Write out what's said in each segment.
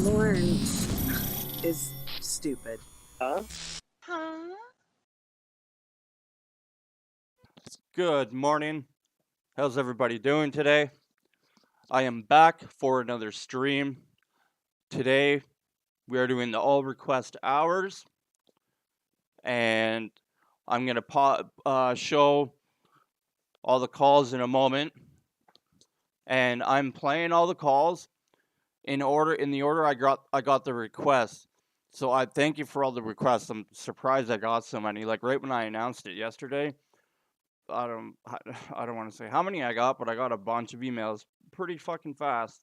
Lorne is stupid. Huh? Good morning. How's everybody doing today? I am back for another stream. Today, we are doing the all request hours. And I'm going to show all the calls in a moment. And I'm playing all the calls in the order I got the requests. So I thank you for all the requests. I'm surprised I got so many. Like right when I announced it yesterday, I don't want to say how many I got, but I got a bunch of emails pretty fucking fast.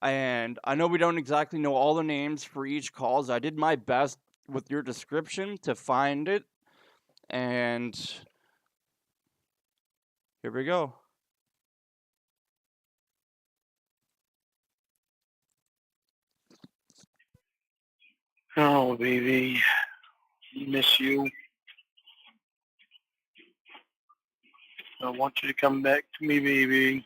And I know we don't exactly know all the names for each calls. I did my best with your description to find it. And here we go. Oh, baby. Miss you. I want you to come back to me, baby.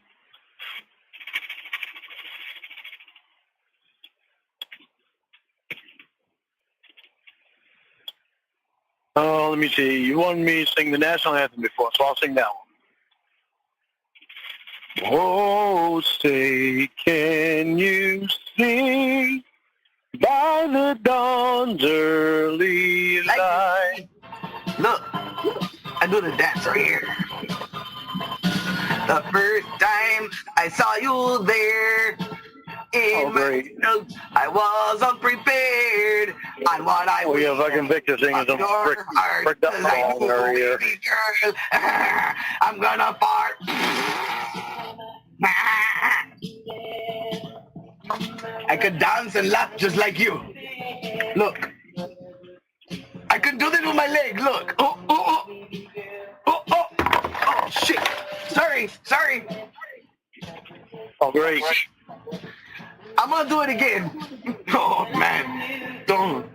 Oh, let me see. You wanted me to sing the national anthem before, so I'll sing that one. Oh, say, can you see by the dawn's early light? Look, I do the dance right here. The first time I saw you there in great. I was unprepared on what I We have fucking Victor singing some fricked up song in our ear. Girl, I'm gonna fart. I could dance and laugh just like you. Look. I could do this with my leg. Look. Oh, oh, oh. Oh, oh. Oh, shit. Sorry. Oh, great. I'm gonna do it again. Oh, man. Don't.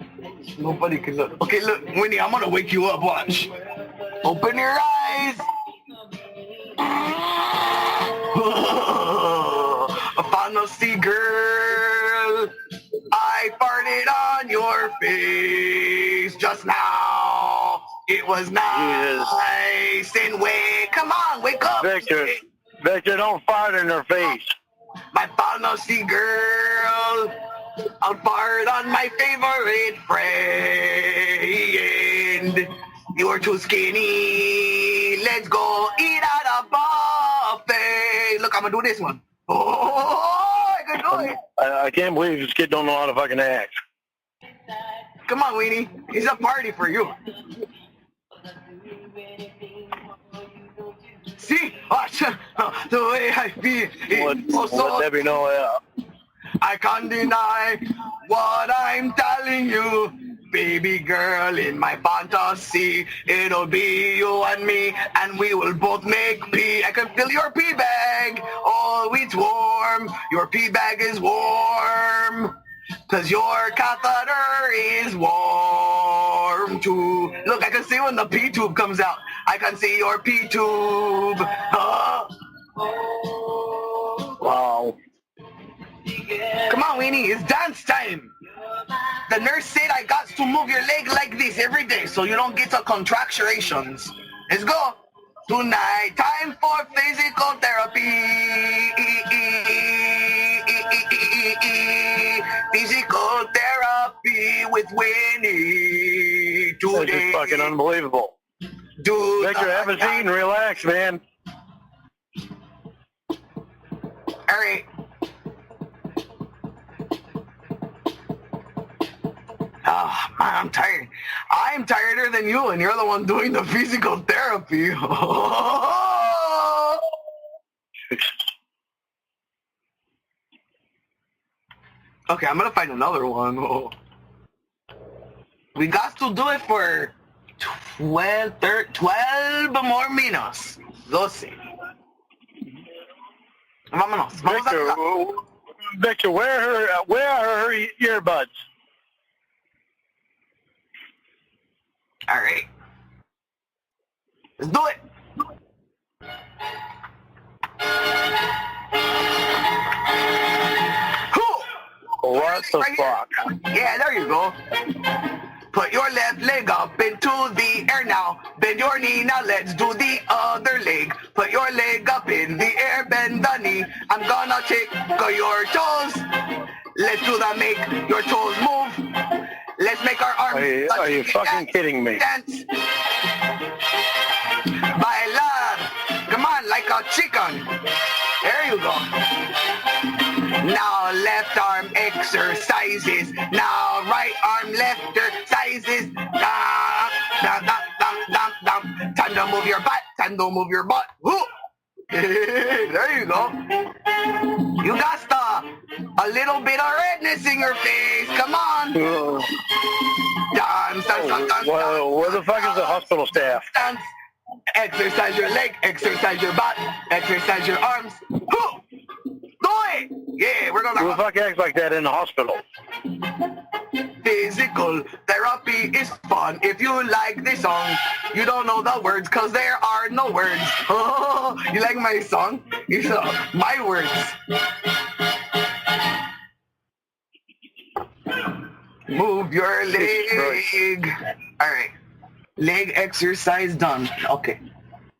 Nobody can look. Okay, look, Winnie, I'm gonna wake you up. Watch. Open your eyes. A fantasy girl. I farted on your face just now. It was nice and come on, wake up. Victor, don't fart in her face. My fantasy girl, I'll fart on my favorite friend. You're too skinny. Let's go eat at a buffet. Look, I'm gonna do this one. Oh, I can do it. I can't believe this kid don't know how to fucking act. Come on, Weenie. It's a party for you. See? Watch the way I feel. Let Debbie know. I can't deny what I'm telling you. Baby girl, in my fantasy, it'll be you and me, and we will both make pee. I can feel your pee bag. Oh, it's warm. Your pee bag is warm. 'Cause your catheter is warm too. Look, I can see when the pee tube comes out. I can see your pee tube. Wow. Come on, Weenie, it's dance time. The nurse said I got to move your leg like this every day so you don't get contracturations. Let's go. Tonight, time for physical therapy. Physical therapy with Winnie today. This is fucking unbelievable. Dude, Victor, have a seat and relax, man. All right. Oh, man, I'm tired. I'm tireder than you, and you're the one doing the physical therapy. Okay, I'm gonna find another one. Oh. We got to do it for 12 more minutes. 12. Vámonos. Victor, where are her earbuds? All right. Let's do it. What What the right here. fuck? Yeah, there you go. Put your left leg up into the air now. Bend your knee, now let's do the other leg. Put your leg up in the air, bend the knee. I'm gonna tickle your toes. Let's do that, make your toes move. Let's make our arms. Are you fucking kidding me? Dance. Bailar. Come on, like a chicken. There you go. Now left arm exercises. Now right arm left exercises. Time to move your butt. Time to move your butt. Woo. There you go. You got a little bit of redness in your face. Come on. Dance, dance, dance, dance. Well, where the fuck is the hospital staff? Dance. Exercise your leg, exercise your butt, exercise your arms. Woo! Do it! Yeah, we're gonna... Who the fuck acts like that in the hospital? Physical therapy is fun if you like this song. You don't know the words because there are no words. Oh, you like my song? It's my words. Move your leg. All right. Leg exercise done. Okay.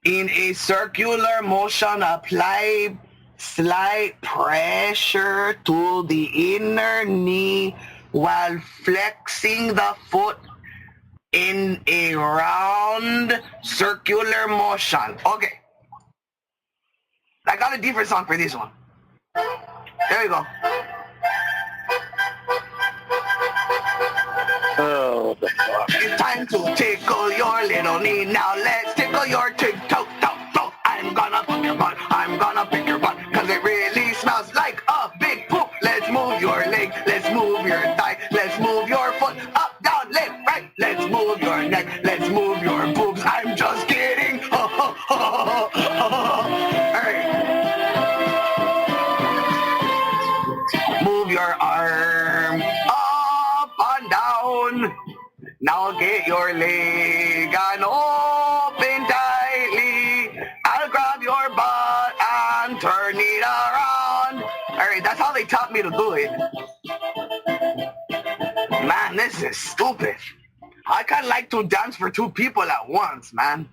In a circular motion, apply slight pressure to the inner knee while flexing the foot in a round circular motion. Okay. I got a different song for this one. There you go. Oh, the fuck. It's time to tickle your little knee. Now let's tickle your toe. I'm gonna pick your butt. I'm gonna pick your butt. Cause it really smells like a big poop. Let's move your leg. Let's move your thigh. Let's move your foot. Up, down, left, right. Let's move your neck. Let's move your boobs. I'm just kidding. Alright. Move your arm up and down. Now get your leg and open tightly. I'll grab your butt and turn it around. Alright, that's how they taught me to do it. Man, this is stupid. I kinda like to dance for two people at once, man.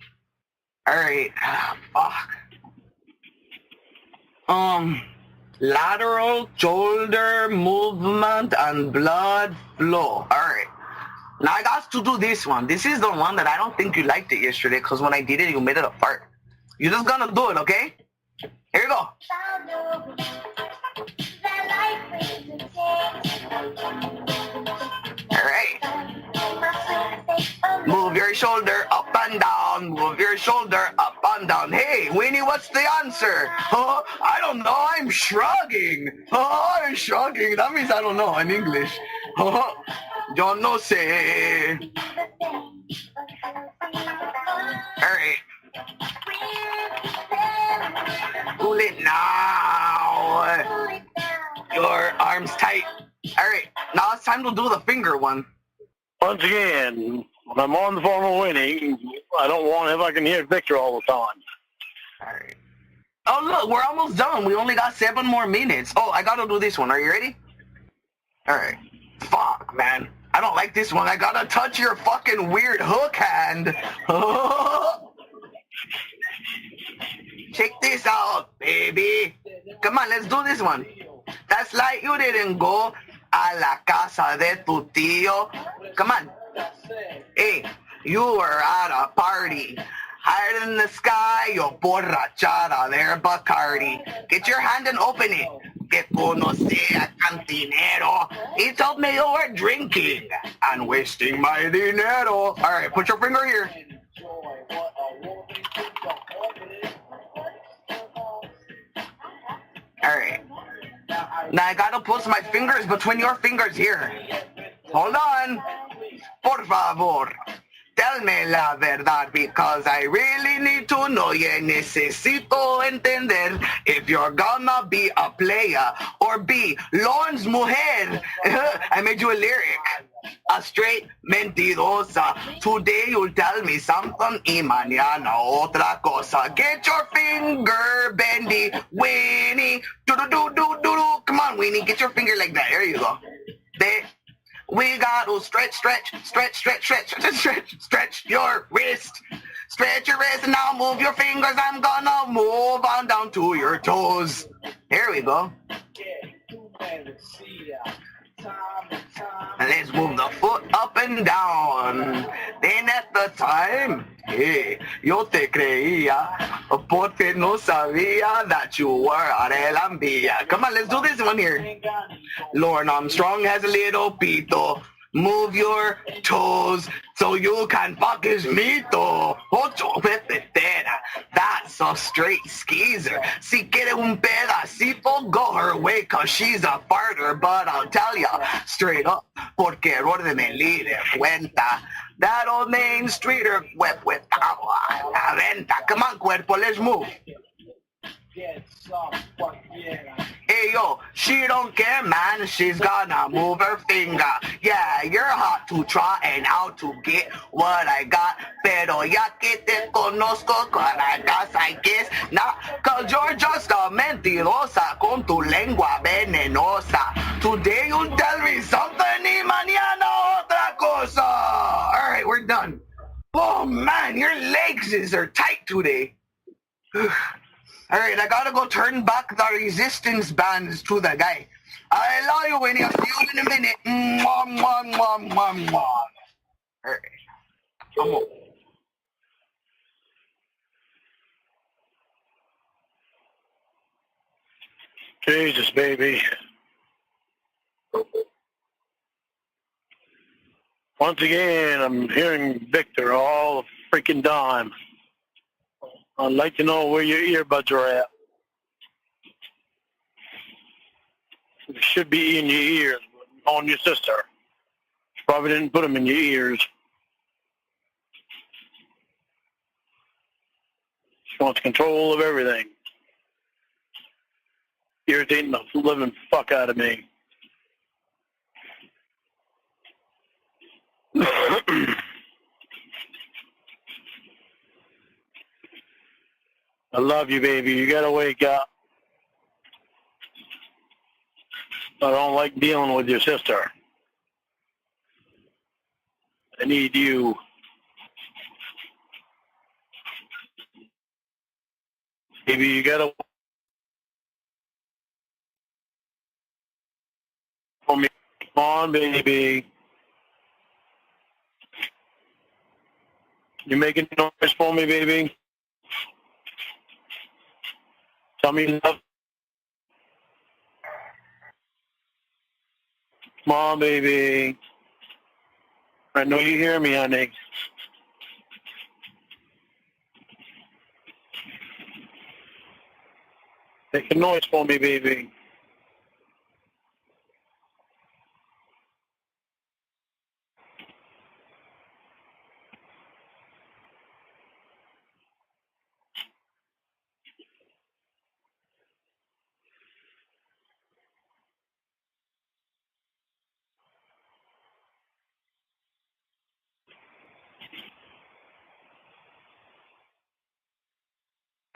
Alright, fuck. Lateral shoulder movement and blood flow. Alright. Now I got to do this one. This is the one that I don't think you liked it yesterday because when I did it, you made it a fart. You're just gonna do it, okay? Here you go. Alright. Move your shoulder up and down. Move your shoulder up and down. Hey, Winnie, what's the answer? Oh, I don't know. I'm shrugging. Oh, I'm shrugging. That means I don't know in English. Oh, yo no sé. Alright. Pull it now. Your arms tight. Alright, now it's time to do the finger one. Once again, when I'm on the phone with Winnie, I don't want if I can hear Victor all the time. Alright. Oh, look, we're almost done. We only got 7 more minutes. Oh, I gotta do this one. Are you ready? Alright. Fuck, man. I don't like this one. I gotta touch your fucking weird hook hand. Check this out, baby. Come on, let's do this one. That's like you didn't go a la casa de tu tío. Come on. Hey, you were at a party. Higher than the sky, yo borrachada there, Bacardi. Get your hand and open it. Que conoce a cantinero. He told me you were drinking and wasting my dinero. All right, put your finger here. All right. Now I gotta put my fingers between your fingers here. Hold on. Por favor. Tell me la verdad because I really need to know. Yeah, necesito entender if you're gonna be a player or be Lorne's mujer. I made you a lyric. A straight mentirosa. Today you'll tell me something y mañana otra cosa. Get your finger bendy, Winnie. Do-do-do-do-do-do. Come on, Winnie, get your finger like that. There you go. We got to stretch your wrist. Stretch your wrist and now move your fingers. I'm gonna move on down to your toes. Here we go. And let's move the foot up and down. Then at the time, hey, yo te creía, porque no sabía that you were Arelambia. Come on, let's do this one here. Lorne Armstrong has a little pito. Move your toes so you can fuck his mito. Ocho pepetera. That's a straight skeezer. Si quiere un pedacito, go her way, cause she's a farter. But I'll tell ya straight up, porque error de me libre cuenta. That old Main Streeter, la venta. Come on, cuerpo, let's move. Hey yo, she don't care, man. She's gonna move her finger. Yeah, you're hot to try and out to get what I got. Pero ya que te conozco, con I guess I guess not. Cause you're just a mentirosa con tu lengua venenosa. Today you tell me something y mañana otra cosa. Alright, we're done. Oh man, your legs are tight today. Alright, I gotta go turn back the resistance bands to the guy. I love you, Winnie. I'll see you in a minute. Mwah, mwah, mwah, mwah, mwah. Alright. Come on. Jesus, baby. Once again, I'm hearing Victor all the freaking time. I'd like to know where your earbuds are at. They should be in your ears, on your sister. She probably didn't put them in your ears. She wants control of everything. Irritating the living fuck out of me. I love you, baby. You gotta wake up. I don't like dealing with your sister. I need you. Baby, you gotta for me. Come on, baby. You making noise for me, baby? Tell me love. Come on, baby. I know you hear me, honey. Make a noise for me, baby.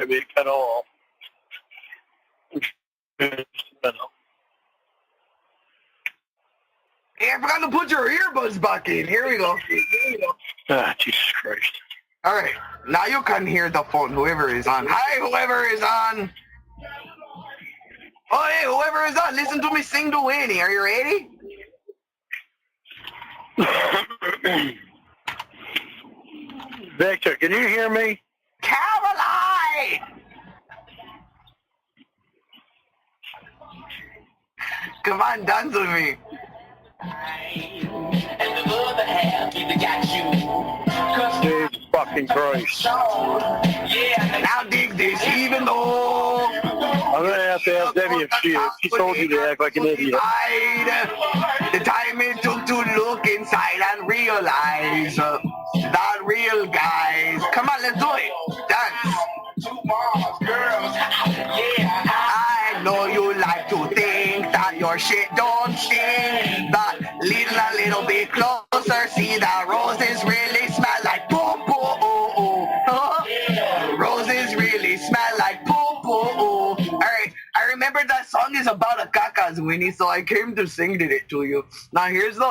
Maybe cut off. Hey, I forgot to put your earbuds back in. Here we go. Ah, Jesus Christ. All right, now you can hear the phone, whoever is on. Hi, whoever is on. Oh, hey, whoever is on, listen to me sing to Winnie. Are you ready? Victor, can you hear me? Caroline! Come on, dance with me. And the other half either got you. Jesus fucking Christ. Yeah, Now dig this, even though I'm going to have Debbie if she told you to act like an idiot. the time it took to look inside and realize that real guys. Come on, let's do it. Dance. two moms, girls. Yeah, I know you like to think that your shit don't stink. But lean a little bit closer, see that roses really smell like poo-poo. Roses really smell like poo-poo. Alright, I remembered that song is about a cacas, Winnie, so I came to sing it to you. Now here's the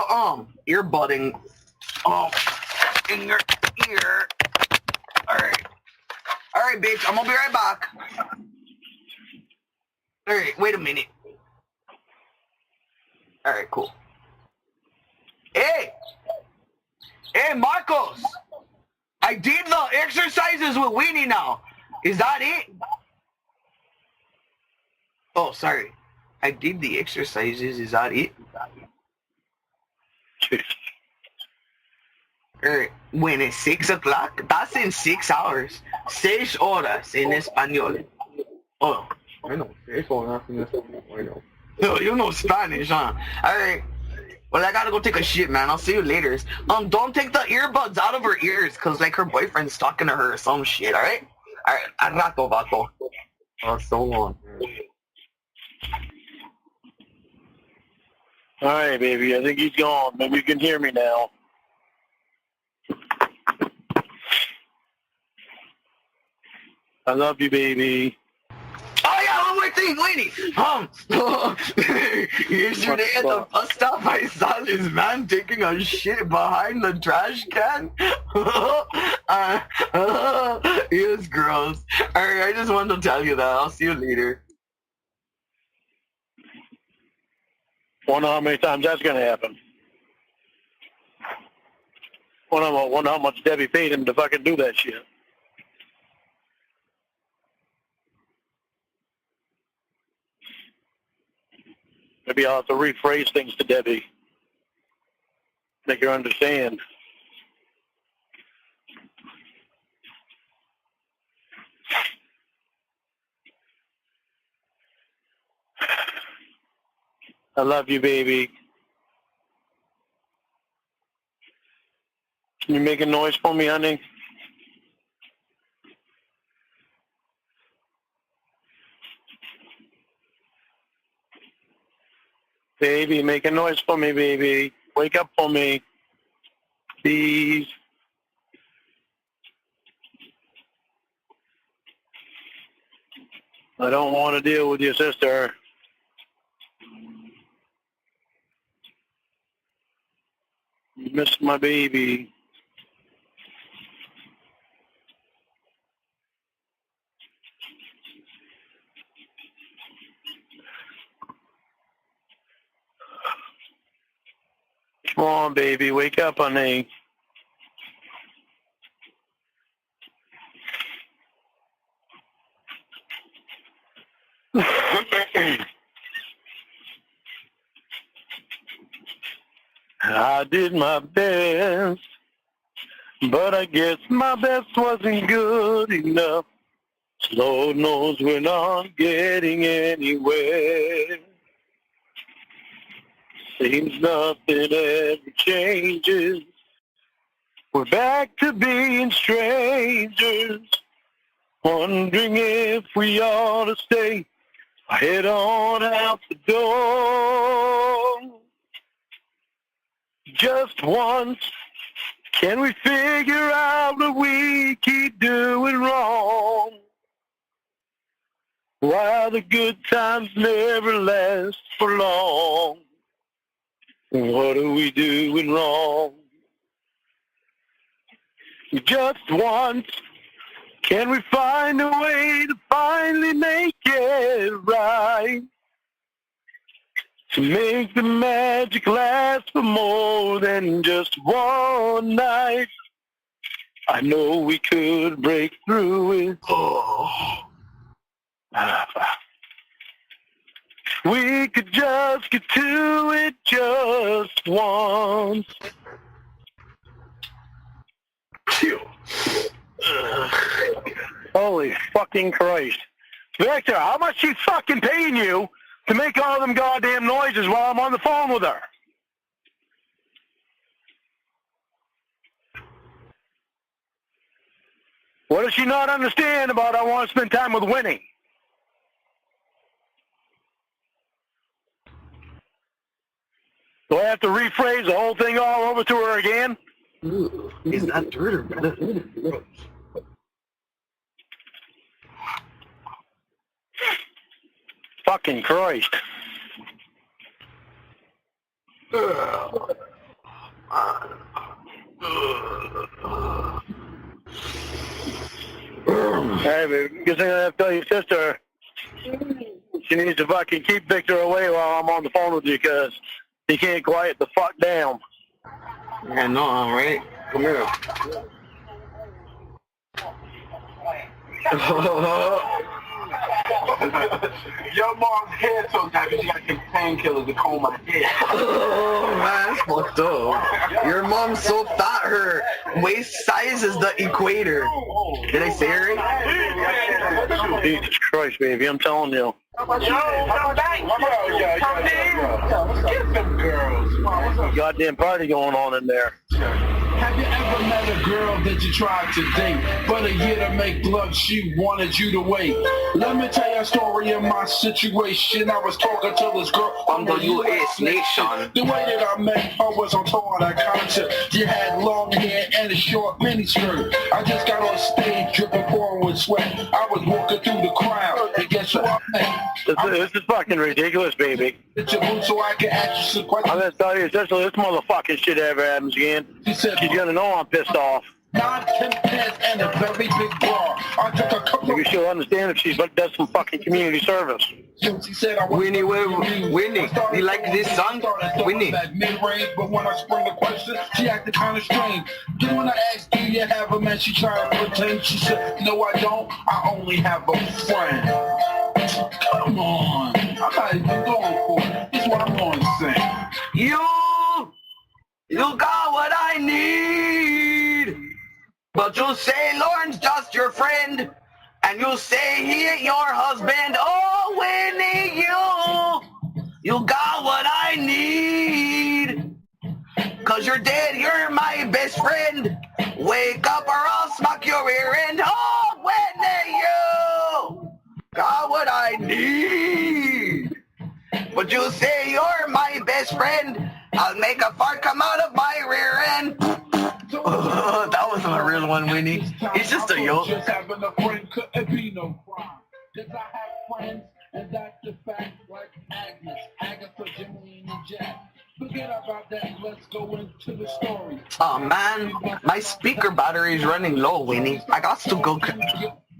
earbudding in your ear. Alright, bitch, I'm gonna be right back. Alright, wait a minute. Alright, cool. Hey, Marcos! I did the exercises with Winnie now. Is that it? Oh, sorry. I did the exercises. Is that it? When it's 6 o'clock, that's in 6 hours. 6 horas en español. Oh, I know. 6 horas en español. No, you know Spanish, huh? Alright. Well, I gotta go take a shit, man. I'll see you later. Don't take the earbuds out of her ears, cause like her boyfriend's talking to her or some shit, alright? Alright, al rato, vato. Oh, so long. Alright, baby, I think he's gone. Maybe you can hear me now. I love you, baby. Oh yeah, one more thing, Winnie. Yesterday at the bus stop, I saw this man taking a shit behind the trash can. It was gross. Alright, I just wanted to tell you that. I'll see you later. Wonder how many times that's gonna happen. Wonder how much Debbie paid him to fucking do that shit. Maybe I'll have to rephrase things to Debbie. Make her understand. I love you, baby. Can you make a noise for me, honey? Baby, make a noise for me, baby. Wake up for me. Please. I don't want to deal with your sister. You missed my baby. Come on, baby. Wake up, honey. I did my best, but I guess my best wasn't good enough. Lord knows we're not getting anywhere. Seems nothing ever changes. We're back to being strangers, wondering if we ought to stay or head on out the door. Just once, can we figure out what we keep doing wrong? Why the good times never last for long? What are we doing wrong? Just once, can we find a way to finally make it right? To make the magic last for more than just one night. I know we could break through it. Oh. We could just get to it just once. Holy fucking Christ. Victor, how much she fucking paying you to make all them goddamn noises while I'm on the phone with her? What does she not understand about I want to spend time with Winnie? Do I have to rephrase the whole thing all over to her again? Ooh, is that dirt or medicine? fucking Christ. Hey, baby, guess I'm gonna have to tell your sister she needs to fucking keep Victor away while I'm on the phone with you, because he can't quiet the fuck down. I know, all right? Come here. Your mom's hair so tight, she got some painkillers to comb my hair. Oh, man, that's fucked up. Your mom's so fat, her waist size is the equator. Did I say it right? Jesus Christ, baby, I'm telling you. Get them girls. Goddamn party going on in there. Have you ever met a girl that you tried to date, but a year to make love she wanted you to wait? Let me tell you a story of my situation. I was talking to this girl on the U.S. nation. The way that I met her was on tour at a concert. She had long hair and a short miniskirt. I just got on stage dripping pouring with sweat. I was walking through the crowd, and guess who I met? This is fucking ridiculous, baby. It's your boot so I can ask you some questions. I'm gonna tell you, especially this motherfucking shit ever happens again. She said, She's gonna know I'm pissed off. non-content and a very big bra. I took a couple Maybe she'll understand if she does some fucking community service. She said I was Winnie, you like this song? Winnie. Mid-range, but when I sprung the question, she acted kind of strange. Then when I asked, do you have a man, she tried to pretend. She said, no, I don't. I only have a friend. Come on. I'm not even going for it. This is what I'm going to say. You got what I need. But you say Lorne's just your friend. And you say he ain't your husband. Oh, Winnie, you got what I need. Cause you're dead, you're my best friend. Wake up or I'll smack your rear end. Oh, Winnie, you got what I need. But you say you're my best friend. I'll make a fart come out of my rear end. That wasn't a real one, Winnie. He's just a yoke. Just having a friend couldn't be no crime. Cause I have friends, and that's the fact, like Agnes, Agatha, Jimmy, and Jack. Forget about that, let's go into the story. Oh man, my speaker battery is running low, Winnie. I got to go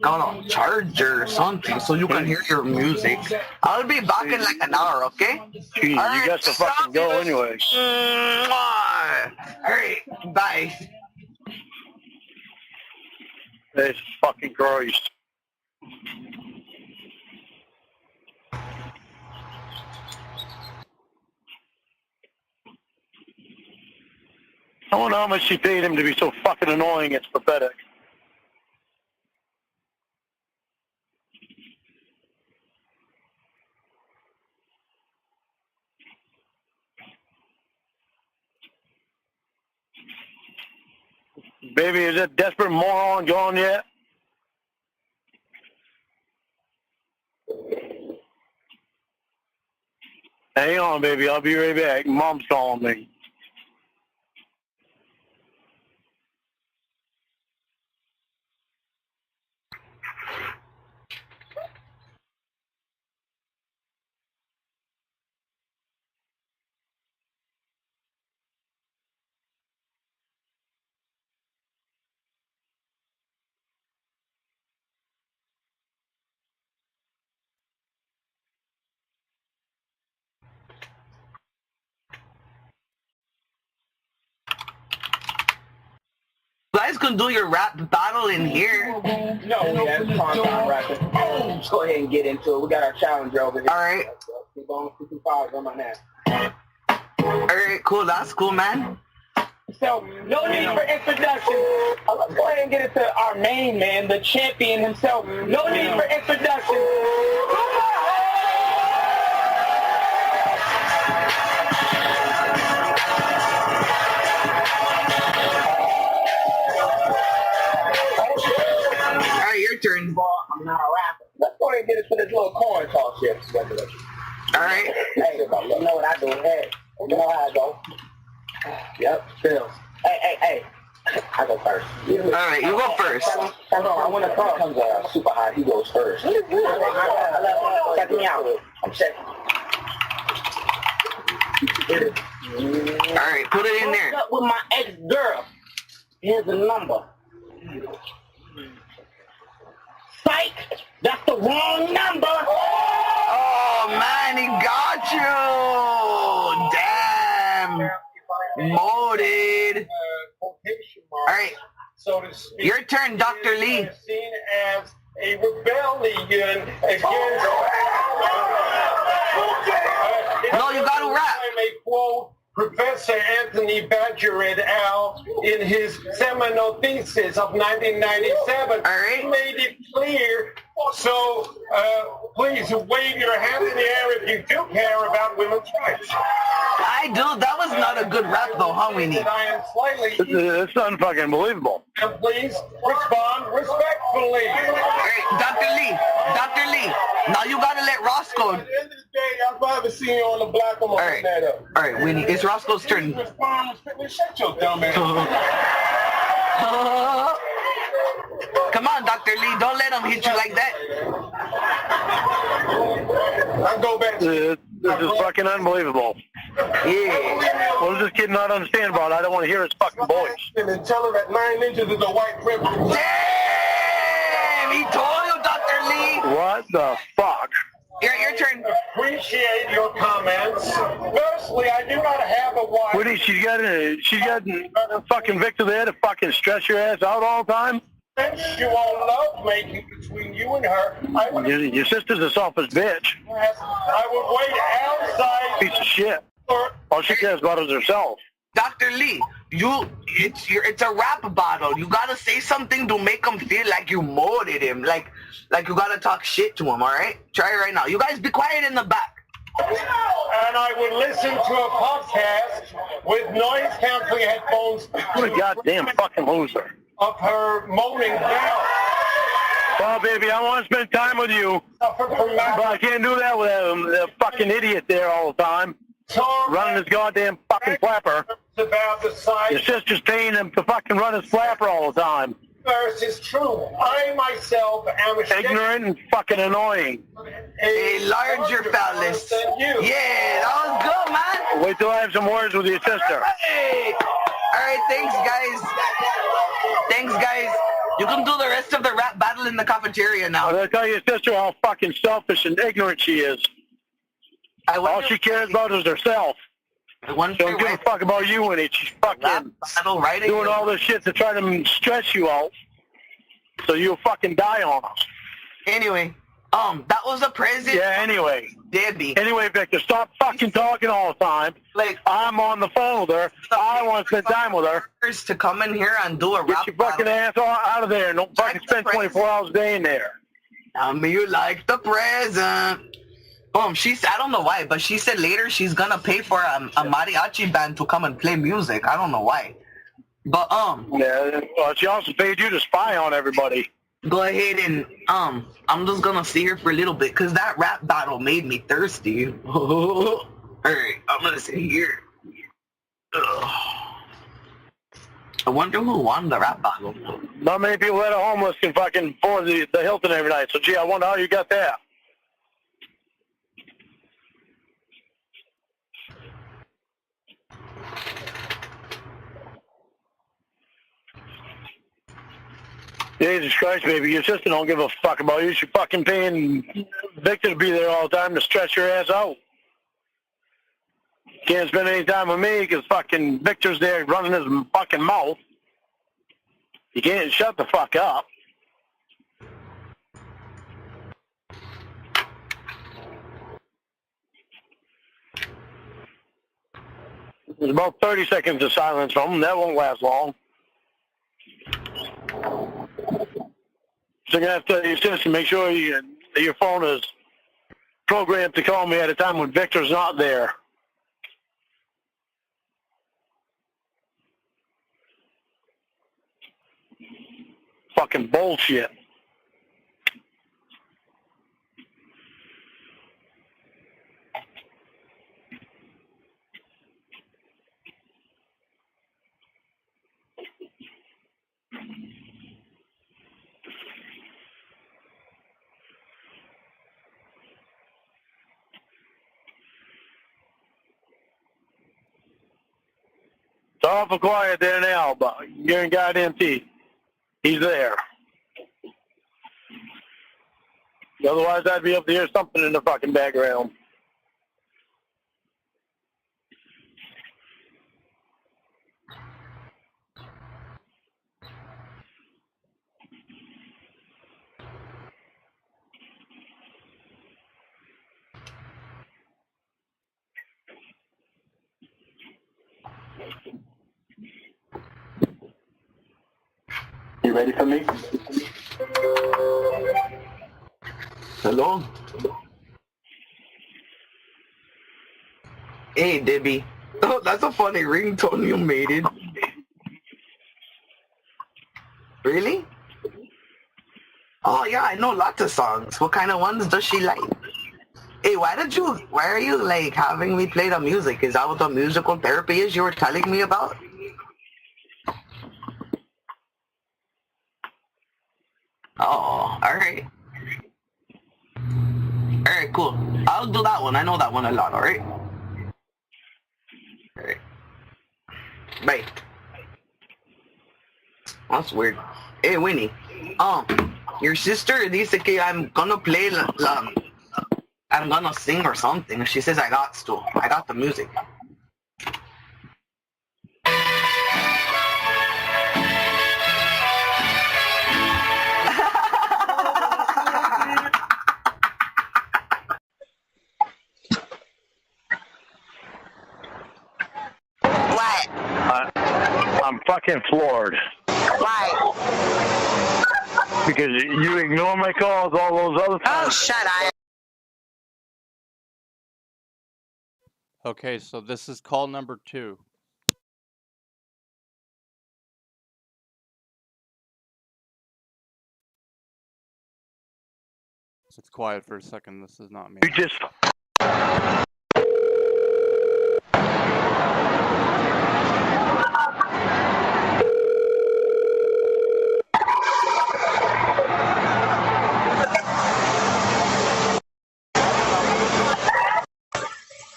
on a charger or something so you can hear your music. I'll be back in like an hour, okay? Jeez, you got to fucking go anyway. Alright, bye. Jesus fucking Christ. I wonder how much she paid him to be so fucking annoying, it's pathetic. Baby, is that desperate moron gone yet? Hang on, baby. I'll be right back. Mom's calling me. You guys can do your rap battle in here. No, that's time rapping. Let's go ahead and get into it. We got our challenger over here. Alright. Keep on 55 on my neck. Alright, cool. That's cool, man. So, no need for introduction. Let's go ahead and get into our main man, the champion himself. No need for introduction. Alright, your turn. I'm not a rapper. Let's go ahead and get into this little corn talk shit. Alright. Hey, you know what I do. Hey, you know how I go. Yep, still. Hey. I go first. All right, you go first. Hold on, I want to call. Comes super hot. He goes first. Check me out. I'm checking. All right, put it in there. Up with my ex-girl. Here's the number. Psych! That's the wrong number! Oh, man, he got you! Damn. Molded. All right. Your turn, Dr. Lee. Seen as a rebellion against... No, you gotta rap. I may quote Professor Anthony Badger et al. In his seminal thesis of 1997. All right. He made it clear. So please wave your hand in the air if you do care about women's rights. I do. That was not a good rap, though, huh, Winnie? I am slightly... It's unfucking believable. And please respond respectfully. All right, Dr. Lee, now you gotta let Roscoe. At the end of the day, I'd rather see you on the block. I'm gonna All that up. right, Winnie, it's Roscoe's turn. Respond respectfully. Shut your dumb ass. Come on, Dr. Lee, don't let him hit you like that. I go back to... This is fucking unbelievable. Yeah. What does this kid not understand about? I don't want to hear his fucking voice. And tell her that 9 inches is a white privilege. Damn, he told you, Dr. Lee. What the fuck? Your turn. Appreciate your comments. Firstly, I do not have a wife. What is she got? She got a fucking Victor there to fucking stress your ass out all the time. Sensual love making between you and her. Your sister's a selfish bitch. I would wait outside. Piece of shit. All she cares about is herself. Dr. Lee, it's a rap battle. You gotta say something to make him feel like you molded him. Like you gotta talk shit to him, all right? Try it right now. You guys be quiet in the back. And I would listen to a podcast with noise-canceling headphones. What a goddamn fucking loser. Of her moaning down. Well, baby, I want to spend time with you. But I can't do that with that fucking idiot there all the time. Running his goddamn fucking flapper. About the size. Your sister's paying him to fucking run his flapper all the time. Verse is true. I myself am ignorant and fucking annoying. A larger phallus. Yeah, that was good, man. Wait till I have some words with your sister. Hey. All right, thanks, guys. Thanks, guys. You can do the rest of the rap battle in the cafeteria now. I'm gonna tell your sister how fucking selfish and ignorant she is. All she cares about is herself. She don't give a fuck about you and it. She's fucking doing all this shit to try to stress you out so you'll fucking die on us. Anyway, that was a present. Yeah, anyway. Debbie. Anyway, Victor, stop fucking talking all the time. Like, I'm on the phone with her. I want to spend time with her. To come in here and do a rap Get your fucking ass out of there and don't fucking spend 24 hours a day in there. Tell me you like the present. She said, I don't know why, but she said later she's gonna pay for a mariachi band to come and play music. I don't know why. But, yeah, well, she also paid you to spy on everybody. Go ahead and, I'm just gonna sit here for a little bit, because that rap battle made me thirsty. Alright, I'm gonna sit here. Ugh. I wonder who won the rap battle. Not many people that are homeless can fucking afford the Hilton every night, so gee, I wonder how you got that. Jesus Christ, baby, your sister don't give a fuck about you. She's fucking paying Victor to be there all the time to stretch your ass out. Can't spend any time with me because fucking Victor's there running his fucking mouth. You can't shut the fuck up. There's about 30 seconds of silence from him. That won't last long. So you're going to have to tell your sister, make sure your phone is programmed to call me at a time when Victor's not there. Fucking bullshit. awful quiet there now, but you're in goddamn teeth. He's there. Otherwise, I'd be able to hear something in the fucking background. You ready for me? Hello? Hey, Debbie. Oh, that's a funny ringtone you made it. Really? Oh, yeah, I know lots of songs. What kind of ones does she like? Hey, why are you, like, having me play the music? Is that what the musical therapy is you were telling me about? Oh, alright. Alright, cool. I'll do that one. I know that one a lot, alright? Alright. Bye. That's weird. Hey, Winnie. Your sister dice que I'm gonna play, I'm gonna sing or something. She says I got the music. I'm fucking floored. Why? Because you ignore my calls all those other times. Oh, shut up. Okay, so this is call number 2. It's quiet for a second. This is not me. You just...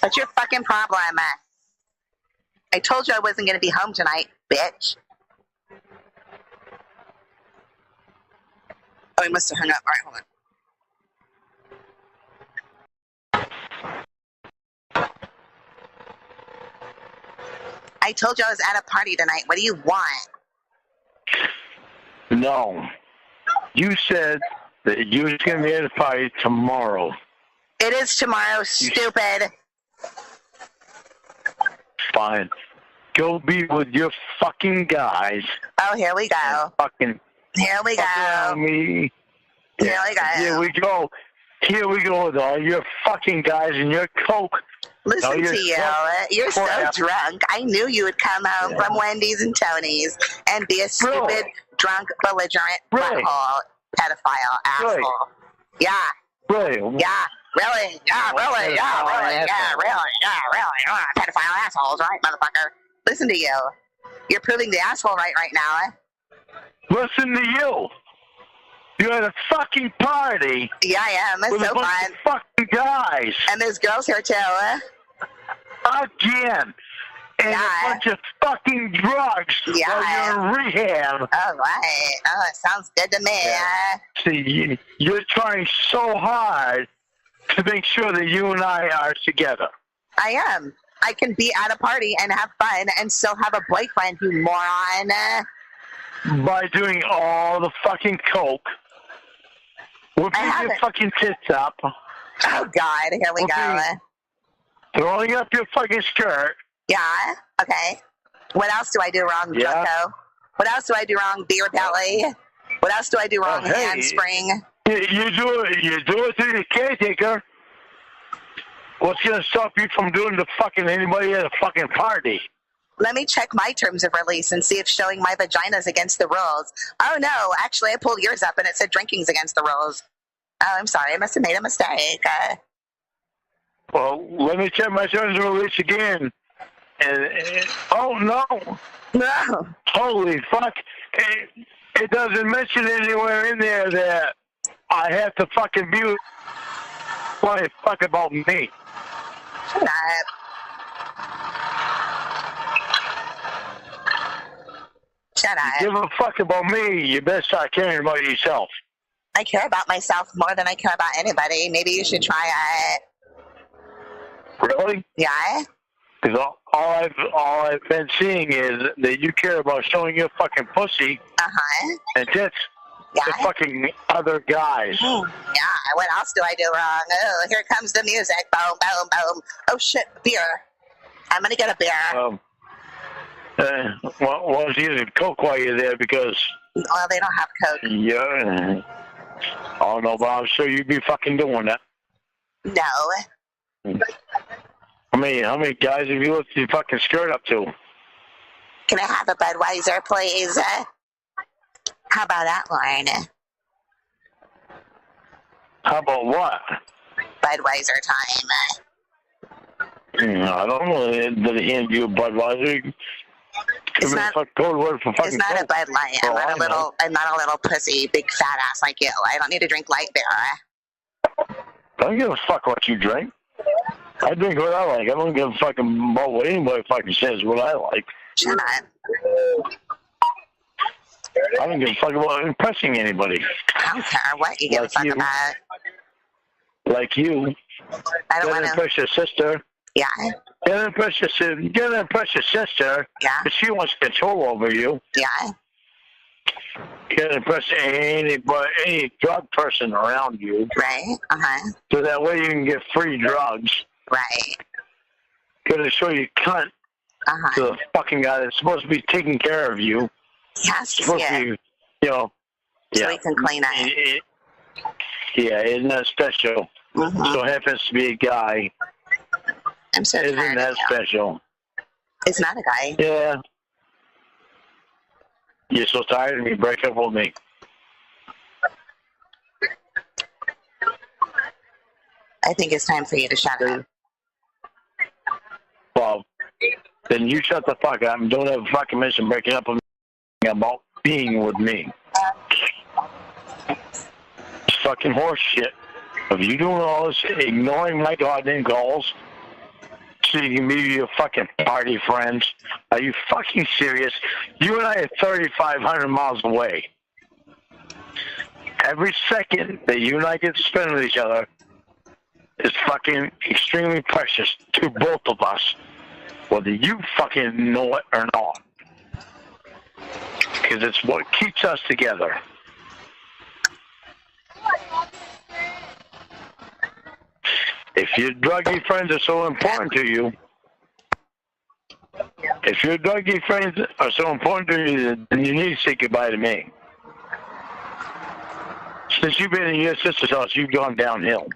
What's your fucking problem? I told you I wasn't going to be home tonight, bitch. Oh, he must have hung up. All right, hold on. I told you I was at a party tonight. What do you want? No. You said that you was going to be at a party tomorrow. It is tomorrow, stupid. Fine. Go be with your fucking guys. Oh, here we go. Fucking... Here we go. Me. Here we go. Here we go. Here we go with all your fucking guys and your coke. Listen no, to you. You're so drunk. I knew you would come home from Wendy's and Tony's and be a stupid, drunk, belligerent, butthole, pedophile, asshole. Yeah. Really? Yeah. Really? Yeah, really? Yeah, really? Yeah, really? Yeah, really? Pedophile assholes, right, motherfucker? Listen to you. You're proving the asshole right now, eh? Listen to you. You're at a fucking party. Yeah, I am. It's with so a bunch fun. Of fucking guys. And there's girls here too, eh? Again. And a bunch of fucking drugs while you're in rehab. All right. Oh, it sounds good to me. See, you're trying so hard to make sure that you and I are together. I am. I can be at a party and have fun and still have a boyfriend, you moron. By doing all the fucking coke. Whipping your fucking tits up. Oh, God. Here we go. Throwing up your fucking skirt. Yeah. Okay. What else do I do wrong, Drunko? What else do I do wrong, beer belly? What else do I do wrong, handspring? You do it to the caretaker. What's going to stop you from doing to fucking anybody at a fucking party? Let me check my terms of release and see if showing my vagina is against the rules. Oh, no. Actually, I pulled yours up and it said drinking's against the rules. Oh, I'm sorry. I must have made a mistake. Well, let me check my terms of release again. And oh, no. No. Holy fuck. It doesn't mention anywhere in there that I have to fucking be with fuck about me. Shut up. Shut up. Give a fuck about me. You better start caring about yourself. I care about myself more than I care about anybody. Maybe you should try it. Really? Yeah? Because all I've been seeing is that you care about showing your fucking pussy and tits to fucking other guys. Yeah, what else do I do wrong? Oh, here comes the music. Boom, boom, boom. Oh, shit, beer. I'm going to get a beer. Well, it's using Coke while you're there because... Well, they don't have Coke. Yeah. Oh, no, but I'm sure you'd be fucking doing that. No. How many guys have you lifted your fucking skirt up to? Can I have a Budweiser, please? How about that, Lorne? How about what? Budweiser time. I don't know. Did he hand you a Budweiser? It's not a Bud Light. I'm not a little pussy, big fat ass like you. I don't need to drink light beer. I don't give a fuck what you drink. I drink what I like. I don't give a fuck about what anybody fucking says what I like. Shut up. I don't give a fuck about impressing anybody. I don't care what you give a fuck about. Like you. I don't want to impress your sister. Yeah. You gotta impress your sister. Yeah. But she wants control over you. Yeah. You gotta impress any drug person around you. Right. So that way you can get free drugs. Right. You gotta show you cunt to the fucking guy that's supposed to be taking care of you. Yes. Supposed to be, you know. So he can clean it. Yeah, isn't that special? So happens to be a guy. I'm so Isn't tired that of you. special? It's not a guy. Yeah. You're so tired of me. Break up with me. I think it's time for you to shut up. Well, then you shut the fuck up and don't ever fucking mention breaking up with me about being with me. It's fucking horse shit. If you doing all this, ignoring my goddamn calls, so you can be your fucking party friends. Are you fucking serious? You and I are 3,500 miles away. Every second that you and I get to spend with each other is fucking extremely precious to both of us, whether you fucking know it or not. Because it's what keeps us together. If your druggy friends are so important to you, then you need to say goodbye to me. Since you've been in your sister's house, you've gone downhill.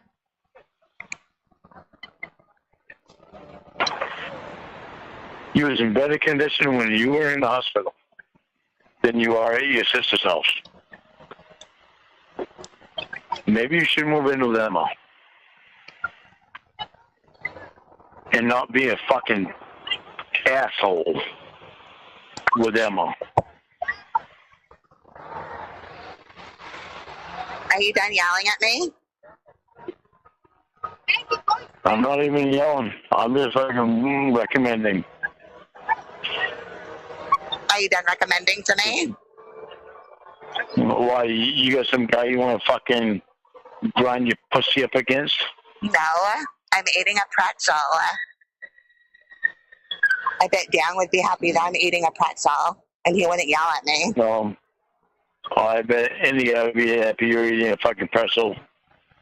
You was in better condition when you were in the hospital than you are at your sister's house. Maybe you should move in with Emma. And not be a fucking asshole with Emma. Are you done yelling at me? I'm not even yelling. I'm just fucking recommending. Are you done recommending to me? Why, you got some guy you want to fucking grind your pussy up against? No, I'm eating a pretzel. I bet Dan would be happy that I'm eating a pretzel, and he wouldn't yell at me. No. I bet any guy would be happy you're eating a fucking pretzel.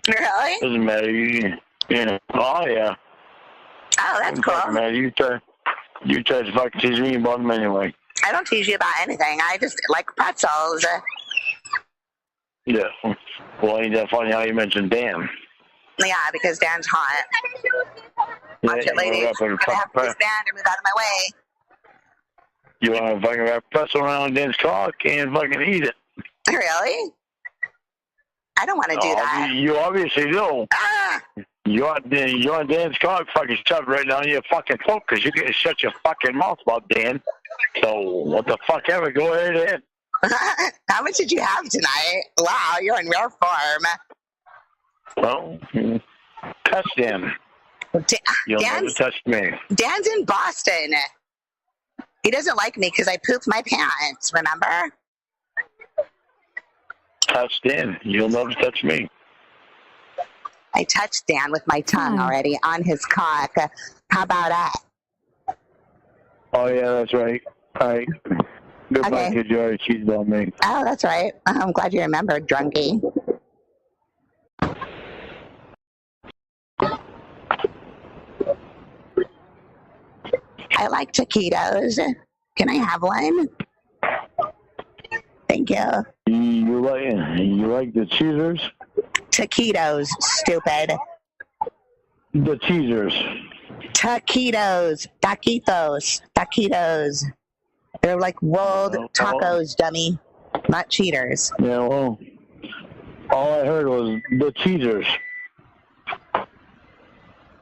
Really? Doesn't matter. You know. Oh, yeah. Oh, that's cool. Doesn't matter. You try to fucking tease me about them anyway. I don't tease you about anything. I just like pretzels. Yeah. Well, ain't that funny how you mentioned Dan? Yeah, because Dan's hot. Watch it, ladies. I'm going to have to disband or move out of my way. You want to fucking wrap a pretzel around Dan's cock and fucking eat it. Really? I don't want to do that. You obviously do. Ah! You want Dan's cock fucking shoved right down your fucking throat because you can't shut your fucking mouth about Dan. So, what the fuck ever, go ahead. How much did you have tonight? Wow, you're in rare form. Well, touch Dan. You'll never touch me. Dan's in Boston. He doesn't like me because I pooped my pants, remember? Touch Dan. You'll never touch me. I touched Dan with my tongue already on his cock. How about that? Oh, yeah, that's right. All right. Goodbye, Okay. kid. You already cheated on me. Oh, that's right. I'm glad you remembered, drunkie. I like taquitos. Can I have one? Thank you. You like the cheesers? Taquitos, stupid. The cheesers. Taquitos. Taquitos. They're like rolled tacos, dummy. Not cheaters. Yeah, well, all I heard was the cheesers.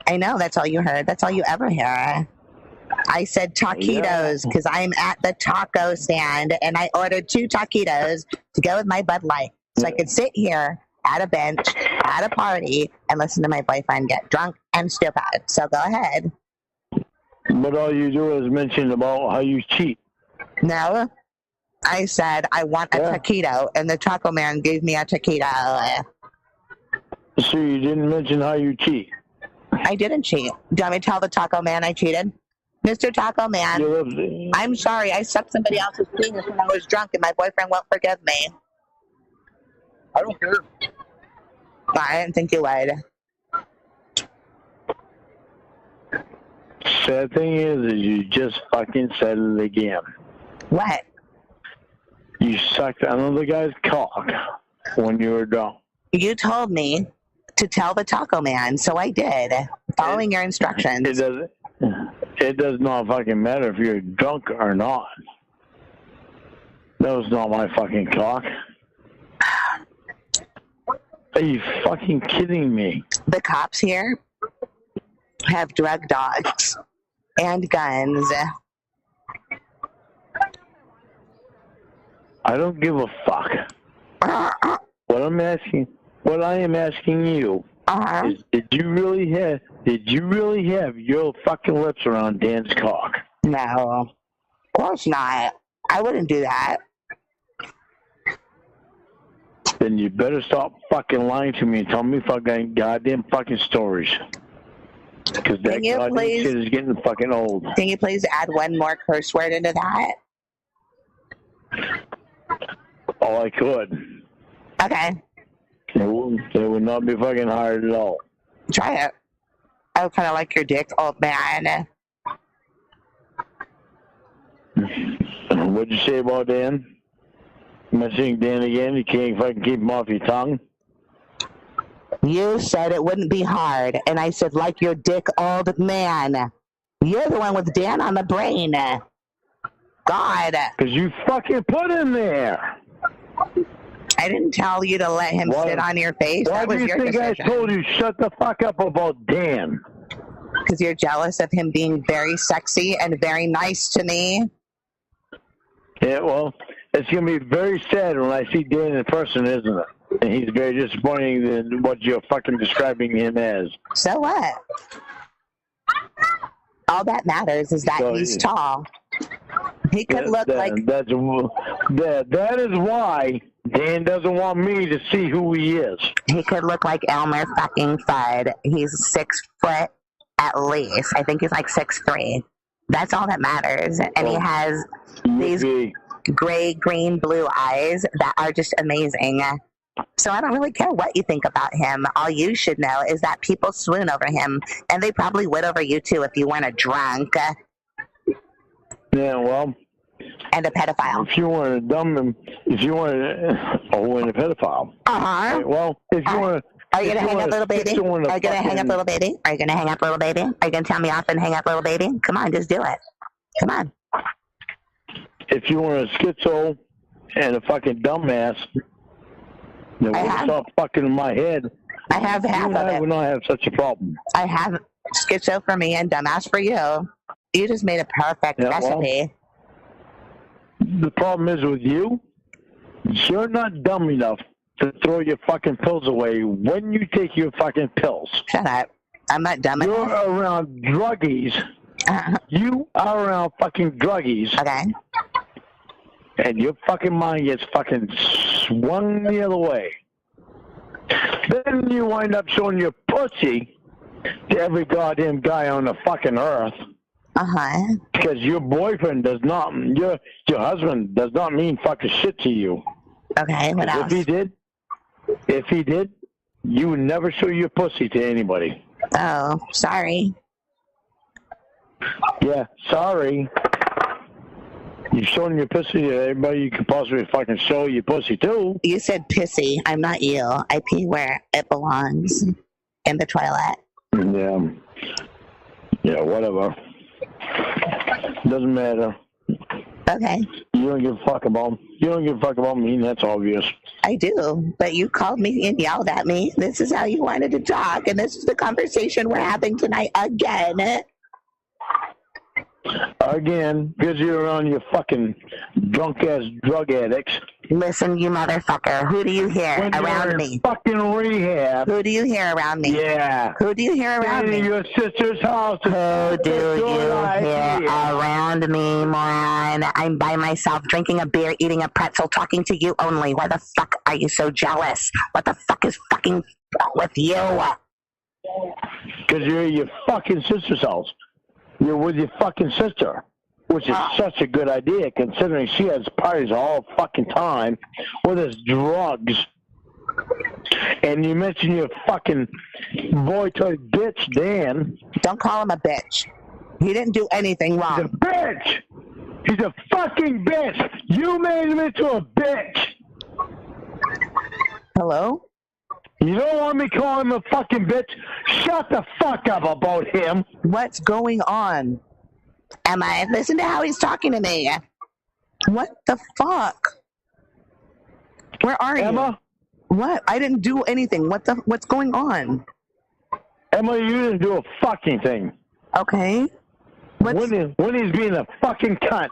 I know, that's all you heard. That's all you ever hear. I said taquitos because I'm at the taco stand and I ordered 2 taquitos to go with my Bud Light. So I could sit here at a bench, at a party, and listen to my boyfriend get drunk and stupid. So go ahead. But all you do is mention about how you cheat. No, I said I want a taquito, and the taco man gave me a taquito. So you didn't mention how you cheat. I didn't cheat. Do you want me to tell the taco man I cheated? Mr. Taco Man, I'm sorry. I sucked somebody else's penis when I was drunk, and my boyfriend won't forgive me. I don't care. I didn't think you would. Sad thing is you just fucking said it again. What? You sucked another guy's cock when you were drunk. You told me to tell the taco man, so I did, following your instructions. It does not fucking matter if you're drunk or not. That was not my fucking cock. Are you fucking kidding me? The cops here have drug dogs and guns. I don't give a fuck. What I am asking you is, did you really have your fucking lips around Dan's cock? No, of course not. I wouldn't do that. Then you better stop fucking lying to me and tell me fucking goddamn fucking stories. Because that goddamn shit is getting fucking old. Can you please add one more curse word into that? Oh, I could. Okay. It would not be fucking hard at all. Try it. I kind of like your dick, old man. What'd you say about Dan? Am I saying Dan again? You can't fucking keep him off your tongue? You said it wouldn't be hard, and I said, like your dick, old man. You're the one with Dan on the brain. God. Because you fucking put him there. I didn't tell you to let him sit on your face. Why that was do you your think decision. I told you shut the fuck up about Dan? Because you're jealous of him being very sexy and very nice to me. Yeah, well, it's going to be very sad when I see Dan in person, isn't it? And he's very disappointing than what you're fucking describing him as. So what? All that matters is that he's tall. He could look like... That is why Dan doesn't want me to see who he is. He could look like Elmer fucking Fudd. He's 6 foot at least. I think he's like 6'3". That's all that matters. And he has these gray, green, blue eyes that are just amazing. So I don't really care what you think about him. All you should know is that people swoon over him, and they probably would over you too if you weren't a drunk. Yeah, well... And a pedophile. If you want to dumb him, and a pedophile. Uh-huh. Right, well, if you want to... Are you going to hang up, little baby? Are you going to hang up, little baby? Are you going to hang up, little baby? Are you going to tell me off and hang up, little baby? Come on, just do it. Come on. If you want a schizo and a fucking dumbass that won't stop fucking in my head, I have half of it. I would not have such a problem. I have schizo for me and dumbass for you. You just made a perfect recipe. Well, the problem is with you, you're not dumb enough to throw your fucking pills away when you take your fucking pills. Shut up. I'm not dumb enough. You're around druggies You are around fucking druggies. Okay. And your fucking mind gets fucking swung the other way. Then you wind up showing your pussy to every goddamn guy on the fucking earth. Because your boyfriend does not, your husband does not mean fucking shit to you. Okay, what else? If he did, you would never show your pussy to anybody. Oh, sorry. Yeah, sorry. You're showing your pussy to everybody you could possibly fucking show your pussy to. You said pissy. I'm not you. I pee where it belongs. In the toilet. Yeah. Yeah, whatever. Doesn't matter. Okay. You don't give a fuck about me, that's obvious. I do, but you called me and yelled at me. This is how you wanted to talk, and this is the conversation we're having tonight again. Again, because you're around your fucking drunk-ass drug addicts. Listen, you motherfucker. Who do you hear around me? Fucking rehab. Who do you hear around me? Yeah. Who do you hear around me? In your sister's house. Who do you hear around me, moron? I'm by myself, drinking a beer, eating a pretzel, talking to you only. Why the fuck are you so jealous? What the fuck is fucking with you? Because you're at your fucking sister's house. You're with your fucking sister, which is such a good idea considering she has parties all fucking time with his drugs. And you mentioned your fucking boy toy bitch, Dan. Don't call him a bitch. He didn't do anything wrong. He's a bitch. He's a fucking bitch. You made him into a bitch. Hello? You don't want me calling him a fucking bitch? Shut the fuck up about him. What's going on? Emma, listen to how he's talking to me. What the fuck? Where are you? Emma? What? I didn't do anything. What's going on? Emma, you didn't do a fucking thing. Okay. Winnie's being a fucking cunt.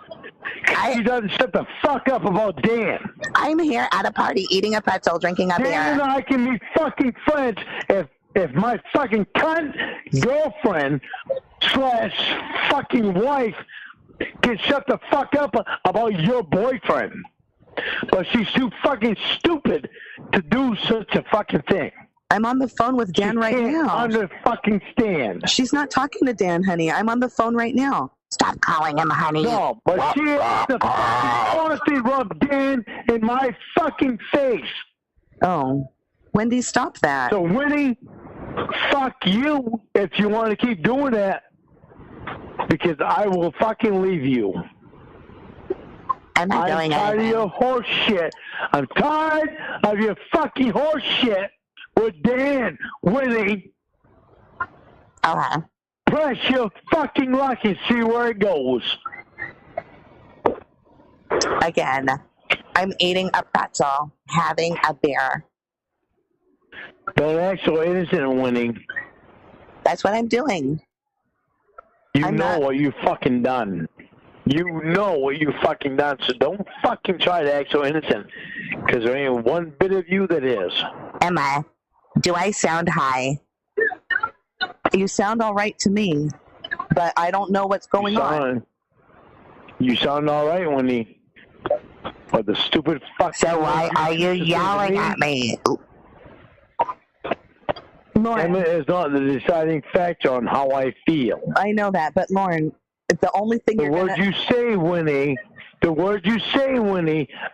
He doesn't shut the fuck up about Dan. I'm here at a party eating a pretzel, drinking a beer. Dan and I can be fucking friends if my fucking cunt girlfriend / fucking wife can shut the fuck up about your boyfriend. But she's too fucking stupid to do such a fucking thing. I'm on the phone with Dan right now. Under fucking stand. She's not talking to Dan, honey. I'm on the phone right now. Stop calling him honey. No, but she has to fucking honestly rub Dan in my fucking face. Oh. Wendy, stop that. So, Winnie, fuck you if you want to keep doing that. Because I will fucking leave you. I'm tired of your horse shit. I'm tired of your fucking horse shit with Dan, Winnie. Press your fucking luck and see where it goes. Again, I'm eating a pretzel, having a beer. Don't act so innocent, Winnie. That's what I'm doing. You know what you fucking done. You know what you fucking done, so don't fucking try to act so innocent. Because there ain't one bit of you that is. Emma, do I sound high? You sound all right to me, but I don't know what's going on. You sound all right, Winnie. But the stupid fuck. So why are you yelling at me? Lorne. Emma is not the deciding factor on how I feel. I know that, but Lorne, the only thing the words you say, Winnie,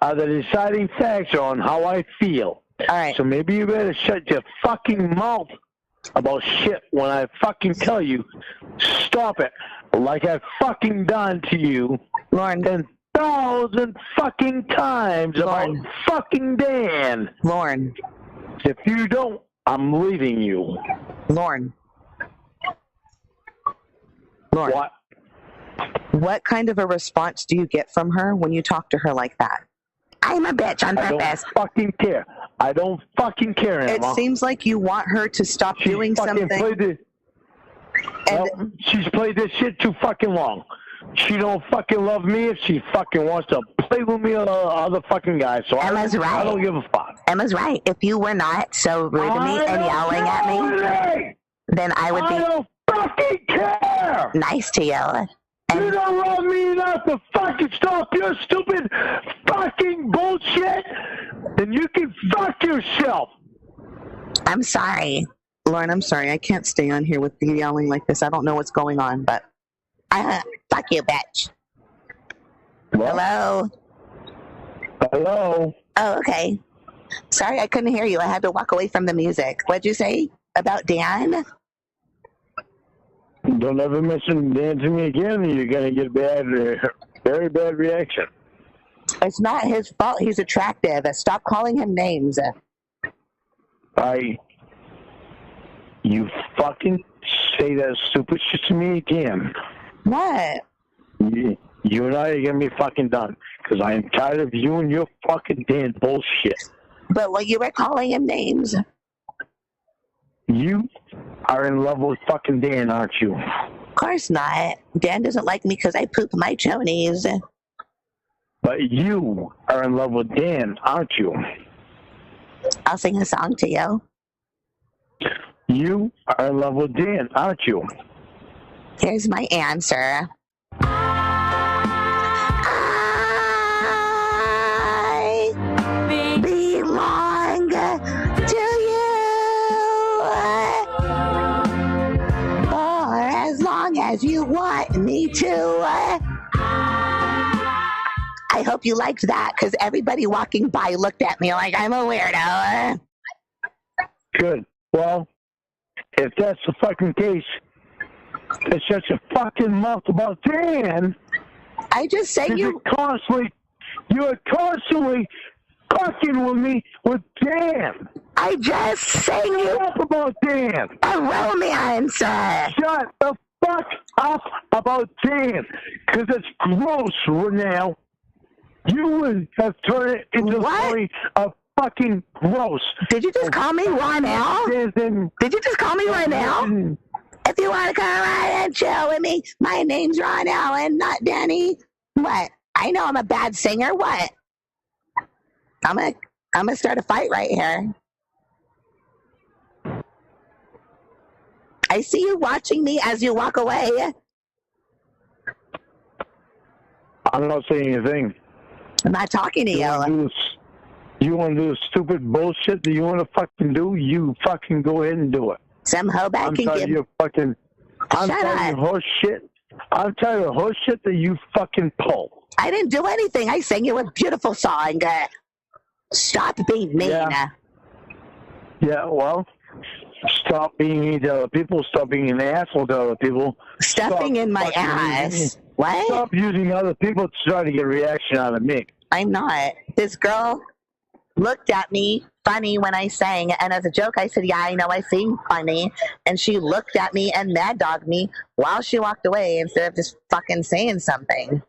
are the deciding factor on how I feel. All right. So maybe you better shut your fucking mouth about shit when I fucking tell you, stop it, like I've fucking done to you, Lorne, 10,000 fucking times about fucking Dan. Lorne. If you don't, I'm leaving you. Lorne. What? What kind of a response do you get from her when you talk to her like that? I'm a bitch on purpose. I don't fucking care. I don't fucking care, Emma. It seems like you want her to stop doing something. She's played this shit too fucking long. She don't fucking love me if she fucking wants to play with me or other fucking guys. So Emma's right. I don't give a fuck. Emma's right. If you were not so rude to me and yelling at me, then I would be. I don't fucking care. care. Nice to you. You don't love me enough to fucking stop your stupid fucking bullshit. Then you can fuck yourself. I'm sorry. Lorne, I'm sorry. I can't stay on here with you yelling like this. I don't know what's going on, but... Fuck you, bitch. What? Hello? Hello? Oh, okay. Sorry, I couldn't hear you. I had to walk away from the music. What'd you say about Dan? Don't ever mention Dan to me again, or you're going to get very bad reaction. It's not his fault. He's attractive. Stop calling him names. You fucking say that stupid shit to me again. What? You and I are going to be fucking done. Because I am tired of you and your fucking Dan bullshit. But what, you were calling him names? You are in love with fucking Dan, aren't you? Of course not. Dan doesn't like me because I poop my chonies. But you are in love with Dan, aren't you? I'll sing a song to you. You are in love with Dan, aren't you? Here's my answer. I belong to you for as long as you want me to. I hope you liked that, because everybody walking by looked at me like I'm a weirdo. Good. Well, if that's the fucking case, it's such a fucking mouth about Dan. I just say you are constantly fucking with me with Dan. I just sang you up about Dan. A romance. Shut the fuck up about Dan, because it's gross now. You would have turned it into something of fucking gross. Did you just call me Ronell? Did you just call me Ronell? If you want to come right and chill with me, my name's Ronell and not Danny. What? I know I'm a bad singer. What? I'm gonna start a fight right here. I see you watching me as you walk away. I'm not saying anything. I'm not talking to you. You want to do the stupid bullshit that you want to fucking do? You fucking go ahead and do it. Some hoeback can give... I'm tired of horse shit. I'm tired of horse shit that you fucking pull. I didn't do anything. I sang you a beautiful song. Stop being mean. Yeah, well, stop being mean to other people. Stop being an asshole to other people. Stuffing in my ass. What? Stop using other people to try to get a reaction out of me. I'm not. This girl looked at me funny when I sang, and as a joke I said, yeah, I know I sing funny, and she looked at me and mad dogged me while she walked away instead of just fucking saying something.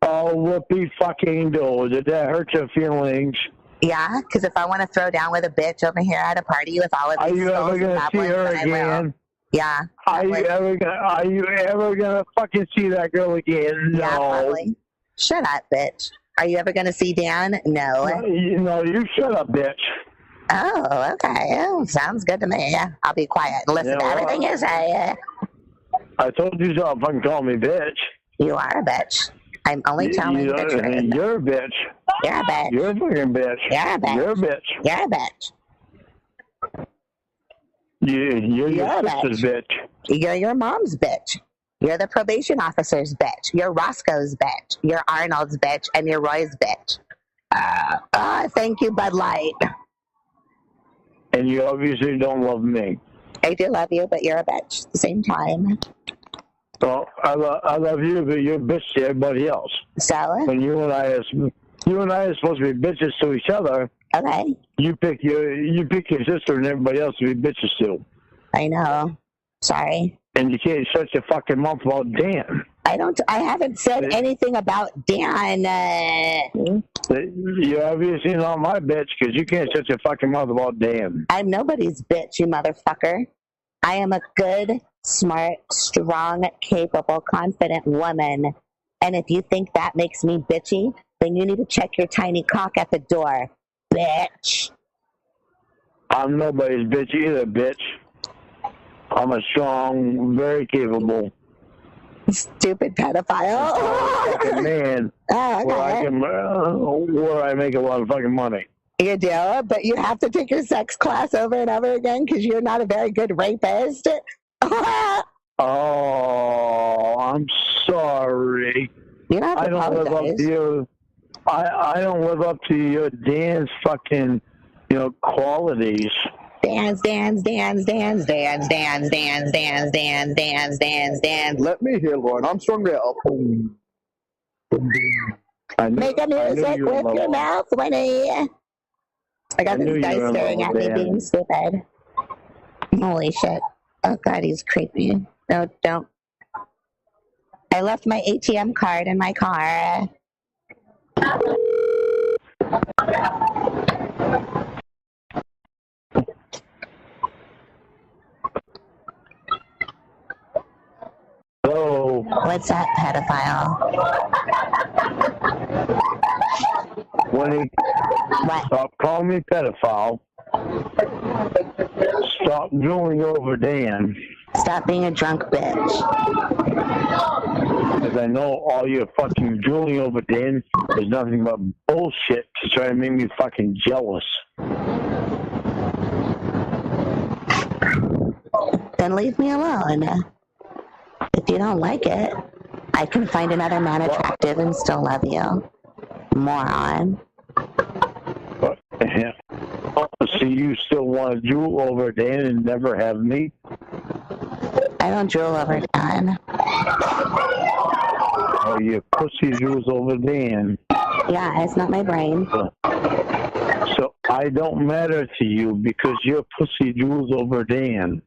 Oh, whoopee fucking do. Did that hurt your feelings? Yeah, because if I want to throw down with a bitch over here at a party with all of these Are you ever going to see her again? Yeah. Are you ever gonna fucking see that girl again? No. Yeah, probably. Shut up, bitch. Are you ever gonna see Dan? No. No, you shut up, bitch. Oh, okay. Oh, sounds good to me. I'll be quiet and listen to everything you say. I told you to fucking call me bitch. You are a bitch. I'm only telling you the truth. You're a bitch. You're a bitch. You're a fucking bitch. You're a bitch. You're a bitch. You're a bitch. You're your sister's bitch. You're your mom's bitch. You're the probation officer's bitch. You're Roscoe's bitch. You're Arnold's bitch. And you're Roy's bitch. Thank you, Bud Light. And you obviously don't love me. I do love you, but you're a bitch at the same time. Well, I love you, but you're a bitch to everybody else. So? When you and I are supposed to be bitches to each other. Okay. You pick your sister and everybody else to be bitches to. I know. Sorry. And you can't shut your fucking mouth about Dan. I haven't said anything about Dan. You're obviously not my bitch because you can't shut your fucking mouth about Dan. I'm nobody's bitch, you motherfucker. I am a good, smart, strong, capable, confident woman. And if you think that makes me bitchy, then you need to check your tiny cock at the door, bitch. I'm nobody's bitch either, bitch. I'm a strong, very capable Stupid pedophile. Fucking man. Oh, okay. Where I make a lot of fucking money. You do, but you have to take your sex class over and over again because you're not a very good rapist. Oh, I'm sorry. You don't have to I don't live up to you. I don't live up to your Dan's fucking, qualities. Dance. Let me hear, Lorne. I'm stronger. Make a music with your mouth, Winnie. I got this guy staring at me being stupid. Holy shit. Oh god, he's creepy. No, don't. I left my ATM card in my car. Hello. What's that, pedophile? Winnie, What? stop calling me pedophile. Stop drooling over Dan. Stop being a drunk bitch. Because I know all your fucking drooling over Dan is nothing but bullshit to try to make me fucking jealous. Then leave me alone. If you don't like it, I can find another man attractive and still love you. Moron. So you still want to drool over Dan and never have me? I don't drool over Dan. Oh, your pussy drools over Dan. Yeah, it's not my brain. So I don't matter to you because your pussy drools over Dan.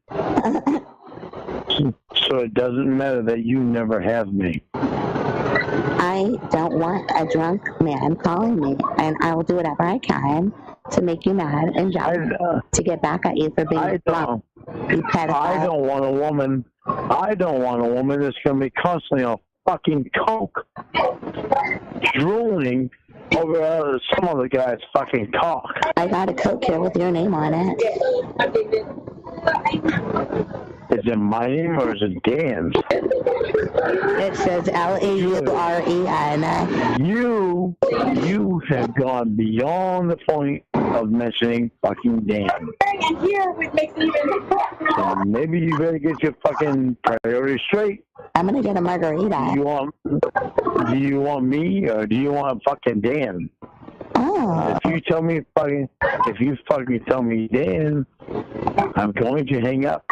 So it doesn't matter that you never have me. I don't want a drunk man calling me, and I will do whatever I can to make you mad and jealous to get back at you for being drunk. You pedophile. I don't want a woman that's going to be constantly on fucking coke, drooling over some other guy's fucking cock. I got a Coke here with your name on it. Is it my name or is it Dan's? It says Leurren. You have gone beyond the point of mentioning fucking Dan. So maybe you better get your fucking priorities straight. I'm gonna get a margarita. Do you want me or do you want fucking Dan? Oh. If you tell me fucking tell me Dan, I'm going to hang up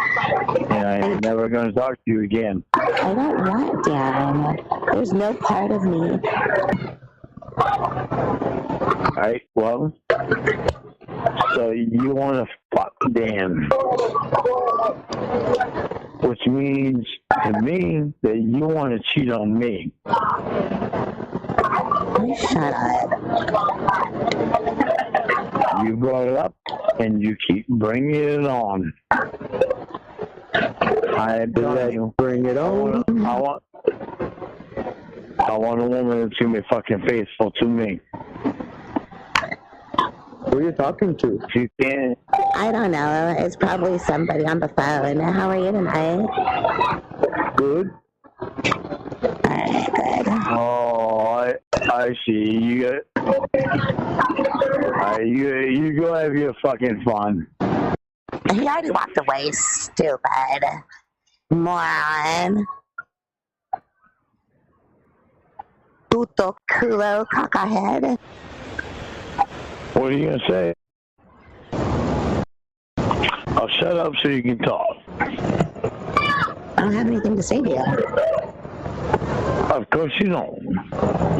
and I'm never going to talk to you again. I don't want Dan. There's no part of me. Alright, well, so you want to fuck Dan. Which means to me that you want to cheat on me. Shut up. You brought it up, and you keep bringing it on. I bring it on. I want a woman that's gonna be fucking faithful to me. Who are you talking to? You can't. I don't know. It's probably somebody on the phone. How are you tonight? Good. Alright, good. Oh, I see. You go have your fucking fun. He already walked away, stupid. Moron. Puto culo cockahead. What are you gonna say? I'll shut up so you can talk. I don't have anything to say to you. Of course you don't.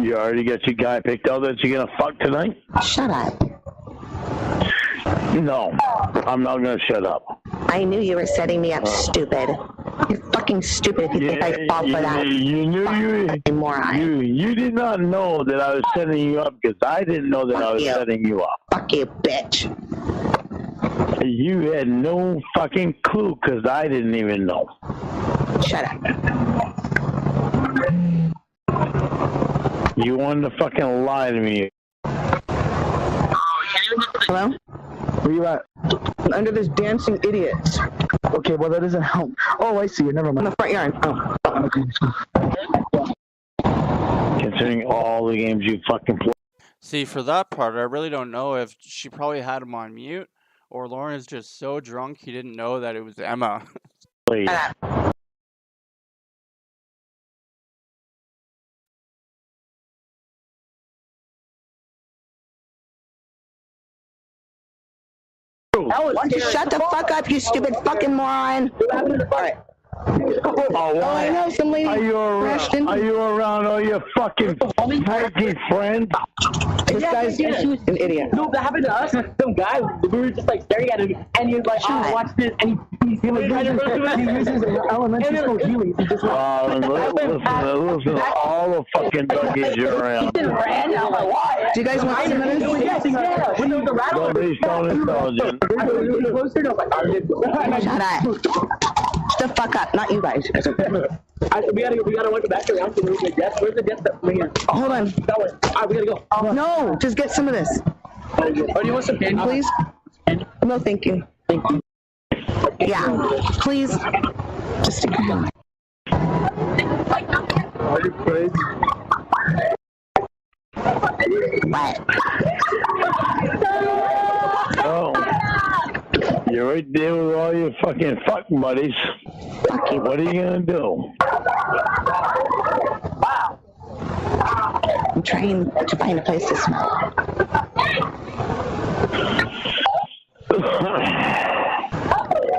You already got your guy picked out that you're gonna fuck tonight? Shut up. No, I'm not gonna shut up. I knew you were setting me up, stupid. You're fucking stupid if you think I fall for that. You knew moron. You did not know that I was setting you up because I didn't know that I was setting you up. Fuck you, bitch. You had no fucking clue because I didn't even know. Shut up. You wanted to fucking lie to me. Hello? Where you at? Under this dancing idiot. Okay, well that doesn't help. Oh, I see you. Never mind. In the front yard. Oh. Considering all the games you fucking play. See, for that part, I really don't know if she probably had him on mute, or Lorne is just so drunk he didn't know that it was Emma. Why don't you shut the fuck up, you stupid fucking moron? Alright. Oh, why? I know some lady Are you around all your fucking hygiene friends? This guy's an idiot. No, that happened to us. Some guy, we were just like staring at him, and he was like, "Oh, watch this," and he uses elementary school healing. He just listen, all the fucking duggies you're around. Do you guys want some of this? Yeah. When there was a rattle. Nobody's so intelligent. Shut up. Shut the fuck up, not you guys. We gotta work it back around to where's the desk? Where's the desk? Hold on. That way. Alright, we gotta go. No, just get some of this. Oh, do you want some candy, please? No, thank you. Yeah, please. Just stick your hand. Are you crazy? What? Oh. You're right there with all your fucking fuck buddies. Fuck you. What are you gonna do? I'm trying to find a place to smoke.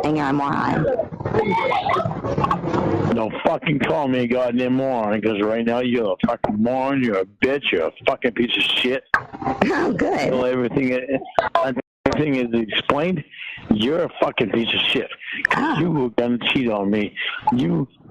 And you're a moron. Don't fucking call me a goddamn moron, because right now you're a fucking moron, you're a bitch, you're a fucking piece of shit. Oh, good. Until everything is explained, you're a fucking piece of shit. Oh. You were gonna cheat on me.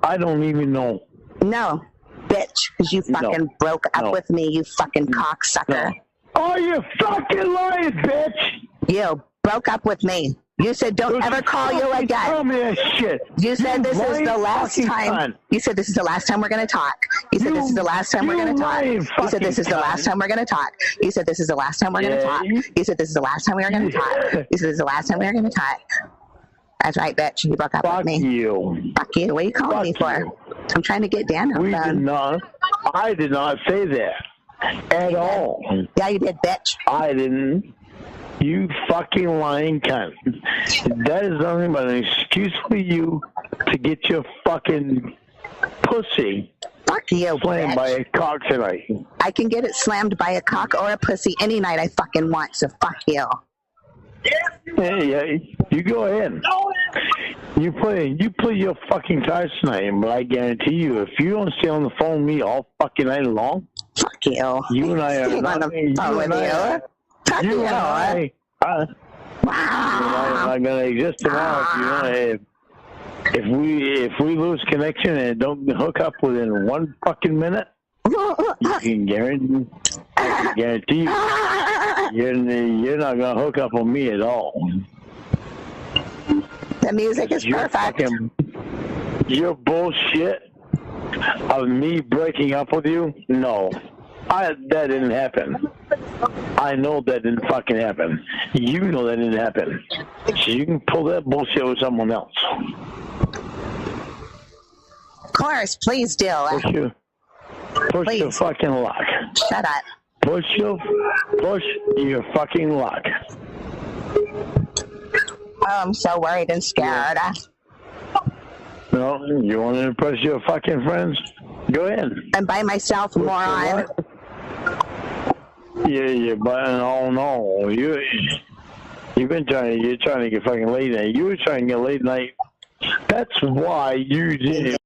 I don't even know. No, bitch, because you fucking broke up with me, you fucking cocksucker. No. Oh, you fucking lying, bitch! You broke up with me. You said don't ever call you again. Tell me that shit. You said this is the last time. You said this is the last time we're gonna talk. You said this is the last time we're gonna talk. You said this is the last time we're gonna talk. You said this is the last time we're gonna talk. You said this is the last time we were gonna talk. You said this is the last time we were gonna talk. That's right, bitch. You broke up with me. Fuck you. Fuck you. What are you calling me for? I'm trying to get Dan on the phone. I did not say that at all. Yeah, you did, bitch. I didn't. You fucking lying cunt. That is nothing but an excuse for you to get your fucking pussy slammed by a cock tonight. I can get it slammed by a cock or a pussy any night I fucking want, so fuck you. Yeah, you go ahead. You play your fucking cards tonight, but I guarantee you, if you don't stay on the phone with me all fucking night long, fuck you. You and I are not going to exist tomorrow. If we lose connection and don't hook up within 1 fucking minute, I can guarantee you, you're not gonna hook up with me at all. The music is perfect. Your bullshit of me breaking up with you, no. That didn't happen. I know that didn't fucking happen. You know that didn't happen. So you can pull that bullshit with someone else. Of course, please do. Push your fucking luck. Shut up. Push your fucking luck. Oh, I'm so worried and scared. No, you want to impress your fucking friends? Go ahead. I'm by myself, moron. Yeah, but oh no, you're trying to get fucking late night. You were trying to get late night. That's why you did it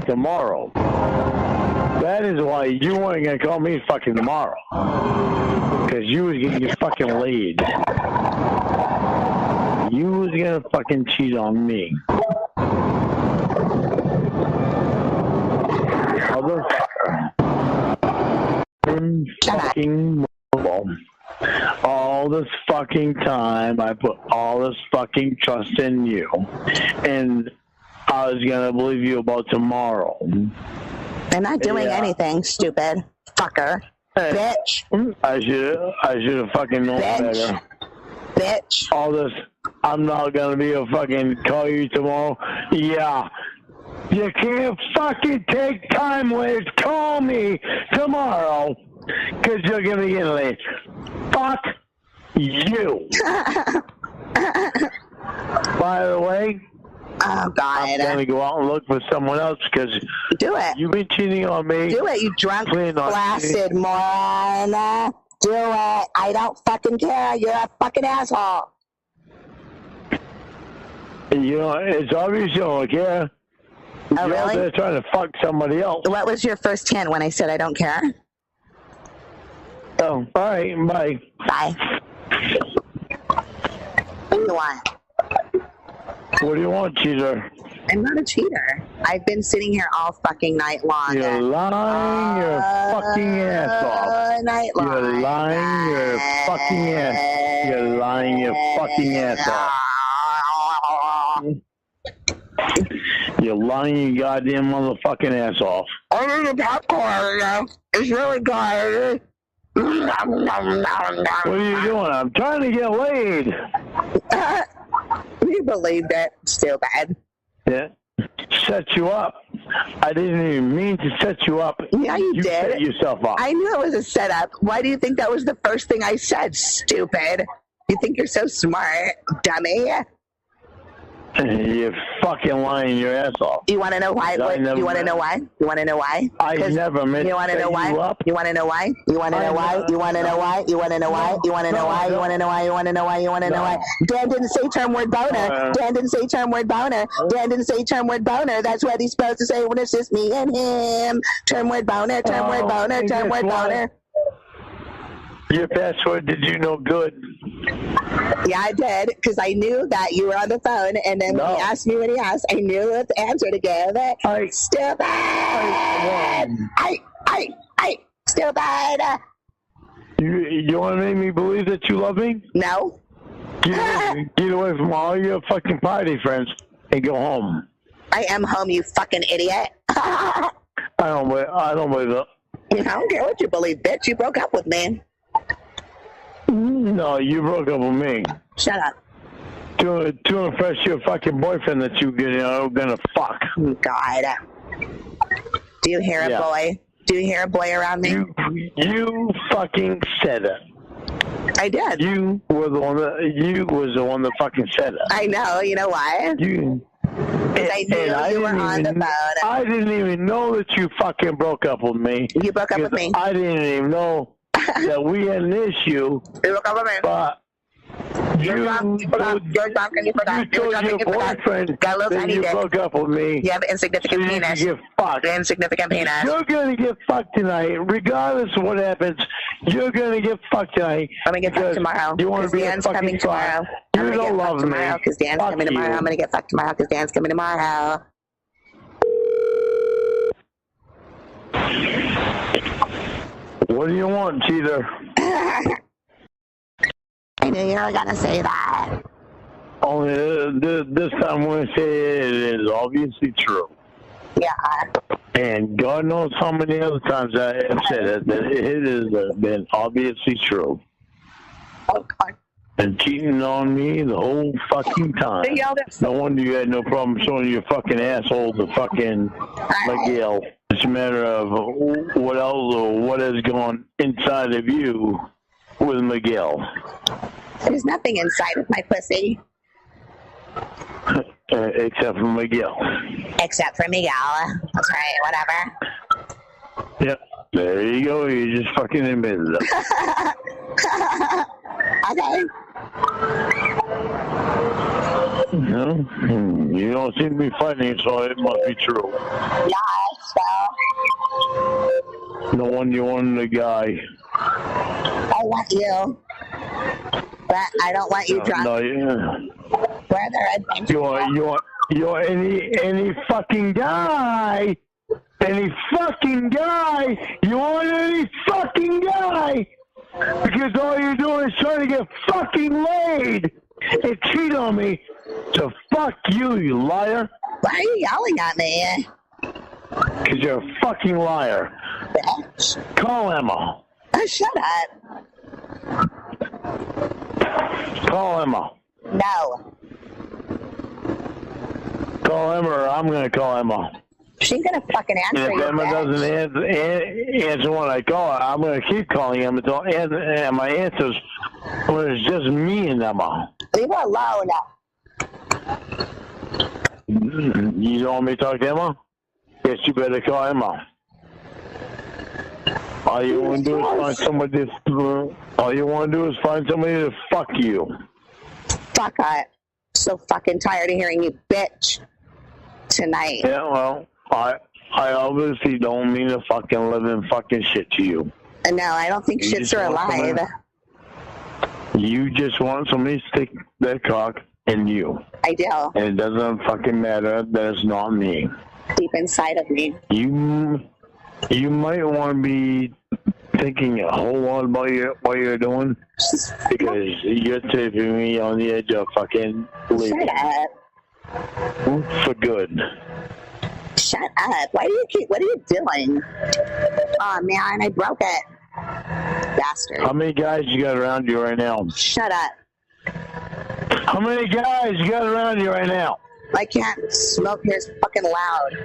tomorrow. That is why you weren't gonna call me fucking tomorrow, because you was gonna get fucking laid. You was gonna fucking cheat on me. Motherfucker. Fucking all this fucking time I put all this fucking trust in you, and I was gonna believe you about tomorrow. I'm not doing anything, stupid fucker. Bitch. I should have fucking known better. Bitch. All this, I'm not gonna be able to fucking call you tomorrow. Yeah. You can't fucking take time with. Call me tomorrow, because you're going to get late. Fuck you. By the way, oh, God. I'm going to go out and look for someone else, because do it. You've been cheating on me. Do it, you drunk, blasted moron. Do it. I don't fucking care. You're a fucking asshole. You know, it's obvious you don't care. Oh, You're out really? there trying to fuck somebody else. What was your first hint when I said I don't care? Oh, all right, bye. Bye. What do you want? What do you want, cheater? I'm not a cheater. I've been sitting here all fucking night long. You're lying your fucking ass off. Night long. You're lying your fucking ass. You're lying your fucking ass off. You're lying your goddamn motherfucking ass off. I need a popcorn. It's really good. What are you doing? I'm trying to get laid. You believe that? Still bad. Yeah. Set you up. I didn't even mean to set you up. Yeah, you did. Set yourself up. I knew it was a setup. Why do you think that was the first thing I said, stupid? You think you're so smart, dummy? You're fucking lying your ass off. You want to know why? You want to know why? You want to know why? I never meant you want to know why? you up. You want to know why? You want to know why? You want to know why? You want to know why? You want to know why? You want to know why? You want to know why? You want to know why? Dan didn't say term word boner. Dan didn't say term word boner. Dan didn't say term word boner. That's what he's supposed to say when it's just me and him. Term word boner. Term word boner. Term word boner. Your password did you no good. Yeah, I did, because I knew that you were on the phone, and then when he asked me what he asked, I knew what the answer to give. Stupid! Stupid! You want to make me believe that you love me? No. Get away from all your fucking party friends and go home. I am home, you fucking idiot. I don't believe that. I don't care what you believe, bitch. You broke up with me. No, you broke up with me. Shut up. To impress your fucking boyfriend that you're gonna fuck. God. Do you hear a boy? Do you hear a boy around me? You fucking said it. I did. You was the one that fucking said it. I know. You know why? Because I knew you were on the phone. I didn't even know that you fucking broke up with me. You broke up with me. I didn't even know that we had an issue. You broke up with me. But you're drunk and you forgot. You told your boyfriend that you broke up with me. You have an insignificant penis. You get fucked. Insignificant penis. You're going to get fucked tonight. Regardless of what happens, you're going to get fucked tonight. I'm going to get fucked tomorrow. You want to be Dan's a fucking coming tomorrow. You don't love me. Because Dan's coming tomorrow. I'm going to get fucked tomorrow because Dan's coming tomorrow. What do you want, cheater? I knew you were going to say that. Only this time I'm going to say it is obviously true. Yeah. And God knows how many other times I have said it, that it has been obviously true. Oh, God. And cheating on me the whole fucking time. No wonder you had no problem showing your fucking asshole to fucking Miguel. It's a matter of what else or what has gone inside of you with Miguel. There's nothing inside of my pussy. Except for Miguel. Except for Miguel. That's right, whatever. Yep. There you go. You just fucking admitted it. Okay. No, you don't seem to be fighting, so it must be true. Yeah, so. No wonder you wanted a guy. I want you. But I don't want you drunk. No, yeah. You want any fucking guy. Any fucking guy. You want any fucking guy. Because all you're doing is trying to get fucking laid and cheat on me. So fuck you, you liar. Why are you yelling at me? Because you're a fucking liar. Bitch. Call Emma. Shut up. Call Emma. No. Call Emma or I'm going to call Emma. She's gonna fucking answer And if Emma doesn't answer when I call her, I'm going to keep calling Emma until Emma answers when it's just me and Emma. Leave her alone. You don't want me to talk to Emma? Yes, you better call Emma. All you want to do is find somebody to fuck you. Fuck her. So fucking tired of hearing you bitch tonight. Yeah, well, I obviously don't mean to fucking live in fucking shit to you. No, I don't think shits are alive. You just want somebody to stick their cock in you. I do. And it doesn't fucking matter that it's not me. Deep inside of me. You might want to be thinking a whole lot about what you're doing because you're taking me on the edge of fucking leaving. Shut up. For good. Shut up. What are you doing? Oh man, I broke it. Bastard. How many guys you got around you right now? Shut up. How many guys you got around you right now? I can't smoke here. It's fucking loud.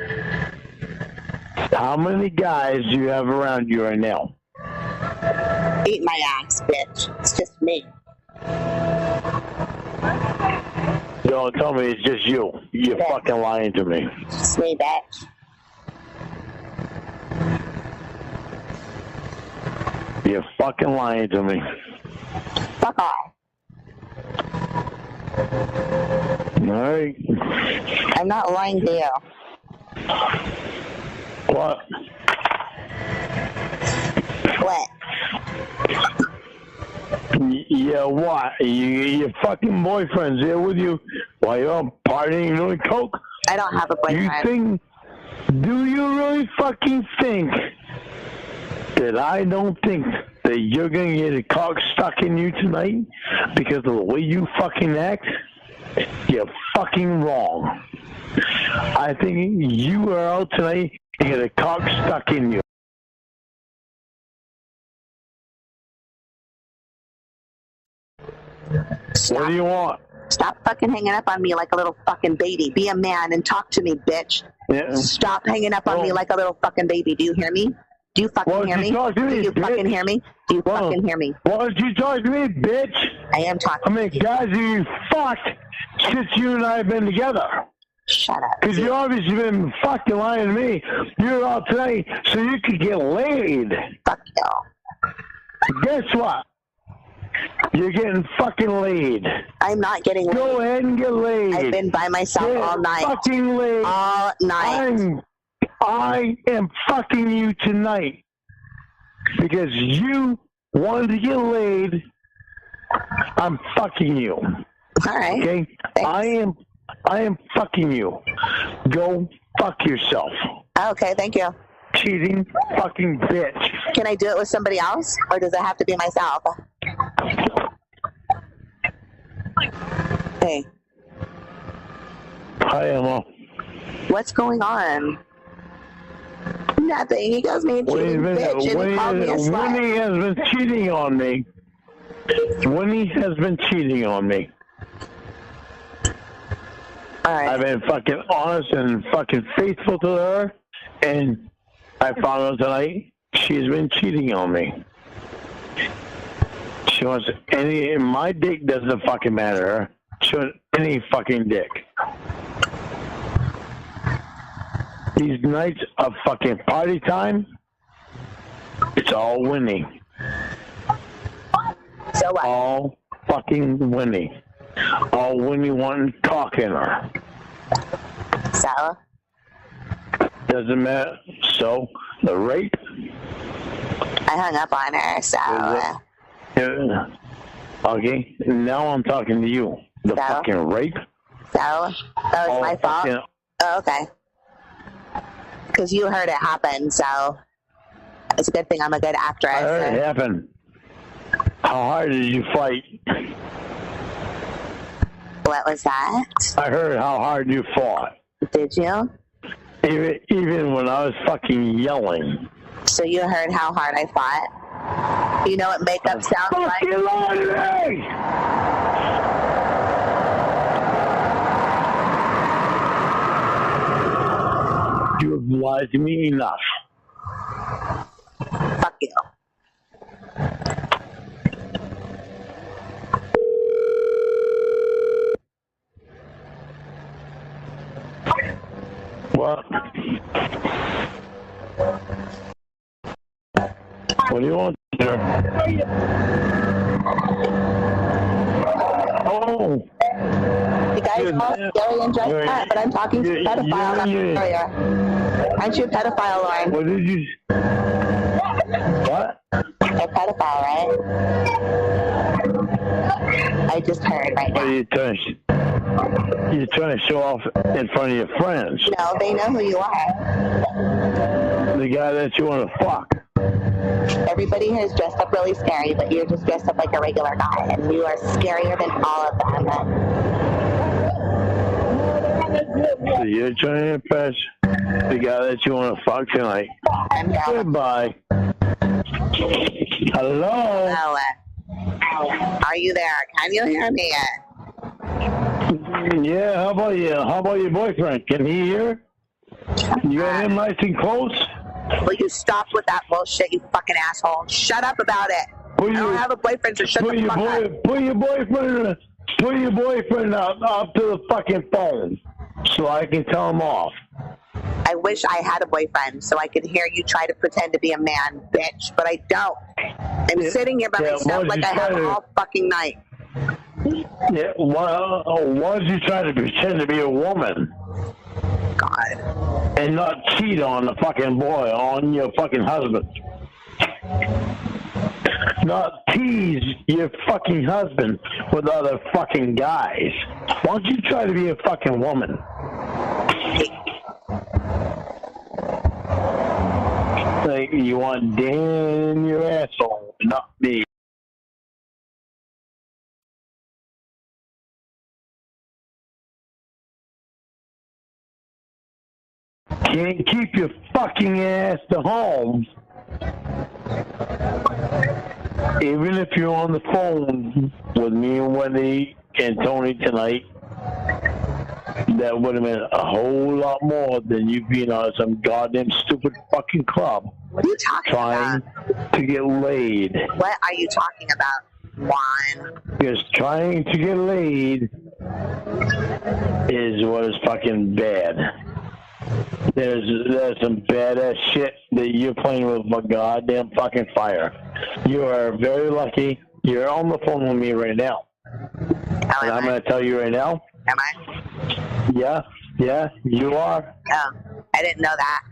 How many guys do you have around you right now? Eat my ass, bitch. It's just me. Don't tell me it's just you. You're fucking lying to me. It's just me, bitch. You're fucking lying to me. Fuck off. Alright. I'm not lying to you. What? What? Yeah, what? Your fucking boyfriend's there with you while you're partying and doing coke? I don't have a boyfriend. Do you really fucking think that I don't think that you're gonna get a cock stuck in you tonight because of the way you fucking act? You're fucking wrong. I think you are out tonight to get a cock stuck in you. Stop. What do you want? Stop fucking hanging up on me like a little fucking baby. Be a man and talk to me, bitch. Yeah. Stop hanging up on me like a little fucking baby. Do you hear me? Do you fucking hear me? Do you fucking hear me? Do you fucking hear me? Why don't you talk to me, bitch? I am talking. How many guys have you fucked since you and I have been together? Shut up. Because you obviously been fucking lying to me. You're out tonight so you could get laid. Fuck you. Guess what? You're getting fucking laid. I'm not getting laid. Go ahead and get laid. I've been by myself all night. Fucking laid. All night. I am fucking you tonight because you wanted to get laid. I'm fucking you. All right. Okay. Thanks. I am fucking you. Go fuck yourself. Okay. Thank you. Cheating fucking bitch. Can I do it with somebody else, or does it have to be myself? Hey. Hi, Emma. What's going on? Nothing. He goes me a cheating bitch, and he called me a slut. Winnie has been cheating on me. Winnie has been cheating on me. All right. I've been fucking honest and fucking faithful to her, and I found out tonight she's been cheating on me. She wants my dick doesn't fucking matter to her. She wants any fucking dick. These nights of fucking party time, it's all Winnie. So what? All fucking Winnie. All Winnie wanting cock in her. So? Doesn't matter. So, the rape. I hung up on her, so. Okay, now I'm talking to you. The fucking rape. So? That was my fault? Oh, okay. Because you heard it happen, so. It's a good thing I'm a good actress. I heard it happen. How hard did you fight? What was that? I heard how hard you fought. Did you? Even when I was fucking yelling. So you heard how hard I fought? You know what makeup sounds like? Fucking lie to me! lied to me enough. Fuck you. What? What do you want, sir? Oh. You guys all scary and dressed up, but I'm talking to a pedophile, not earlier. Aren't you a pedophile, Lorne? What did you... What? You're a pedophile, right? I just heard right now. You're trying to show off in front of your friends. No, they know who you are. The guy that you want to fuck. Everybody here is dressed up really scary, but you're just dressed up like a regular guy, and you are scarier than all of them. So you're trying to impress the guy that you want to fuck tonight. I'm down. Goodbye. Hello? Hello. Are you there? Can you hear me yet? Yeah, how about you? How about your boyfriend? Can he hear? You got him nice and close? Will you stop with that bullshit, you fucking asshole? Shut up about it. I don't have a boyfriend, so shut the fuck up. Put your boyfriend up to the fucking phone so I can tell him off. I wish I had a boyfriend so I could hear you try to pretend to be a man, bitch, but I don't. I'm sitting here by myself like I have all fucking night. Yeah, why did you try to pretend to be a woman? God. And not cheat on the fucking boy, on your fucking husband. Not tease your fucking husband with other fucking guys. Why don't you try to be a fucking woman? Like, you want Dan in your asshole, not me. Can't keep your fucking ass to home. Even if you're on the phone with me and Wendy and Tony tonight, that would have been a whole lot more than you being on some goddamn stupid fucking club. What are you talking trying to get laid. What are you talking about, Juan? Because trying to get laid is what is fucking bad. There's some badass shit that you're playing with my goddamn fucking fire. You are very lucky. You're on the phone with me right now. And I'm going to tell you right now. Am I? Yeah, you are. Oh, I didn't know that.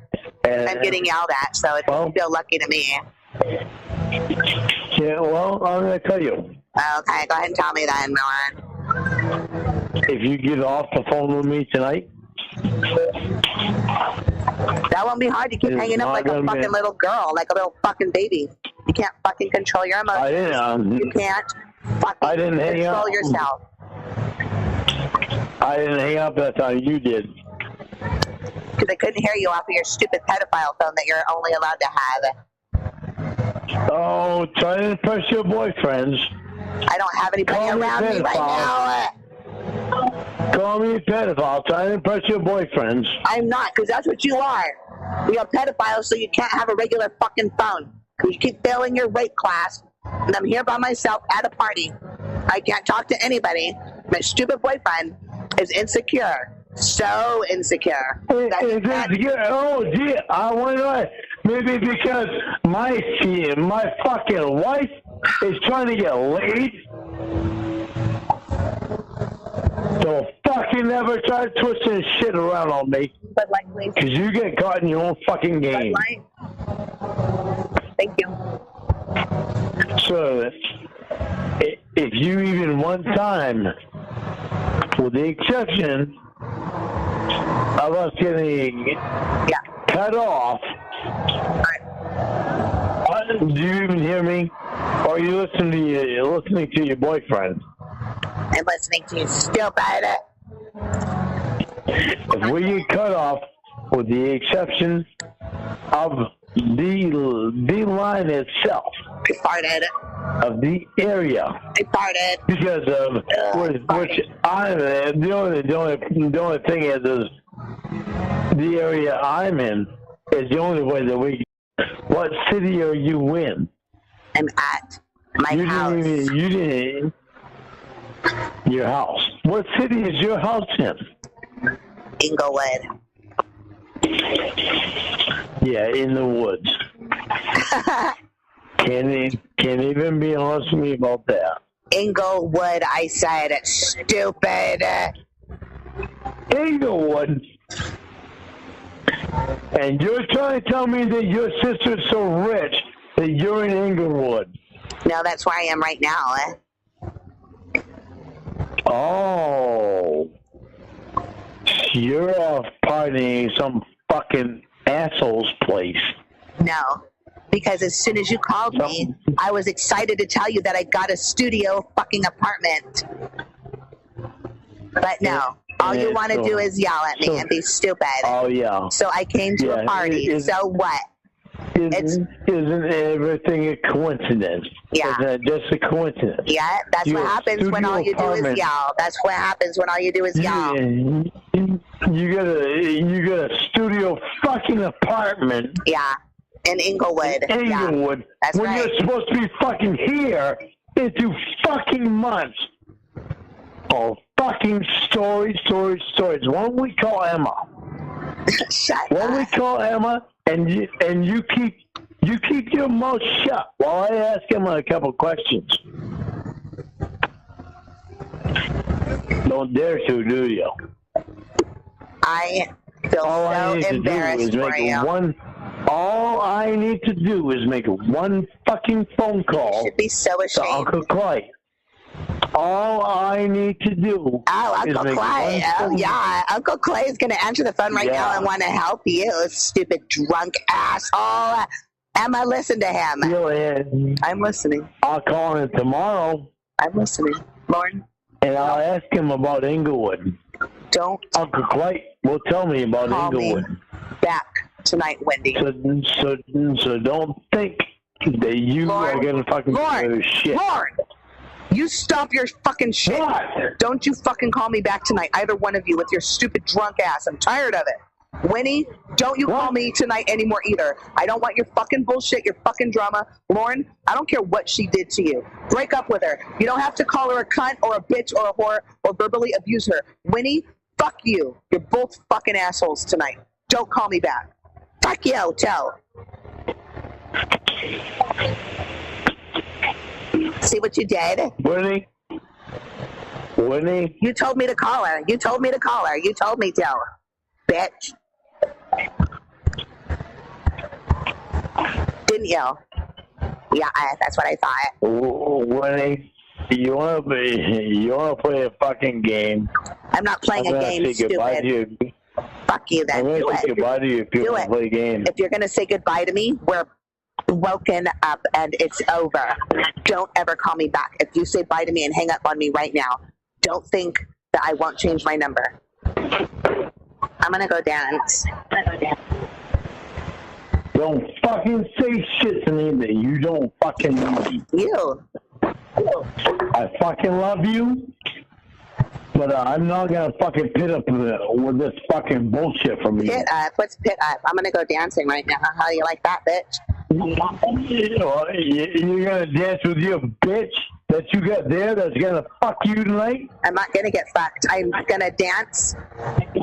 I'm getting yelled at, so it doesn't feel lucky to me. Yeah, well, I'm going to tell you. Okay, go ahead and tell me then, Lorne. If you get off the phone with me tonight, that won't be hard. You keep hanging up like a fucking little girl, like a little fucking baby. You can't fucking control your emotions. You can't fucking control yourself. I didn't hang up that time. You did. Because I couldn't hear you off of your stupid pedophile phone that you're only allowed to have. Oh, try to impress your boyfriends. I don't have anybody around me right now. Call me a pedophile. Try to impress your boyfriends. I'm not, because that's what you are. You're a pedophile, so you can't have a regular fucking phone. You keep failing your rape class, and I'm here by myself at a party. I can't talk to anybody. My stupid boyfriend is insecure. So insecure. Insecure? Oh, gee, I wonder. Maybe because my fucking wife is trying to get laid. So fucking never try twisting shit around on me. But like, please. Because you get caught in your own fucking game. Thank you. So, if you even one time, with the exception of us getting cut off, do you even hear me? Or are you listening to your boyfriend? I'm listening to you, stupid. If we get cut off, with the exception of the line itself, I farted. Of the area, I farted. Because of the only thing is the area I'm in is the only way that we. What city are you in? I'm at my house. You didn't. Your house. What city is your house in? Inglewood. Yeah, in the woods. Can't even be honest with me about that. Inglewood, I said. Stupid. Inglewood. And you're trying to tell me that your sister's so rich that you're in Inglewood. No, that's where I am right now. Oh. You're off partying some fucking asshole's place. No. Because as soon as you called me, I was excited to tell you that I got a studio fucking apartment. But no. All you want to do is yell at me and be stupid. Oh, yeah. So I came to a party. So what? Isn't everything a coincidence? Yeah. Isn't it just a coincidence? Yeah, that's what happens when all you do is yell. That's what happens when all you do is yell. You got a studio fucking apartment. Yeah, in Inglewood. Inglewood. Yeah, that's when right. you're supposed to be fucking here in 2 fucking months. Oh, fucking stories. Why don't we call Emma? Shut Why don't we call Emma and you keep your mouth shut while I ask Emma a couple questions. Don't dare to, do you? I feel so embarrassed for you. All I need to do is make one fucking phone call. You should be so ashamed. To Uncle Clay. All I need to do. Oh, Uncle Clay. Oh, yeah. Uncle Clay is going to answer the phone right now and want to help you, stupid drunk asshole. Emma, listen to him. I'm listening. I'll call him tomorrow. I'm listening. Lorne? And I'll ask him about Inglewood. Don't. Uncle Clay will tell me about call Inglewood. Me back tonight, Wendy. So don't think that you are going to fucking do shit. Lorne! You stop your fucking shit. What? Don't you fucking call me back tonight, either one of you, with your stupid drunk ass. I'm tired of it. Winnie, don't you call me tonight anymore either. I don't want your fucking bullshit, your fucking drama. Lorne, I don't care what she did to you. Break up with her. You don't have to call her a cunt or a bitch or a whore or verbally abuse her. Winnie, fuck you. You're both fucking assholes tonight. Don't call me back. Fuck you, too. See what you did? Winnie? You told me to call her. You told me to. Bitch. Didn't you? Yeah, that's what I thought. Winnie, you wanna play a fucking game? I'm not playing a game, stupid. Fuck you then. I'm gonna say goodbye to you if you want to play a game. If you're gonna say goodbye to me, we're woken up and it's over. Don't ever call me back. If you say bye to me and hang up on me right now, don't think that I won't change my number. I'm gonna go dance. Don't fucking say shit to me that you don't fucking need. You. I fucking love you, but I'm not gonna fucking pit up with this fucking bullshit from you. Pit up? What's pit up? I'm gonna go dancing right now. How do you like that, bitch? You're gonna dance with your bitch that you got there that's gonna fuck you tonight? I'm not gonna get fucked. I'm gonna dance.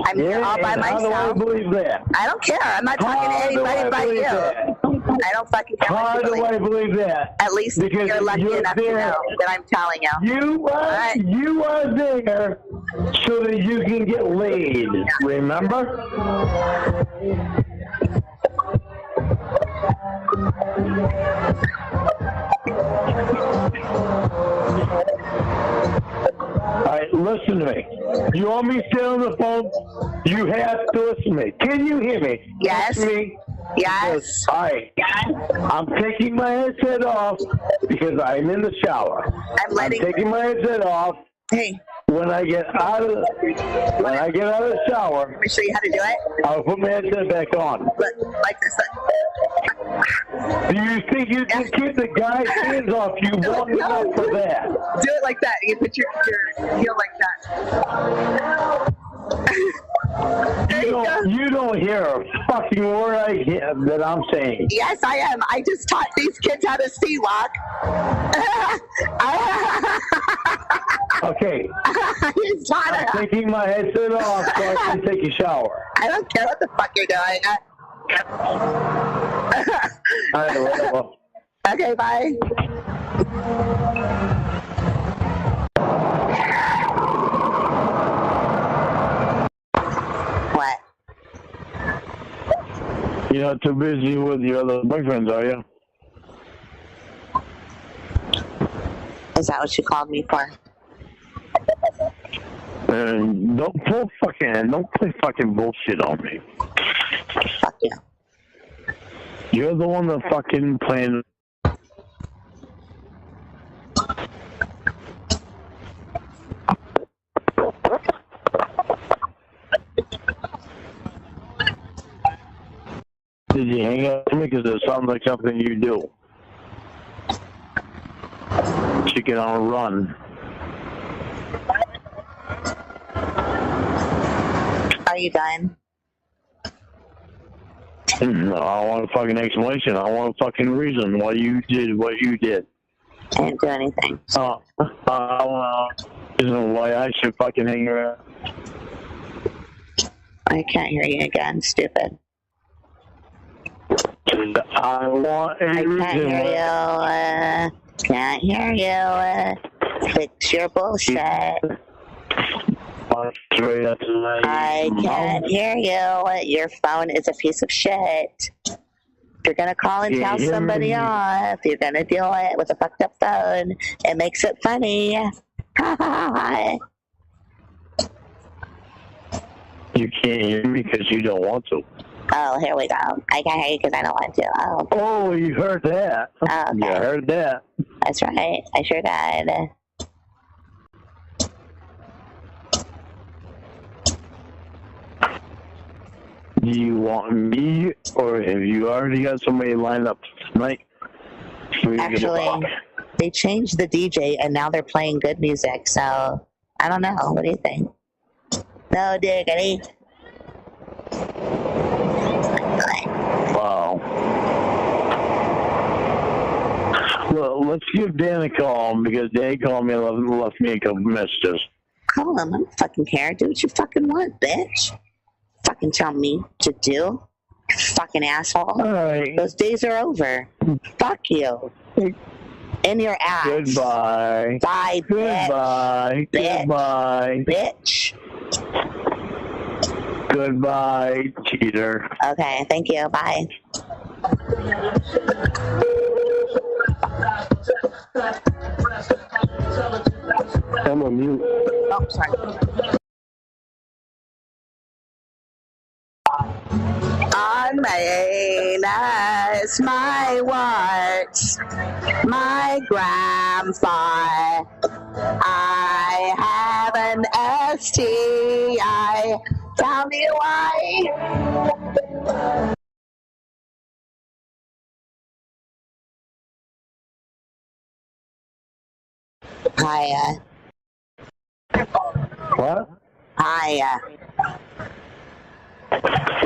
I'm here all by myself. How do I believe that? I don't care. I'm not talking to anybody but you. I don't fucking care. How do I believe that? At least because you're lucky enough to know that I'm telling you. You are there so that you can get laid. Remember? Alright, listen to me. You want me to stay on the phone? You have to listen to me. Can you hear me? Yes. Listen to me. Yes. Alright. I'm taking my headset off because I'm in the shower. I'm taking my headset off. Hey. When I get out of the shower, let me show you how to do it. I'll put my headset back on. Look, like this. Do you think you can keep the guy's hands off you long enough for that? Do it like that. You put your heel like that. You don't hear a fucking word I hear that I'm saying. Yes, I am. I just taught these kids how to sea walk. Okay. I'm taking my headset off so I can take a shower. I don't care what the fuck you're doing. All right, whatever. Okay, bye. What? You're not too busy with your other boyfriends, are you? Is that what you called me for? Don't play fucking bullshit on me. Fuck you. You're the one that fucking playing. Did you hang up with me? Because it sounds like something you do. Chicken on a run. Are you done? No, I want a fucking explanation. I want a fucking reason why you did what you did. I didn't do anything. I want a reason why I should fucking hang around. I can't hear you again, stupid. I want a reason. Can't hear you. Fix your bullshit. I can't hear you. Your phone is a piece of shit. If you're gonna call and tell somebody off, you're gonna do it with a fucked up phone. It makes it funny. You can't hear me because you don't want to. Oh, here we go. I can't hear you because I don't want to. Oh, you heard that. Oh, okay. You heard that. That's right. I sure did. Do you want me, or have you already got somebody lined up tonight? Actually, they changed the DJ, and now they're playing good music, so I don't know. What do you think? No diggity. Wow. Well, let's give Dan a call, because Dan called me and left me a couple messages. Call him. I don't fucking care. Do what you fucking want, bitch. Fucking tell me to do. You fucking asshole. All right. Those days are over. Fuck you. In your ass. Goodbye. Bye, Goodbye. Bitch. Goodbye. Bitch. Goodbye, cheater. Okay, thank you. Bye. I'm on mute. Oh, sorry. On my anus, my warts, my grandpa. I have an STI. Tell me why. Hiya. What? Hiya.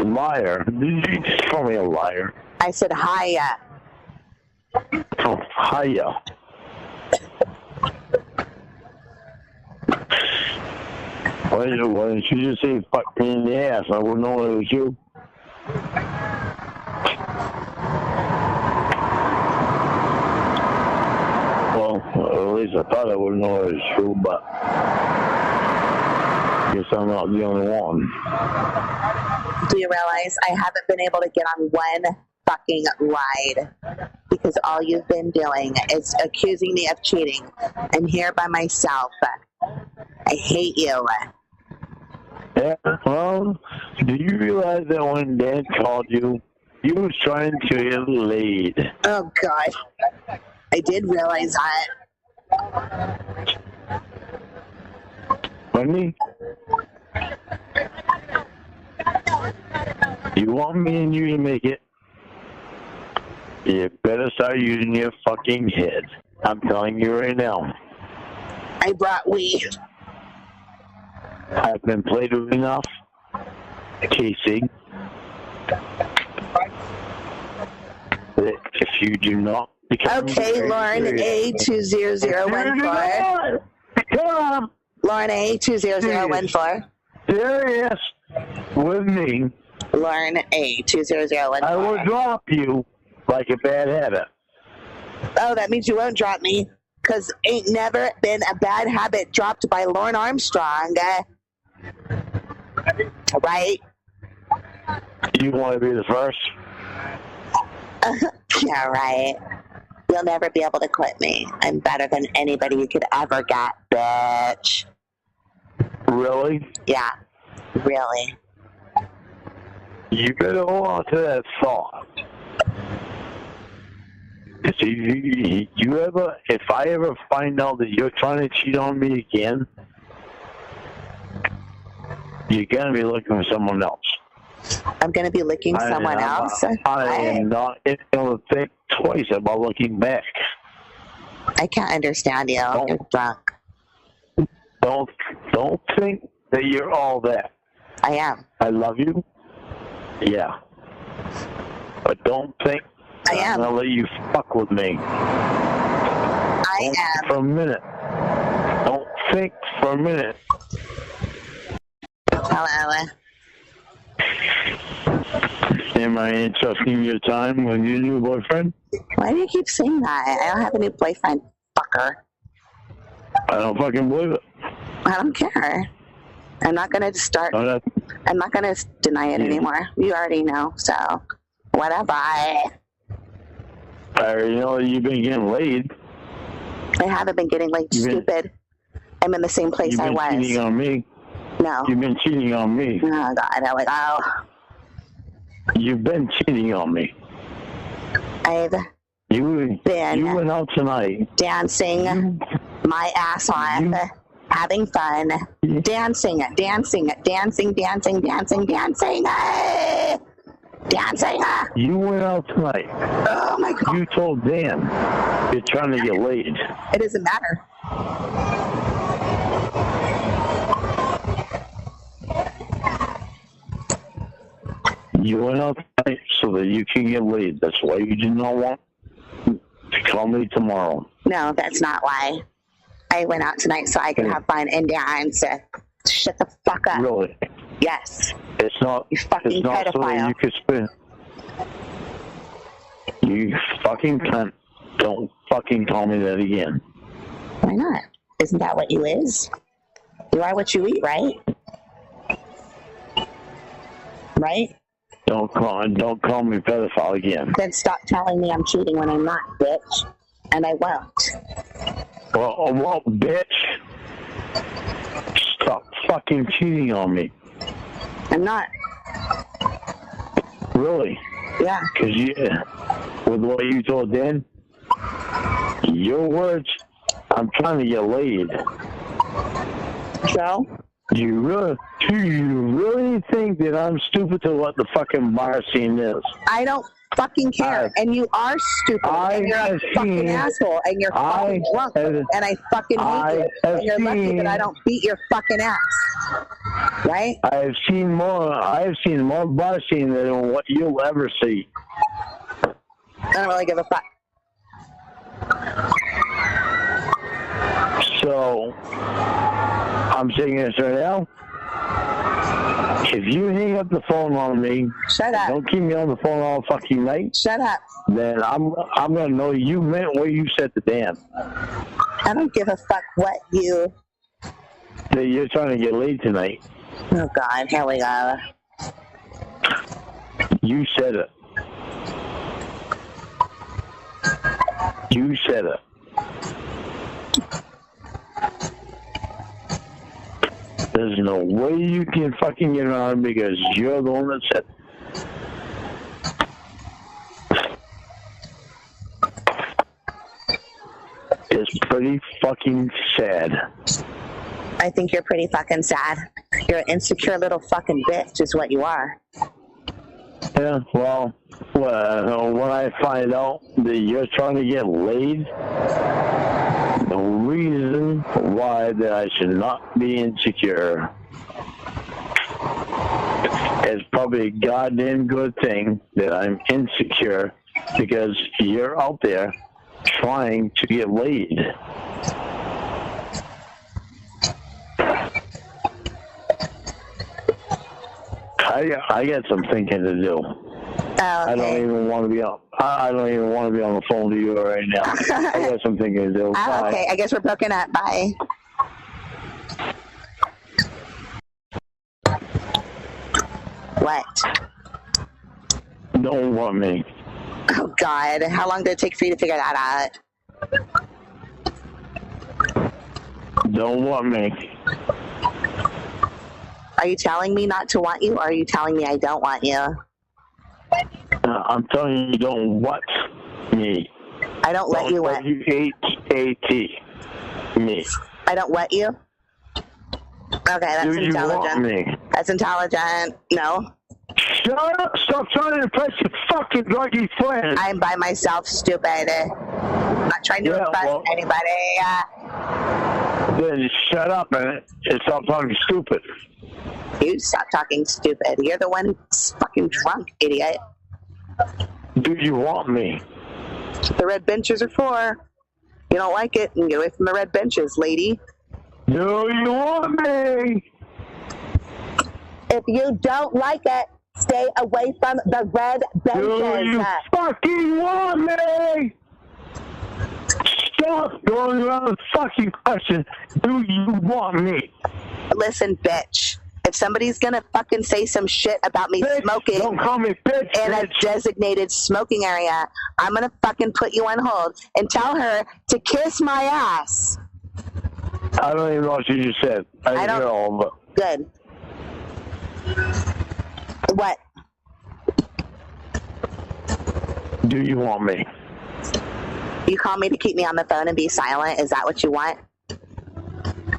Liar. Did you just call me a liar? I said hiya. Oh, hiya. Why didn't you just say fuck me in the ass? I wouldn't know it was you. Well, at least I thought I would know it was true, but I guess I'm not the only one. Do you realize I haven't been able to get on one fucking ride because all you've been doing is accusing me of cheating. I'm here by myself. I hate you. Yeah, well, do you realize that when Dan called you, he was trying to get laid? Oh, God. I did realize that. Honey? You want me and you to make it? You better start using your fucking head. I'm telling you right now. I brought weed. I've been played with enough. Casey, if you do not become Okay, Lorne A20014. Lorne A20014. Serious with me. Lorne A20014. I will drop you like a bad habit. Oh, that means you won't drop me, because ain't never been a bad habit dropped by Lorne Armstrong. Right? You want to be the first? Yeah, right. You'll never be able to quit me. I'm better than anybody you could ever get, bitch. Really? Yeah, really. You better hold on to that thought. If I ever find out that you're trying to cheat on me again, you're gonna be looking for someone else. I'm gonna be licking someone else. I am not gonna think twice about looking back. I can't understand you. You're drunk. Don't think that you're all that. I am. I love you. Yeah. But don't think I am. I'm gonna let you fuck with me. I am. For a minute. Don't think for a minute. Hello. Am I interrupting your time with your new boyfriend? Why do you keep saying that? I don't have a new boyfriend, fucker. I don't fucking believe it. I don't care. I'm not gonna start. I'm not gonna deny it anymore. You already know. So, whatever. I already know you've been getting laid. I haven't been getting laid. Stupid. I'm in the same place I was. You've been cheating on me. No. You've been cheating on me. Oh God! I'm like, oh. You've been cheating on me. I've You went out tonight. Dancing my ass off. Having fun. Dancing. Dancing. You went out tonight. Oh my God. You told Dan you're trying to get laid. It doesn't matter. You went out tonight so that you can get laid. That's why you did not want to call me tomorrow. No, that's not why. I went out tonight so I could have fun and dance. Shut the fuck up. Really? Yes. It's not. You fucking it's not pedophile. so that you could spend. You fucking cunt. Don't fucking call me that again. Why not? Isn't that what you is? You are what you eat, right? Right? Don't call me pedophile again. Then stop telling me I'm cheating when I'm not, bitch. And I won't. Well, bitch. Stop fucking cheating on me. I'm not. Really? Yeah. Because with what you told Dan, your words, I'm trying to get laid. So? Do you really think that I'm stupid to what the fucking bar scene is? I don't fucking care. And you are stupid. And you're a fucking asshole. And you're fucking drunk. And I fucking hate you. And you're lucky that I don't beat your fucking ass. Right? I've seen more bar scene than what you'll ever see. I don't really give a fuck. So, I'm saying this right now. If you hang up the phone on me, shut up. Don't keep me on the phone all fucking night. Shut up. Then I'm gonna know you meant what you said to Dan. I don't give a fuck what you. That you're trying to get laid tonight. Oh God, here we go. You said it. You said it. There's no way you can fucking get around it because you're the one that said it. It's pretty fucking sad. I think you're pretty fucking sad. You're an insecure little fucking bitch is what you are. Yeah, well, when I find out that you're trying to get laid, the reason why that I should not be insecure is probably a goddamn good thing that I'm insecure because you're out there trying to get laid. I got some thinking to do. Oh, okay. I don't even want to be on. I don't even want to be on the phone to you right now. I got some thinking to do. Oh, okay, I guess we're broken up. Bye. What? Don't want me. Oh, God. How long did it take for you to figure that out? Don't want me. Are you telling me not to want you, or are you telling me I don't want you? I'm telling you, don't want me. I don't let you what? W-H-A-T. Me. I don't what you? Okay, that's Do you intelligent. want me? That's intelligent. No. Shut up! Stop trying to impress your fucking druggy friend. I'm by myself, stupid. I'm not trying to impress anybody. Then shut up and stop talking stupid. You stop talking stupid. You're the one who's fucking drunk, idiot. Do you want me? The red benches are for. You don't like it, and get away from the red benches, lady. Do you want me? If you don't like it, stay away from the red benches. Do you fucking want me? Stop going around the fucking question. Do you want me? Listen, bitch. If somebody's gonna fucking say some shit about me smoking don't call me bitch, in a designated smoking area, I'm gonna fucking put you on hold and tell her to kiss my ass. I don't even know what you just said. I didn't hear all of it. Good. What? Do you want me? You call me to keep me on the phone and be silent? Is that what you want?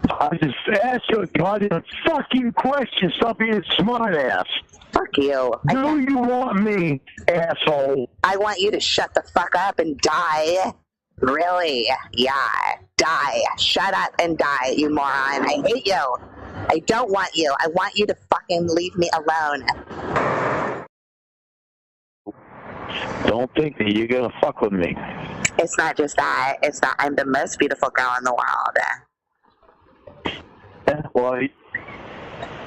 I just asked you a goddamn fucking question. Stop being a smart ass. Fuck you. Do you want me, asshole? I want you to shut the fuck up and die. Really? Yeah. Die. Shut up and die, you moron. I hate you. I don't want you. I want you to fucking leave me alone. Don't think that you're gonna fuck with me. It's not just that. It's not. I'm the most beautiful girl in the world. Well,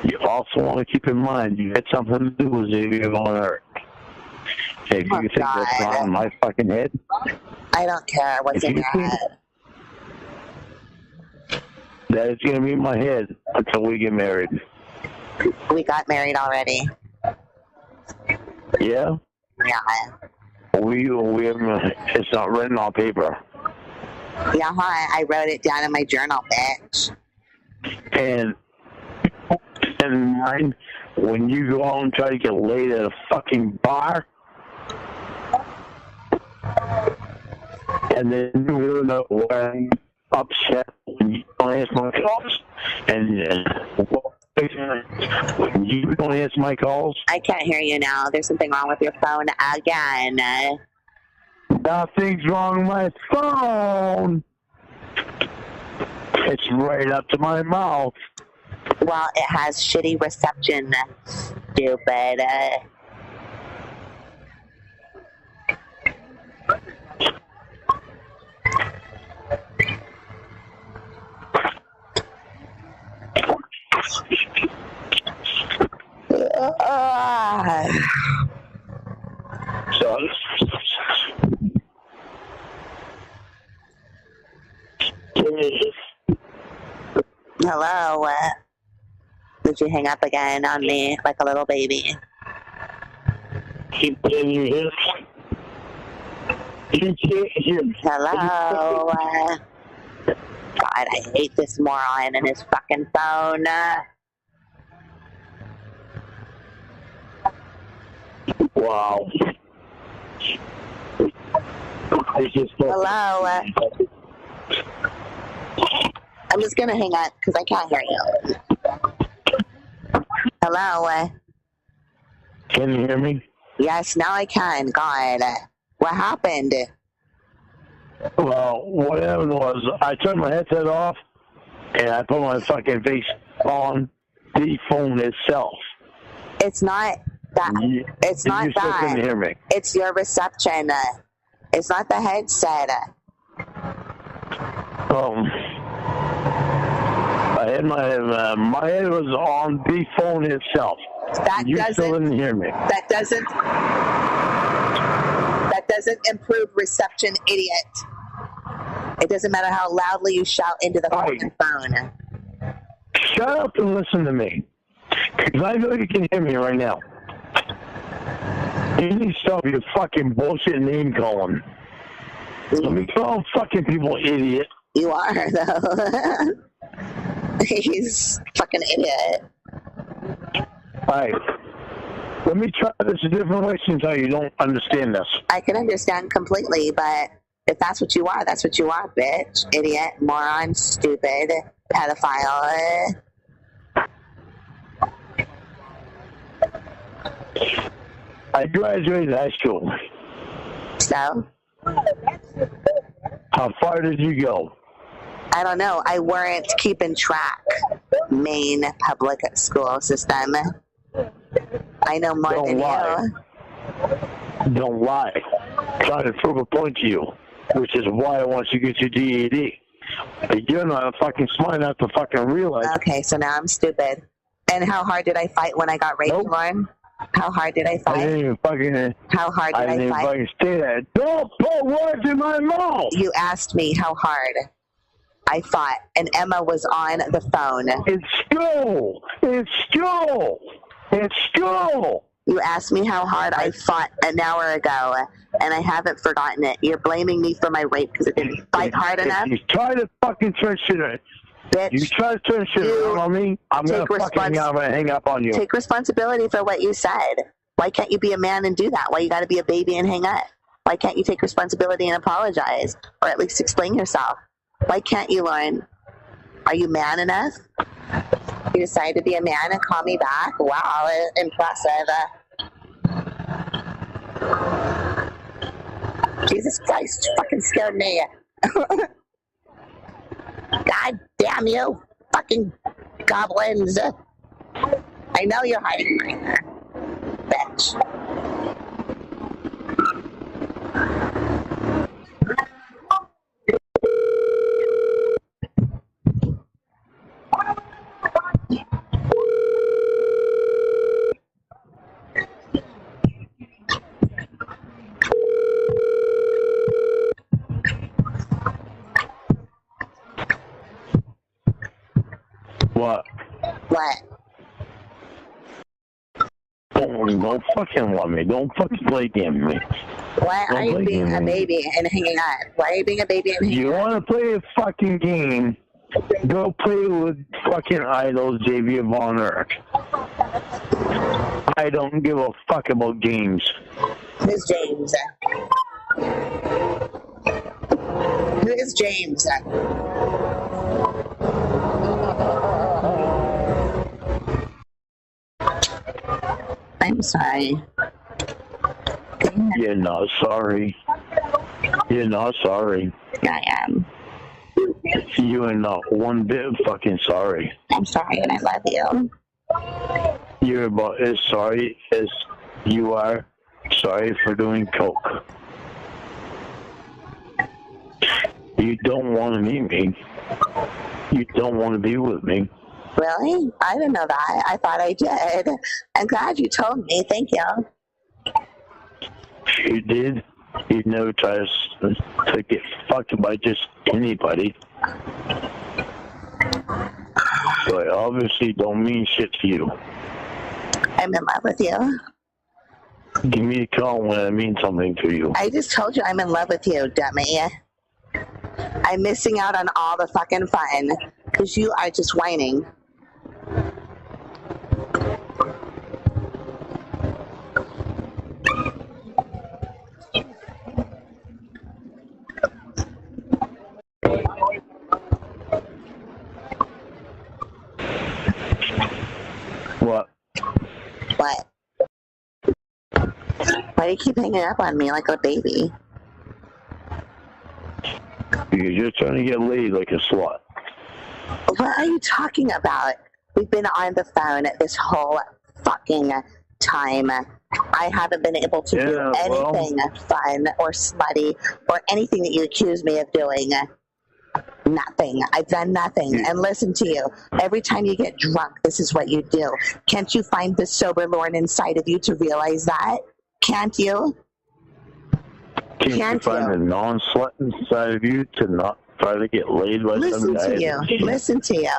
you also want to keep in mind you had something to do with Xavier on Earth. If you think that's not on my fucking head, I don't care what's in your head. That is gonna be in my head until we get married. We got married already. Yeah. Yeah. We it's not written on paper. Yeah, I wrote it down in my journal, bitch. And mine, when you go out and try to get laid at a fucking bar, and then you end up wearing upset when you don't answer my calls, and when you don't answer my calls. I can't hear you now. There's something wrong with your phone again. Nothing's wrong with my phone. It's right up to my mouth. Well, it has shitty reception, stupid. So, hello. Did you hang up again on me like a little baby? Hello. God, I hate this moron and his fucking phone. Wow. Hello. I'm just gonna hang up because I can't hear you. Hello. Can you hear me? Yes, now I can. God, what happened? Well, what happened was I turned my headset off and I put my fucking face on the phone itself. It's not It's not you still that. couldn't hear me. It's your reception. It's not the headset. I had my head was on the phone itself. You still didn't hear me. That doesn't improve reception, idiot. It doesn't matter how loudly you shout into the fucking phone. Shut up and listen to me. Because I know you can hear me right now. You need to stop your fucking bullshit name calling. Let me call fucking people idiot. You are, though. He's fucking idiot. Alright. Let me try this a different way since you don't understand this. I can understand completely, but if that's what you are, that's what you are, bitch. Idiot, moron, stupid, pedophile. I graduated high school. So? How far did you go? I don't know. I weren't keeping track. Maine public school system. I know more than you. Don't lie. I'm trying to prove a point to you, which is why I want you to get your GED. But you're not fucking smart enough to fucking realize. Okay, so now I'm stupid. And how hard did I fight when I got raped, Lorne? How hard did I fight? I didn't even fucking. How hard did I fight? I didn't even fucking say that. Don't put words in my mouth. You asked me how hard I fought, and Emma was on the phone. It's school. It's school. It's school. You asked me how hard I fought an hour ago, and I haven't forgotten it. You're blaming me for my rape because I didn't fight hard enough? You try to fucking turn shit around. Bitch. You try to turn shit around on me, I'm going to fucking hang up on you. Take responsibility for what you said. Why can't you be a man and do that? Why you got to be a baby and hang up? Why can't you take responsibility and apologize? Or at least explain yourself? Why can't you, Lorne? Are you man enough? You decided to be a man and call me back? Wow, impressive. Jesus Christ, you fucking scared me. God damn you, fucking goblins. I know you're hiding right there, bitch. What? What? Don't fucking love me. Don't fucking play game with me. Why are you being a baby and hanging up? Why are you being a baby and hanging up? You want to play a fucking game, go play with fucking idols, Xavier Von Erck. I don't give a fuck about games. Who's James? Who is James? I'm sorry. You're not sorry. You're not sorry. I am. You are not one bit fucking sorry. I'm sorry and I love you. You're about as sorry as you are sorry for doing coke. You don't want to meet me. You don't want to be with me. Really? I didn't know that. I thought I did. I'm glad you told me. Thank you. You did. You never try to get fucked by just anybody. But obviously don't mean shit to you. I'm in love with you. Give me a call when I mean something to you. I just told you I'm in love with you, dummy. I'm missing out on all the fucking fun because you are just whining. What? What? Why do you keep hanging up on me like a baby? You're just trying to get laid like a slut. What are you talking about? We've been on the phone this whole fucking time. I haven't been able to do anything fun or smutty or anything that you accuse me of doing. Nothing. I've done nothing. And listen to you. Every time you get drunk, this is what you do. Can't you find the sober Lorne inside of you to realize that? Can't you? Can't you find the non-slut inside of you to not try to get laid by some guy? Listen to you.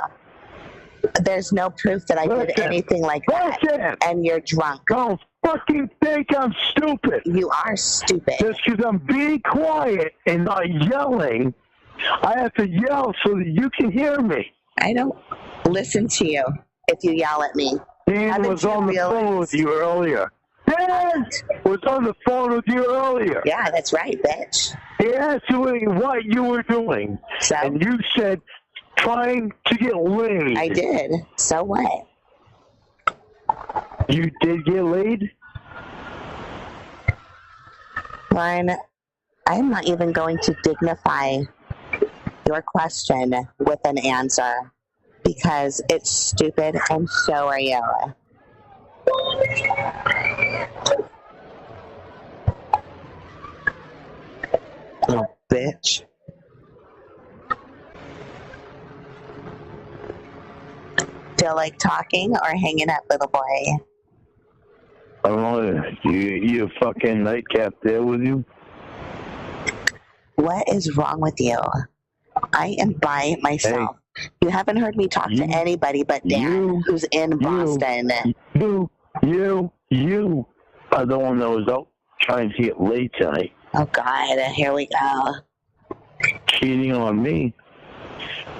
There's no proof that I did anything like that. And you're drunk. Don't fucking think I'm stupid. You are stupid. Just because I'm being quiet and not yelling, I have to yell so that you can hear me. I don't listen to you if you yell at me. Dan was on the phone with you earlier. Dan was on the phone with you earlier. Yeah, that's right, bitch. He asked you what you were doing. So? And you said trying to get laid. I did. So what? You did get laid? Lorne, I'm not even going to dignify your question with an answer because it's stupid and so are you. Oh, bitch. Feel like talking or hanging up, little boy? I don't know. You fucking nightcap there with you? What is wrong with you? I am by myself. Hey, you haven't heard me talk to anybody but Dan, who's in Boston. You are the one that was out trying to get laid tonight. Oh, God. Here we go. Cheating on me.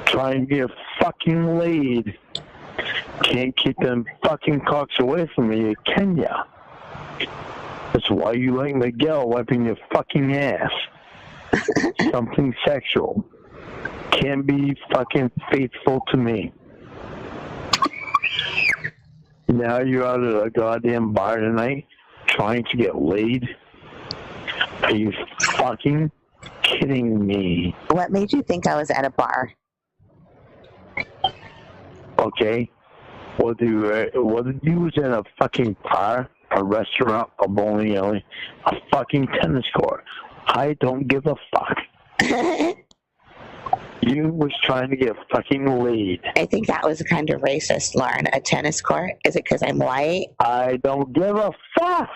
Trying to get fucking laid. Can't keep them fucking cocks away from me, can ya? That's why you like Miguel wiping your fucking ass. Something sexual. Can't be fucking faithful to me. Now you're out at a goddamn bar tonight trying to get laid? Are you fucking kidding me? What made you think I was at a bar? Okay. Whether you was in a fucking bar, a restaurant, a bowling alley, a fucking tennis court, I don't give a fuck. You was trying to get fucking laid. I think that was kind of racist, Lorne. A tennis court? Is it because I'm white? I don't give a fuck.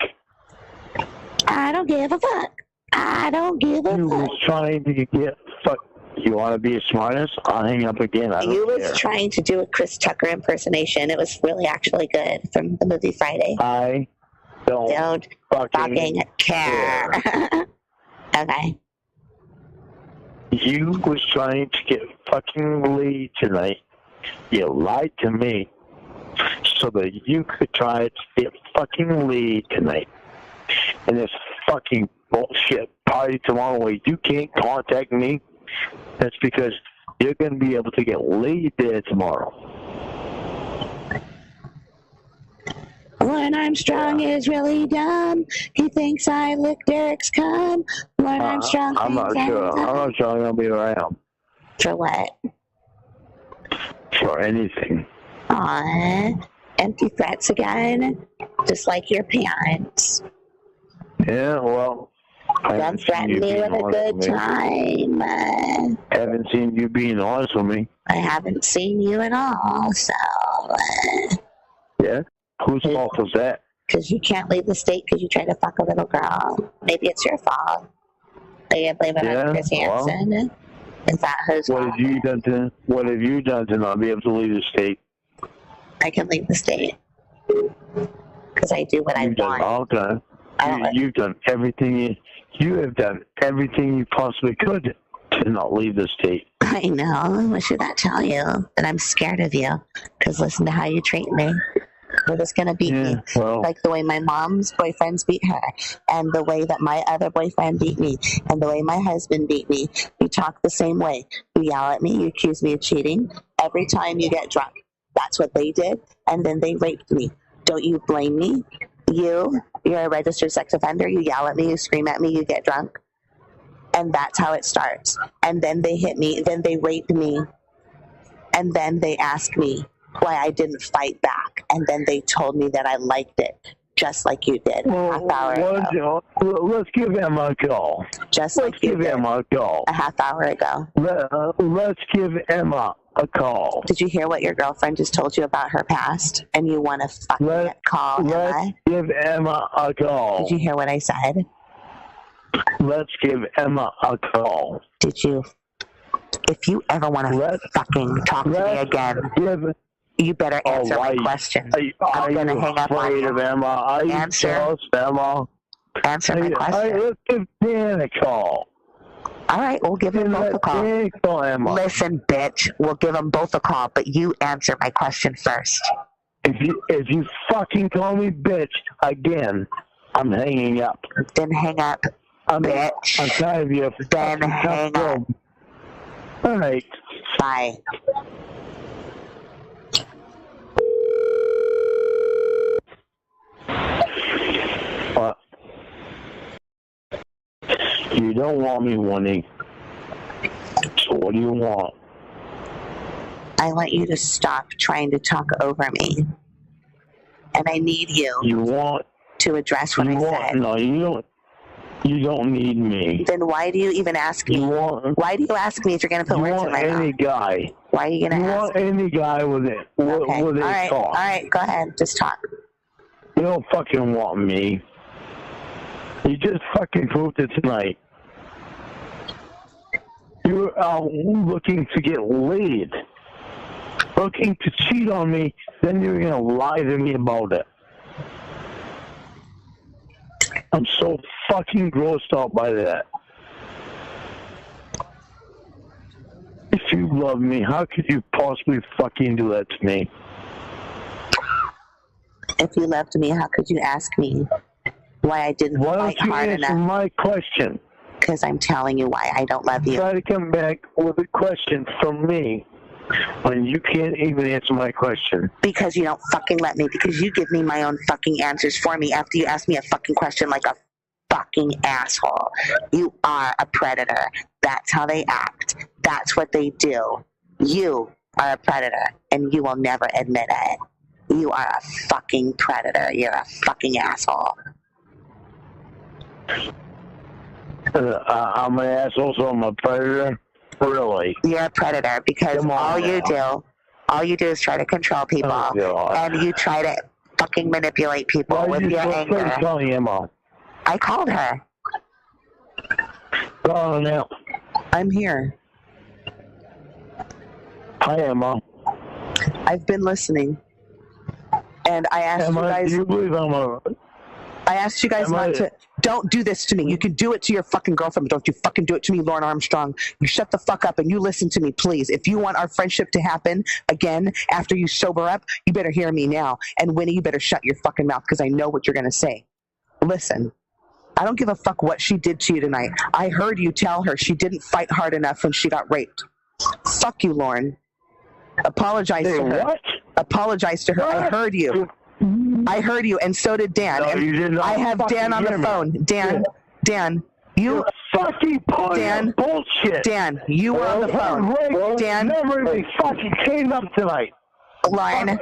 I don't give a fuck. I don't give a fuck. You was trying to get fuck. You want to be a smartest? I'll hang up again. You was trying to do a Chris Tucker impersonation. It was really actually good from the movie Friday. I don't fucking care. Okay. You was trying to get fucking laid tonight. You lied to me so that you could try to get fucking laid tonight. And this fucking bullshit party tomorrow where you can't contact me, that's because you're going to be able to get laid there tomorrow. Lorne Armstrong is really dumb. He thinks I licked Derek's cum. Lorne Armstrong I'm not sure. I'm not sure I'm going to be around. For what? For anything. Aw, empty threats again? Just like your parents. Yeah, well, Don't threaten me with a good time. I haven't seen you being honest with me. I haven't seen you at all, so... Yeah? Whose fault was that? Because you can't leave the state because you tried to fuck a little girl. Maybe it's your fault. Are you blame it on Chris Hansen? Well, is that whose fault? What have you done to not be able to leave the state? I can leave the state. Because I do what I want. Okay. You've done everything you have done everything you possibly could to not leave the state. I know. What should that tell you? That I'm scared of you. Because listen to how you treat me. We're just going to beat me. Well, like the way my mom's boyfriends beat her. And the way that my other boyfriend beat me. And the way my husband beat me. You talk the same way. You yell at me. You accuse me of cheating. Every time you get drunk. That's what they did. And then they raped me. Don't you blame me? You're a registered sex offender. You yell at me. You scream at me. You get drunk. And that's how it starts. And then they hit me. Then they raped me. And then they asked me why I didn't fight back. And then they told me that I liked it. Just like you did a half hour ago. Let's give Emma a call. Just Let's like you give did Emma a call. a half hour ago. Let's give Emma a call. Did you hear what your girlfriend just told you about her past? And you want to fucking call Emma? Let's give Emma a call. Did you hear what I said? Let's give Emma a call. Did you? If you ever want to fucking talk to me again, you better answer my question. I'm going to hang up on you. Of Emma? Are you jealous, Emma? Answer my question. Let's give Dan a call. All right, we'll give them both a call. Emma. Listen, bitch, we'll give them both a call, but you answer my question first. If you fucking call me bitch again, I'm hanging up. Then hang up, bitch. I'm tired of you. Then hang up. All right. Bye. What? You don't want me, Winnie. So what do you want? I want you to stop trying to talk over me. And I need you. You want to address what I said. No, you don't. You don't need me. Then why do you even ask me? Why do you ask me if you're going to put words in my mouth? Any guy. Why are you going to ask? You want any guy with it? Okay. With All right. talk. All right. Go ahead. Just talk. You don't fucking want me. You just fucking proved it tonight. You're out looking to get laid. Looking to cheat on me, then you're going to lie to me about it. I'm so fucking grossed out by that. If you love me, how could you possibly fucking do that to me? If you loved me, how could you ask me why I didn't fight hard enough? Why don't you answer my question? Because I'm telling you why I don't love you. Try to come back with a question from me when you can't even answer my question. Because you don't fucking let me. Because you give me my own fucking answers for me after you ask me a fucking question like a fucking asshole. You are a predator. That's how they act. That's what they do. You are a predator, and you will never admit it. You are a fucking predator. You're a fucking asshole. I'm an asshole, so I'm a predator? Really? You're a predator because all you do is try to control people, and you try to fucking manipulate people with your anger. Emma? I called her. Call her now. I'm here. Hi, Emma. I've been listening, and I asked Emma, you guys. Do you believe I'm a... I asked you guys not to. Don't do this to me. You can do it to your fucking girlfriend, but don't you fucking do it to me, Lorne Armstrong. You shut the fuck up and you listen to me, please. If you want our friendship to happen again after you sober up, you better hear me now. And Winnie, you better shut your fucking mouth because I know what you're gonna say. Listen, I don't give a fuck what she did to you tonight. I heard you tell her she didn't fight hard enough when she got raped. Fuck you, Lorne. Apologize to her. What? Apologize to her. I heard you. I heard you, and so did Dan. No, and you did not I have Dan on the phone. Dan, you fucking Dan, bullshit. Dan, you were on the phone. Dan, never even fucking came up tonight. Lauren,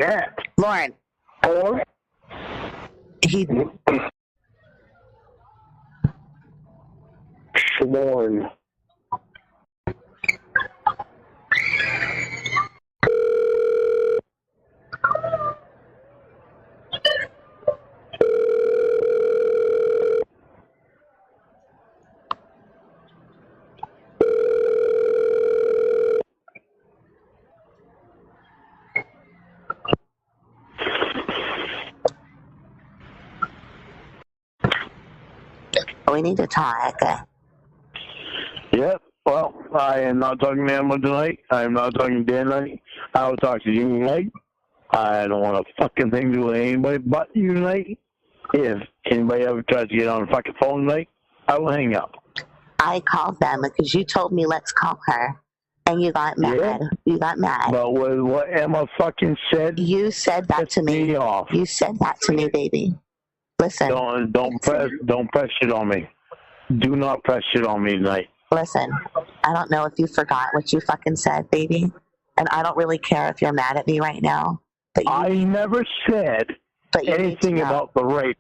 he. Lorne. We need to talk. Yep. Well, I am not talking to Emma tonight. I am not talking to Dan tonight. I will talk to you tonight. I don't want a fucking thing to do with anybody but you tonight. If anybody ever tries to get on the fucking phone tonight, I will hang up. I called them because you told me let's call her, and you got mad. Yeah. You got mad. But with what Emma fucking said, you said that to me. Off. You said that to me, baby. Listen. Don't press shit on me. Do not press shit on me tonight. Listen, I don't know if you forgot what you fucking said, baby, and I don't really care if you're mad at me right now. But I never said anything about the rape.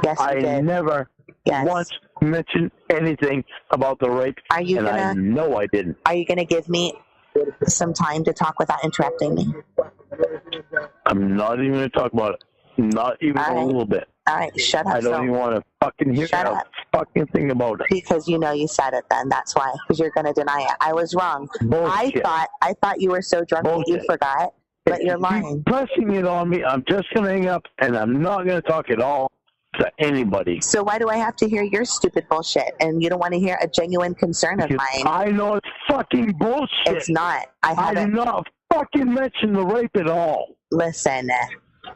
Yes, you I did. never Yes. once mentioned anything about the rape, Are you and I know I didn't. Are you gonna give me some time to talk without interrupting me? I'm not even going to talk about it. Not even a little bit. All right, shut up. I don't even want to fucking hear a fucking thing about it. Because you know you said it then. That's why. Because you're going to deny it. I was wrong. Bullshit. I thought you were so drunk that you forgot, but you're lying. Keep pressing it on me. I'm just going to hang up, and I'm not going to talk at all to anybody. So why do I have to hear your stupid bullshit? And you don't want to hear a genuine concern of mine? I know it's fucking bullshit. It's not. I did not fucking mention the rape at all. Listen,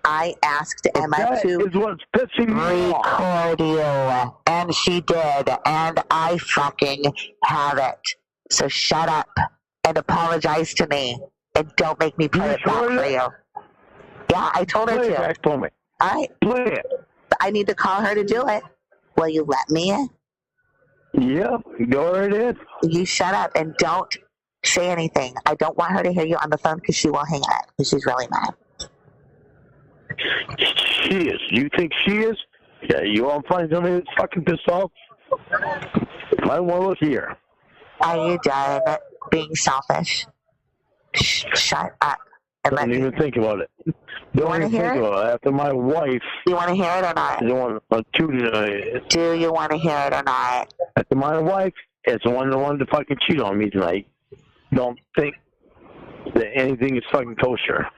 I asked Emma to is what's pissing me off. record you, and she did, and I fucking have it. So shut up and apologize to me, and don't make me play it back for you. Yeah, I told her to. Play it back for me. All right. Play it. I need to call her to do it. Will you let me? Yeah, go right ahead. You shut up and don't say anything. I don't want her to hear you on the phone because she will hang up because she's really mad. She is. You think she is? Yeah, you want to find somebody that's fucking pissed off? I want to look here. Are you done being selfish? Shut up. And Don't even think about it. Don't even think about it. After my wife... You want to hear it or not? Do you want to hear it or not? After my wife is the one that wanted to fucking cheat on me tonight. Don't think that anything is fucking kosher.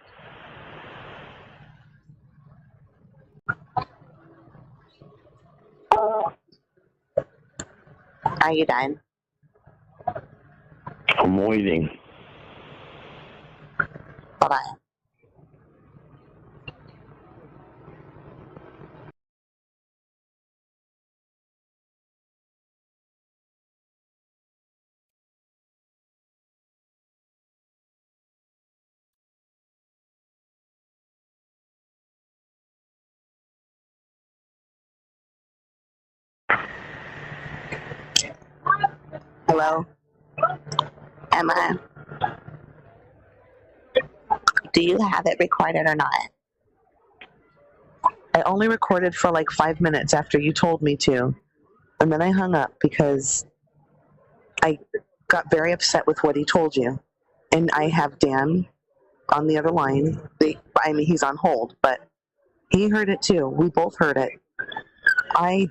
Are you done? I'm waiting. Bye-bye. Hello? Emma? Do you have it recorded or not? I only recorded for like 5 minutes after you told me to. And then I hung up because I got very upset with what he told you. And I have Dan on the other line. I mean, he's on hold, but he heard it too. We both heard it. I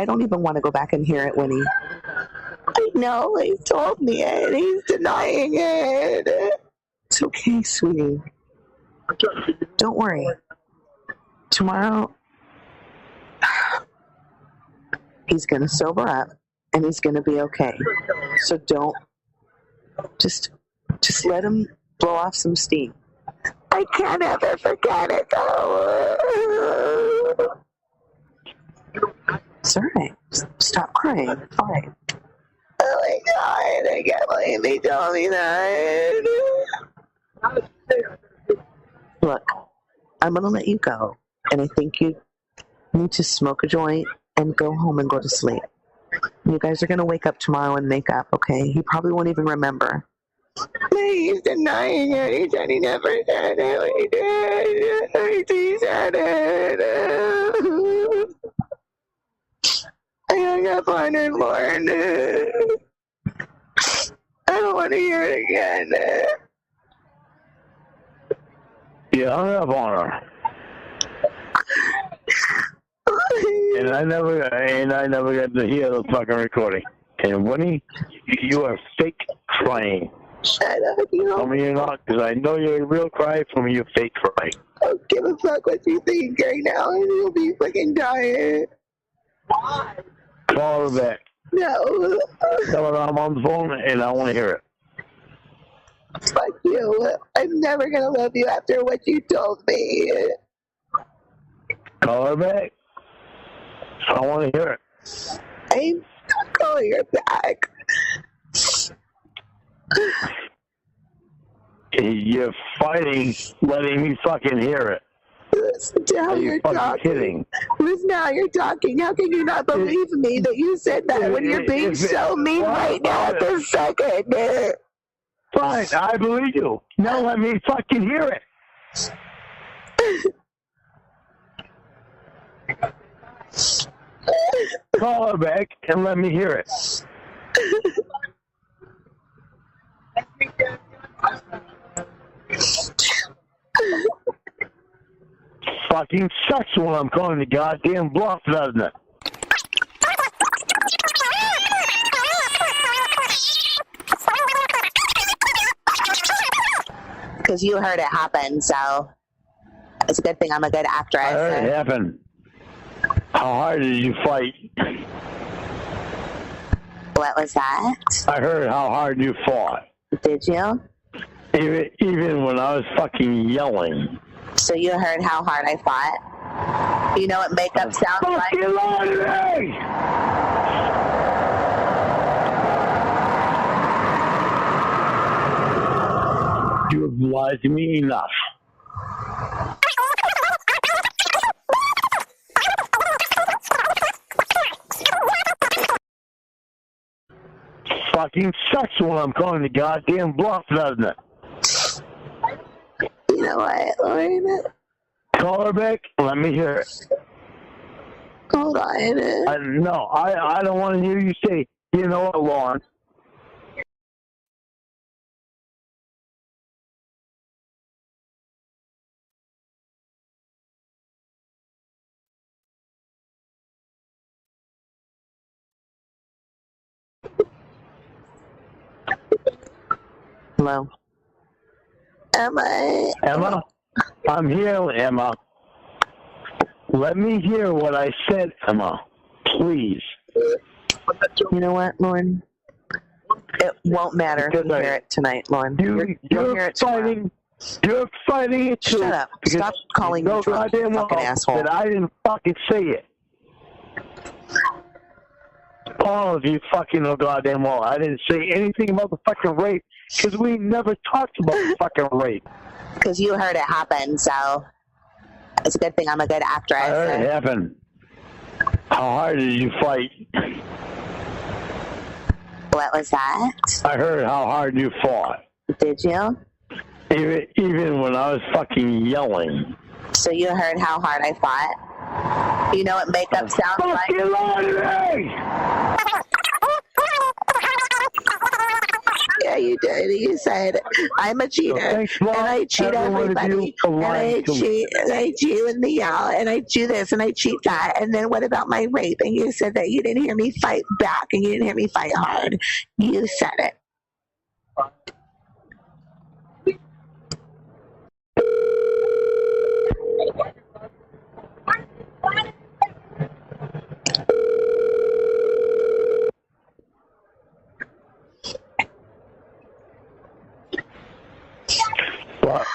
don't even want to go back and hear it, Winnie. I know, he told me it. He's denying it. It's okay, sweetie. Don't worry. Tomorrow, he's going to sober up, and he's going to be okay. So don't, just let him blow off some steam. I can't ever forget it, though. It's all right. Stop crying. Fine. Oh my God, I can't believe he told me that. Look, I'm going to let you go, and I think you need to smoke a joint and go home and go to sleep. You guys are going to wake up tomorrow and make up, okay? He probably won't even remember. He's denying it. He said he never said it. He did. He said it. I hung up on her, Lorne. I don't want to hear it again. Yeah, hung up on her. And I never got to hear the fucking recording. And Winnie, you are fake crying. Shut up, you know. Tell me you're not, because I know you're a real cry from you fake crying. I don't give a fuck what you think right now, and you'll be fucking dying. Call her back. No. Tell her I'm on the phone and I want to hear it. Fuck you. I'm never going to love you after what you told me. Call her back. I want to hear it. I'm not calling her back. You're fighting letting me fucking hear it. Listen to how you're talking. Kidding. Listen to how you're talking. How can you not believe me that you said that when you're being so mean right now at this second? Fine, I believe you. Now let me fucking hear it. Call her back and let me hear it. Fucking sucks when I'm calling the goddamn bluff, doesn't it? Because you heard it happen, so it's a good thing I'm a good actress. I heard it happen. How hard did you fight? What was that? I heard how hard you fought. Did you? Even when I was fucking yelling. So you heard how hard I fought? You know what makeup sounds like? Fucking lie to me! You have lied to me enough. Fucking sucks when I'm calling the goddamn bluff, doesn't it? You know what, Lorne? Call her back. Let me hear it. Hold on. No, I don't want to hear you say, you know what, Lorne? Hello. Emma? I'm here, Emma. Let me hear what I said, Emma. Please. You know what, Lorne? It won't matter if you hear it tonight, Lorne. You'll hear it tomorrow. You're fighting it too. Shut up. Stop calling me drunk, you fucking asshole. That I didn't fucking say it. All of you fucking know goddamn well. I didn't say anything about the fucking rape because we never talked about the fucking rape. Because you heard it happen, so it's a good thing I'm a good actress. I heard it happen. How hard did you fight? What was that? I heard how hard you fought. Did you? Even when I was fucking yelling. So you heard how hard I fought? You know what makeup sounds like? Fucking lie to me! Yeah, you did. You said I'm a cheater, and I cheat everybody, and I cheat with the yell, and I do this, and I cheat that. And then what about my rape? And you said that you didn't hear me fight back, and you didn't hear me fight hard. You said it. What?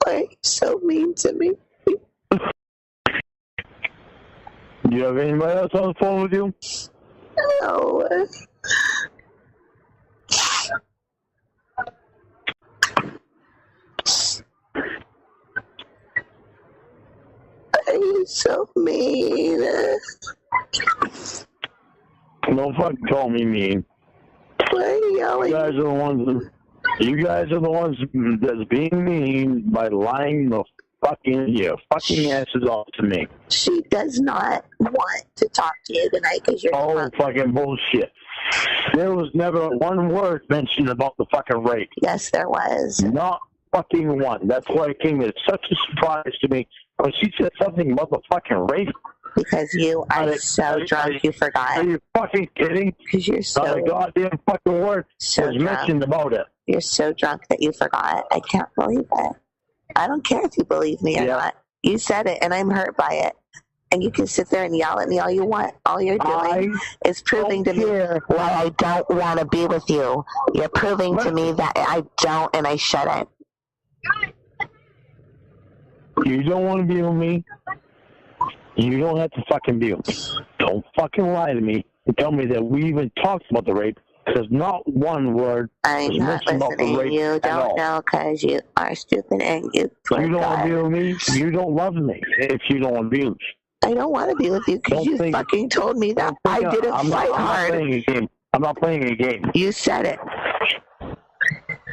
Why are you so mean to me? Do you have anybody else on the phone with you? No. Why are you so mean? Don't fucking call me mean. Why are you yelling? You guys are the ones that's being mean by lying your fucking asses off to me. She does not want to talk to you tonight because you're drunk. Fucking bullshit. There was never one word mentioned about the fucking rape. Yes, there was. Not fucking one. That's why it came as such a surprise to me when she said something about the fucking rape. Because you are so drunk, you forgot. Are you fucking kidding? Because you're so... Not a goddamn fucking word was mentioned about it. You're so drunk that you forgot. I can't believe it. I don't care if you believe me or not. You said it, and I'm hurt by it. And you can sit there and yell at me all you want. All you're doing is proving to me why I don't want to be with you. You're proving to me that I don't and I shouldn't. You don't want to be with me? You don't have to fucking be with me. Don't fucking lie to me and tell me that we even talked about the rape. There's not one word I'm not listening. You don't know because you are stupid and you forgot. You don't want to be with me? You don't love me if you don't want to be with me. I don't want to be with you because you fucking told me that I didn't fight hard. I'm not playing a game. You said it.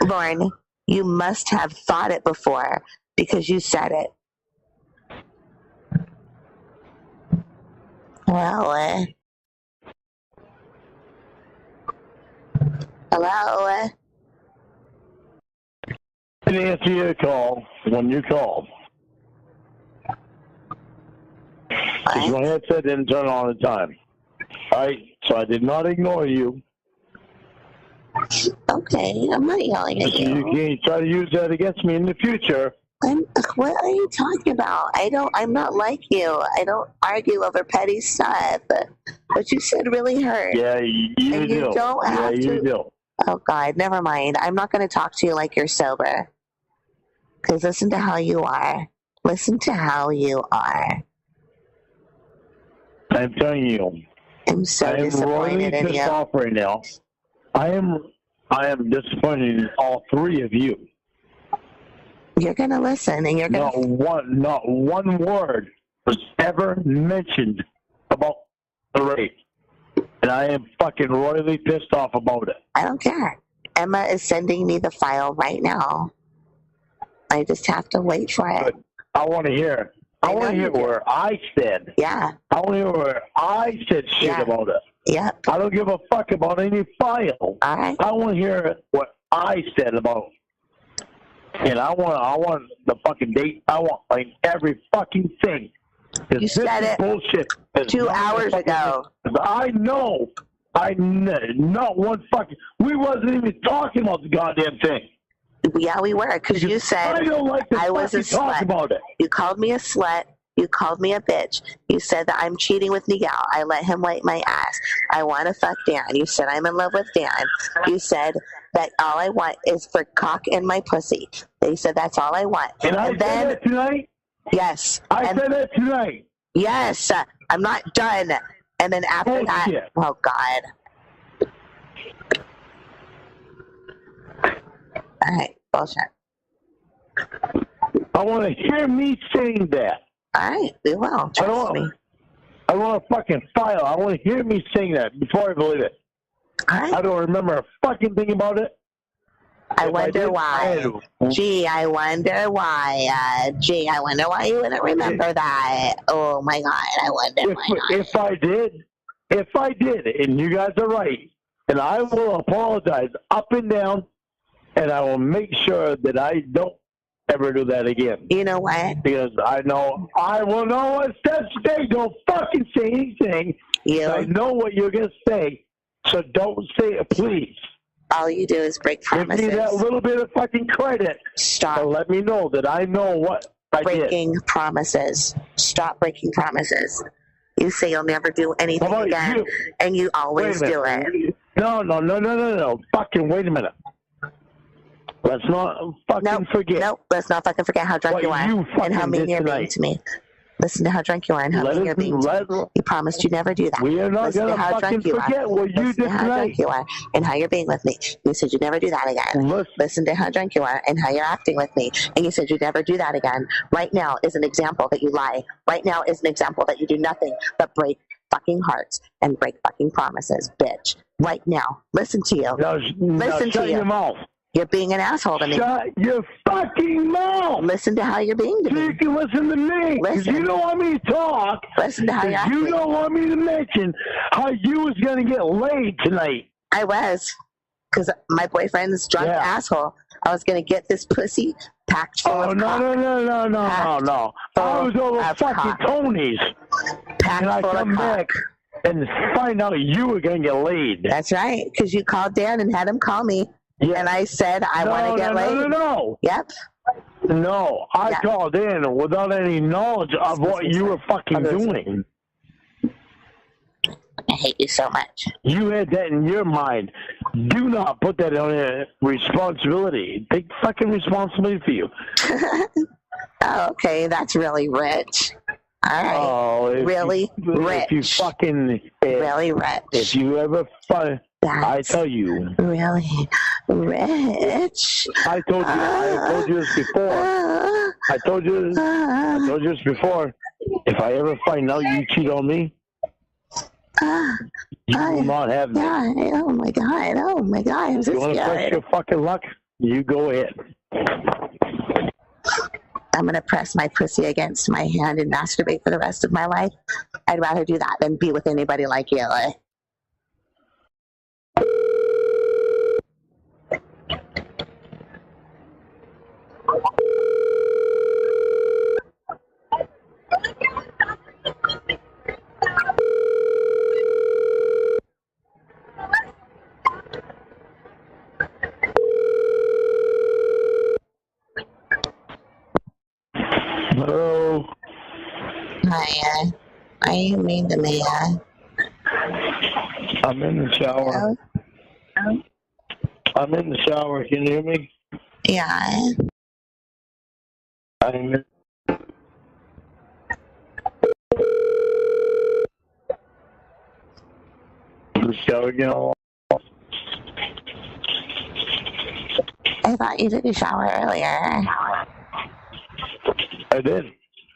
Lorne, you must have thought it before because you said it. Hello? Hello? I didn't answer your call when you called. Because my headset didn't turn on at the time. Alright, so I did not ignore you. Okay, I'm not yelling at You you. can't try to use that against me in the future. What are you talking about? I'm not like you. I don't argue over petty stuff. What you said really hurt. Yeah, you and do. You don't have yeah, you to. do. Oh, God, never mind. I'm not going to talk to you like you're sober. Because listen to how you are. Listen to how you are. I'm telling you. I'm so disappointed in you. pissed off right now. I am disappointed in all three of you. You're going to listen, and you're going to... Not one word was ever mentioned about the rape. And I am fucking royally pissed off about it. I don't care. Emma is sending me the file right now. I just have to wait for it. But I want to hear. I want to hear where I said. Yeah. I want to hear where I said shit about it. Yep. I don't give a fuck about any file. All right. I want to hear what I said about it. And I want the fucking date. I want like every fucking thing. You said it bullshit. 2 hours ago. I know. Not one fucking. We wasn't even talking about the goddamn thing. Yeah, we were, because you said I don't like to I was a talk slut. about it. You called me a slut. You called me a bitch. You said that I'm cheating with Miguel. I let him wipe my ass. I want to fuck Dan. You said I'm in love with Dan. You said that all I want is for cock in my pussy. You said that's all I want. And I said that tonight? Yes. I said that tonight. Yes. I'm not done. And then after that, oh, God. All right, bullshit. I want to hear me saying that. All right, we will. Trust me. I want a fucking file. I want to hear me saying that before I believe it. All right. I don't remember a fucking thing about it. I wonder why. Gee, I wonder why. Gee, I wonder why you wouldn't remember that. Oh, my God, I wonder why not. If I did, and you guys are right, and I will apologize up and down, and I will make sure that I don't ever do that again. You know what? Because I will know what steps to take. Don't fucking say anything. I know what you're going to say, so don't say it, please. All you do is break promises. Give me that little bit of fucking credit. Stop. So let me know that I know what I breaking promises. Stop breaking promises. You say you'll never do anything again, and you always do it. No. Fucking wait a minute. Let's not fucking forget. Nope, let's not fucking forget how drunk you are and how mean you're being to me. Listen to how drunk you are and how mean you're being to me. You promised you'd never do that. We are not going to fucking forget what you did how drunk you are and how you're being with me. You said you'd never do that again. Listen to how drunk you are and how you're acting with me. And you said you'd never do that again. Right now is an example that you lie. Right now is an example that you do nothing but break fucking hearts and break fucking promises, bitch. Right now. Listen to you. Listen to shut you. Your mouth. You're being an asshole to me. Shut your fucking mouth. Listen to how you're being to me. You can listen to me. Listen. You don't want me to talk. Listen to how you're acting. You don't want me to mention how you was going to get laid tonight. I was. Because my boyfriend's drunk asshole. I was going to get this pussy packed full of cock. No. I was over fucking Tony's. Packed and I full come of cock. back and find out you were going to get laid. That's right. Because you called Dan and had him call me. Yeah. And I said, I want to get laid. No. Yep. No, I called in without any knowledge of what you were fucking doing. I hate you so much. You had that in your mind. Do not put that on your responsibility. Take fucking responsibility for you. Oh, okay. That's really rich. All right. Oh, really rich. If you fucking... really rich. If you ever... I tell you. Really rich. I told you this before. I told you this before. If I ever find out you cheat on me, you will not have me. Oh my God. Oh my God. I'm so you want to press your fucking luck? You go ahead. I'm going to press my pussy against my hand and masturbate for the rest of my life, I'd rather do that than be with anybody like you. Hello. Hi, why you mean to me? I'm in the shower. Hello? I'm in the shower. Can you hear me? Yeah. I'm in. The shower again. I thought you took a shower earlier. I did.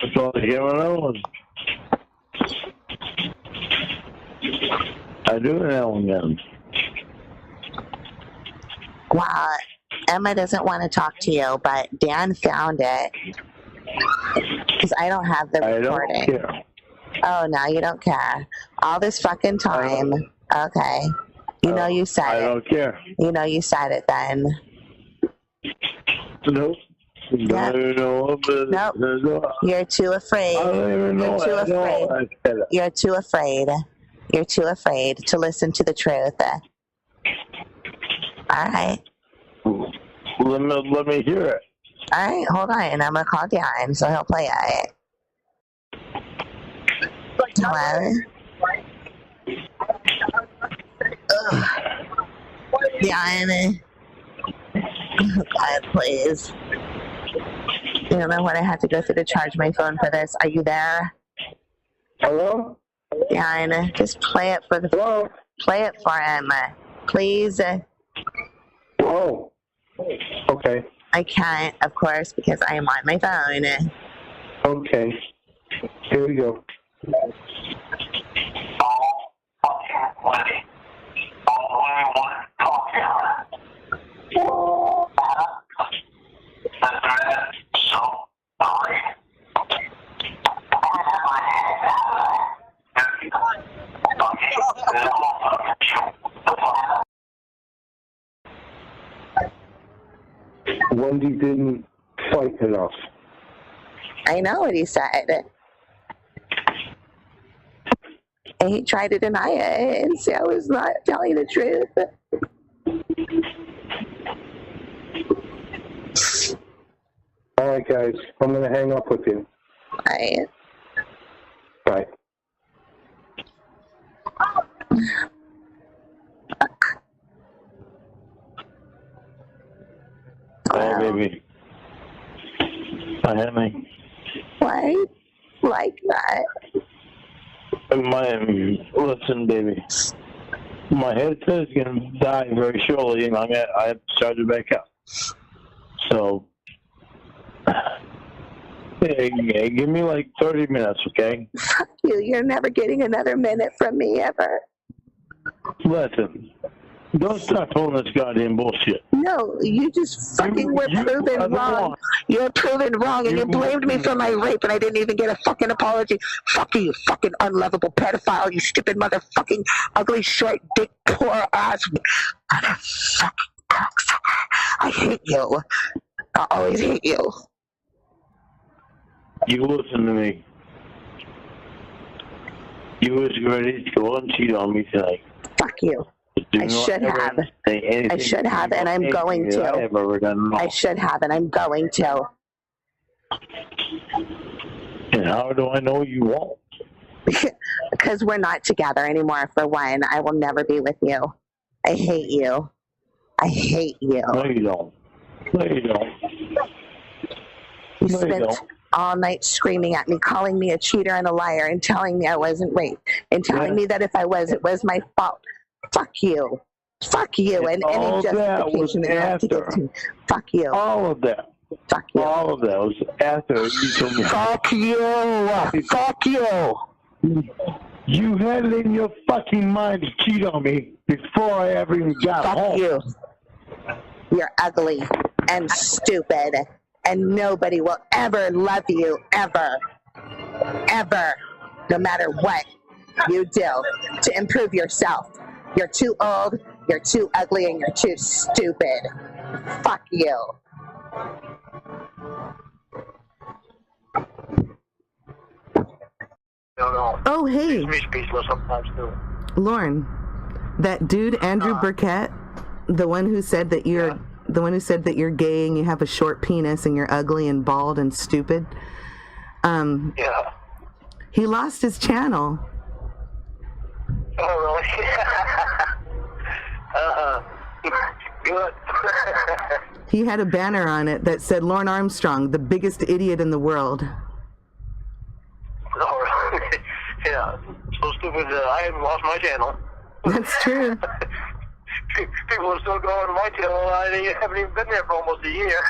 I thought I get another one. I do that one then. Well, Emma doesn't want to talk to you, but Dan found it. Because I don't have the recording. I don't care. Oh, no, you don't care. All this fucking time. Okay. You know you said it. I don't care. You know you said it then. Nope. Yep. Nope. You're too afraid. I don't even know. You're too afraid. You're too afraid. You're too afraid to listen to the truth. All right. Let me hear it. All right, hold on. I'm going to call Dan, so he'll play it. Hello? Dan. Oh, God, please. You don't know what I had to go through to charge my phone for this. Are you there? Hello? Dan, just play it for play it for him, please. Oh. Okay. I can't, of course, because I am on my phone. Okay. Here we go. Wendy didn't fight enough. I know what he said. And he tried to deny it and say I was not telling the truth. All right, guys. I'm going to hang up with you. Right. Bye. Hey, baby. Hi, honey. Why like that? Listen, baby. My headset is going to die very shortly, and I have to charge it back up. So, hey, give me like 30 minutes, okay? Fuck you. You're never getting another minute from me ever. Listen, don't start pulling this goddamn bullshit. No, you just fucking were proven wrong. You're proven wrong, and you blamed me for my rape, and I didn't even get a fucking apology. Fuck you fucking unlovable pedophile, you stupid motherfucking ugly short dick poor ass motherfucking cocksucker. I hate you. I always hate you. You listen to me. You was ready to go and cheat on me tonight. Fuck you. I should have. I should have, and I'm going to. I should have, and I'm going to. And how do I know you won't? Because we're not together anymore, for one. I will never be with you. I hate you. I hate you. No, you don't. No, you don't. You spent all night screaming at me, calling me a cheater and a liar, and telling me I wasn't raped, and telling me that if I was, it was my fault. Fuck you. Fuck you. And any justification that you have to give to me. Fuck you. All of that. Fuck you. All of that was after you told me. Fuck you. Fuck you. You had it in your fucking mind to cheat on me before I ever even got home. Fuck you. You're ugly and stupid and nobody will ever love you, ever, ever, no matter what you do to improve yourself. You're too old, you're too ugly, and you're too stupid. Fuck you. Oh, hey. Lorne, that dude Andrew Burkett, the one who said that you're gay and you have a short penis and you're ugly and bald and stupid. He lost his channel. Oh, really? Good. He had a banner on it that said Lorne Armstrong, the biggest idiot in the world. Oh, really? Yeah. So stupid that I haven't lost my channel. That's true. People are still going to my channel, and I haven't even been there for almost a year.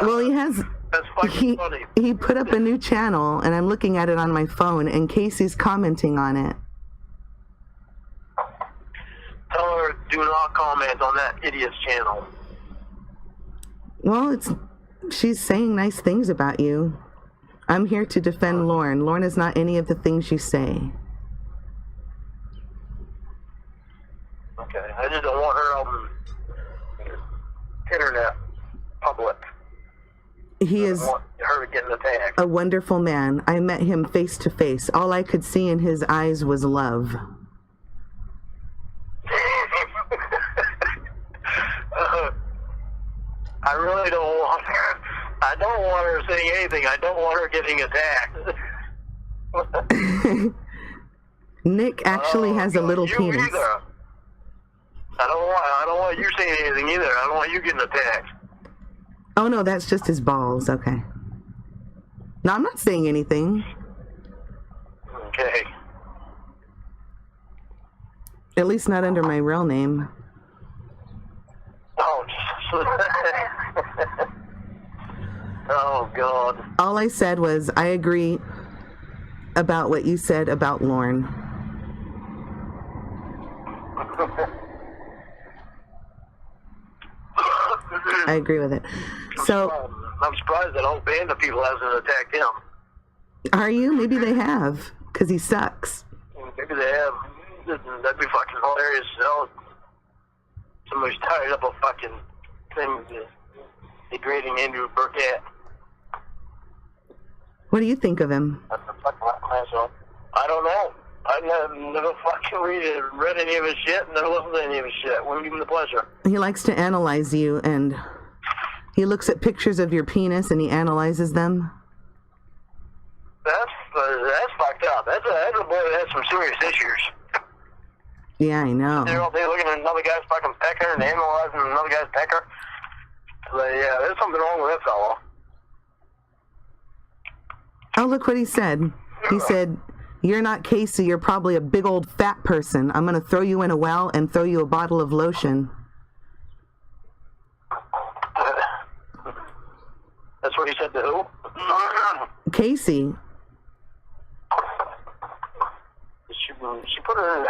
Well, he has. That's fucking funny. He put up a new channel, and I'm looking at it on my phone, and Casey's commenting on it. Tell her do not comment on that idiot's channel. Well, she's saying nice things about you. I'm here to defend Lorne. Lorne is not any of the things you say. Okay, I just don't want her out in internet public. He is her getting attacked. a wonderful man. I met him face to face. All I could see in his eyes was love. I really don't want her. I don't want her saying anything. I don't want her getting attacked. Nick actually has a little penis. Either. I don't want you saying anything either. I don't want you getting attacked. Oh no, that's just his balls. Okay. No, I'm not saying anything. Okay. At least not under my real name. Oh, oh God. All I said was, I agree about what you said about Lorne. I agree with it. So I'm surprised that whole band of people hasn't attacked him. Are you? Maybe they have, because he sucks. Maybe they have. That'd be fucking hilarious. Somebody's tired of a fucking thing degrading Andrew Burkett. What do you think of him? That's a fucking asshole. I don't know. I've never fucking read any of his shit, never listened to any of his shit. Wouldn't give him the pleasure. He likes to analyze you, and he looks at pictures of your penis and he analyzes them. That's fucked up. That's a boy that has some serious issues. Yeah, I know. They're all day looking at another guy's fucking pecker and analyzing another guy's pecker. But yeah, there's something wrong with that fellow. Oh, look what he said. He said, "You're not Casey, you're probably a big old fat person. I'm going to throw you in a well and throw you a bottle of lotion." That's what he said to who? Casey. She put her...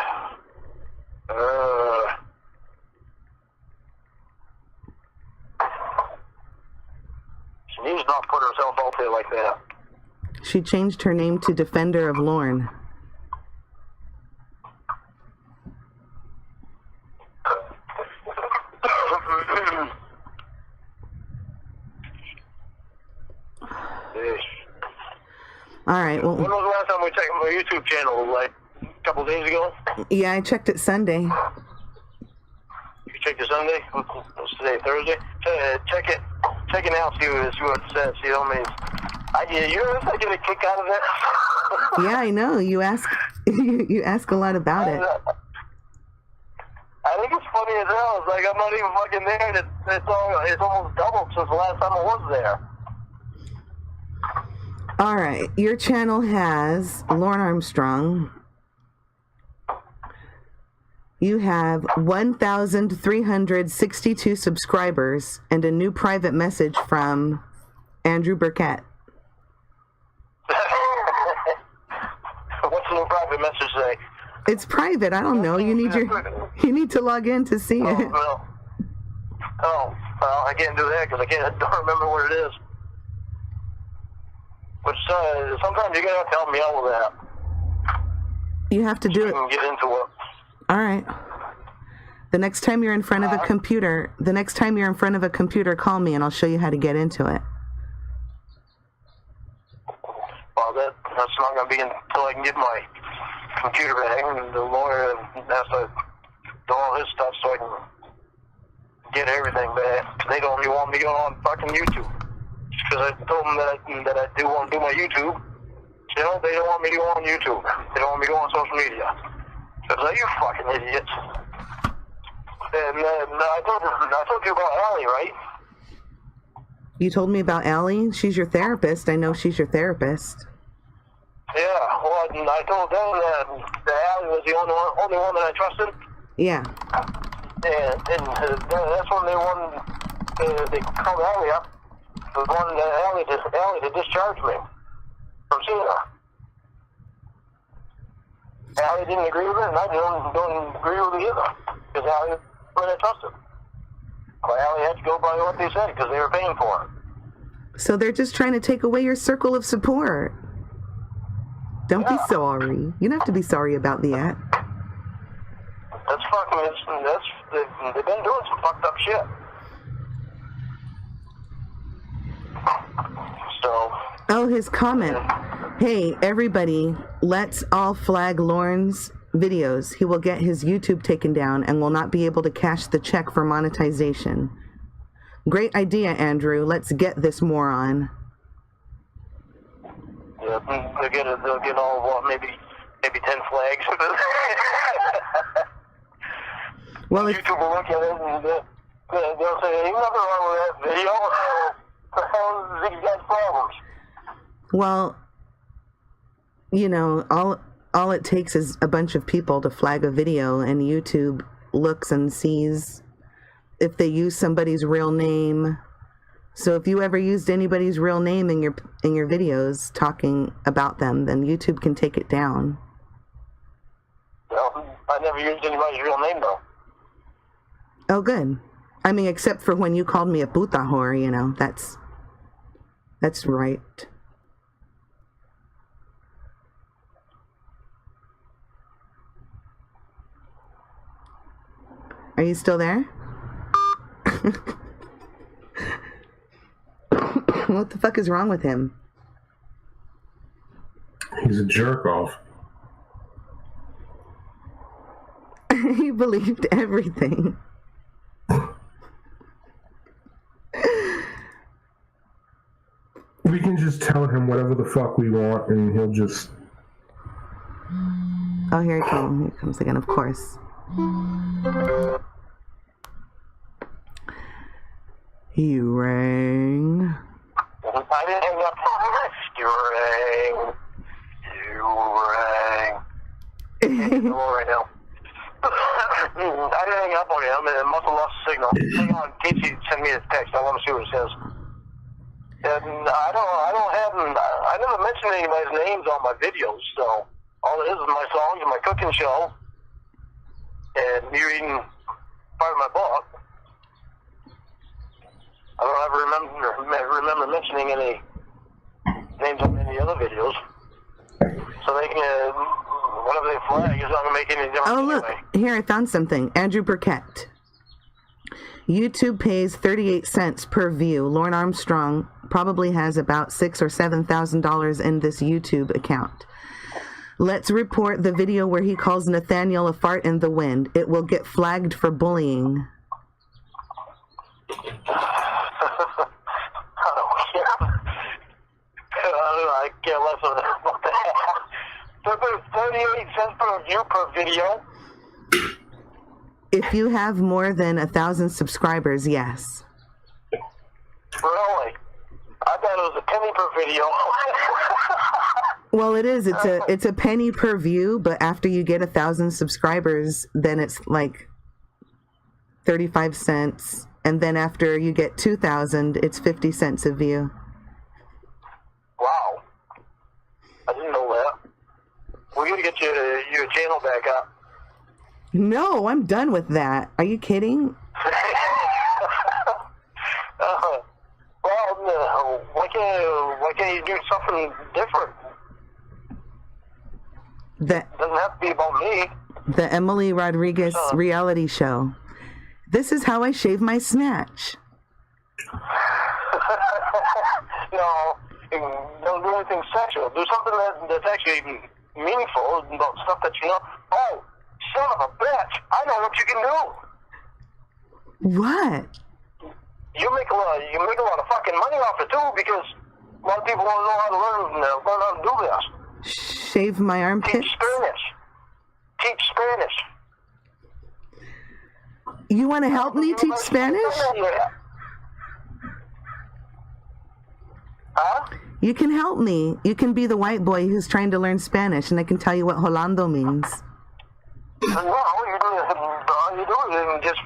she needs not put herself out there like that. She changed her name to Defender of Lorne. All right, well... When was the last time we checked my YouTube channel? Like a couple days ago? Yeah, I checked it Sunday. You checked it Sunday? What's today, Thursday? Check it out, see what it says. See how many... You get a kick out of that? Yeah, I know. You ask a lot about it. I think it's funny as hell. It's like I'm not even fucking there, and it's almost doubled since the last time I was there. All right, your channel has Lorne Armstrong. You have 1,362 subscribers and a new private message from Andrew Burkett. What's the new private message say? It's private. I don't know. You need to log in to see it. Oh, Well, I can't do that because I don't remember what it is. Which sometimes you gotta help me out with that. You have to do it. Get into it. All right. The next time you're in front of a computer, call me and I'll show you how to get into it. Well, that's not gonna be until I can get my computer back, and the lawyer has to do all his stuff so I can get everything back. They don't even want me going on fucking YouTube. Because I told them that I do want to do my YouTube. You know, they don't want me to go on YouTube. They don't want me to go on social media. So I was like, you fucking idiots. And I told you about Allie, right? You told me about Allie? She's your therapist. I know she's your therapist. Yeah, well, I told them that Allie was the only one that I trusted. Yeah. And that's when they called Allie up. The one Allie to discharge me from seeing her. Allie didn't agree with it, and I don't agree with it either. Because Allie was what I trusted. But Allie had to go by what they said because they were paying for her. So they're just trying to take away your circle of support. Don't be sorry. You don't have to be sorry about that. That's fucking. They've been doing some fucked up shit. So. Oh, his comment. Hey, everybody, let's all flag Lorne's videos. He will get his YouTube taken down and will not be able to cash the check for monetization. Great idea, Andrew. Let's get this moron. Yeah, they'll get all, maybe 10 flags. Well, YouTube will look at it and they'll say, ain't nothing wrong with that video. The hell is these guys' problems? Well, you know, all it takes is a bunch of people to flag a video, and YouTube looks and sees if they use somebody's real name. So if you ever used anybody's real name in your videos talking about them, then YouTube can take it down. Well, I never used anybody's real name though. Oh, good. I mean, except for when you called me a puta whore, you know, that's right. Are you still there? What the fuck is wrong with him? He's a jerk off. He believed everything. We can just tell him whatever the fuck we want, and he'll just... Oh, here he comes. Here he comes again, of course. You rang. I didn't hang up. You rang. You rang. Right now. I didn't hang up on him, and it must have lost the signal. Hang on, Casey sent me a text. I want to see what it says. And I never mentioned anybody's names on my videos, so all it is my songs and my cooking show, and me reading part of my book. I don't ever remember mentioning any names on any other videos. So they can, whatever they flag is not going to make any difference. Oh, look. Anyway. Here, I found something. Andrew Burkett. YouTube pays 38 cents per view. Lorne Armstrong probably has about $6,000 or $7,000 in this YouTube account. Let's report the video where he calls Nathaniel a fart in the wind. It will get flagged for bullying. I care less about that. 38 cents per view per video. If you have more than 1,000 subscribers, yes. Really? I thought it was a penny per video. Well, it is. It's a penny per view, but after you get 1,000 subscribers, then it's like 35 cents, and then after you get 2,000, it's 50 cents a view. Wow. I didn't know that. We're going to get your channel back up. No, I'm done with that. Are you kidding? why can't you do something different? It doesn't have to be about me. The Emily Rodriguez reality show. This is how I shave my snatch. No, don't do anything sexual. Do something that's actually meaningful about stuff that you know. Oh, son of a bitch! I know what you can do. What? You make a lot of fucking money off it too, because a lot of people want to know how to learn how to do this. Shave my armpits? Teach Spanish. You want to help me teach Spanish? Huh? You can help me. You can be the white boy who's trying to learn Spanish, and I can tell you what Holando means. No, all you do is just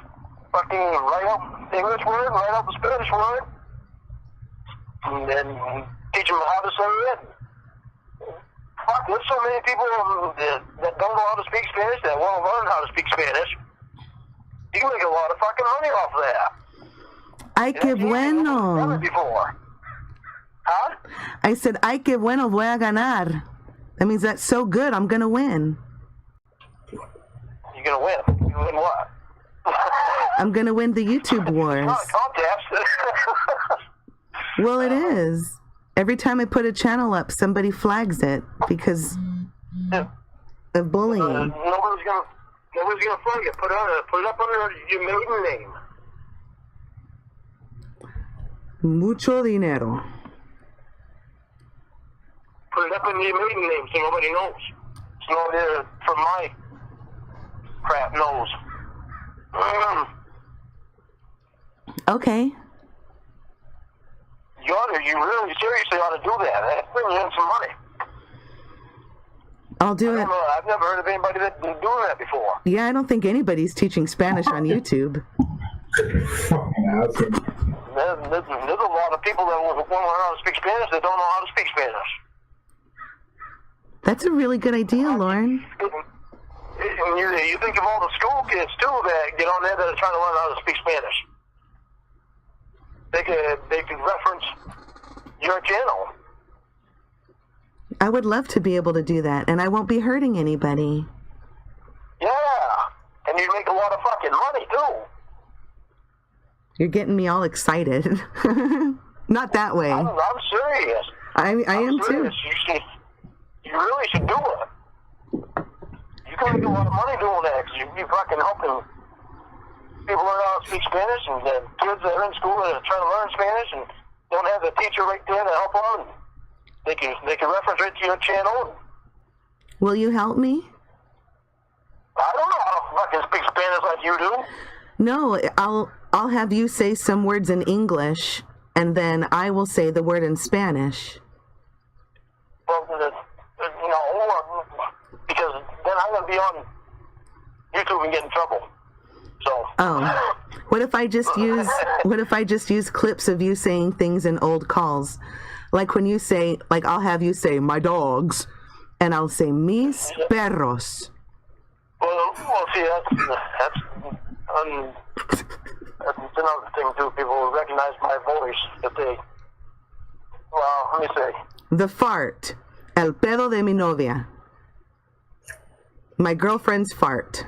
fucking write out the English word, write out the Spanish word, and then teach them how to say it. Fuck, there's so many people that don't know how to speak Spanish that want to learn how to speak Spanish. You can make a lot of fucking money off that. Ay, qué bueno. Before. Huh? I said, ay, qué bueno, voy a ganar. That means that's so good, I'm going to win. You're going to win? You win what? I'm going to win the YouTube wars. It's not a contest. Well, it is. Every time I put a channel up, somebody flags it because of bullying. Nobody's gonna flag it. Put it up under your maiden name. Mucho dinero. Put it up under your maiden name so nobody knows. So nobody from my crap knows. Okay. You really seriously ought to do that. That'll bring you in some money. I'll do it. I've never heard of anybody that's been doing that before. Yeah, I don't think anybody's teaching Spanish on YouTube. There's a lot of people that want to learn how to speak Spanish that don't know how to speak Spanish. That's a really good idea, Lorne. You think of all the school kids, too, that get on there that are trying to learn how to speak Spanish. They could reference your channel. I would love to be able to do that, and I won't be hurting anybody. Yeah, and you make a lot of fucking money, too. You're getting me all excited. Not that way. I'm serious. I am serious. too. You really should do it. You can make a lot of money doing that, because you'd be fucking helping people learn how to speak Spanish, and the kids that are in school that are trying to learn Spanish and don't have the teacher right there to help them, and they can reference right to your channel. Will you help me? I don't know how to fucking speak Spanish like you do. No, I'll have you say some words in English, and then I will say the word in Spanish. Well, because then I'm going to be on YouTube and get in trouble. So. Oh, what if I just use clips of you saying things in old calls, like when you say, like I'll have you say my dogs, and I'll say mis perros. Well, see, that's another thing too. People recognize my voice if they. Well, let me say. The fart, el pedo de mi novia. My girlfriend's fart.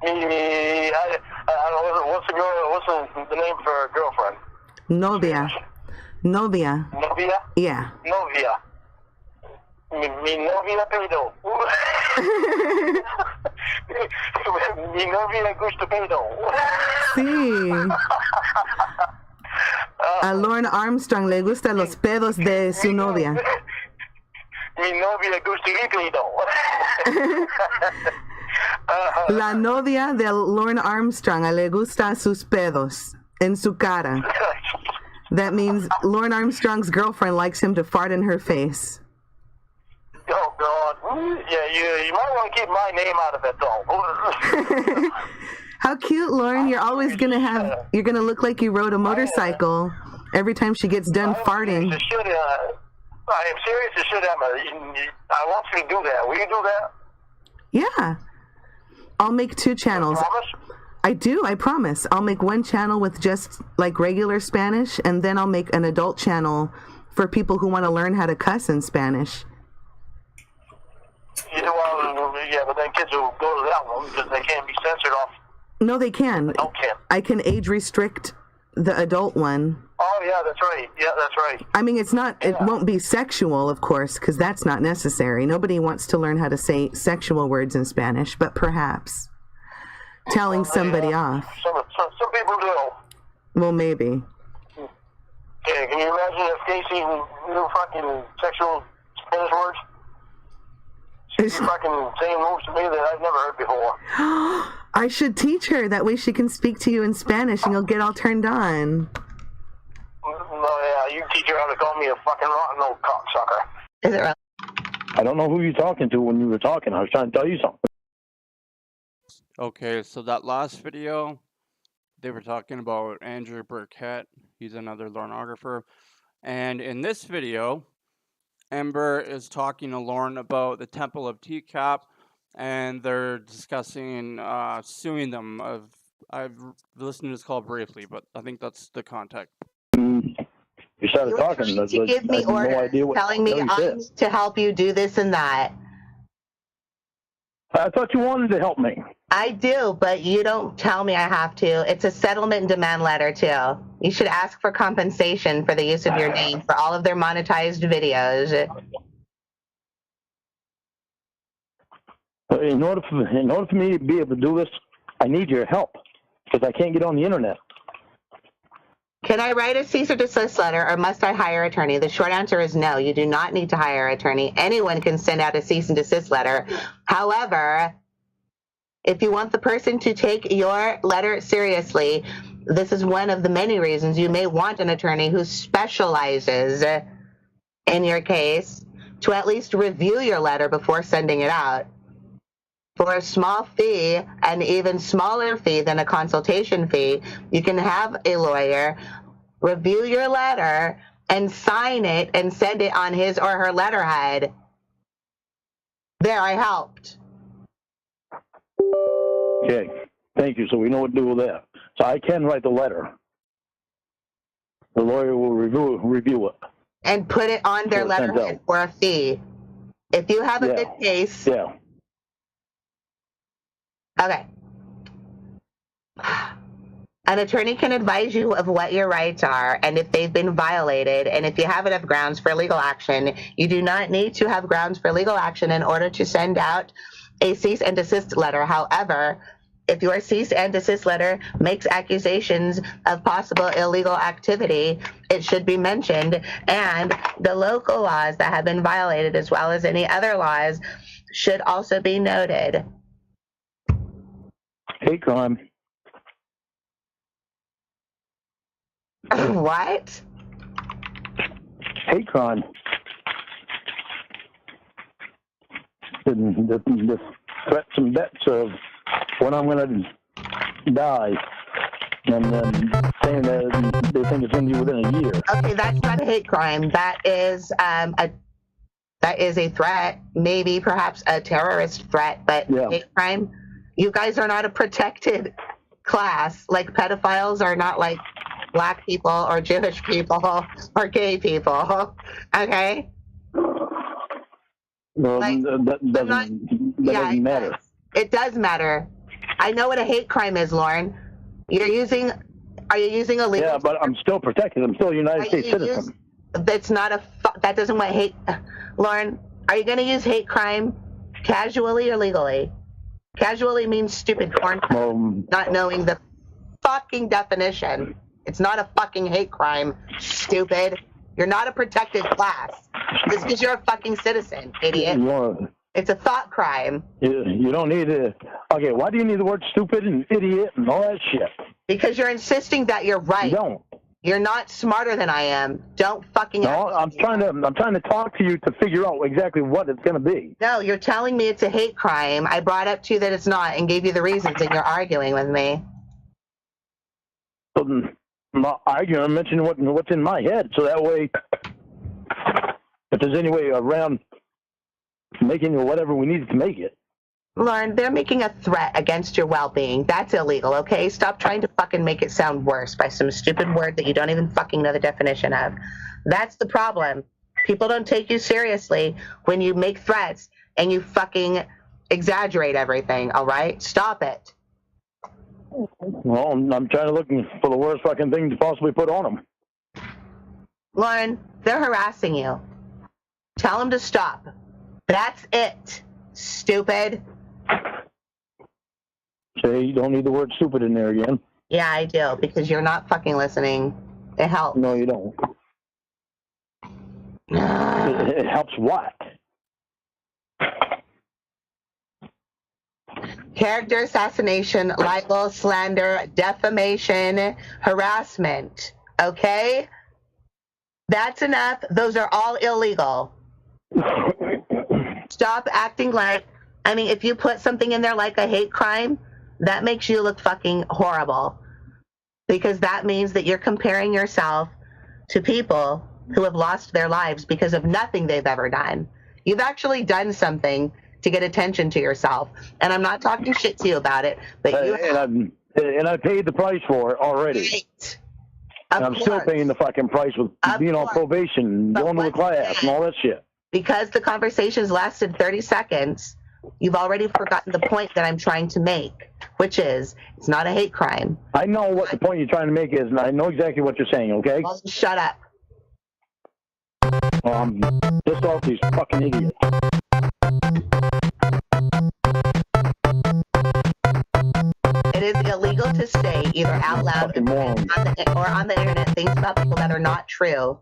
I don't know, what's the name for a girlfriend? Novia. Novia? Yeah. Novia. Mi novia pedo. Mi novia gusta pedo. Sí. A Lorne Armstrong le gustan los pedos de su novia. Mi novia gusta pedo. La novia de Lorne Armstrong le gusta sus pedos en su cara. That means Lorne Armstrong's girlfriend likes him to fart in her face. Oh, God. Yeah, you might want to keep my name out of it, though. How cute, Lorne. You're always going to you're going to look like you rode a motorcycle every time she gets done farting. I am serious. It should happen. I want you to do that. Will you do that? Yeah. I'll make 2 channels. I do, I promise. I'll make one channel with just like regular Spanish, and then I'll make an adult channel for people who want to learn how to cuss in Spanish. Yeah, but then kids will go to that one because they can't be censored off. No, they can. Adult can. I can age restrict the adult one. Oh, yeah, that's right. Yeah, that's right. I mean, it's not, it won't be sexual, of course, because that's not necessary. Nobody wants to learn how to say sexual words in Spanish, but perhaps telling somebody off. Some people do. Well, maybe. Yeah, can you imagine if Casey knew fucking sexual Spanish words? She's fucking saying moves to me that I've never heard before. I should teach her. That way she can speak to you in Spanish and you'll get all turned on. No, yeah, you teach her how to call me a fucking rotten old cocksucker. Is it right? I don't know who you're talking to when you were talking. I was trying to tell you something. Okay, so that last video, they were talking about Andrew Burkett. He's another Lorneographer. And in this video, Ember is talking to Lorne about the Temple of TCAP, and they're discussing suing them. I've listened to this call briefly, but I think that's the context. You started talking. To give me orders, telling me to help you do this and that. I thought you wanted to help me. I do, but you don't tell me I have to. It's a settlement and demand letter, too. You should ask for compensation for the use of your name for all of their monetized videos. In order for me to be able to do this, I need your help because I can't get on the internet. Can I write a cease or desist letter, or must I hire an attorney? The short answer is no. You do not need to hire an attorney. Anyone can send out a cease and desist letter. However, if you want the person to take your letter seriously, this is one of the many reasons you may want an attorney who specializes in your case to at least review your letter before sending it out. For a small fee, an even smaller fee than a consultation fee, you can have a lawyer review your letter and sign it and send it on his or her letterhead. There, I helped. Okay, thank you. So we know what to do with that. So I can write the letter. The lawyer will review it. And put it on their letterhead for a fee. If you have a good case. Yeah. Okay. An attorney can advise you of what your rights are and if they've been violated, and if you have enough grounds for legal action. You do not need to have grounds for legal action in order to send out a cease and desist letter. However, if your cease and desist letter makes accusations of possible illegal activity, it should be mentioned, and the local laws that have been violated, as well as any other laws, should also be noted. Hate crime. What? Hate crime. The threats and bets of when I'm going to die, and then saying that they think it's going to be within a year. Okay, that's not a hate crime. That is a threat, maybe perhaps a terrorist threat, but hate crime. You guys are not a protected class. Like pedophiles are not like black people or Jewish people or gay people. Okay? Well, that doesn't matter. It does matter. I know what a hate crime is, Lorne. Are you using a legal? Yeah, but I'm still protected. I'm still a United States citizen. That's not that doesn't what hate. Lorne, are you going to use hate crime casually or legally? Casually means stupid corn, not knowing the fucking definition. It's not a fucking hate crime, stupid. You're not a protected class. Just because you're a fucking citizen, idiot. It's a thought crime. You don't need to. Okay, why do you need the word stupid and idiot and all that shit? Because you're insisting that you're right. You don't. You're not smarter than I am. Don't fucking. No, I'm trying to talk to you to figure out exactly what it's going to be. No, you're telling me it's a hate crime. I brought up to you that it's not and gave you the reasons, and you're arguing with me. So, I'm not arguing. I'm mentioning what's in my head, so that way, if there's any way around making whatever we need to make it, Lauren, they're making a threat against your well-being. That's illegal, okay? Stop trying to fucking make it sound worse by some stupid word that you don't even fucking know the definition of. That's the problem. People don't take you seriously when you make threats and you fucking exaggerate everything, all right? Stop it. Well, I'm trying to look for the worst fucking thing to possibly put on them. Lauren, they're harassing you. Tell them to stop. That's it, stupid. Say you don't need the word stupid in there again. Yeah, I do, because you're not fucking listening. It helps. No, you don't. It helps what? Character assassination, libel, slander, defamation, harassment. Okay? That's enough. Those are all illegal. Stop acting like, I mean, if you put something in there like a hate crime, that makes you look fucking horrible. Because that means that you're comparing yourself to people who have lost their lives because of nothing they've ever done. You've actually done something to get attention to yourself. And I'm not talking shit to you about it, but you and I paid the price for it already. Right. And I'm still paying the fucking price with being on probation, going to the class, and all that shit. Because the conversations lasted 30 seconds, you've already forgotten the point that I'm trying to make, which is it's not a hate crime. I know what the point you're trying to make is, and I know exactly what you're saying, okay? Well, shut up. Well, I'm pissed off these fucking idiots. It is illegal to say either out loud or on the internet things about people that are not true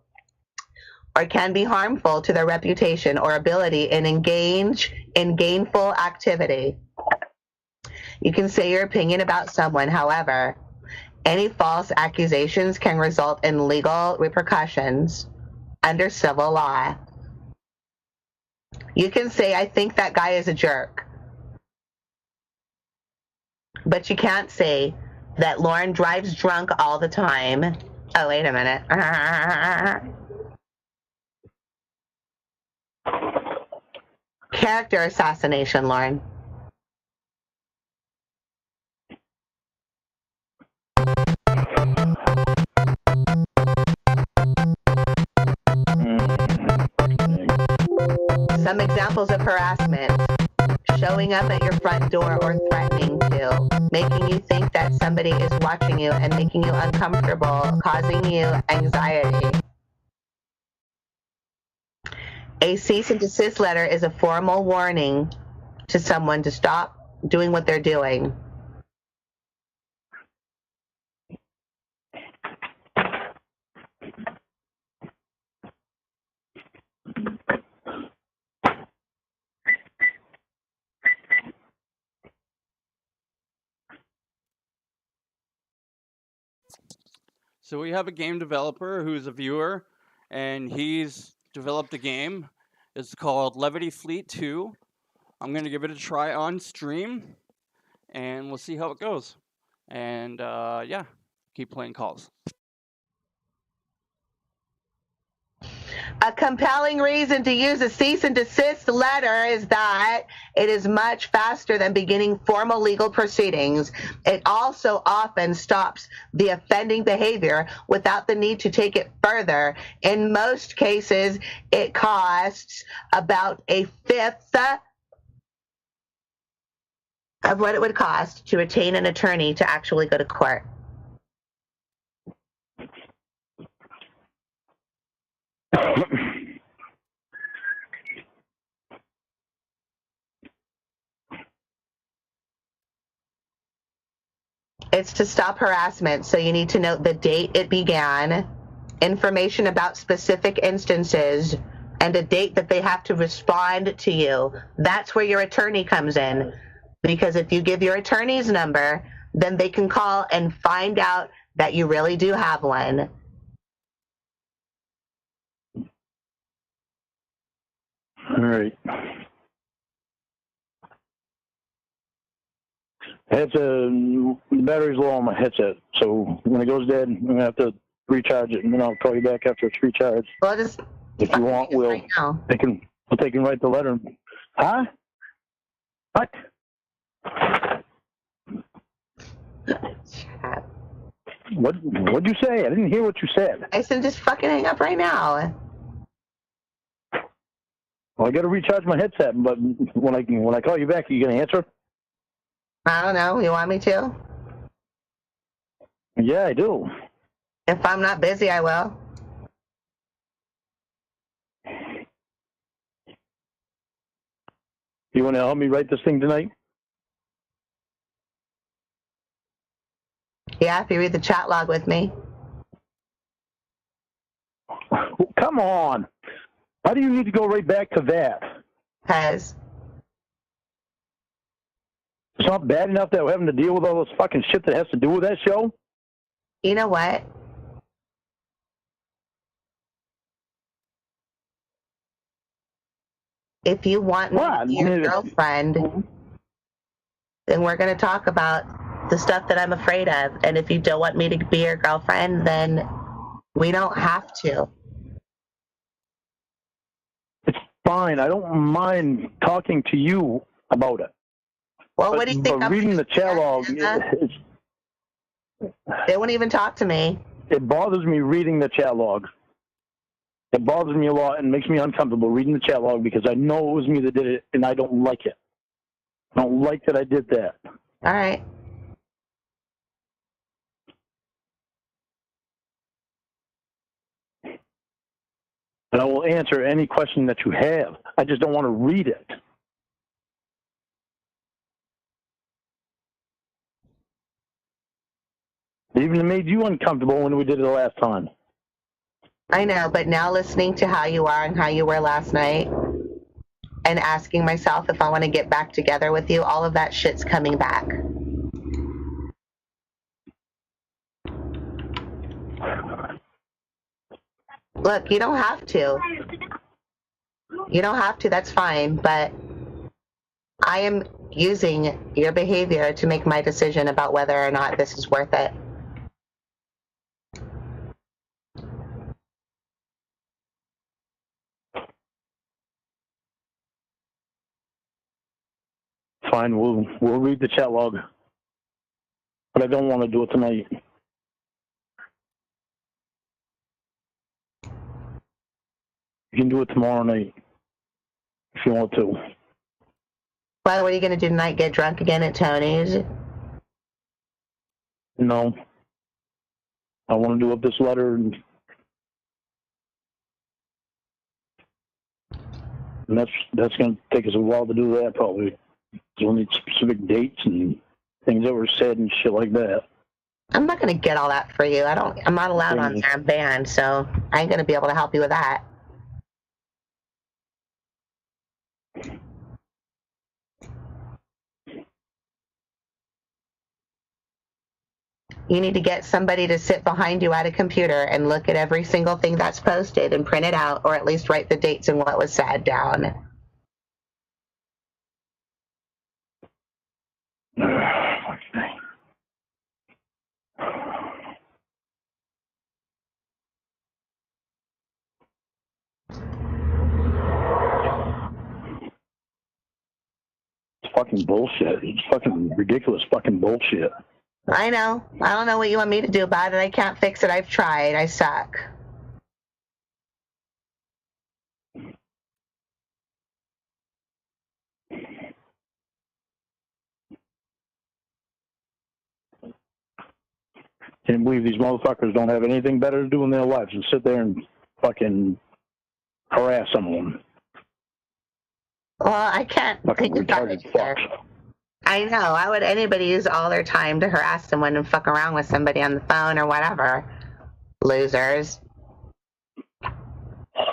or can be harmful to their reputation or ability and engage in gainful activity. You can say your opinion about someone, however, any false accusations can result in legal repercussions under civil law. You can say, I think that guy is a jerk. But you can't say that Lorne drives drunk all the time. Oh, wait a minute. Character assassination, Lorne. Some examples of harassment. Showing up at your front door or threatening to, making you think that somebody is watching you and making you uncomfortable, causing you anxiety. A cease and desist letter is a formal warning to someone to stop doing what they're doing. So we have a game developer who's a viewer, and he's developed a game. It's called Levity Fleet 2. I'm going to give it a try on stream, and we'll see how it goes. And yeah, keep playing calls. A compelling reason to use a cease and desist letter is that it is much faster than beginning formal legal proceedings. It also often stops the offending behavior without the need to take it further. In most cases, it costs about a fifth of what it would cost to retain an attorney to actually go to court. It's to stop harassment, so you need to note the date it began, information about specific instances, and a date that they have to respond to you. That's where your attorney comes in, because if you give your attorney's number, then they can call and find out that you really do have one. All right. The battery's low on my headset, so when it goes dead, I'm going to have to recharge it, and then I'll call you back after it's recharged. Well, just if you want, we'll take and write the letter. Huh? What? What'd you say? I didn't hear what you said. I said just fucking hang up right now. Well, I got to recharge my headset, but when I call you back, are you gonna answer? I don't know. You want me to? Yeah, I do. If I'm not busy, I will. You want to help me write this thing tonight? Yeah, if you read the chat log with me. Come on. How do you need to go right back to that? Because it's not bad enough that we're having to deal with all this fucking shit that has to do with that show? You know what? If you want me to be your girlfriend, then we're going to talk about the stuff that I'm afraid of. And if you don't want me to be your girlfriend, then we don't have to. It's fine. I don't mind talking to you about it. Well, what do you think? But reading the chat log, they won't even talk to me. It bothers me reading the chat log. It bothers me a lot and makes me uncomfortable reading the chat log because I know it was me that did it, and I don't like it. I don't like that I did that. All right. And I will answer any question that you have. I just don't want to read it. It even made you uncomfortable when we did it the last time. I know, but now listening to how you are and how you were last night and asking myself if I want to get back together with you, all of that shit's coming back. Look, you don't have to. You don't have to, that's fine, but I am using your behavior to make my decision about whether or not this is worth it. Fine, we'll read the chat log. But I don't want to do it tonight. You can do it tomorrow night if you want to. Well, what are you going to do tonight? Get drunk again at Tony's? No. I want to do up this letter and that's going to take us a while to do that probably. We'll need specific dates and things that were said and shit like that. I'm not going to get all that for you. I'm not allowed on there. I'm banned, so I ain't going to be able to help you with that. You need to get somebody to sit behind you at a computer and look at every single thing that's posted and print it out, or at least write the dates and what was said down. It's fucking bullshit. It's fucking ridiculous fucking bullshit. I know. I don't know what you want me to do about it. I can't fix it. I've tried. I suck. Can't believe these motherfuckers don't have anything better to do in their lives than sit there and fucking harass someone. Well, I can't Fucking retarded fucks. I know. Why would anybody use all their time to harass someone and fuck around with somebody on the phone or whatever? Losers.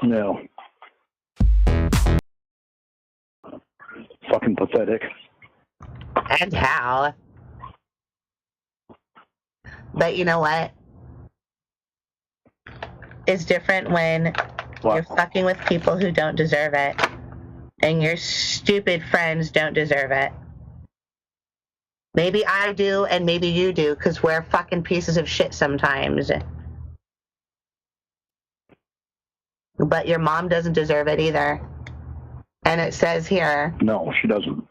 No. Fucking pathetic. And how? But you know what? It's different when you're fucking with people who don't deserve it. And your stupid friends don't deserve it. Maybe I do, and maybe you do, because we're fucking pieces of shit sometimes. But your mom doesn't deserve it either. And it says here... No, she doesn't.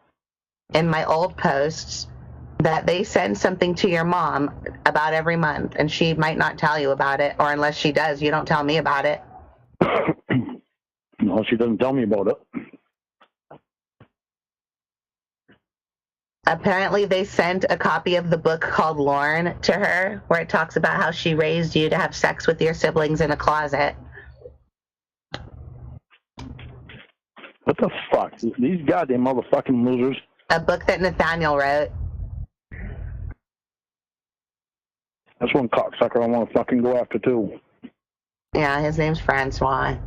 In my old posts, that they send something to your mom about every month, and she might not tell you about it, or unless she does, you don't tell me about it. No, she doesn't tell me about it. Apparently, they sent a copy of the book called Lorne to her, where it talks about how she raised you to have sex with your siblings in a closet. What the fuck? These goddamn motherfucking losers. A book that Nathaniel wrote. That's one cocksucker I want to fucking go after, too. Yeah, his name's Francois.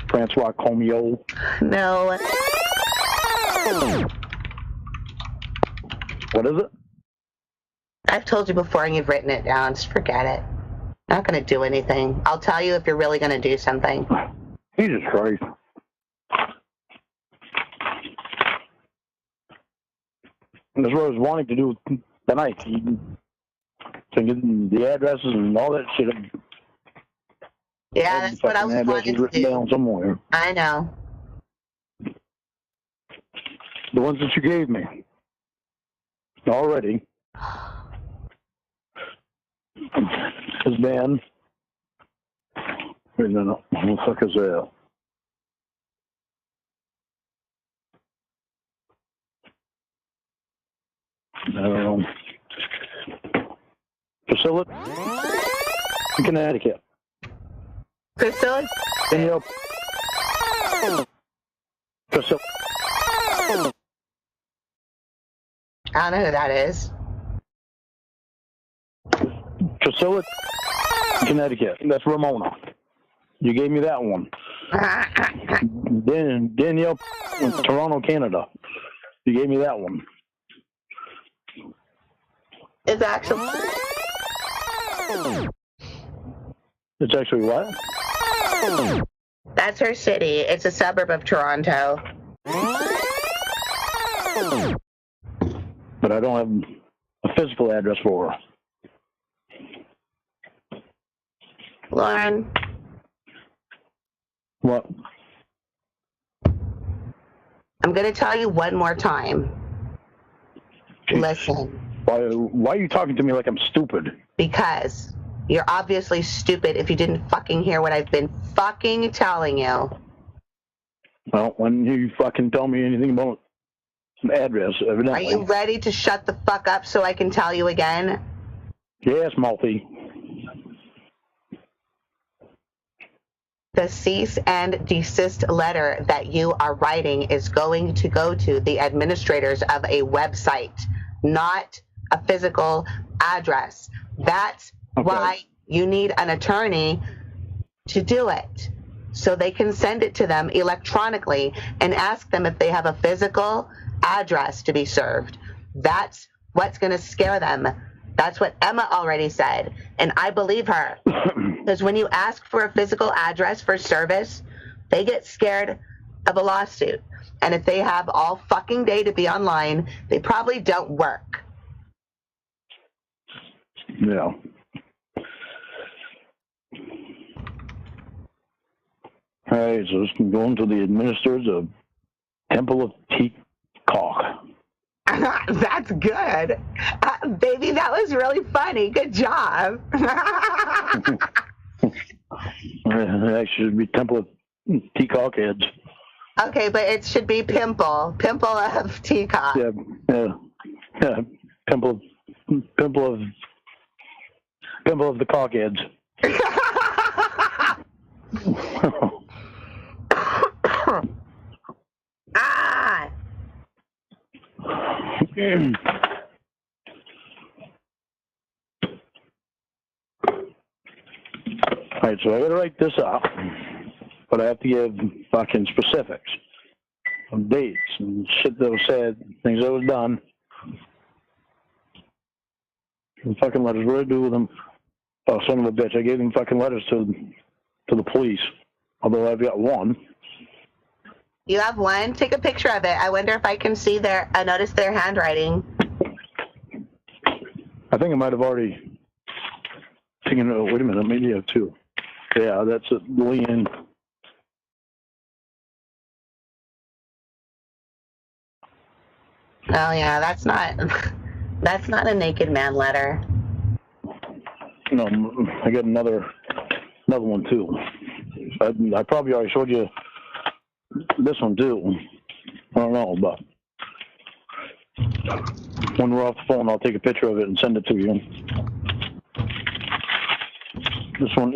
Francois Comio. No. What is it? I've told you before and you've written it down. Just forget it. Not going to do anything. I'll tell you if you're really going to do something. Jesus Christ. That's what I was wanting to do tonight. To get the addresses and all that shit. Yeah, that's what I was wanting to do. Down somewhere. I know. The ones that you gave me. Already. This man. Wait a minute. What the fuck is that? I don't know. Priscilla? In Connecticut. Priscilla? Priscilla. I don't know who that is. Priscilla, Connecticut. That's Ramona. You gave me that one. Danielle, Toronto, Canada. You gave me that one. It's actually... It's actually what? That's her city. It's a suburb of Toronto. But I don't have a physical address for her. Lorne. What? I'm going to tell you one more time. Listen. Why are you talking to me like I'm stupid? Because you're obviously stupid if you didn't fucking hear what I've been fucking telling you. Well, when you fucking tell me anything about an address, evidently. Are you ready to shut the fuck up so I can tell you again? Yes, Malty. The cease and desist letter that you are writing is going to go to the administrators of a website, not a physical address. That's why you need an attorney to do it, so they can send it to them electronically and ask them if they have a physical address to be served. That's what's going to scare them. That's what Emma already said, and I believe her. Because when you ask for a physical address for service, they get scared of a lawsuit. And if they have all fucking day to be online, they probably don't work. Yeah. All right, so it's going to the administrators of Temple of Teacock. That's good. Baby, that was really funny. Good job. It should be Temple of Teacock Heads. Okay, but it should be Pimple. Pimple of Teacock. Yeah. Pimple of the Cockheads. Ah! All right, so I gotta write this up, but I have to give fucking specifics, some dates and shit that was said, things that was done. The fucking letters. What do I do with them? Oh, son of a bitch! I gave them fucking letters to the police. Although I've got one. You have one? Take a picture of it. I wonder if I can see I noticed their handwriting. I think I might have already taken. Oh, wait a minute. Maybe I have two. Yeah, that's it. Leanne. Oh yeah, that's not a naked man letter. No, I got another one too. I probably already showed you this one too. I don't know, but when we're off the phone, I'll take a picture of it and send it to you. This one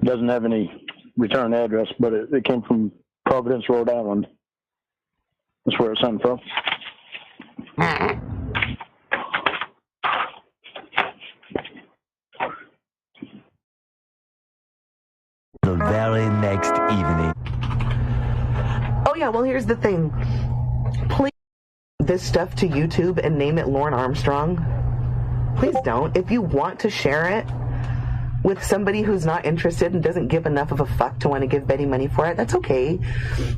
doesn't have any return address, but it came from Providence, Rhode Island. That's where it's sent from. The very next evening. Oh yeah, well here's the thing. Please this stuff to YouTube and name it Lorne Armstrong. Please don't. If you want to share it with somebody who's not interested and doesn't give enough of a fuck to want to give Betty money for it, that's okay.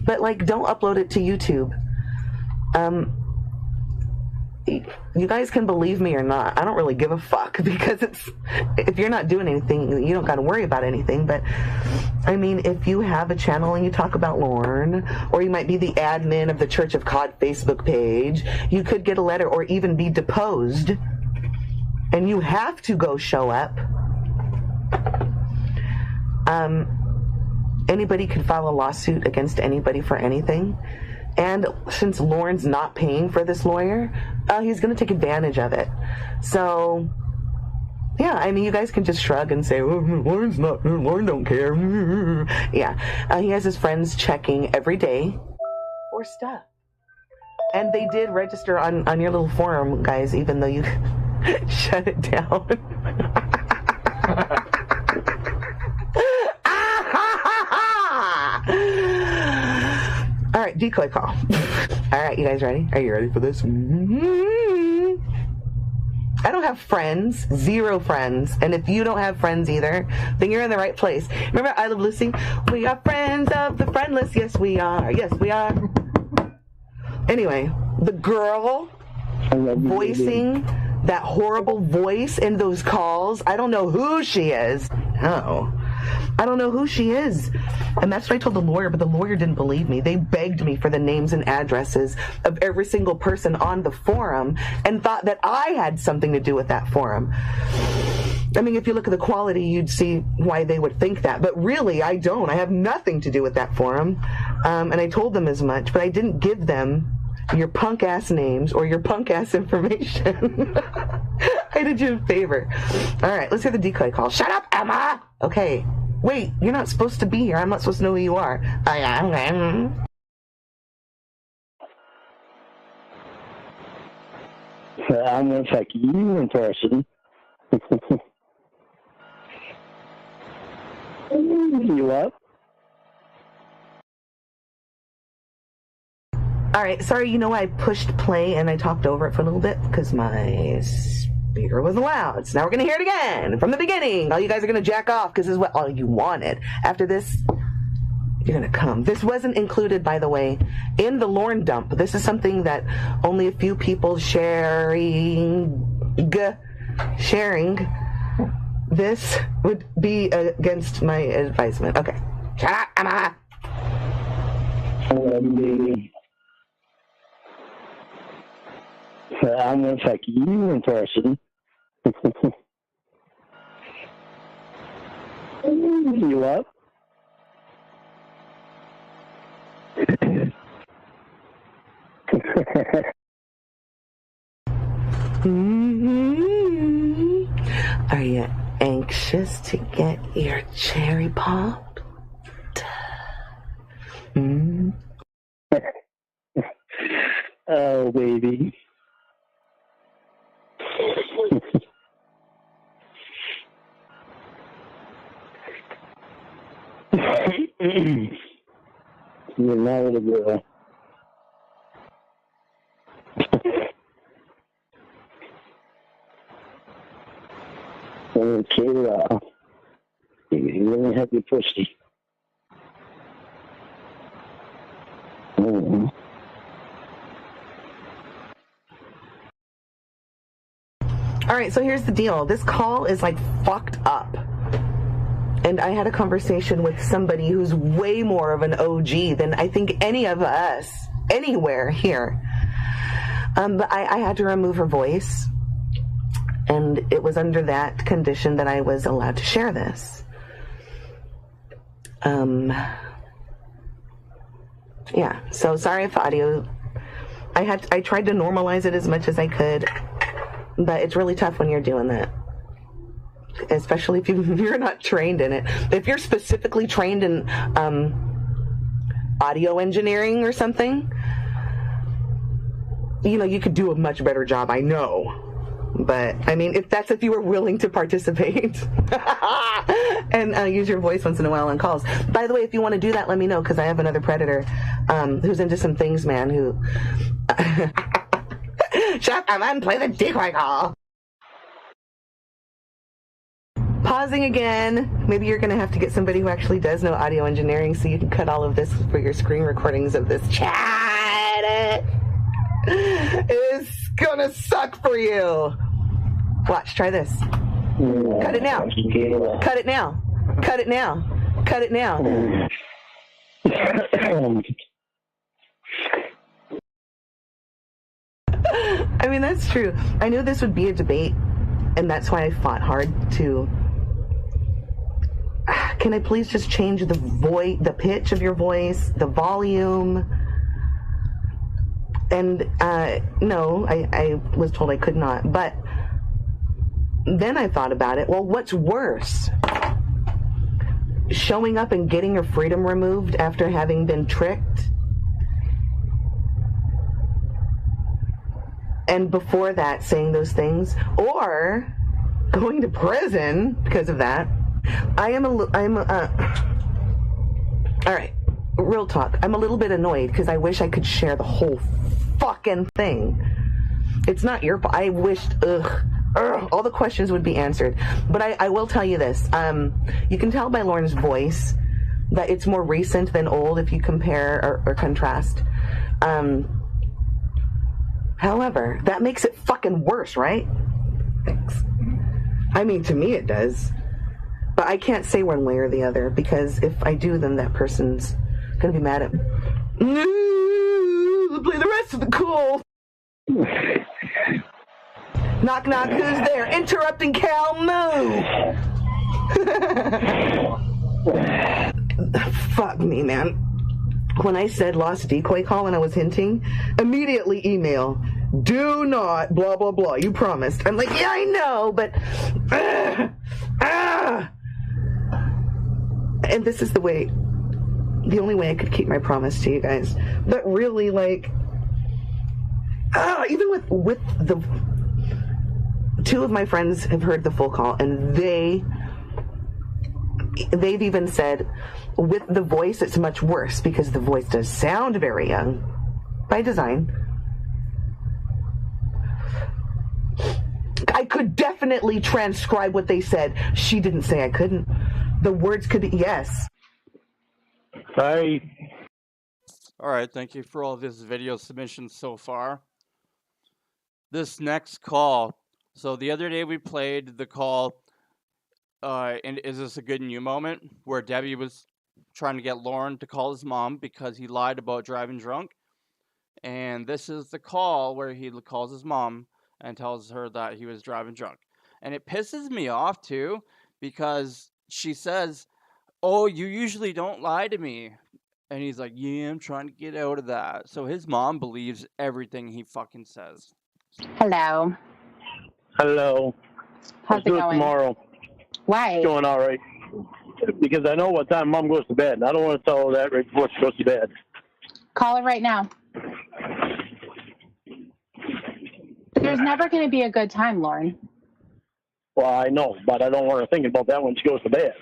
But like, don't upload it to YouTube. You guys can believe me or not. I don't really give a fuck because if you're not doing anything, you don't got to worry about anything. But I mean, if you have a channel and you talk about Lorne, or you might be the admin of the Church of Cod Facebook page, you could get a letter or even be deposed, and you have to go show up. Anybody could file a lawsuit against anybody for anything. And since Lorne's not paying for this lawyer, he's going to take advantage of it. So, yeah, I mean, you guys can just shrug and say, oh, Lorne don't care. Yeah, he has his friends checking every day for stuff. And they did register on your little forum, guys, even though you shut it down. All right, decoy call. All right, you guys ready? Are you ready for this? I don't have friends, 0 friends. And if you don't have friends either, then you're in the right place. Remember I Love Lucy? We are friends of the friendless. Yes, we are. Yes, we are. Anyway, the girl voicing that horrible voice in those calls, I don't know who she is. No. I don't know who she is. And that's what I told the lawyer, but the lawyer didn't believe me. They begged me for the names and addresses of every single person on the forum and thought that I had something to do with that forum. I mean, if you look at the quality, you'd see why they would think that. But really, I don't. I have nothing to do with that forum. And I told them as much, but I didn't give them your punk-ass names or your punk-ass information. I did you a favor. All right, let's hear the decoy call. Shut up, Emma! Okay. Wait, you're not supposed to be here. I'm not supposed to know who you are. Oh, yeah, okay. I'm going to check you in person. You up? All right, sorry, you know I pushed play and I talked over it for a little bit because my speaker wasn't loud. So now we're going to hear it again from the beginning. All you guys are going to jack off because this is what all you wanted. After this, you're going to come. This wasn't included, by the way, in the Lorne dump. This is something that only a few people sharing. This would be against my advisement. Okay. Shut up, Emma. I'm going to check you in person. You up? Are you anxious to get your cherry popped? Oh, baby. You're not a little girl. Okay, you really have your pussy. Mm-hmm. All right, so here's the deal. This call is like fucked up. And I had a conversation with somebody who's way more of an OG than I think any of us anywhere here. But I had to remove her voice, and it was under that condition that I was allowed to share this. Yeah, so sorry if audio, I tried to normalize it as much as I could, but it's really tough when you're doing that, especially if you're not trained in it. If you're specifically trained in audio engineering or something, you could do a much better job, I know. But, I mean, if you were willing to participate and use your voice once in a while on calls. By the way, if you want to do that, let me know, because I have another predator who's into some things, man, who... Shut up and play the decoy call. Pausing again. Maybe you're going to have to get somebody who actually does know audio engineering so you can cut all of this for your screen recordings of this chat. It's gonna suck for you. Watch, try this. Cut it now. Cut it now. Cut it now. Cut it now. I mean, that's true. I knew this would be a debate, and that's why I fought hard to... Can I please just change the pitch of your voice, the volume? And no, I was told I could not. But then I thought about it. Well, what's worse? Showing up and getting your freedom removed after having been tricked? And before that, saying those things? Or going to prison because of that? All right, real talk. I'm a little bit annoyed because I wish I could share the whole fucking thing. It's not your fault. I wished, all the questions would be answered. But I will tell you this. You can tell by Lorne's voice that it's more recent than old if you compare or contrast. However, that makes it fucking worse, right? Thanks. I mean, to me it does. But I can't say one way or the other, because if I do, then that person's gonna be mad at me. Play the rest of the call. Knock, knock, who's there? Interrupting Cal, move! Fuck me, man. When I said lost decoy call and I was hinting, immediately email, do not, blah, blah, blah, you promised. I'm like, yeah, I know, but... And this is the only way I could keep my promise to you guys. But really, like... even with the... Two of my friends have heard the full call, and they've even said, with the voice, it's much worse, because the voice does sound very young, by design. I could definitely transcribe what they said. She didn't say I couldn't. The words could be, yes. Sorry. All right, thank you for all this video submissions so far. This next call. So the other day we played the call, and Is This a Good New Moment? Where Debbie was trying to get Lorne to call his mom because he lied about driving drunk. And this is the call where he calls his mom and tells her that he was driving drunk. And it pisses me off too, because she says, oh, you usually don't lie to me. And he's like, yeah, I'm trying to get out of that. So his mom believes everything he fucking says. Hello. Hello. How's it going? Tomorrow. Why? It's going all right. Because I know what time Mom goes to bed. And I don't want to tell her that right before she goes to bed. Call her right now. There's never going to be a good time, Lorne. Well, I know, but I don't want her thinking about that when she goes to bed.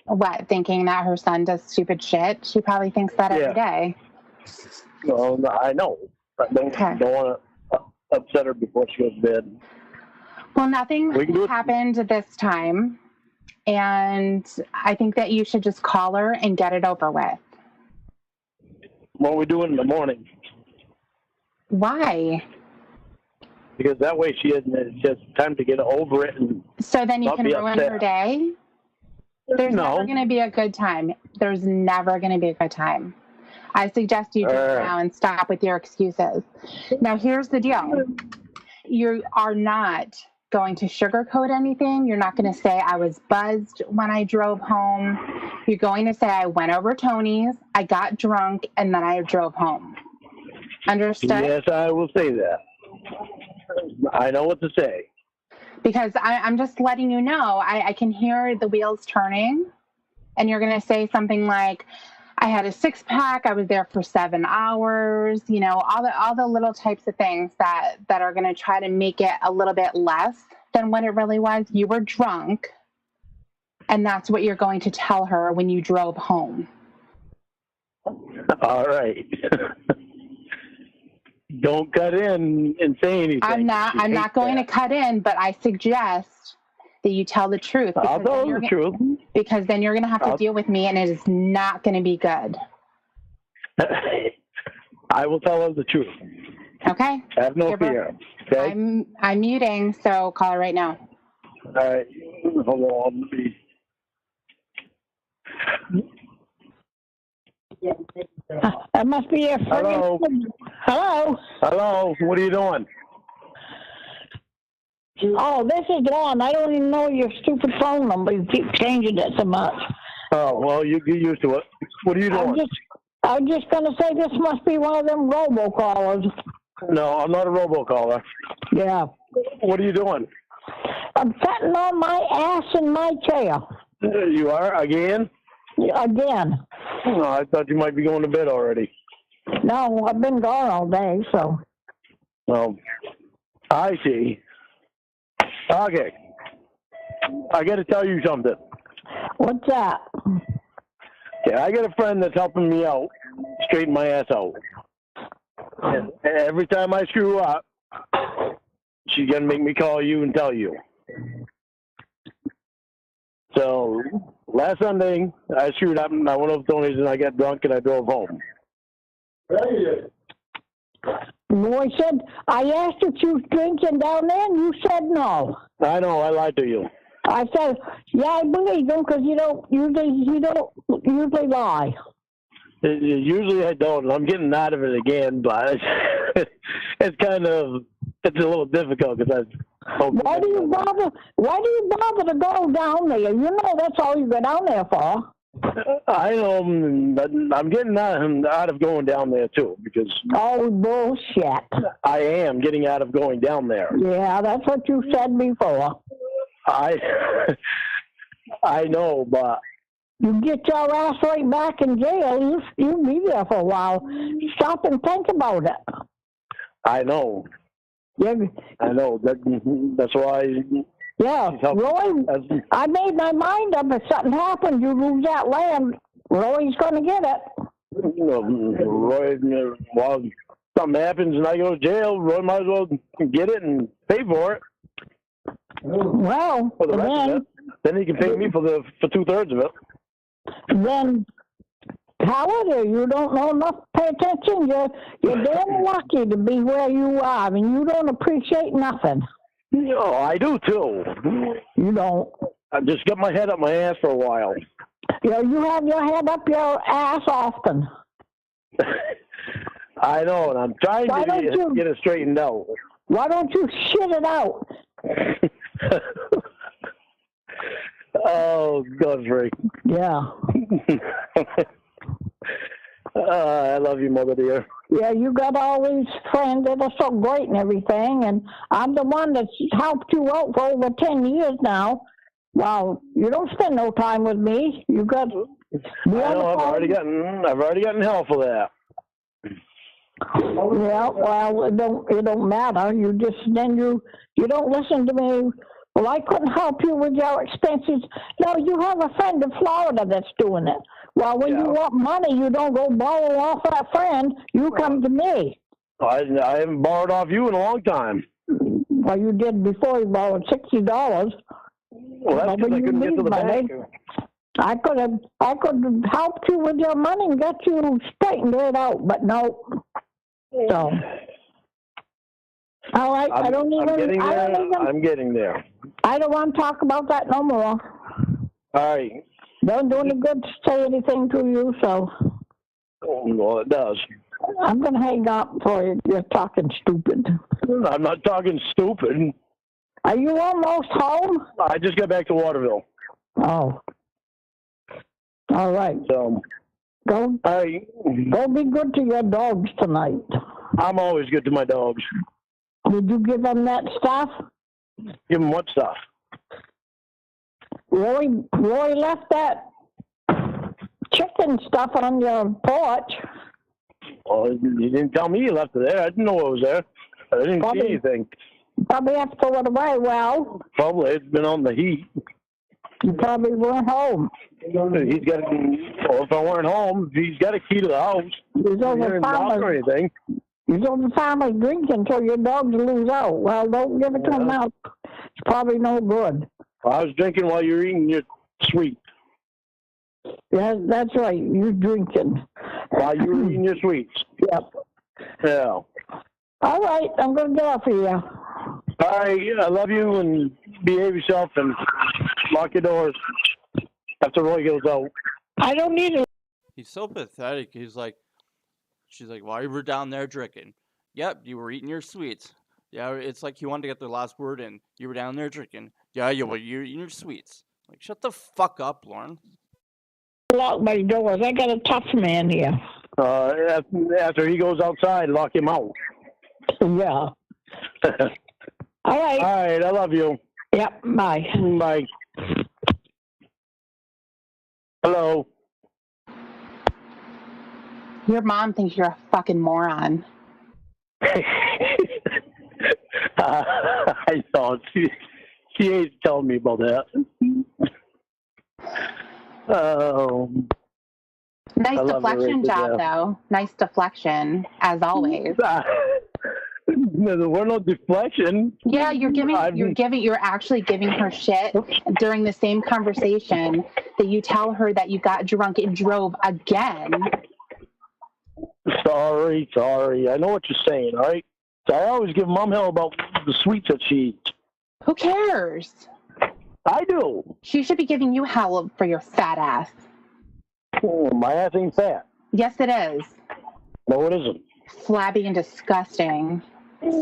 What, thinking that her son does stupid shit? She probably thinks that every day. Well, I know. I don't want to upset her before she goes to bed. Well, nothing happened this time, and I think that you should just call her and get it over with. What are we doing in the morning? Why? Because that way she has time to get over it. And so then you can ruin her day? There's never going to be a good time. There's never going to be a good time. I suggest you do it now and stop with your excuses. Now, here's the deal. You are not going to sugarcoat anything. You're not going to say I was buzzed when I drove home. You're going to say I went over Tony's, I got drunk, and then I drove home. Understood? Yes, I will say that. I know what to say. Because I'm just letting you know, I can hear the wheels turning, and you're going to say something like, I had a 6-pack, I was there for 7 hours, you know, all the little types of things that are going to try to make it a little bit less than what it really was. You were drunk, and that's what you're going to tell her when you drove home. All right. Don't cut in and say anything. I'm not going to cut in, but I suggest that you tell the truth. I'll tell the truth. Because then you're going to have to deal with me, and it is not going to be good. I will tell her the truth. Okay. Have no fear. Okay. I'm muting, so call her right now. All right. Hold on. That must be a Hello. Hello. Hello. What are you doing? Oh, this is Lorne. I don't even know your stupid phone number. You keep changing it so much. Oh, well, you get used to it. What are you doing? I was just going to say this must be one of them robocallers. No, I'm not a robocaller. Yeah. What are you doing? I'm sitting on my ass in my chair. You are? Again? Again. Oh, I thought you might be going to bed already. No, I've been gone all day, so. Well, I see. Okay. I got to tell you something. What's that? Yeah, I got a friend that's helping me out, straighten my ass out. And every time I screw up, she's going to make me call you and tell you. So, last Sunday, I screwed up and I went over to Tony's and I got drunk and I drove home. Boy said, I asked if you was drinking down there and you said no. I know, I lied to you. I said, yeah, I believe you because you don't usually lie. Usually I don't. I'm getting out of it again, but it's a little difficult because Why do you bother to go down there? You know that's all you go down there for. I know, but I'm getting out of going down there too because. Oh, bullshit! I am getting out of going down there. Yeah, that's what you said before. I know, but. You get your ass right back in jail. You'll be there for a while. Stop and think about it. I know. Yeah. I know. That's why. Yeah, Roy, I made my mind up. If something happens, you lose that land, Roy's going to get it. Roy, well, something happens and I go to jail, Roy might as well get it and pay for it. Well, for the rest of it. Then he can pay me for 2/3 of it. Then, however, you don't know enough to pay attention. You're damn lucky to be where you are, and you don't appreciate nothing. No, I do too. You don't. I just got my head up my ass for a while. You have your head up your ass often. I know, and I'm trying to get it straightened out. Why don't you shit it out? Oh, Godfrey. Yeah. I love you, mother dear. Yeah, you got all these friends that are so great and everything, and I'm the one that's helped you out for over 10 years now. Well, you don't spend no time with me. You got. I know. I've already gotten hell for that. Yeah, well, it don't matter. You don't listen to me. Well, I couldn't help you with your expenses. No, you have a friend in Florida that's doing it. Well, when you want money, you don't go borrow off that friend. You come to me. I haven't borrowed off you in a long time. Well, you did before. You borrowed $60. Well, that's because I couldn't get to the bank. I could have helped you with your money and got you straightened it out, but no. So. All right, I'm getting there. I don't want to talk about that no more. All right. Don't do any good to say anything to you, so. Oh, well, it does. I'm going to hang up for you. You're talking stupid. I'm not talking stupid. Are you almost home? I just got back to Waterville. Oh. All right. So, go be good to your dogs tonight. I'm always good to my dogs. Did you give them that stuff? Give them what stuff? Roy left that chicken stuff on your porch. Well, you didn't tell me you left it there. I didn't know it was there. I didn't see anything. Probably have to throw it away. Well, probably. It's been on the heat. You probably weren't home. He's got. Well, if I weren't home, he's got a key to the house. He's over anything. He's over farmers drinking until your dogs lose out. Well, don't give it to him now. It's probably no good. I was drinking while you were eating your sweet. Yeah, that's right. You're drinking. While you were eating your sweets. Yep. Yeah. All right, I'm going to get off of you. All right, I love you, and behave yourself, and lock your doors after Roy goes out. I don't need it. He's so pathetic. She's like, "Why were down there drinking?" Yep, you were eating your sweets. Yeah, it's like he wanted to get the last word in. You were down there drinking. Yeah, you were eating your sweets. Like, shut the fuck up, Lorne. Lock my doors. I got a tough man here. After he goes outside, lock him out. Yeah. All right. All right, I love you. Yep, bye. Bye. Hello. Your mom thinks you're a fucking moron. I thought she ain't telling me about that. Nice deflection job, though. Nice deflection, as always. There were no deflection. Yeah, you're actually giving her shit during the same conversation that you tell her that you got drunk and drove again. Sorry. I know what you're saying, all right? So I always give Mom hell about the sweets that she eats. Who cares? I do. She should be giving you hell for your fat ass. Oh, my ass ain't fat. Yes, it is. No, it isn't. Flabby and disgusting.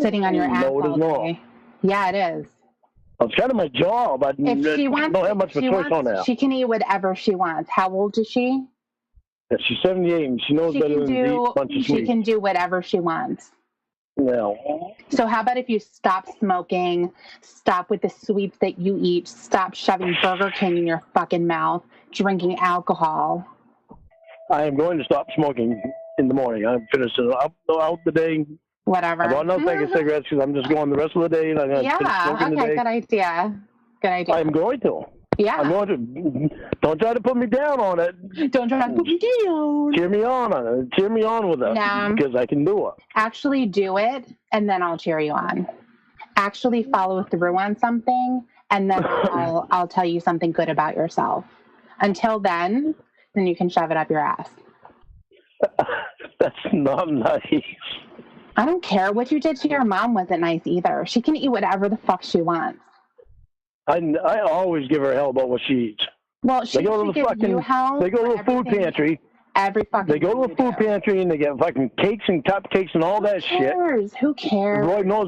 Sitting on your ass all day. Yeah, it is. It's kind of my job. I don't have much of a choice on that. She can eat whatever she wants. How old is she? Yeah, she's 78 and she knows better than to eat a bunch of sweets. She can do whatever she wants. No. So how about if you stop smoking, stop with the sweets that you eat, stop shoving Burger King in your fucking mouth, drinking alcohol. I am going to stop smoking in the morning. I'm finishing out the day. Whatever. I'm not taking cigarettes because I'm just going the rest of the day and I'm going to finish smoking the day. Good idea. I'm going to. Yeah. I'm going to. Don't try to put me down on it. Don't try to put me down. Cheer me on it. Cheer me on with it. Nah. Because I can do it. Actually do it, and then I'll cheer you on. Actually follow through on something, and then I'll tell you something good about yourself. Until then you can shove it up your ass. That's not nice. I don't care. What you did to your mom wasn't nice either. She can eat whatever the fuck she wants. I always give her hell about what she eats. Well, she should give you hell. They go to the food pantry. They go to the food pantry and they get fucking cakes and cupcakes and all that shit. Who cares? Roy knows.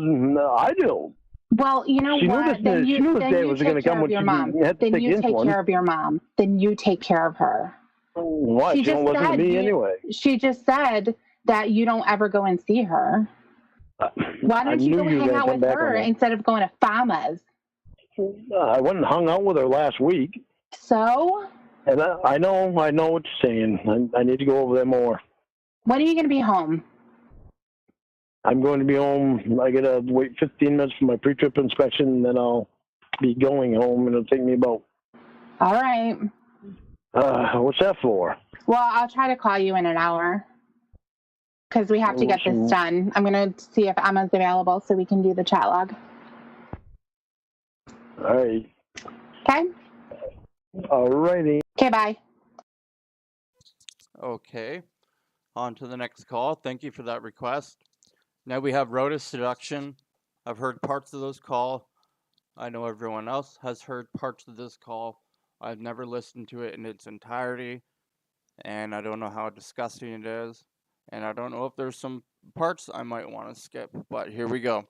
I do. Well, you know what? She knew this day was going to come when she had to take insulin. Then you take care of your mom. Then you take care of her. Why? She don't listen to me anyway. She just said that you don't ever go and see her. Why don't you go hang out with her instead of going to farmers? I went and hung out with her last week. So? And I know what you're saying. I need to go over there more. When are you going to be home? I'm going to be home. I got to wait 15 minutes for my pre-trip inspection, and then I'll be going home, and it'll take me about... All right. What's that for? Well, I'll try to call you in an hour because we have to get this done. I'm going to see if Emma's available so we can do the chat log. All right. Okay. All righty. Okay, bye. Okay. On to the next call. Thank you for that request. Now we have Rhoda Seduction. I've heard parts of this call. I know everyone else has heard parts of this call. I've never listened to it in its entirety. and I don't know how disgusting it is, and I don't know if there's some parts I might want to skip, but here we go.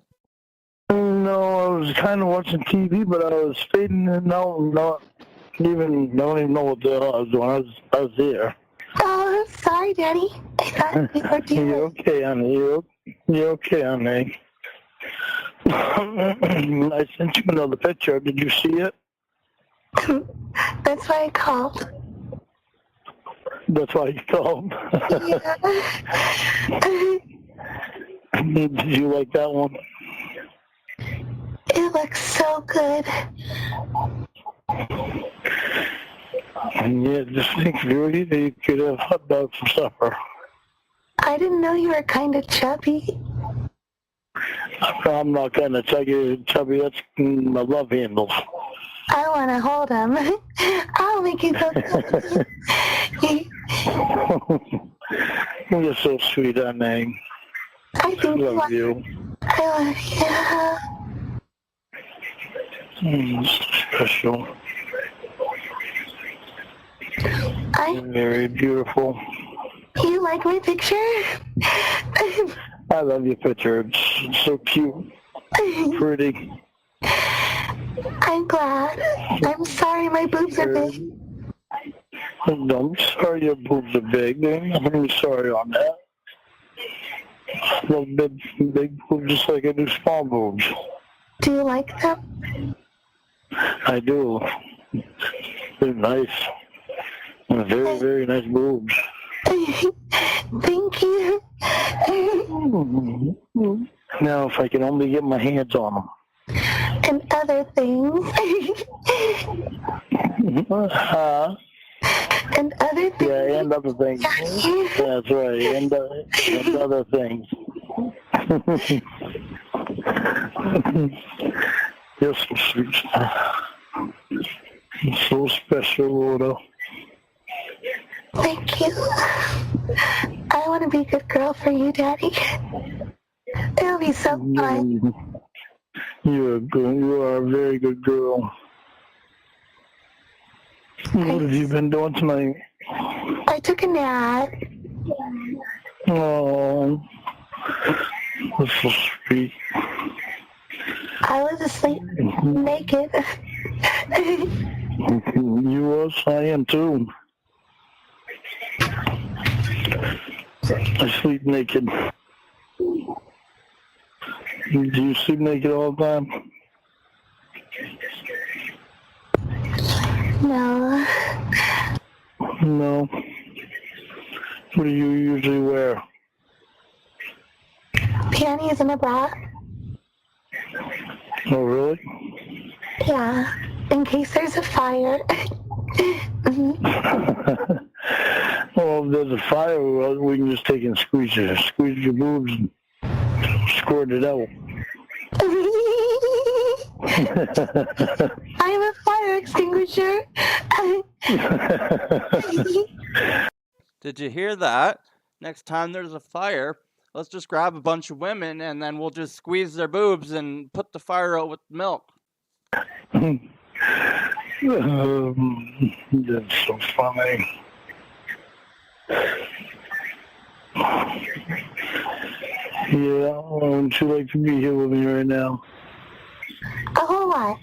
No, I was kind of watching TV, but I was fading in and out, don't even know what the hell I was doing. I was there. Oh, I'm sorry, Daddy. I thought we were doing. You're okay, honey. You're okay, honey. I sent you another picture. Did you see it? That's why I called. That's why you called. Did you like that one? It looks so good. And yeah, just think if you were here, you could have hot dogs for supper. I didn't know you were kind of chubby. I'm not kind of chubby. That's my love handles. I want to hold him. I'll make you feel good. You're so sweet, honey. I think love you. I love you. Special. Very beautiful. You like my picture? I love your picture. It's so cute. Pretty. I'm glad. I'm sorry my boobs are big. I'm sorry your boobs are big. I'm sorry on that. I love big boobs just like I do small boobs. Do you like them? I do. They're nice. Very, very nice boobs. Thank you. Now, if I can only get my hands on them. And other things. And other things. Yeah, and other things. That's right, and other things. You're so sweet. You're so special, Rhoda. Thank you. I want to be a good girl for you, Daddy. It'll be so fun. You are a very good girl. What have you been doing tonight? I took a nap. Oh, that's so sweet. I was asleep naked. You was? I am too. I sleep naked. Do you sleep naked all the time? No. No. What do you usually wear? Panties and a bra. Oh, really? Yeah. In case there's a fire. Well, if there's a fire, we can just take and squeeze your boobs and squirt it out. I'm a fire extinguisher. Did you hear that? Next time there's a fire, let's just grab a bunch of women and then we'll just squeeze their boobs and put the fire out with milk. That's so funny. Yeah, wouldn't you like to be here with me right now? A whole lot.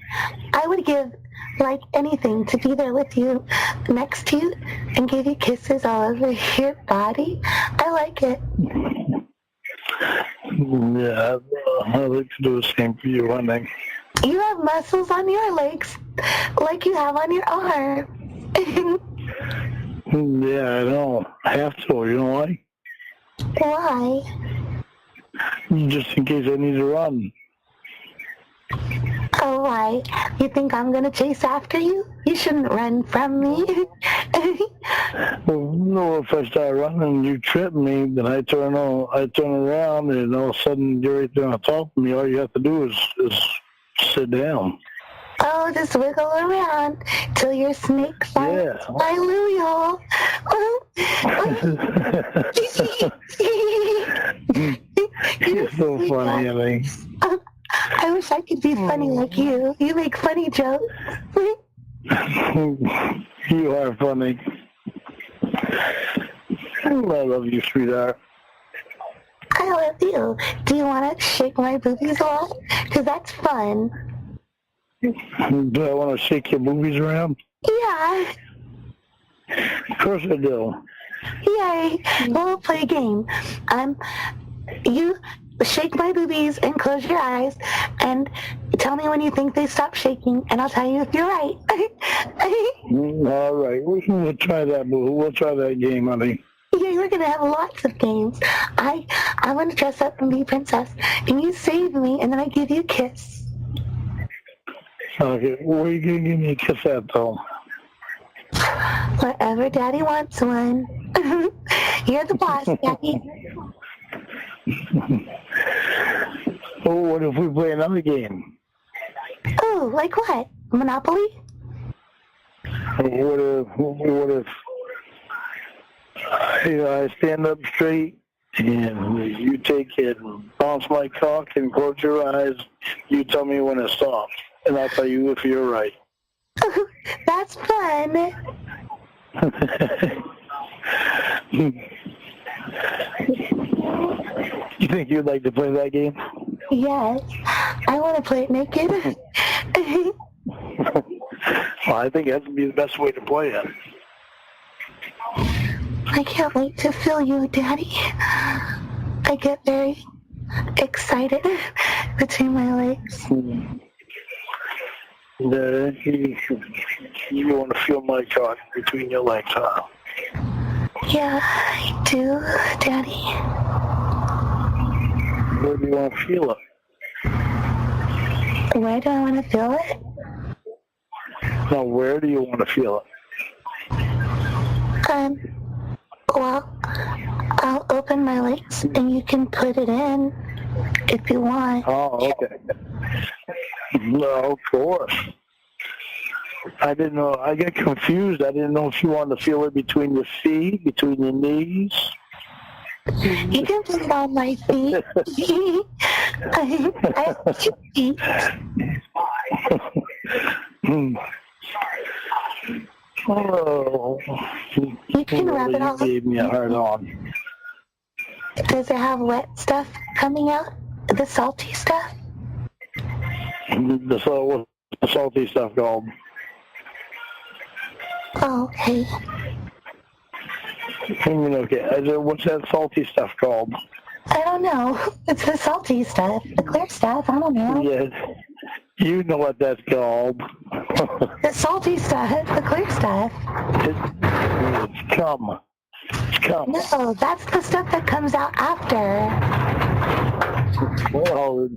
I would give, like, anything to be there with you, next to you, and give you kisses all over your body. I like it. Yeah, I'd like to do the same for you, honey. You have muscles on your legs like you have on your arm. Yeah, I know. I have to, you know why? Why? Just in case I need to run. Oh, why? You think I'm gonna chase after you? You shouldn't run from me. Well, no, if I start running and you trip me, then I turn around and all of a sudden you're right there on top of me. All you have to do is sit down. Oh, just wiggle around till your snake finds my Louie hole. You're so funny, I mean. I wish I could be funny like you. You make funny jokes. You are funny. I love you, sweetheart. I love you. Do you want to shake my boobies a lot? Because that's fun. Do I want to shake your boobies around? Yeah. Of course I do. Yay. We'll play a game. You shake my boobies and close your eyes and tell me when you think they stop shaking, and I'll tell you if you're right. All right. We'll try that, boo. We'll try that game, honey. Yeah, we're going to have lots of games. I'm going to dress up and be princess, and you save me, and then I give you a kiss. Okay. Where are you going to give me a kiss at, though? Wherever Daddy wants one. You're the boss, Daddy. Oh, what if we play another game? Oh, like what? Monopoly? What if I stand up straight and you take it and bounce my cock and close your eyes. You tell me when it stops, and I'll tell you if you're right. That's fun. You think you'd like to play that game? Yes. I want to play it naked. Well, I think that would be the best way to play it. I can't wait to feel you, Daddy. I get very excited between my legs. You want to feel my cock between your legs, huh? Yeah, I do, Daddy. Where do you want to feel it? Where do I want to feel it? No, where do you want to feel it? Well, I'll open my legs and you can put it in if you want. Oh, okay. No, of course. I didn't know. I get confused. I didn't know if you wanted to feel it between your feet, between your knees. You can put it on my feet. I have 2 feet. Oh, you can wrap it all. Gave me a hard on. Does it have wet stuff coming out? The salty stuff? The salty stuff called. Oh, okay. Okay. What's that salty stuff called? I don't know. It's the salty stuff. The clear stuff. I don't know. Yeah, you know what that's called. The salty stuff. The clear stuff. It's cum. It's cum. No, that's the stuff that comes out after. Oh,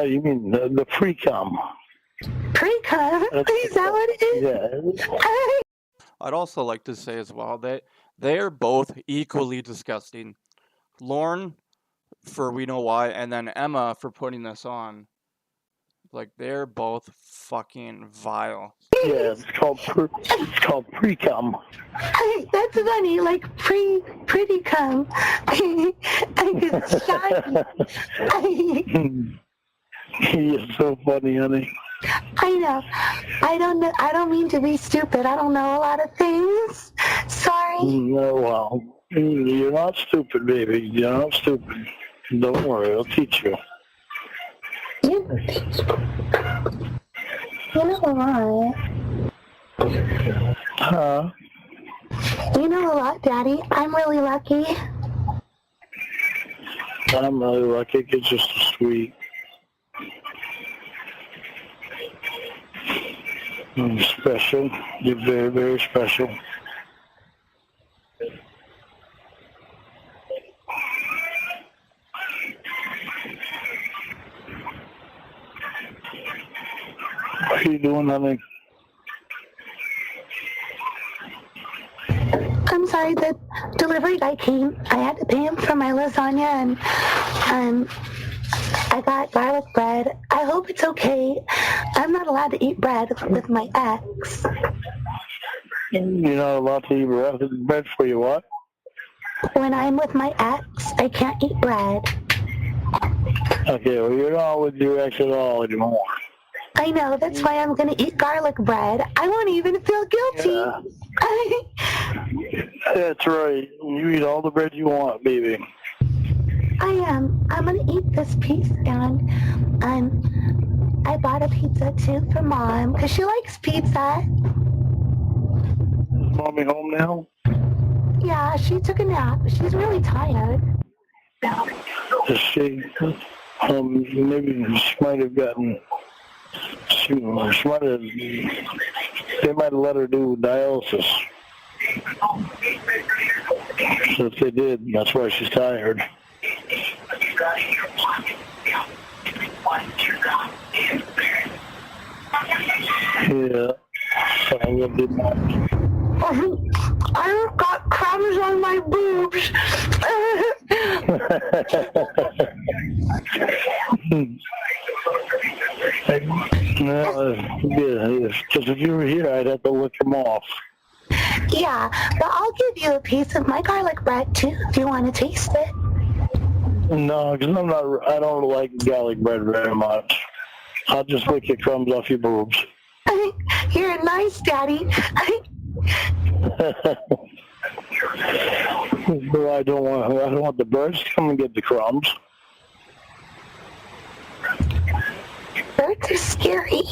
you mean the pre-cum? Pre-cum? Is that what it is? Yeah. I'd also like to say as well that they're both equally disgusting. Lorne, for we know why, and then Emma for putting this on. Like, they're both fucking vile. Yeah, it's called pre-cum. That's funny, like pretty cum. It's shiny. You're so funny, honey. I know. I don't mean to be stupid. I don't know a lot of things. Sorry. No, well, you're not stupid, baby. You're not stupid. Don't worry, I'll teach you. You know a lot. Huh? You know a lot, Daddy. I'm really lucky. I'm really lucky because you're so sweet. You're special. You're very, very special. What are you doing, honey? I'm sorry, the delivery guy came. I had to pay him for my lasagna, and I got garlic bread. I hope it's okay. I'm not allowed to eat bread with my ex. You're not allowed to eat bread for you, what? When I'm with my ex, I can't eat bread. Okay, well, you're not with your ex at all anymore. I know, that's why I'm going to eat garlic bread. I won't even feel guilty. Yeah. That's right. You eat all the bread you want, baby. I'm gonna eat this piece, and I bought a pizza too for Mom because she likes pizza. Is Mommy home now? Yeah, she took a nap. She's really tired. Is she? Maybe she might have gotten. She might have. They might have let her do dialysis. So if they did, that's why she's tired. Yeah. So I'm gonna do that. I've got crumbs on my boobs. Because if you were here, I'd have to lick them off. Yeah, but I'll give you a piece of my garlic bread too if you want to taste it. No, because I don't like garlic bread very much. I'll just lick your crumbs off your boobs. You're a nice daddy. I don't want the birds to come and get the crumbs. Birds are scary.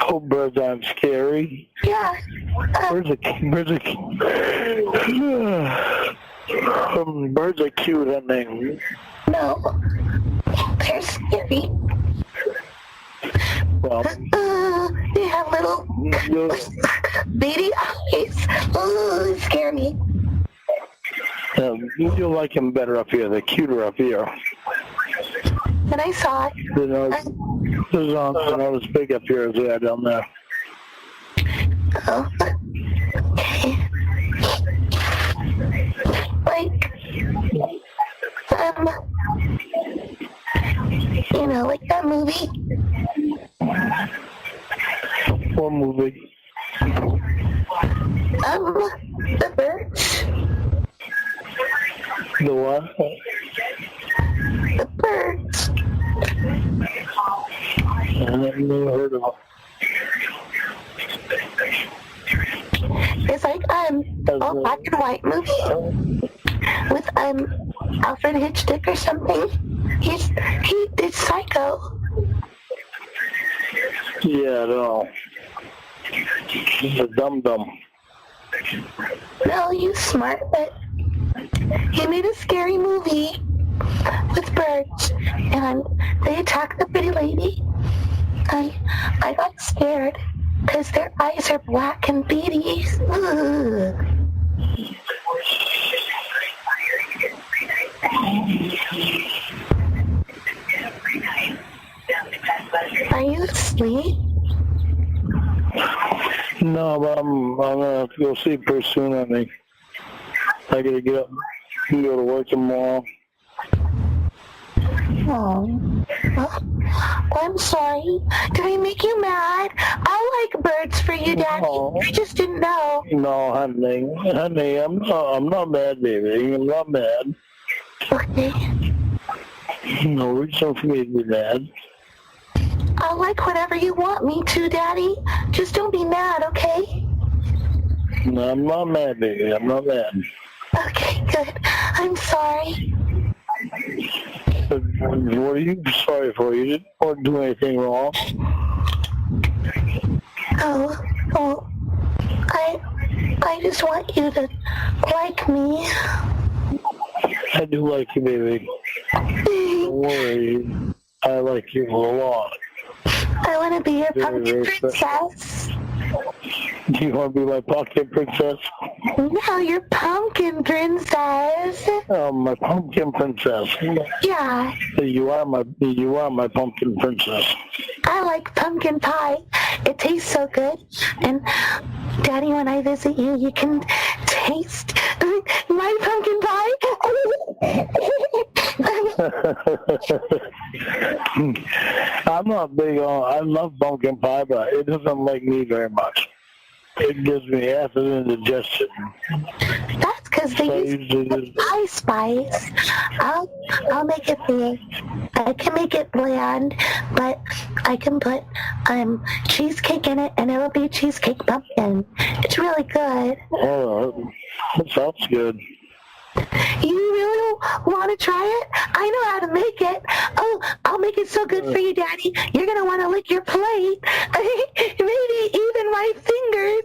Oh, birds aren't scary. Yeah. Birds are cute, aren't they? No, they're scary. Well, they have little beady eyes. Oh, they scare me. You'll like them better up here. They're cuter up here. And I saw it. They're not as big up here as they are down there. Oh, okay. Like, like that movie. What movie? The Birds. The what? The Birds. I've never heard of it. It's like a black and white movie with Alfred Hitchcock or something. He did Psycho. Yeah, no. He's a dum-dum. No, he's smart, but he made a scary movie with birds, and they attacked the pretty lady. I got scared because their eyes are black and beady. Ugh. Are you asleep? No, but I'm gonna have to go sleep pretty soon, I think. I gotta get up and go to work tomorrow. Oh. Well, I'm sorry. Did I make you mad? I like birds for you, Daddy. No. I just didn't know. No, honey, I'm not mad, baby. I'm not mad. Okay. No reason for me to be mad. I'll like whatever you want me to, Daddy. Just don't be mad, okay? No, I'm not mad, baby. I'm not mad. Okay, good. I'm sorry. What are you sorry for? You didn't want to do anything wrong. Oh, I just want you to like me. I do like you, baby. Don't worry. I like you a lot. I want to be your pumpkin princess. You want to be my pumpkin princess? No, your pumpkin princess. Oh, my pumpkin princess. Yeah. You are my pumpkin princess. I like pumpkin pie. It tastes so good. And Daddy, when I visit you, you can taste my pumpkin pie. I'm not big on. I love pumpkin pie, but it doesn't like me very much. It gives me acid indigestion. That's because they use ice spice. I'll make it big. I can make it bland, but I can put cheesecake in it, and it'll be cheesecake pumpkin. It's really good. Oh, that sounds good. You really want to try it? I know how to make it. Oh, I'll make it so good for you, Daddy. You're going to want to lick your plate. Maybe even my fingers.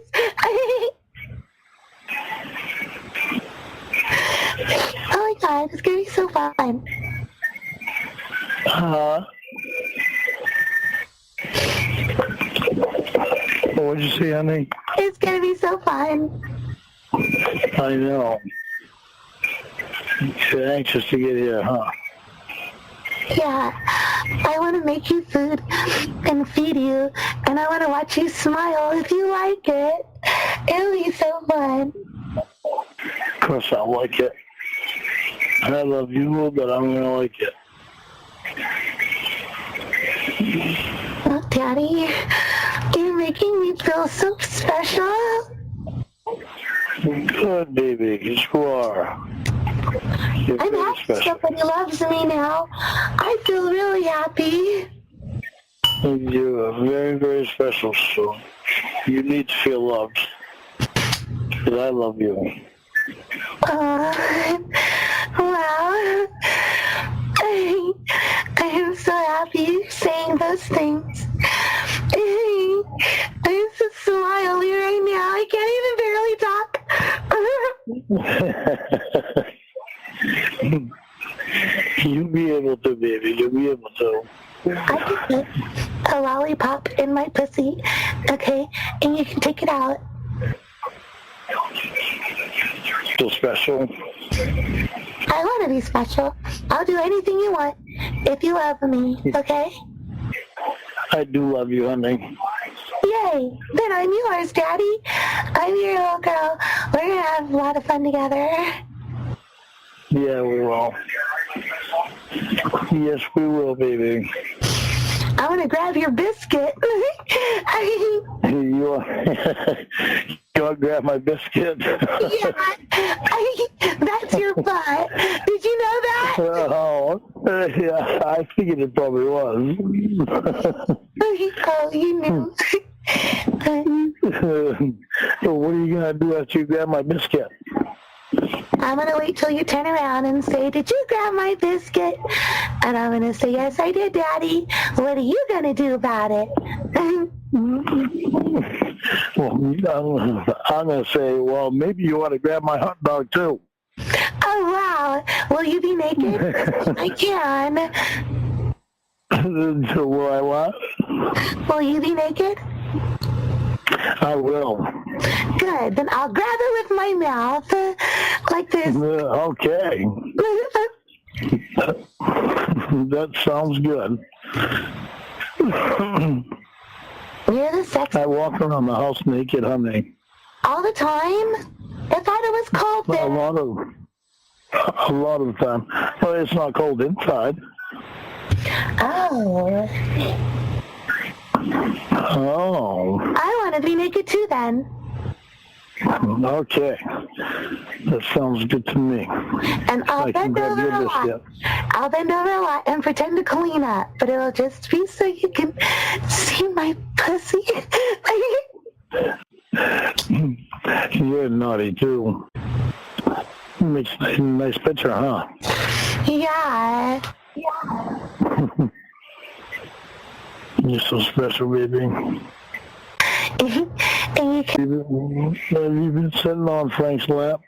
Oh my God, it's going to be so fun. What did you say, honey? It's going to be so fun. I know. You're anxious to get here, huh? Yeah, I want to make you food and feed you, and I want to watch you smile if you like it. It'll be so fun. Of course I'll like it. I love you, but I'm going to like it. Oh, Daddy, you're making me feel so special. Good, baby. Yes, you are. You're I'm very happy special. somebody loves me now. I feel really happy. You are very, very special, so you need to feel loved. Because I love you. Wow. I am so happy you're saying those things. I'm so smiley right now. I can't even barely talk. You'll be able to, baby. You'll be able to. I can put a lollipop in my pussy, okay? And you can take it out. Still special? I want to be special. I'll do anything you want if you love me, okay? I do love you, honey. Yay! Then I'm yours, Daddy. I'm your little girl. We're going to have a lot of fun together. Yeah, we will. Yes, we will, baby. I want to grab your biscuit. You want to grab my biscuit? Yeah, that's your butt. Did you know that? Oh, yeah, I figured it probably was. Oh, you knew. So what are you going to do after you grab my biscuit? I'm going to wait till you turn around and say, did you grab my biscuit? And I'm going to say, yes, I did, Daddy. What are you going to do about it? Well, I'm going to say, well, maybe you want to grab my hot dog, too. Oh, wow. Will you be naked? I can. Will I what? Will you be naked? I will. Good. Then I'll grab it with my mouth, like this. Okay. That sounds good. You're the sex. I walk around the house naked, honey. All the time? I thought it was cold there. A lot of the time. Well, it's not cold inside. Oh. Oh. I want to be naked too then. Okay. That sounds good to me. And I'll bend over a lot. Biscuit. I'll bend over a lot and pretend to clean up, but it'll just be so you can see my pussy. You're naughty too. Makes a nice picture, huh? Yeah. You're so special, baby. And you can... Have you been sitting on Frank's lap?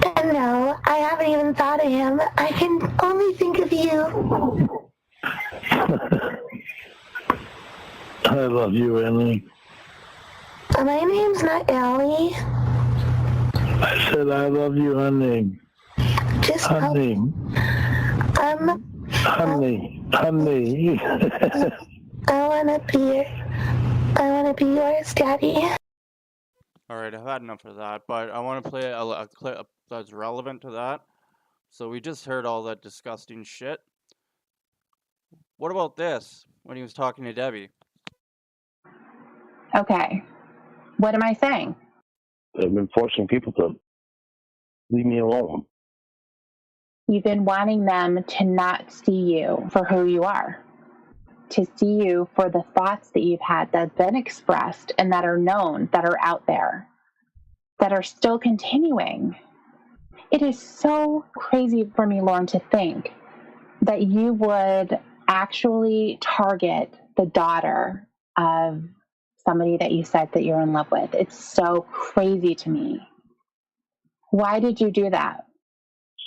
No, I haven't even thought of him. I can only think of you. I love you, Ellie. My name's not Ellie. I said I love you, honey. Just honey. Honey. I wanna be yours, Daddy. Alright, I've had enough of that, but I want to play a clip that's relevant to that. So we just heard all that disgusting shit. What about this, when he was talking to Debbie? Okay. What am I saying? I've been forcing people to leave me alone. You've been wanting them to not see you for who you are, to see you for the thoughts that you've had that have been expressed and that are known, that are out there, that are still continuing. It is so crazy for me, Lorne, to think that you would actually target the daughter of somebody that you said that you're in love with. It's so crazy to me. Why did you do that?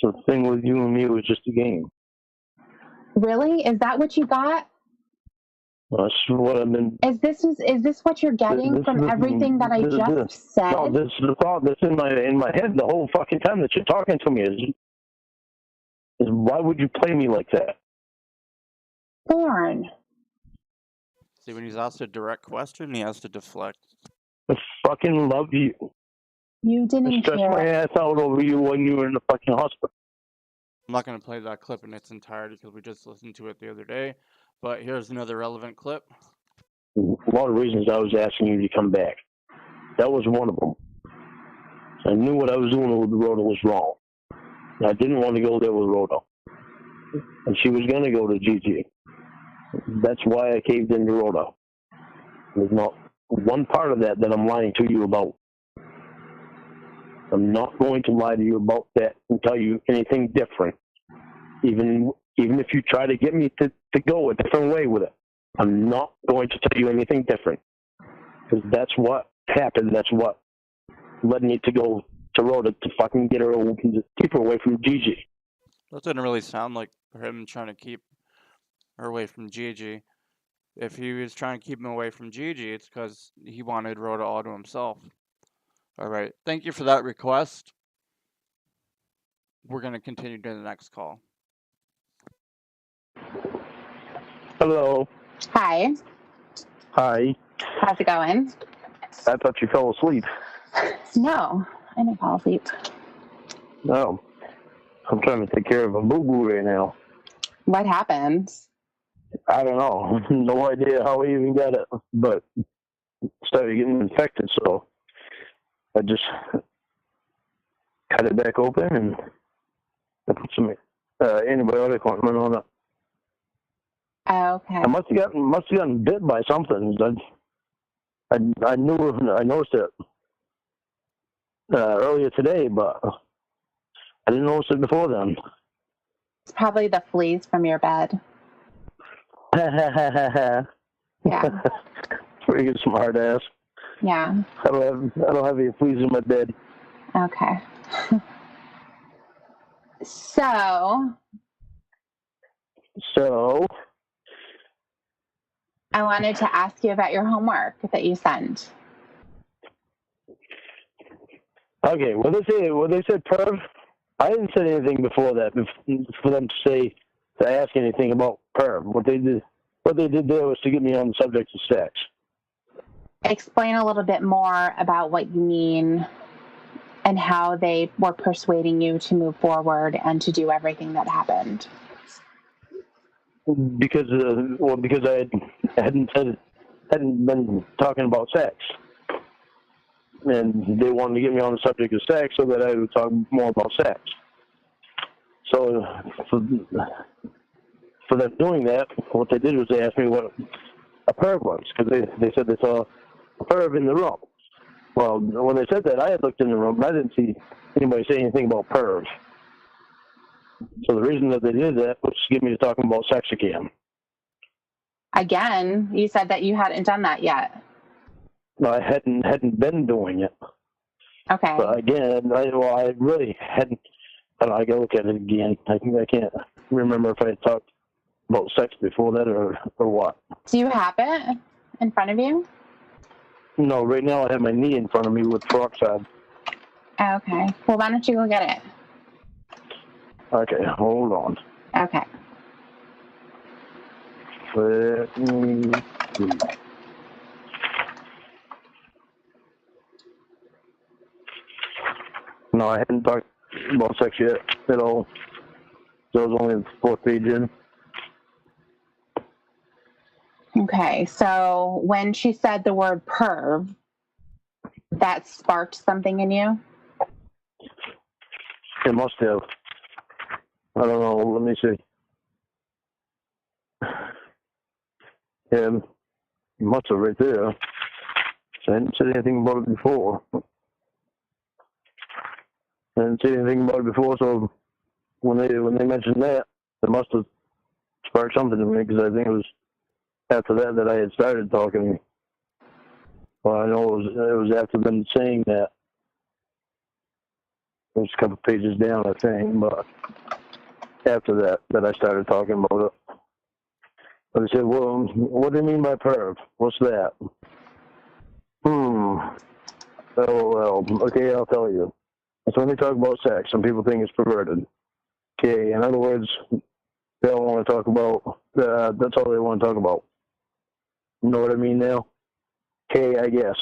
So the thing with you and me was just a game. Really? Is that what you got? That's what I've been. Is this what you're getting from everything that I just said? No, this is the thought that's in my head the whole fucking time that you're talking to me is why would you play me like that? Lorne. See, when he's asked a direct question, he has to deflect. I fucking love you. You didn't I stressed hear my ass out over you when you were in the fucking hospital. I'm not going to play that clip in its entirety because we just listened to it the other day. But here's another relevant clip. A lot of reasons I was asking you to come back. That was one of them. I knew what I was doing with Rhoda was wrong. I didn't want to go there with Rhoda. And she was going to go to Gigi. That's why I caved into Rhoda. There's not one part of that I'm lying to you about. I'm not going to lie to you about that and tell you anything different. Even if you try to get me to go a different way with it, I'm not going to tell you anything different. Because that's what happened. That's what led me to go to Rhoda to fucking get her, to keep her away from Gigi. That didn't really sound like him trying to keep her away from Gigi. If he was trying to keep him away from Gigi, it's because he wanted Rhoda all to himself. All right. Thank you for that request. We're going to continue to the next call. Hello. Hi. Hi. How's it going? I thought you fell asleep. No, I didn't fall asleep. No. I'm trying to take care of a boo-boo right now. What happened? I don't know. No idea how I even got it, but it started getting infected, so I just cut it back open and I put some antibiotic ointment on it. Okay. I must have gotten bit by something. I noticed it earlier today, but I didn't notice it before then. It's probably the fleas from your bed. Yeah. Pretty good smart ass. Yeah. I don't have any fleas in my bed. Okay. So I wanted to ask you about your homework that you sent. Okay, well they said perv. I didn't say anything before that for them to ask anything about perv. What they did there was to get me on the subject of sex. Explain a little bit more about what you mean and how they were persuading you to move forward and to do everything that happened. Because I hadn't been talking about sex, and they wanted to get me on the subject of sex so that I would talk more about sex. So for them doing that, what they did was they asked me what a perv was, because they said they saw a perv in the room. Well, when they said that, I had looked in the room, and I didn't see anybody say anything about perv. So the reason that they did that was to get me to talking about sex again. Again, you said that you hadn't done that yet. No, I hadn't been doing it. Okay. But again, I really hadn't. I don't know, I gotta look at it again. I can't remember if I had talked about sex before that or what. Do you have it in front of you? No, right now I have my knee in front of me with peroxide. Okay. Well, why don't you go get it? Okay, hold on. Okay. Let me see. No, I hadn't talked about sex yet at all. So I was only the 4th page in. Okay, so when she said the word perv, that sparked something in you? It must have. I don't know. Let me see. Yeah, it must have right there. I hadn't said anything about it before. So when they mentioned that, it must have sparked something in me, because I think it was after that I had started talking. Well, I know it was after them saying that. It was a couple pages down, I think, but after that I started talking about it. But they said, well, what do you mean by perv? What's that? LOL. Okay, I'll tell you. It's when they talk about sex, some people think it's perverted. Okay, in other words, they all want to talk about, that's all they want to talk about. You know what I mean now? Okay, I guess.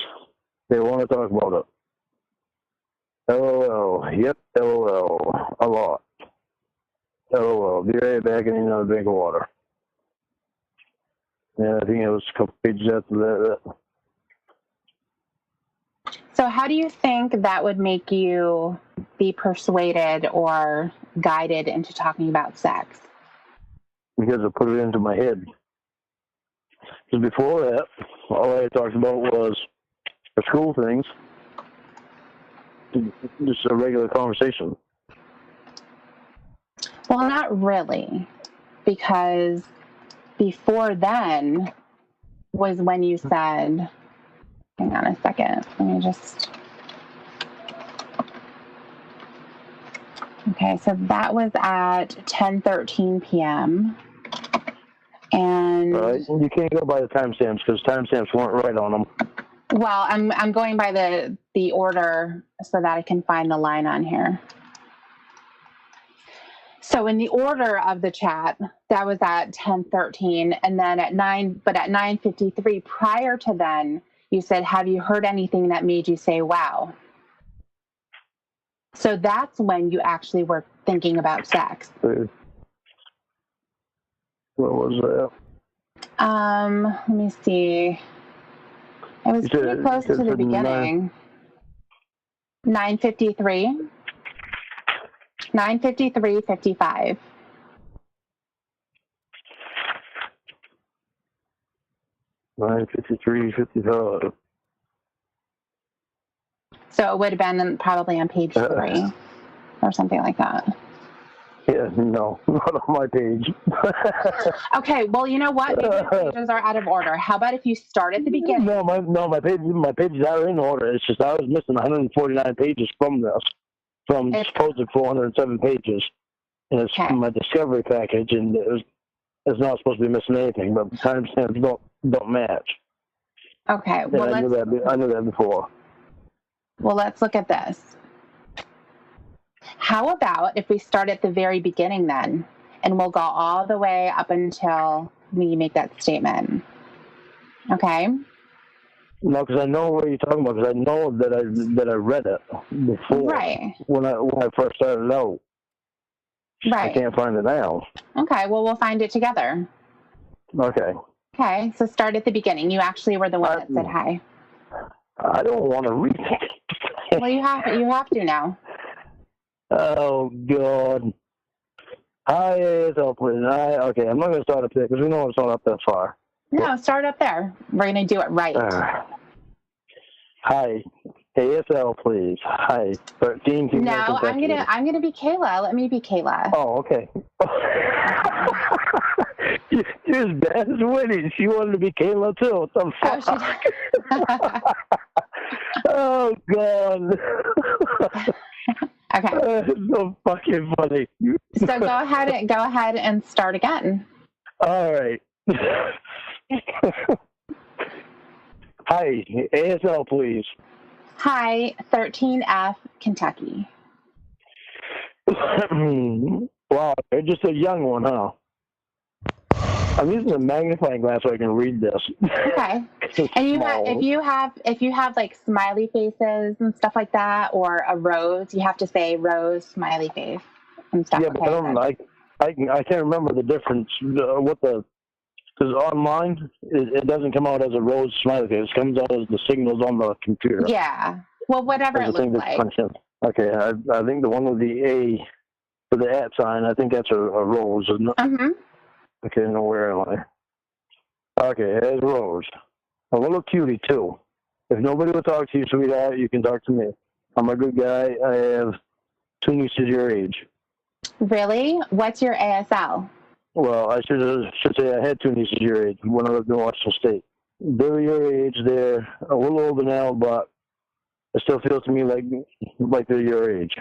They want to talk about it. LOL. Yep, LOL. A lot. LOL. Be right back and another drink of water. Yeah, I think it was a couple pages after that. So how do you think that would make you be persuaded or guided into talking about sex? Because I put it into my head. Because before that, all I had talked about was the school things. Just a regular conversation. Well, not really, because before then was when you said, hang on a second, let me just, okay, so that was at 10:13 p.m. And you can't go by the timestamps, because timestamps weren't right on them. well, I'm going by the order so that I can find the line on here. So in the order of the chat, that was at 10:13, and then at 9:53, prior to then, you said, have you heard anything that made you say, wow? So that's when you actually were thinking about sex. What was that? Let me see. It was pretty close to the beginning. 9:53. 9:53:55. $9:53:55. So it would have been probably on page 3 or something like that. Yeah, no, not on my page. Okay, well, you know what? Maybe the pages are out of order. How about if you start at the beginning? No, my pages are in order. It's just I was missing 149 pages from this, from supposed 407 pages. And it's my discovery package, and it's not supposed to be missing anything, but timestamps don't match. Okay, well, I knew that before. Well, let's look at this. How about if we start at the very beginning then, and we'll go all the way up until we make that statement. Okay? No, because I know what you're talking about, because I know that I read it before. Right. When I first started out. Right. I can't find it now. Okay, well, we'll find it together. Okay. Okay, so start at the beginning. You actually were the one that said hi. I don't want to read it. Well, you have to now. Oh, God. Hi, ASL, please. Okay, I'm not going to start up there, because we know it's not up that far. No, start up there. We're going to do it right. Hi, ASL, please. Hi, 13. No, I'm gonna be Kayla. Let me be Kayla. Oh, okay. You're as bad as Winnie. She wanted to be Kayla too. What the fuck? Oh, God. Okay. It's so fucking funny. So go ahead and start again. All right. Hi, ASL, please. Hi, 13F, Kentucky. Wow, you're just a young one, huh? I'm using a magnifying glass so I can read this. Okay. And if you have like smiley faces and stuff like that, or a rose, you have to say rose, smiley face, and stuff. Yeah, but I can't remember the difference. What the Because online, it doesn't come out as a rose smiley face. It comes out as the signals on the computer. Yeah. Well, whatever it looks like. Okay, I think the one with the A for the @ sign, I think that's a rose, isn't it? Mm-hmm. Okay, now where am I? Okay, there's Rose. A little cutie, too. If nobody will talk to you, sweetheart, you can talk to me. I'm a good guy. I have 2 nieces your age. Really? What's your ASL? Well, I should say I had 2 nieces your age when I lived in Washington State. They're your age. They're a little older now, but it still feels to me like they're your age.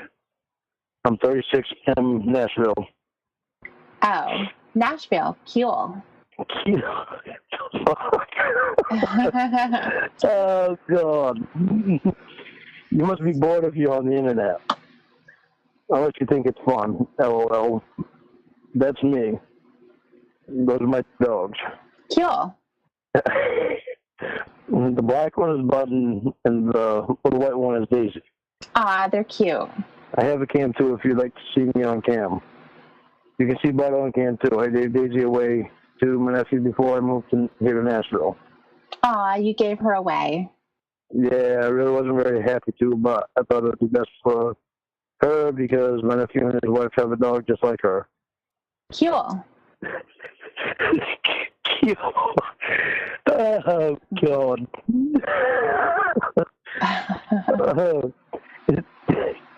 I'm 36, M, Nashville. Oh, Nashville. Cool. Oh, God. You must be bored if you're on the internet. Unless you think it's fun. LOL. That's me. Those are my dogs. Cool. The black one is Button, and the little white one is Daisy. Aw, they're cute. I have a cam, too, if you'd like to see me on cam. You can see Bud on cam, too. I gave Daisy away to my nephew before I moved here to Nashville. Aw, you gave her away. Yeah, I really wasn't very happy to, but I thought it would be best for her because my nephew and his wife have a dog just like her. Cool. Cute. Oh, God.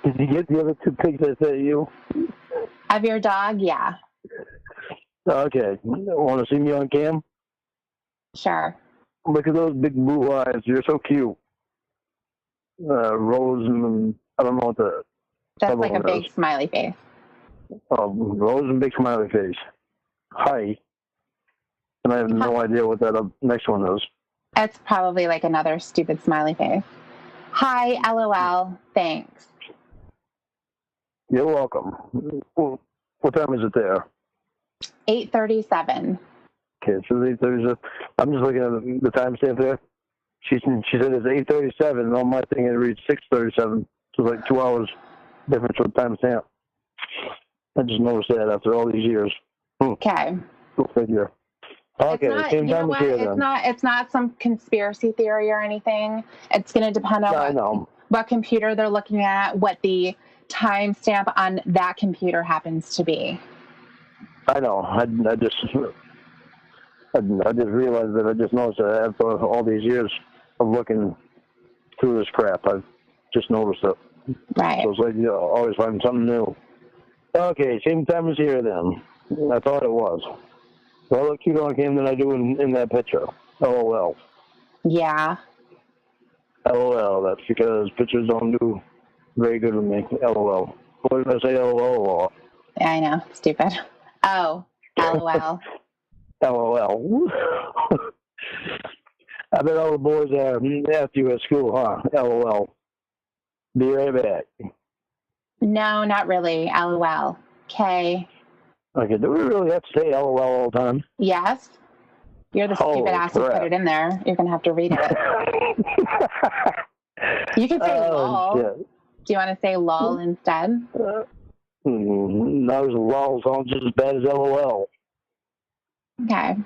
Did you get the other 2 pics I sent you? Of your dog? Yeah. Okay. Want to see me on cam? Sure. Look at those big blue eyes. You're so cute. Rose and I don't know what the... That's like a big smiley face. Rose and big smiley face. Hi. And I have no idea what that next one is. It's probably like another stupid smiley face. Hi, LOL. Thanks. You're welcome. What time is it there? 8:37. Okay, so 8:37. I'm just looking at the timestamp there. She said it's 8:37, and on my thing it reads 6:37. So it's like 2 hours difference with timestamp. I just noticed that after all these years. Okay. Go figure. Okay, same time as here then. It's not some conspiracy theory or anything. It's going to depend on what computer they're looking at, what the timestamp on that computer happens to be. I know. I just realized that I just noticed that after all these years of looking through this crap, I've just noticed it. Right. So it's like you always find something new. Okay, same time as here then. I thought it was. So I look cuter on cam than I do in that picture. LOL. Yeah. LOL. That's because pictures don't do very good with me. LOL. What did I say? LOL? Yeah, I know. Stupid. Oh, LOL. LOL. I bet all the boys are after you at school, huh? LOL. Be right back. No, not really. LOL. Okay. Okay, do we really have to say LOL all the time? Yes. You're the stupid ass who put it in there. You're going to have to read it. You can say lol. Shit. Do you want to say lol instead? Those lol sound just as bad as LOL. Okay.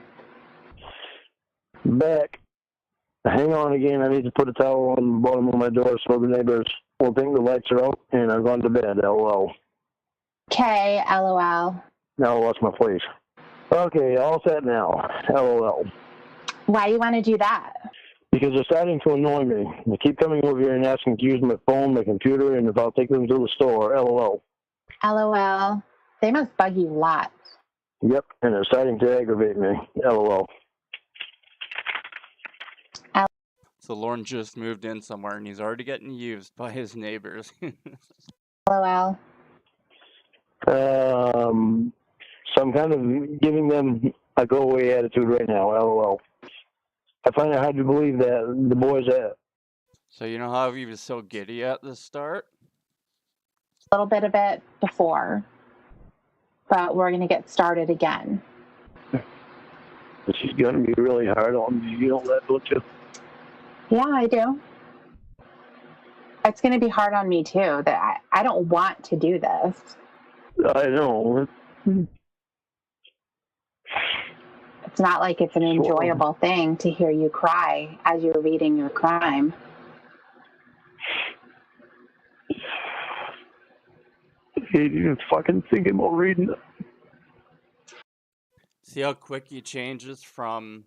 Back. Hang on again. I need to put a towel on the bottom of my door so the neighbors will think the lights are out and I've gone to bed. LOL. Okay, LOL. Now I'll watch my place. Okay, all set now. LOL. Why do you want to do that? Because they're starting to annoy me. They keep coming over here and asking to use my phone, my computer, and if I'll take them to the store. LOL. LOL. They must bug you lots. Yep, and they're starting to aggravate me. LOL. So Lorne just moved in somewhere and he's already getting used by his neighbors. LOL. So I'm kind of giving them a go-away attitude right now. LOL. I find it hard to believe that the boys at... So you know how he was so giddy at the start? A little bit of it before. But we're going to get started again. This is going to be really hard on you. You don't let don't you? Yeah, I do. It's going to be hard on me, too. That I don't want to do this. I know. It's It's not like it's an enjoyable thing to hear you cry as you're reading your crime. He even fucking thinking about reading it. See how quick he changes from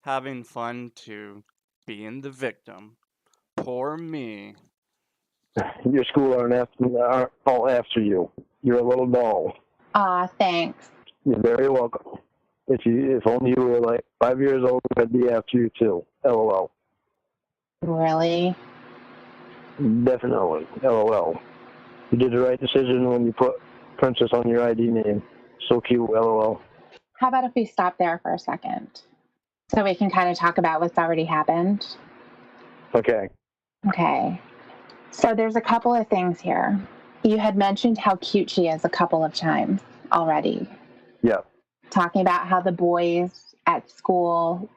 having fun to being the victim. Poor me. Your school aren't all after you. You're a little doll. Aw, thanks. You're very welcome. If only you were like 5 years old, I'd be after you too. LOL. Really? Definitely. LOL. You did the right decision when you put Princess on your ID name. So cute. LOL. How about if we stop there for a second? So we can kind of talk about what's already happened. Okay. Okay. So there's a couple of things here. You had mentioned how cute she is a couple of times already. Yeah. Talking about how the boys at school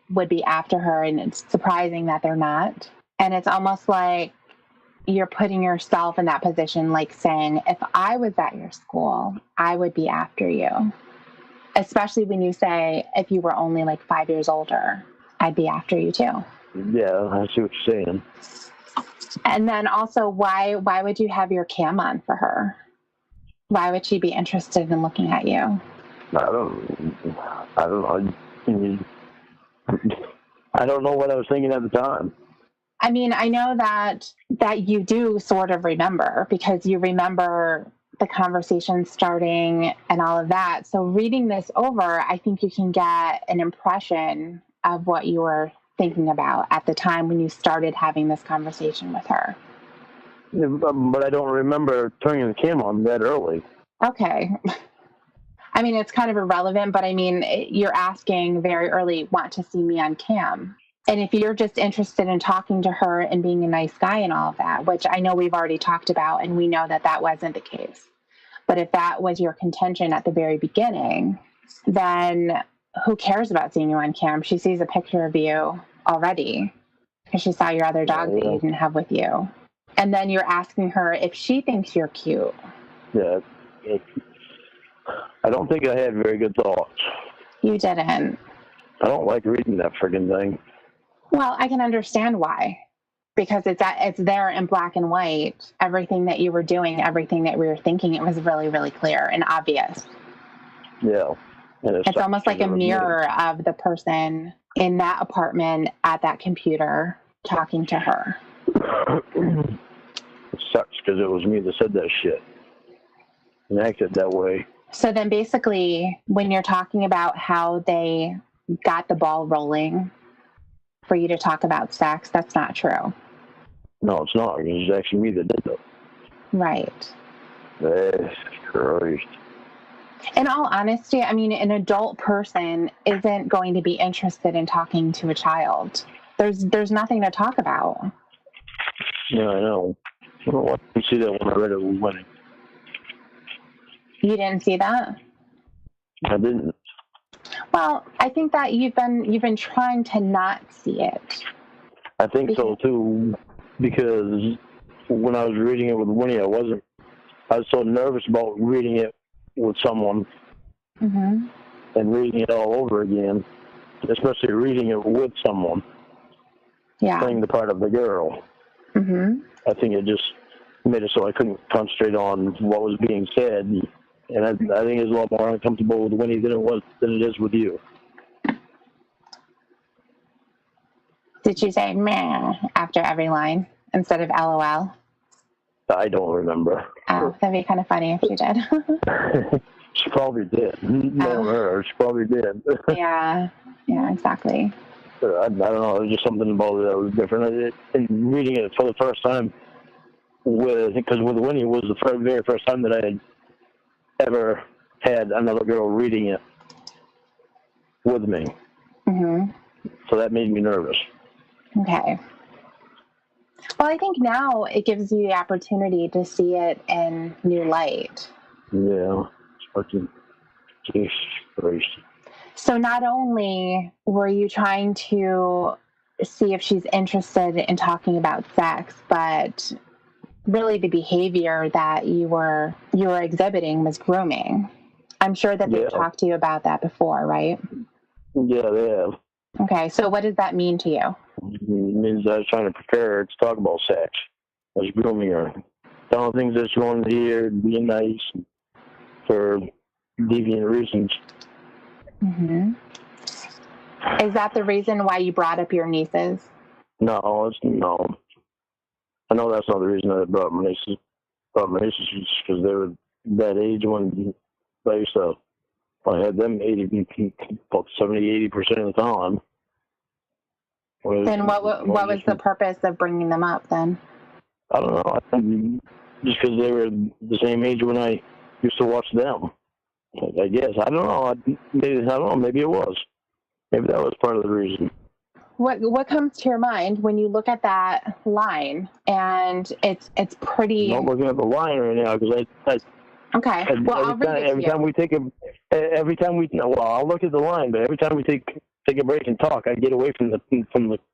would be after her, and it's surprising that they're not. And it's almost like you're putting yourself in that position, like saying, if I was at your school, I would be after you. Especially when you say, if you were only like 5 years older, I'd be after you too. Yeah, I see what you're saying. And then also, why would you have your cam on for her? Why would she be interested in looking at you? I don't know. I don't know what I was thinking at the time. I mean, I know that you do sort of remember, because you remember the conversation starting and all of that. So reading this over, I think you can get an impression of what you were thinking about at the time when you started having this conversation with her. Yeah, but I don't remember turning the camera on that early. Okay. I mean, it's kind of irrelevant, but I mean, you're asking very early, want to see me on cam. And if you're just interested in talking to her and being a nice guy and all of that, which I know we've already talked about, and we know that that wasn't the case. But if that was your contention at the very beginning, then who cares about seeing you on cam? She sees a picture of you already because she saw your other dog that you didn't have with you. And then you're asking her if she thinks you're cute. Yeah. I don't think I had very good thoughts. You didn't. I don't like reading that friggin' thing. Well, I can understand why. Because it's there in black and white. Everything that you were doing, everything that we were thinking, it was really, really clear and obvious. Yeah. It's almost like a mirror of the person in that apartment at that computer talking to her. It sucks because it was me that said that shit and acted that way. So then basically, when you're talking about how they got the ball rolling for you to talk about sex, that's not true. No, it's not. It's actually me that did that. Right. Christ. In all honesty, I mean, an adult person isn't going to be interested in talking to a child. There's nothing to talk about. Yeah, I know. I don't want to see that when I read it with Winnie. You didn't see that? I didn't. Well, I think that you've been trying to not see it. I think so too, because when I was reading it with Winnie, I was so nervous about reading it with someone and reading it all over again, especially reading it with someone. Yeah. Playing the part of the girl. I think it just made it so I couldn't concentrate on what was being said, and I think it's a lot more uncomfortable with Winnie than it is with you. Did you say meh after every line instead of LOL? I don't remember. Oh, that'd be kind of funny if you did. She probably did. Knowing her, she probably did. Yeah, exactly. I don't know. There's just something about it that was different. And reading it for the first time, because with Winnie, it was the very first time that I had ever had another girl reading it with me. So that made me nervous. Okay. Well, I think now it gives you the opportunity to see it in new light. Yeah. Fucking Jesus Christ. So not only were you trying to see if she's interested in talking about sex, but really the behavior that you were exhibiting was grooming. I'm sure that they've talked to you about that before, right? Yeah, they have. Okay, so what does that mean to you? It means I was trying to prepare her to talk about sex. I was grooming her. Telling things that she wanted to hear, being nice for deviant reasons. Mm-hmm. Is that the reason why you brought up your nieces? No. I know that's not the reason I brought my nieces. Brought my nieces because they were that age when I used to. I had them 70-80% of the time. Then what was the purpose of bringing them up then? I don't know. I think just because they were the same age when I used to watch them. I guess. I don't know. Maybe it was. Maybe that was part of the reason. What comes to your mind when you look at that line? And it's pretty. I'm not looking at the line right now because Okay. Well, I'll read it to you. I'll look at the line, but every time we take a break and talk, I get away from the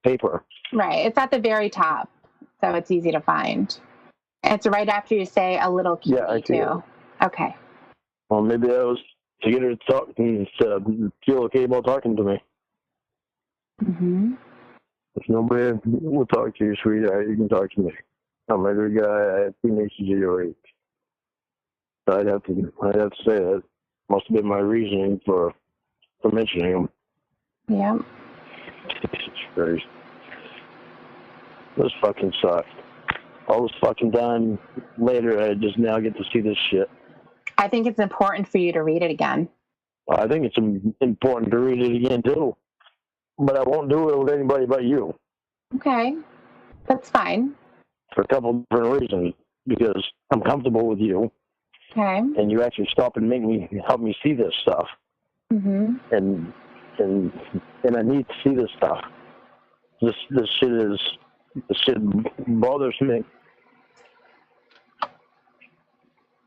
paper. Right. It's at the very top, so it's easy to find. It's right after you say a little cutie, yeah, I too. Okay. Well, maybe that was to get her to talk and feel okay about talking to me. Mm-hmm. If nobody will talk to you, sweetheart, you can talk to me. I'm a good guy. I have 2 nieces of your age. I'd have to say that must have been my reasoning for mentioning them. Yeah. Jesus Christ. This fucking sucks. All this fucking time later, I just now get to see this shit. I think it's important for you to read it again. I think it's important to read it again, too. But I won't do it with anybody but you. Okay. That's fine. For a couple different reasons. Because I'm comfortable with you. Okay. And you actually stop and help me see this stuff. Mm-hmm. And I need to see this stuff. This shit bothers me.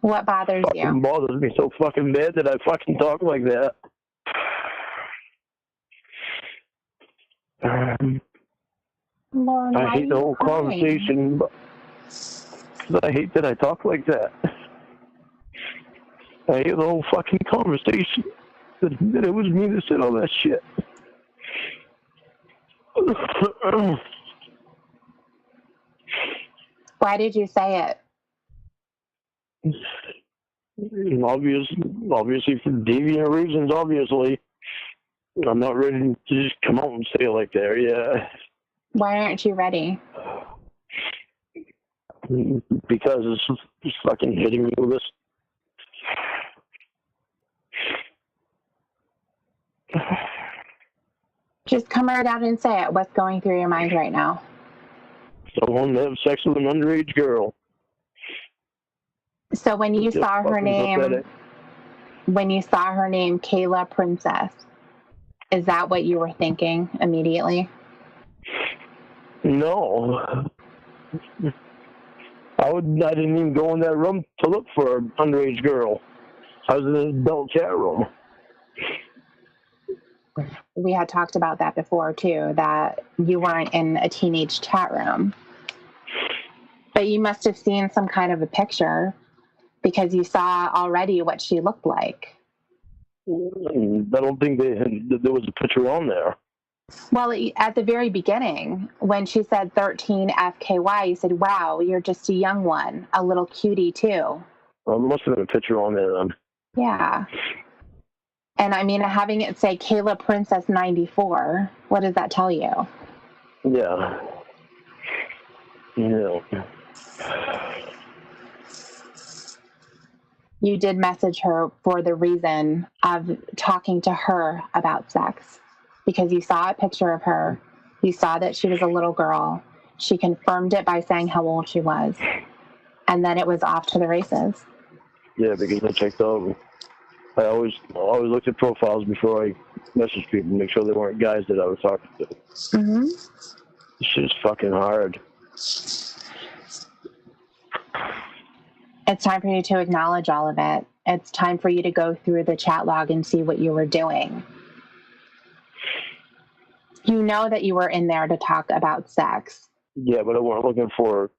What bothers you? It bothers me so fucking bad that I fucking talk like that. Lorne, I hate the whole conversation, but I hate that I talk like that. I hate the whole fucking conversation. That it was me that said all that shit. Why did you say it? Obviously for deviant reasons, obviously. I'm not ready to just come out and say it like that, yeah. Why aren't you ready? Because it's fucking hitting me with this. Just come right out and say it. What's going through your mind right now? I want to have sex with an underage girl. So when you saw her name, Kayla Princess, is that what you were thinking immediately? No. I didn't even go in that room to look for an underage girl. I was in an adult chat room. We had talked about that before, too, that you weren't in a teenage chat room. But you must have seen some kind of a picture because you saw already what she looked like. I don't think there was a picture on there. Well, at the very beginning, when she said 13 FKY, you said, wow, you're just a young one, a little cutie, too. Well, there must have been a picture on there then. Yeah. And I mean, having it say Kayla Princess 94, what does that tell you? Yeah. Yeah. You did message her for the reason of talking to her about sex because you saw a picture of her. You saw that she was a little girl. She confirmed it by saying how old she was. And then it was off to the races. Yeah, because I checked out. I always looked at profiles before I messaged people to make sure they weren't guys that I was talking to. Mm-hmm. This shit's fucking hard. It's time for you to acknowledge all of it. It's time for you to go through the chat log and see what you were doing. You know that you were in there to talk about sex. Yeah, but I wasn't looking for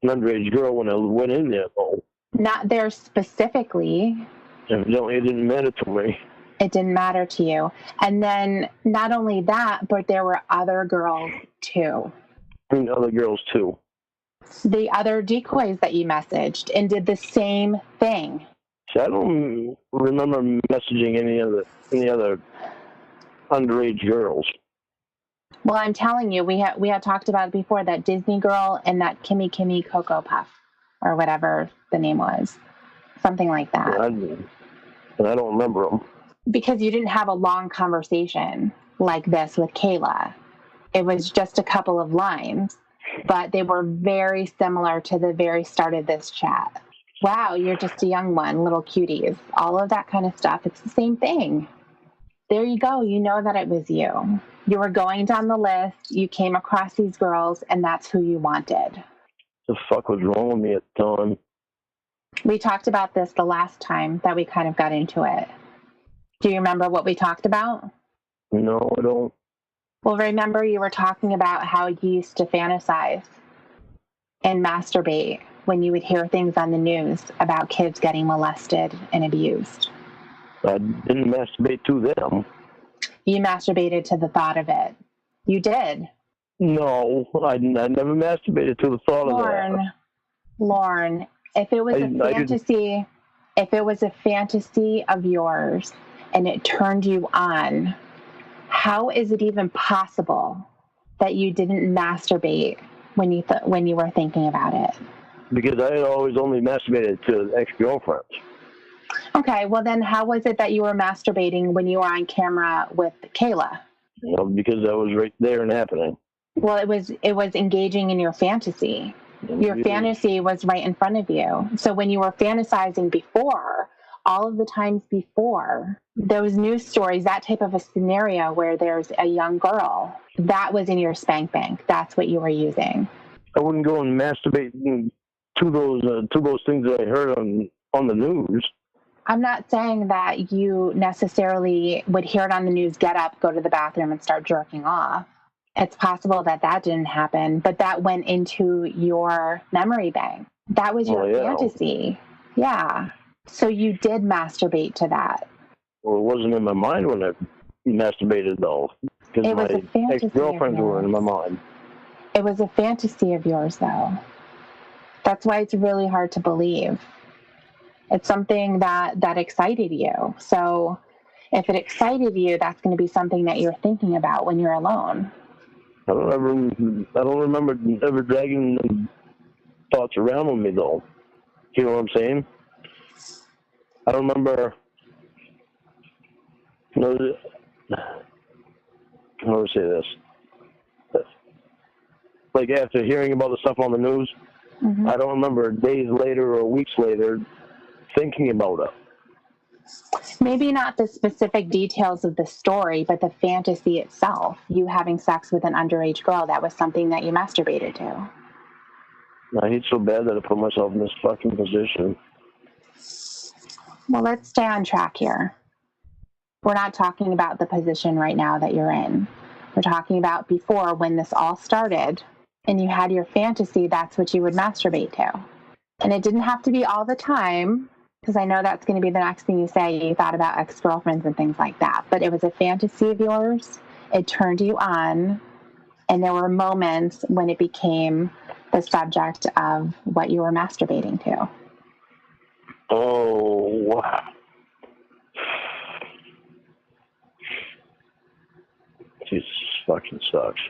an underage girl when I went in there, though. Not there specifically. Evidently, it didn't matter to me. It didn't matter to you. And then not only that, but there were other girls too. I mean, other girls too. The other decoys that you messaged and did the same thing. See, I don't remember messaging any other underage girls. Well, I'm telling you, we had talked about it before, that Disney girl and that Kimmy Cocoa Puff, or whatever the name was. Something like that. I don't remember them. Because you didn't have a long conversation like this with Kayla. It was just a couple of lines, but they were very similar to the very start of this chat. Wow, you're just a young one, little cuties. All of that kind of stuff. It's the same thing. There you go. You know that it was you. You were going down the list. You came across these girls, and that's who you wanted. The fuck was wrong with me at the time? We talked about this the last time that we kind of got into it. Do you remember what we talked about? No, I don't. Well, remember you were talking about how you used to fantasize and masturbate when you would hear things on the news about kids getting molested and abused. I didn't masturbate to them. You masturbated to the thought of it. You did. No, I never masturbated to the thought of that. Lorne, if it was a fantasy of yours and it turned you on, how is it even possible that you didn't masturbate when you were thinking about it? Because I had always only masturbated to ex-girlfriends. Okay, well then how was it that you were masturbating when you were on camera with Kayla? Because that was right there and happening. Well, it was engaging in your fantasy. Your fantasy was right in front of you. So when you were fantasizing before, all of the times before, those news stories, that type of a scenario where there's a young girl, that was in your spank bank. That's what you were using. I wouldn't go and masturbate to those things that I heard on the news. I'm not saying that you necessarily would hear it on the news, get up, go to the bathroom, and start jerking off. It's possible that didn't happen, but that went into your memory bank. That was your fantasy. Yeah. So you did masturbate to that. Well, it wasn't in my mind when I masturbated, though. Because my ex-girlfriends were in my mind. It was a fantasy of yours, though. That's why it's really hard to believe. It's something that excited you. So if it excited you, that's going to be something that you're thinking about when you're alone. I don't remember ever dragging thoughts around with me, though. You know what I'm saying? I don't remember. How do I say this? Like after hearing about the stuff on the news, I don't remember days later or weeks later thinking about it. Maybe not the specific details of the story, but the fantasy itself. You having sex with an underage girl, that was something that you masturbated to. I hate so bad that I put myself in this fucking position. Well, let's stay on track here. We're not talking about the position right now that you're in. We're talking about before, when this all started and you had your fantasy, that's what you would masturbate to. And it didn't have to be all the time, because I know that's going to be the next thing you say. You thought about ex-girlfriends and things like that. But it was a fantasy of yours. It turned you on. And there were moments when it became the subject of what you were masturbating to. Oh, wow. Jesus fucking sucks.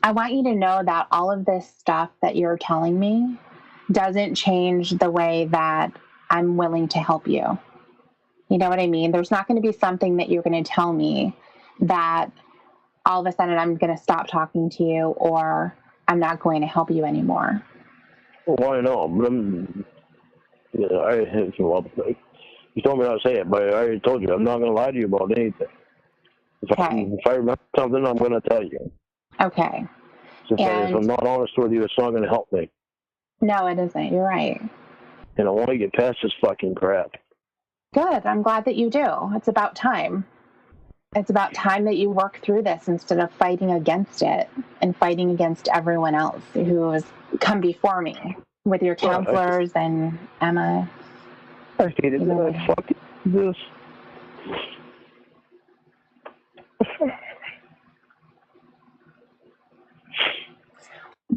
I want you to know that all of this stuff that you're telling me doesn't change the way that I'm willing to help you. You know what I mean? There's not going to be something that you're going to tell me that all of a sudden I'm going to stop talking to you or I'm not going to help you anymore. Well, why not? You told me not to say it, but I already told you I'm not going to lie to you about anything. If I remember something, I'm going to tell you. Okay. If I'm not honest with you, it's not going to help me. No, it isn't. You're right. And I want to get past this fucking crap. Good. I'm glad that you do. It's about time. It's about time that you work through this instead of fighting against it and fighting against everyone else who has come before me with your counselors and Emma. I hated fucking this.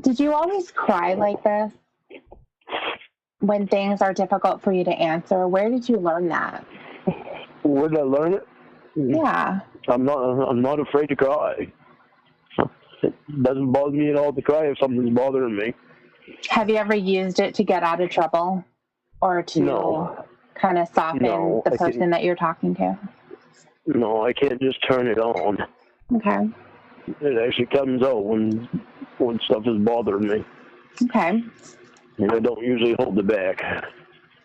Did you always cry like this when things are difficult for you to answer? Where did you learn that? Where did I learn it? Yeah. I'm not afraid to cry. It doesn't bother me at all to cry if something's bothering me. Have you ever used it to get out of trouble or to kind of soften the person that you're talking to? No, I can't just turn it on. Okay. It actually comes out when stuff is bothering me. Okay. And I don't usually hold it back.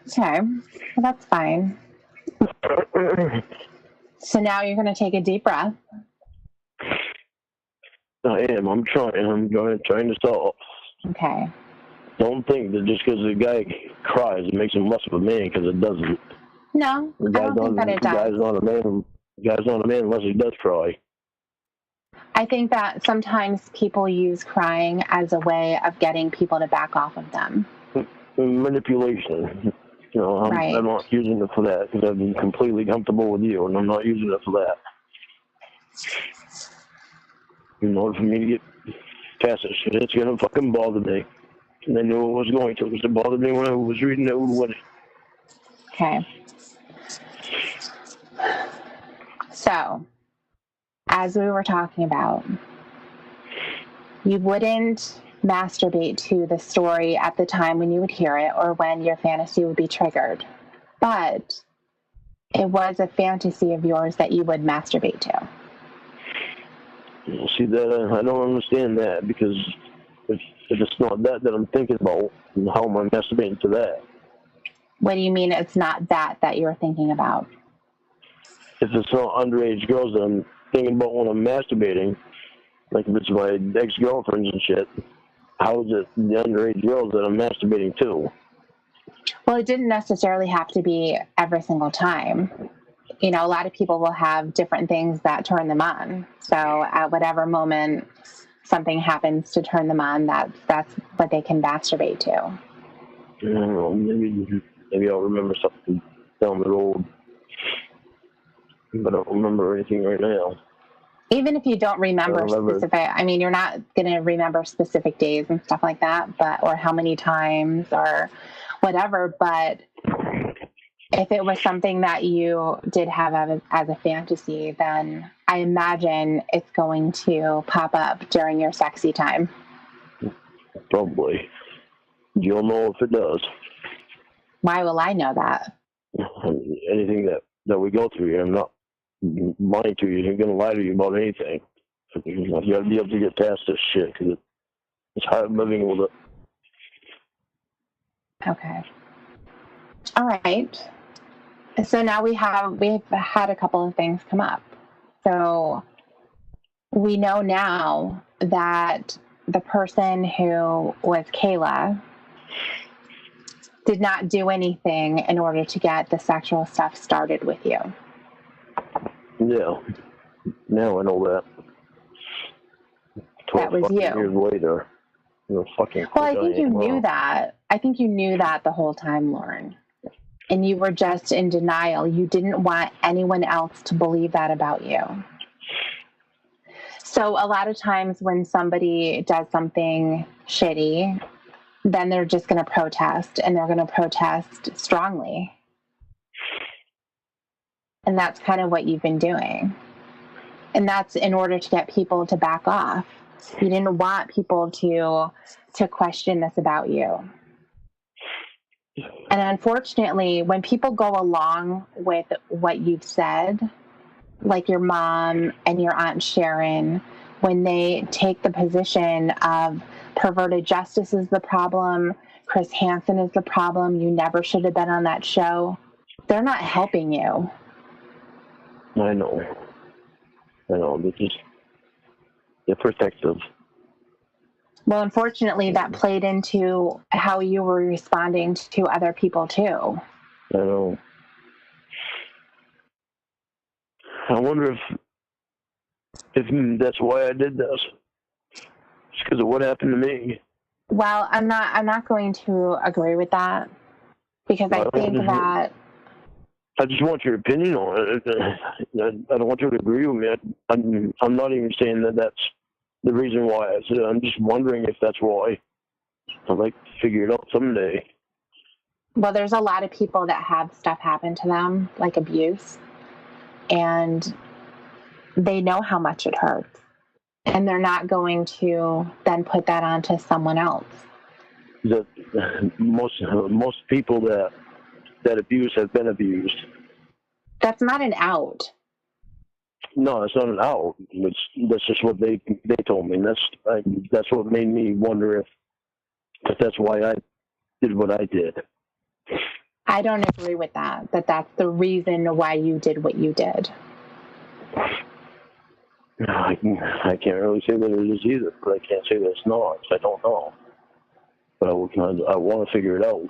Okay. Well, that's fine. So now you're going to take a deep breath. I am. I'm trying. I'm trying to stop. Okay. Don't think that just because a guy cries, it makes him less of a man, because it doesn't. No, I don't think that it does. Guy's not a man. Guy's not a man unless he does cry. I think that sometimes people use crying as a way of getting people to back off of them. Manipulation. You know, I'm not using it for that, because I've been completely comfortable with you, and I'm not using it for that. In order for me to get past this shit, it's gonna fucking bother me. And I knew it was going to, because it bothered me when I was reading it with Woody. Okay. So, as we were talking about, you wouldn't masturbate to the story at the time when you would hear it or when your fantasy would be triggered. But it was a fantasy of yours that you would masturbate to. See, that I don't understand that, because if it's not that I'm thinking about, how am I masturbating to that? What do you mean it's not that you're thinking about? If it's not underage girls that I'm thinking about when I'm masturbating, like if it's my ex-girlfriends and shit, how is it the underage girls that I'm masturbating to? Well, it didn't necessarily have to be every single time. You know, a lot of people will have different things that turn them on. So at whatever moment something happens to turn them on, that's what they can masturbate to. I don't know, maybe I'll remember something down the road. But I don't remember anything right now. Even if you don't remember specific, I mean, you're not going to remember specific days and stuff like that, or how many times or whatever. But if it was something that you did have as a fantasy, then I imagine it's going to pop up during your sexy time. Probably. You'll know if it does. Why will I know that? Anything that we go through here, I'm not lying to you. I'm going to lie to you about anything. You got to be able to get past this shit, because it's hard living with it. Okay. All right. So now we've had a couple of things come up. So we know now that the person who was Kayla did not do anything in order to get the sexual stuff started with you. Yeah. Now I know that. That was you. Years later. Fucking. Well, I think you knew that. I think you knew that the whole time, Lorne. And you were just in denial. You didn't want anyone else to believe that about you. So a lot of times when somebody does something shitty, then they're just going to protest, and they're going to protest strongly. And that's kind of what you've been doing. And that's in order to get people to back off. You didn't want people to question this about you. And unfortunately, when people go along with what you've said, like your mom and your Aunt Sharon, when they take the position of perverted justice is the problem, Chris Hansen is the problem, you never should have been on that show, they're not helping you. I know. They're protective. Well, unfortunately, that played into how you were responding to other people, too. I know. I wonder if that's why I did this. It's because of what happened to me. Well, I'm not going to agree with that, because I think that I just want your opinion on it. I don't want you to agree with me. I'm not even saying that that's the reason why. I'm just wondering if that's why. I'd like to figure it out someday. Well, there's a lot of people that have stuff happen to them, like abuse, and they know how much it hurts. And they're not going to then put that onto someone else. Most people that abuse have been abused. That's not an out. No, it's not an out. That's just what they told me. And that's what made me wonder if that's why I did what I did. I don't agree with that. That's the reason why you did what you did. I can't really say that it is either, but I can't say that it's not. I don't know. But I want to figure it out.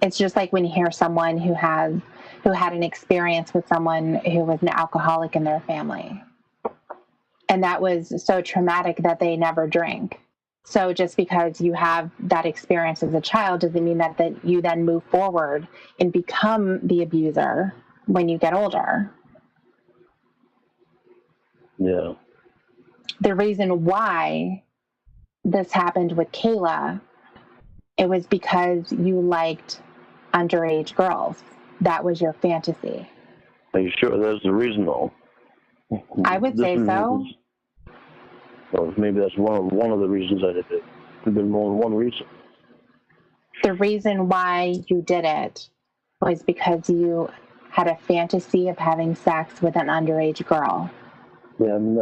It's just like when you hear someone who had an experience with someone who was an alcoholic in their family. And that was so traumatic that they never drink. So just because you have that experience as a child doesn't mean that you then move forward and become the abuser when you get older. Yeah. The reason why this happened with Kayla, it was because you liked underage girls. That was your fantasy. Are you sure that's the reason, though? I would say so. Well, maybe that's one of the reasons I did it. Could have been more than one reason. The reason why you did it was because you had a fantasy of having sex with an underage girl. Yeah, I'm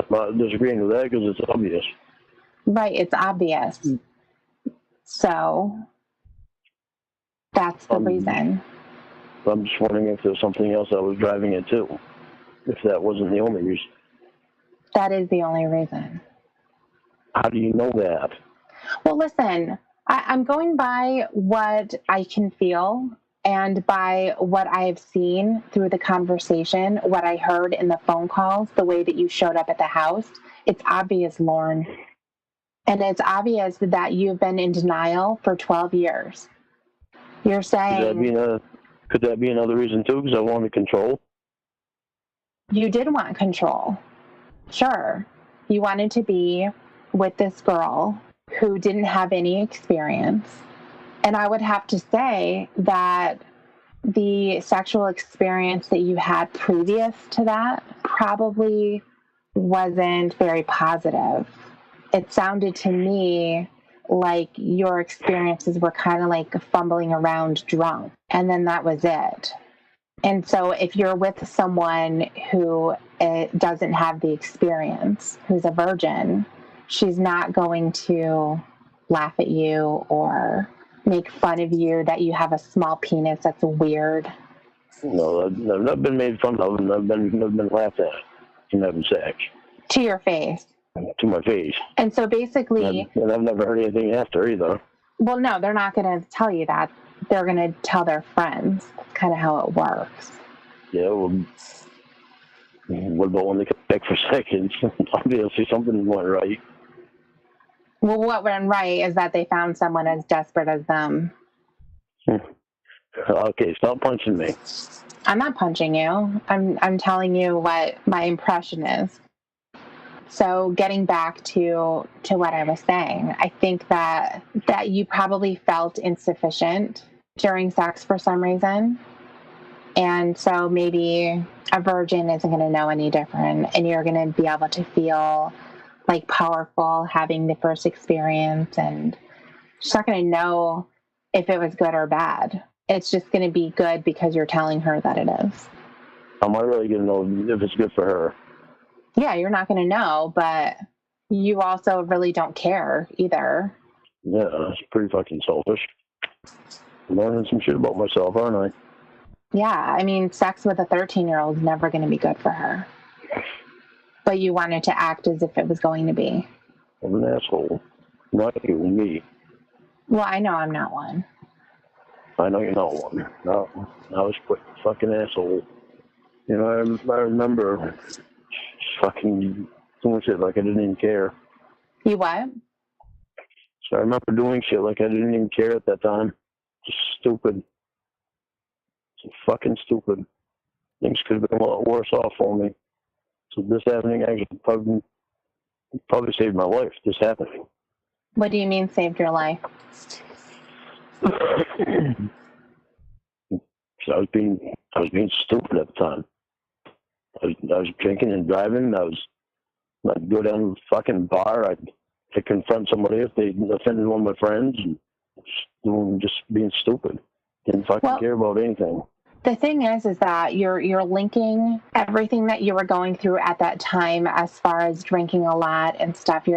not disagreeing with that because it's obvious. Right, it's obvious. So that's the reason. I'm just wondering if there's something else I was driving it to. If that wasn't the only reason. That is the only reason. How do you know that? Well, listen, I'm going by what I can feel and by what I have seen through the conversation, what I heard in the phone calls, the way that you showed up at the house. It's obvious, Lorne. And it's obvious that you've been in denial for 12 years. You're saying... Could that be another reason, too, because I wanted control? You did want control. Sure. You wanted to be with this girl who didn't have any experience. And I would have to say that the sexual experience that you had previous to that probably wasn't very positive. It sounded to me like your experiences were kind of like fumbling around drunk, and then that was it. And so if you're with someone who doesn't have the experience, who's a virgin, she's not going to laugh at you or make fun of you that you have a small penis that's weird. No, I've not been made fun of, and I've been laughed at in having sex. To your face. To my face. And so basically... And I've never heard anything after either. Well, no, they're not going to tell you that. They're going to tell their friends. That's kind of how it works. Yeah, well, what about when they come back for seconds? Obviously something went right. Well, what went right is that they found someone as desperate as them. Okay, stop punching me. I'm not punching you. I'm telling you what my impression is. So getting back to what I was saying, I think that you probably felt insufficient during sex for some reason. And so maybe a virgin isn't going to know any different, and you're going to be able to feel like powerful having the first experience, and she's not going to know if it was good or bad. It's just going to be good because you're telling her that it is. How am I really going to know if it's good for her? Yeah, you're not going to know, but you also really don't care either. Yeah, that's pretty fucking selfish. I'm learning some shit about myself, aren't I? Yeah, I mean, sex with a 13-year-old is never going to be good for her. But you wanted to act as if it was going to be. I'm an asshole. Not you, me. Well, I know I'm not one. I know you're not one. No, I was a fucking asshole. You know, I remember fucking doing shit like I didn't even care. You what? So I remember doing shit like I didn't even care at that time. Just stupid. It's fucking stupid. Things could have been a lot worse off for me. So this happening actually probably saved my life, this happening. What do you mean saved your life? So I was being stupid at the time. I was drinking and driving. I'd go down to the fucking bar. I'd confront somebody if they offended one of my friends, and just being stupid. Didn't fucking care about anything. The thing is that you're linking everything that you were going through at that time, as far as drinking a lot and stuff.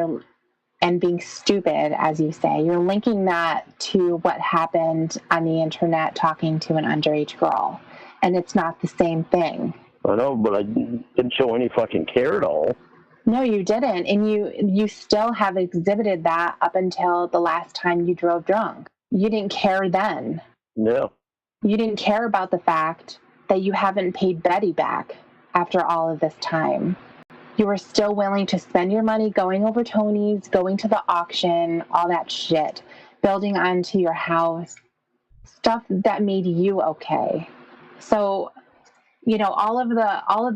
And being stupid, as you say, you're linking that to what happened on the internet talking to an underage girl. And it's not the same thing. I know, but I didn't show any fucking care at all. No, you didn't. And you still have exhibited that up until the last time you drove drunk. You didn't care then. Yeah. You didn't care about the fact that you haven't paid Betty back after all of this time. You were still willing to spend your money going over Tony's, going to the auction, all that shit, building onto your house, stuff that made you okay. So, all of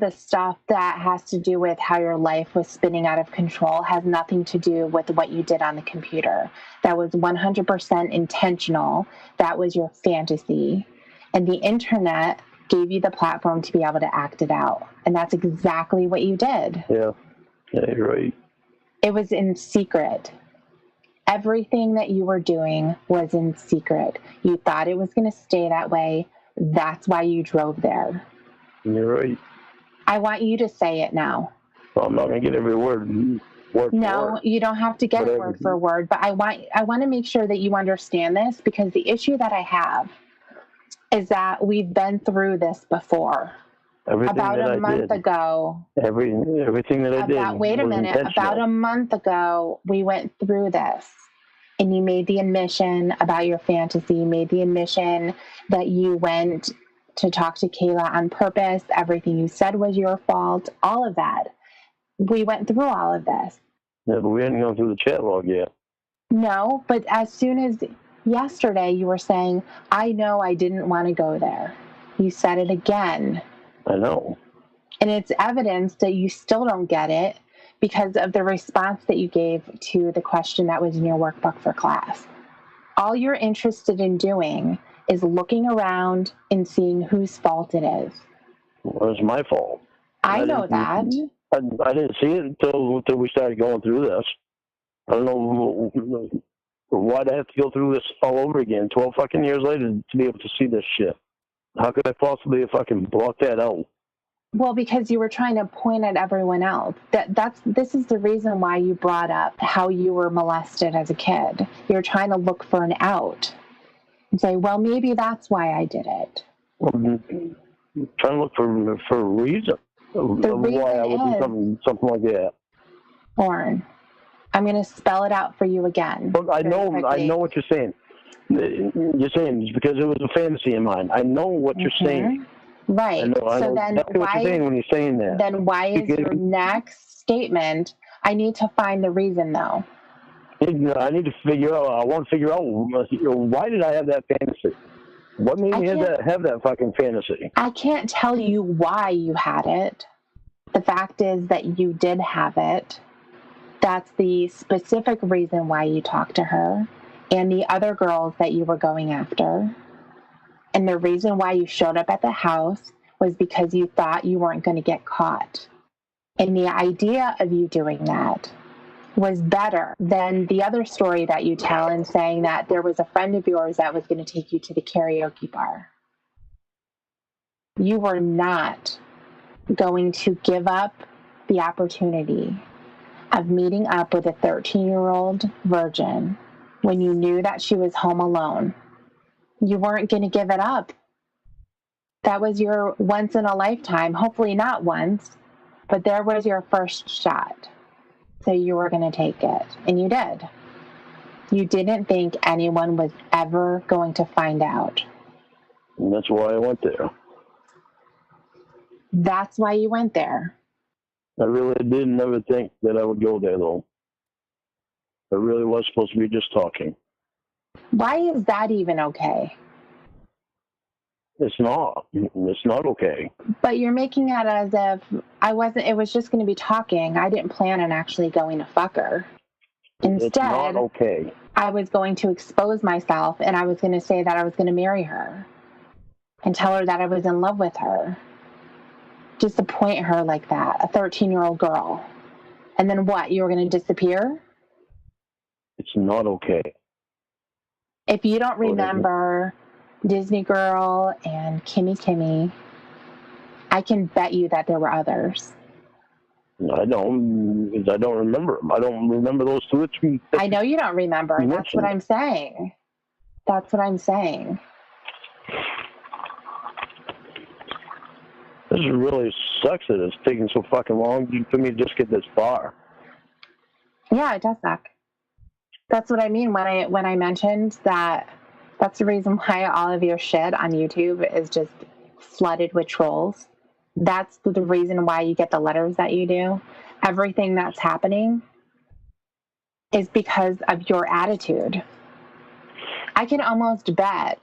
the stuff that has to do with how your life was spinning out of control has nothing to do with what you did on the computer. That was 100% intentional. That was your fantasy. And the internet gave you the platform to be able to act it out. And that's exactly what you did. Yeah, you're right. It was in secret. Everything that you were doing was in secret. You thought it was going to stay that way. That's why you drove there. You're right. I want you to say it now. Well, I'm not going to get every word for No, word. you don't have to get it word for word, but I want to make sure that you understand this, because the issue that I have is that we've been through this before. Everything about that a I month did, ago. Everything that I did. Wait a minute. About a month ago, we went through this. And you made the admission about your fantasy. You made the admission that you went to talk to Kayla on purpose. Everything you said was your fault. All of that. We went through all of this. Yeah, but we hadn't gone through the chat log yet. No, but as soon as yesterday you were saying, I know I didn't want to go there. You said it again. I know. And it's evidence that you still don't get it because of the response that you gave to the question that was in your workbook for class. All you're interested in doing is looking around and seeing whose fault it is. Well, it was my fault. I know that. I didn't see it until we started going through this. I don't know why'd I have to go through this all over again 12 fucking years later to be able to see this shit. How could I possibly have fucking blocked that out? Well, because you were trying to point at everyone else. This is the reason why you brought up how you were molested as a kid. You're trying to look for an out and say, well, maybe that's why I did it. Well, I'm trying to look for a reason why I would do something like that. Lorne, I'm going to spell it out for you again. But I know what you're saying. You're saying it's because it was a fantasy of mine. I know what you're saying. Right. I know then exactly what you're saying when you're saying that. Then why is your next statement, I need to find the reason, though? I need to figure out, I want to figure out, why did I have that fantasy? What made me have that fucking fantasy? I can't tell you why you had it. The fact is that you did have it. That's the specific reason why you talked to her and the other girls that you were going after. And the reason why you showed up at the house was because you thought you weren't going to get caught. And the idea of you doing that was better than the other story that you tell and saying that there was a friend of yours that was going to take you to the karaoke bar. You were not going to give up the opportunity of meeting up with a 13-year-old virgin when you knew that she was home alone. You weren't going to give it up. That was your once in a lifetime, hopefully not once, but there was your first shot. So you were going to take it, and you did. You didn't think anyone was ever going to find out. And that's why I went there. That's why you went there. I really didn't ever think that I would go there, though. I really was supposed to be just talking. Why is that even okay? It's not. It's not okay. But you're making it as if I wasn't, it was just going to be talking. I didn't plan on actually going to fuck her. Instead, it's not okay. I was going to expose myself and I was going to say that I was going to marry her and tell her that I was in love with her. Disappoint her like that, a 13-year-old girl. And then what? You were going to disappear? It's not okay. If you don't remember Disney Girl and Kimmy, I can bet you that there were others. I don't remember them. I don't remember those two. I know you don't remember. That's what I'm saying. That's what I'm saying. This really sucks that it's taking so fucking long for me to just get this far. Yeah, it does suck. That's what I mean when I mentioned that. That's the reason why all of your shit on YouTube is just flooded with trolls. That's the reason why you get the letters that you do. Everything that's happening is because of your attitude. I can almost bet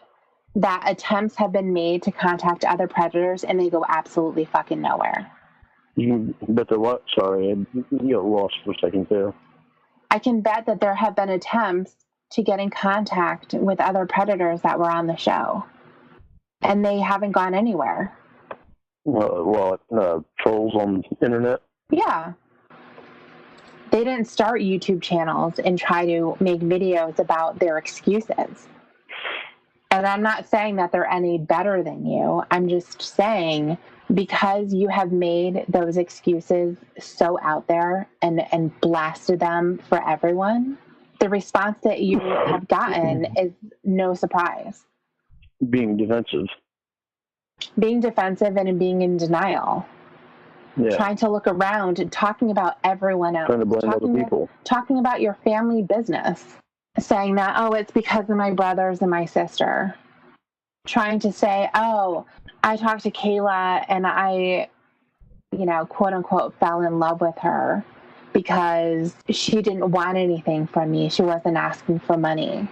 that attempts have been made to contact other predators and they go absolutely fucking nowhere. But the what? Sorry, I got lost for a second there. I can bet that there have been attempts to get in contact with other predators that were on the show, and they haven't gone anywhere. Trolls on the internet? Yeah. They didn't start YouTube channels and try to make videos about their excuses. And I'm not saying that they're any better than you. I'm just saying because you have made those excuses so out there and blasted them for everyone, the response that you have gotten is no surprise. Being defensive. Being defensive and being in denial. Yeah. Trying to look around and talking about everyone else. Trying to blame other people. Talking about your family business. Saying that, oh, it's because of my brothers and my sister. Trying to say, oh, I talked to Kayla and I, quote unquote, fell in love with her because she didn't want anything from me. She wasn't asking for money.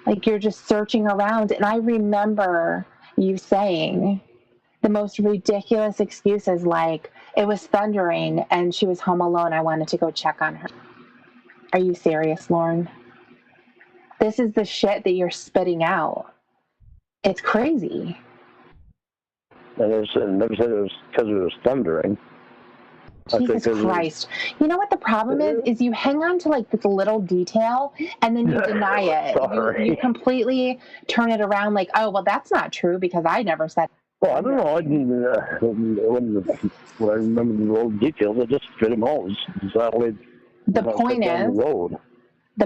Like, you're just searching around. And I remember you saying the most ridiculous excuses, like it was thundering and she was home alone. I wanted to go check on her. Are you serious, Lorne? This is the shit that you're spitting out. It's crazy. I never said it was because it was thundering. Jesus Christ. You know what the problem is you hang on to like this little detail and then you deny it. You completely turn it around like, oh, well, that's not true because I never said. Well, I don't know. I didn't, when I remember the little details, I just fit them all. The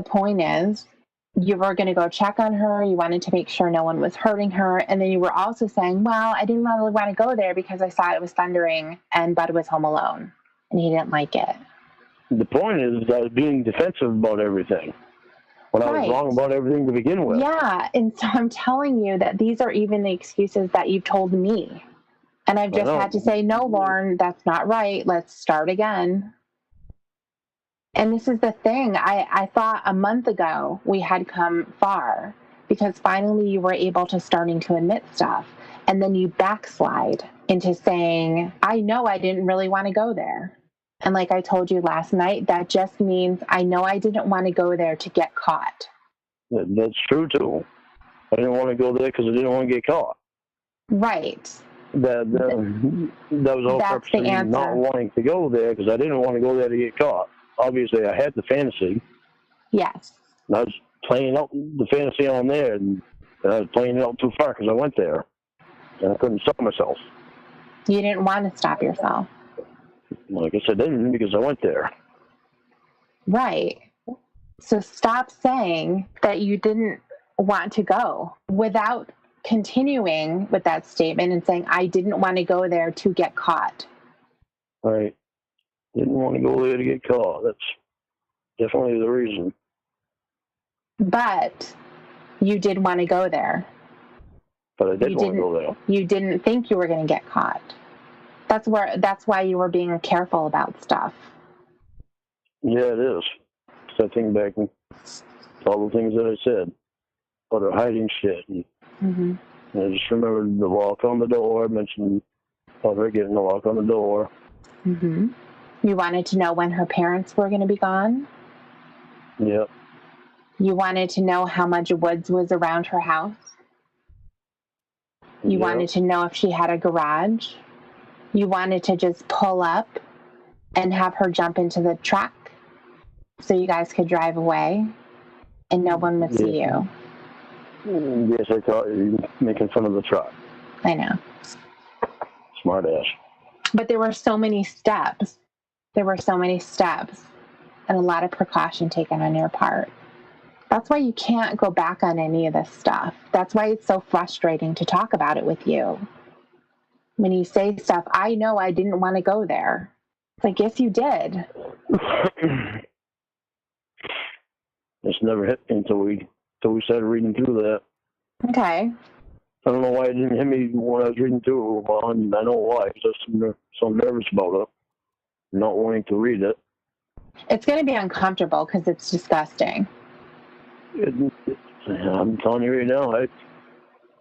point is, you were going to go check on her. You wanted to make sure no one was hurting her. And then you were also saying, well, I didn't really want to go there because I saw it was thundering and Bud was home alone and he didn't like it. The point is that I was being defensive about everything when I was wrong about everything to begin with. Yeah. And so I'm telling you that these are even the excuses that you've told me. And I've just had to say, no, Lorne, that's not right. Let's start again. And this is the thing. I thought a month ago we had come far because finally you were able to starting to admit stuff. And then you backslide into saying, I know I didn't really want to go there. And like I told you last night, that just means I know I didn't want to go there to get caught. That's true, too. I didn't want to go there because I didn't want to get caught. Right. That was all purpose of me not wanting to go there because I didn't want to go there to get caught. Obviously, I had the fantasy. Yes. And I was playing out the fantasy on there, and I was playing it out too far because I went there. And I couldn't stop myself. You didn't want to stop yourself. Well, I guess I didn't because I went there. Right. So stop saying that you didn't want to go without continuing with that statement and saying, I didn't want to go there to get caught. Right. Didn't want to go there to get caught. That's definitely the reason. But you did want to go there. But I did want to go there. You didn't think you were going to get caught. That's why you were being careful about stuff. Yeah, it is. So I think back and all the things that I said about her hiding shit and I just remembered the lock on the door. I mentioned her getting the lock on the door. Mm-hmm. You wanted to know when her parents were going to be gone? Yep. You wanted to know how much woods was around her house? You wanted to know if she had a garage? You wanted to just pull up and have her jump into the truck so you guys could drive away and no one would see you? Yes, I thought you were making fun of the truck. I know. Smart ass. But there were so many steps. There were so many steps and a lot of precaution taken on your part. That's why you can't go back on any of this stuff. That's why it's so frustrating to talk about it with you. When you say stuff, I know I didn't want to go there. It's like, yes, you did. It's never hit me until we started reading through that. Okay. I don't know why it didn't hit me when I was reading through it. Well, I know why. Because I'm so nervous about it. Not wanting to read it. It's going to be uncomfortable because it's disgusting. I'm telling you right now, I'm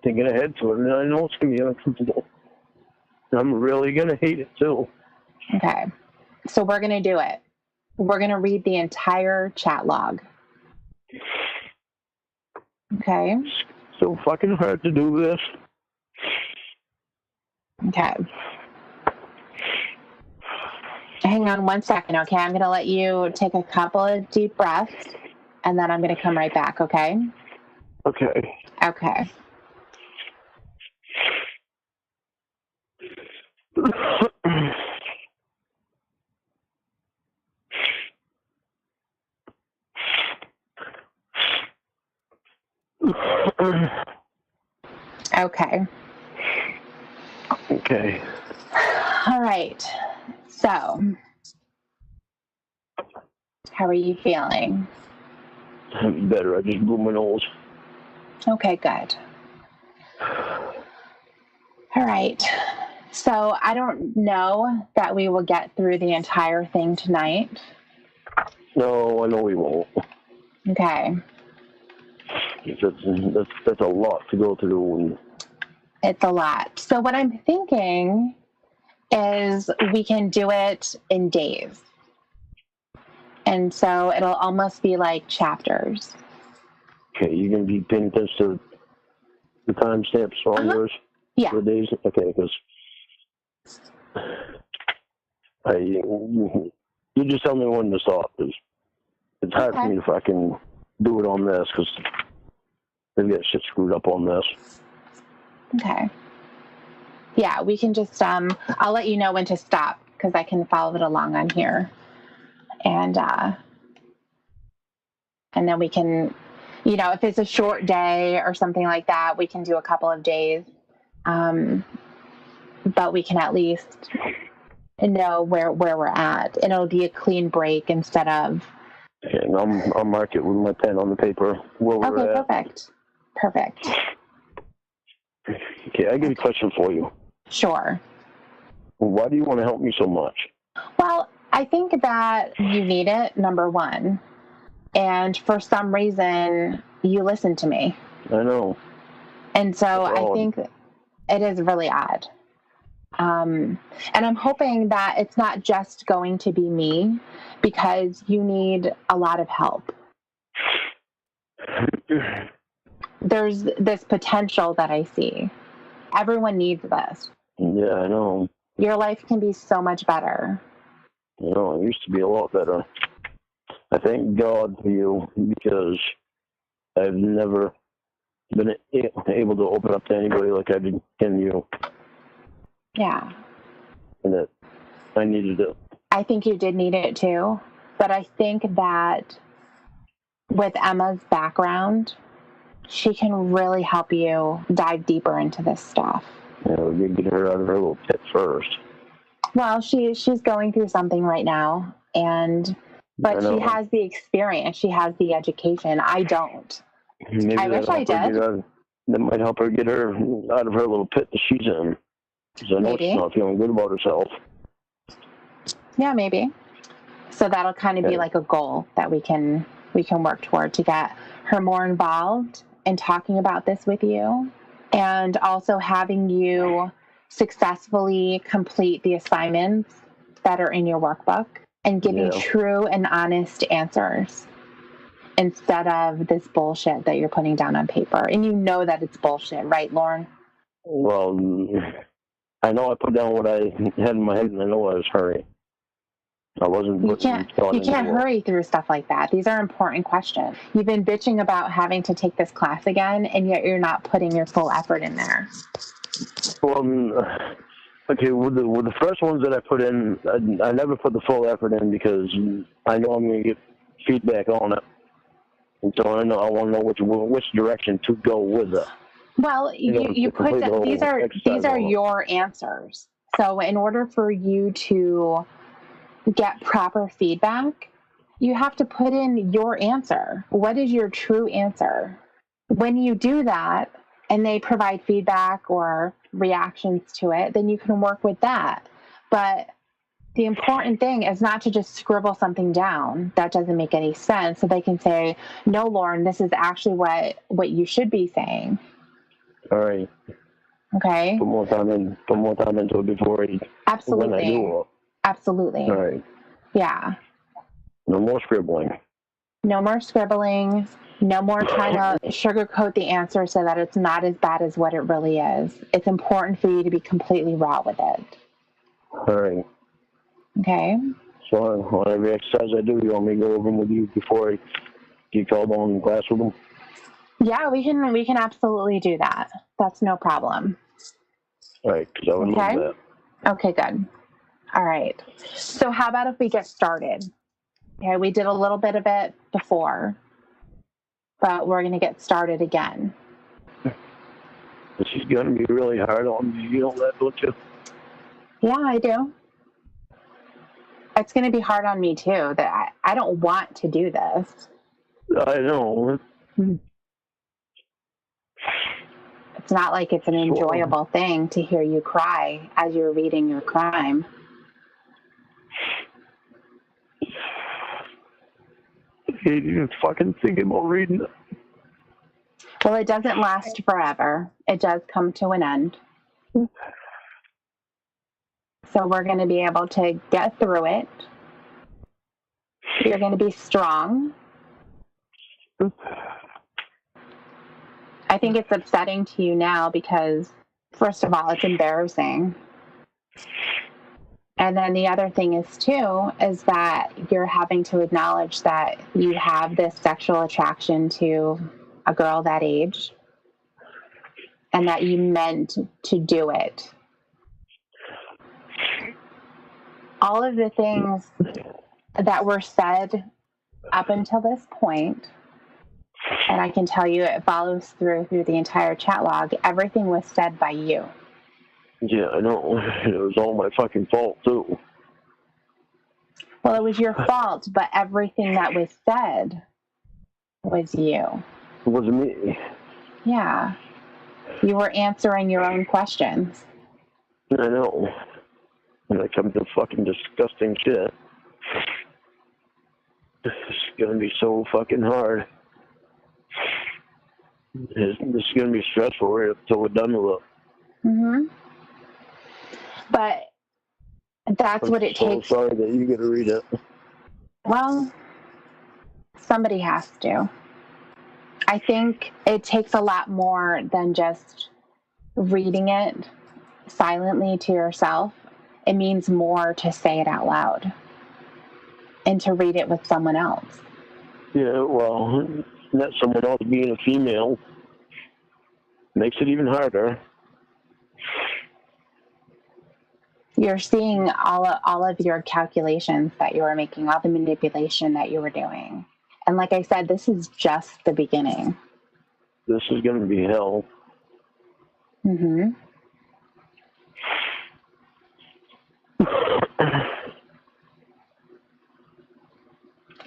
thinking ahead to it, and I know it's going to be uncomfortable. I'm really going to hate it, too. Okay. So we're going to do it. We're going to read the entire chat log. Okay? So fucking hard to do this. Okay. Hang on 1 second, okay? I'm going to let you take a couple of deep breaths, and then I'm going to come right back, okay? Okay. Okay. Okay. Okay. All right. So, how are you feeling? I'm better. I just blew my nose. Okay, good. All right. So, I don't know that we will get through the entire thing tonight. No, I know we won't. Okay. That's a lot to go through. It's a lot. So what I'm thinking is we can do it in days. And so it'll almost be like chapters. Okay, you're going to be paying attention to the timestamps on yours? Yeah. For the days? Okay, because you just tell me when to stop. It's hard for me if I can do it on this, because they've got shit screwed up on this. Okay. Yeah, we can just, I'll let you know when to stop, because I can follow it along on here. And then we can, you know, if it's a short day or something like that, we can do a couple of days. But we can at least know where we're at. And it'll be a clean break instead of... Okay, and I'll mark it with my pen on the paper where we're at. Perfect. Perfect. Okay, I got a question for you. Sure. Why do you want to help me so much? Well, I think that you need it, number one. And for some reason, you listen to me. I know. And so I think it is really odd. And I'm hoping that it's not just going to be me, because you need a lot of help. There's this potential that I see. Everyone needs this. Yeah, I know. Your life can be so much better. You know, it used to be a lot better. I thank God for you, because I've never been able to open up to anybody like I did in you. Yeah. And that I needed it. I think you did need it too. But I think that with Emma's background, she can really help you dive deeper into this stuff. Yeah, we gotta get her out of her little pit first. Well, she's going through something right now, but she has the experience, she has the education. I don't. Maybe I wish I did. That might help her get her out of her little pit that she's in. Because I know she's not feeling good about herself. Yeah, maybe. So that'll kind of be like a goal that we can work toward, to get her more involved in talking about this with you and also having you successfully complete the assignments that are in your workbook and giving true and honest answers instead of this bullshit that you're putting down on paper. And you know that it's bullshit, right, Lorne? Well, I know I put down what I had in my head, and I know I was hurrying. I wasn't. You can't hurry through stuff like that. These are important questions. You've been bitching about having to take this class again, and yet you're not putting your full effort in there. Well, okay, with the first ones that I put in, I never put the full effort in because I know I'm going to get feedback on it, and so I want to know which direction to go with it. Well, you put these are your answers. So in order for you to get proper feedback, you have to put in your answer. What is your true answer? When you do that and they provide feedback or reactions to it, then you can work with that. But the important thing is not to just scribble something down that doesn't make any sense, so they can say, no, Lorne, this is actually what you should be saying. All right. Okay. Put more time into it before Absolutely. When I do it. Absolutely. All right. Yeah. No more scribbling. No more scribbling. No more trying to sugarcoat the answer so that it's not as bad as what it really is. It's important for you to be completely raw with it. All right. Okay. So on every exercise I do, you want me to go over them with you before I get called on in class with them? Yeah, we can absolutely do that. That's no problem. All right, because I would love that. Okay, good. All right. So how about if we get started? Okay, we did a little bit of it before, but we're going to get started again. This is going to be really hard on you. You know that, don't you? Yeah, I do. It's going to be hard on me, too. That I don't want to do this. I know. It's not like it's an enjoyable thing to hear you cry as you're reading your crime. I hate even fucking thinking about reading it. Well, it doesn't last forever. It does come to an end. So we're going to be able to get through it. You're going to be strong. I think it's upsetting to you now because, first of all, it's embarrassing. And then the other thing is, too, is that you're having to acknowledge that you have this sexual attraction to a girl that age and that you meant to do it. All of the things that were said up until this point, and I can tell you it follows through the entire chat log, everything was said by you. Yeah, I know. It was all my fucking fault, too. Well, it was your fault, but everything that was said was you. It wasn't me. Yeah. You were answering your own questions. I know. When it comes to fucking disgusting shit, it's gonna be so fucking hard. This is gonna be stressful right up till we're done with it. Mm-hmm. But that's what it takes. I'm so sorry that you get to read it. Well, somebody has to. I think it takes a lot more than just reading it silently to yourself. It means more to say it out loud and to read it with someone else. Yeah, well, that someone else being a female makes it even harder. You're seeing all of your calculations that you were making, all the manipulation that you were doing. And like I said, this is just the beginning. This is going to be hell. Mm-hmm.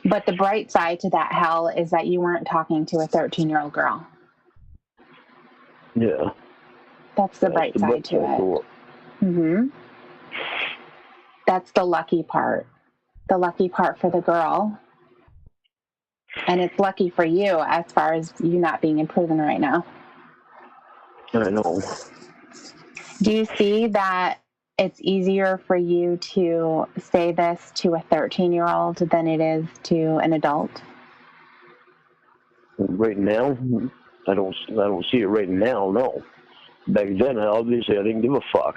But the bright side to that hell is that you weren't talking to a 13-year-old girl. Yeah. That's the bright side to it. Mm-hmm. That's the lucky part. The lucky part for the girl. And it's lucky for you as far as you not being in prison right now. I know. Do you see that it's easier for you to say this to a 13-year-old than it is to an adult? Right now, I don't see it right now. No. Back then, obviously, I didn't give a fuck.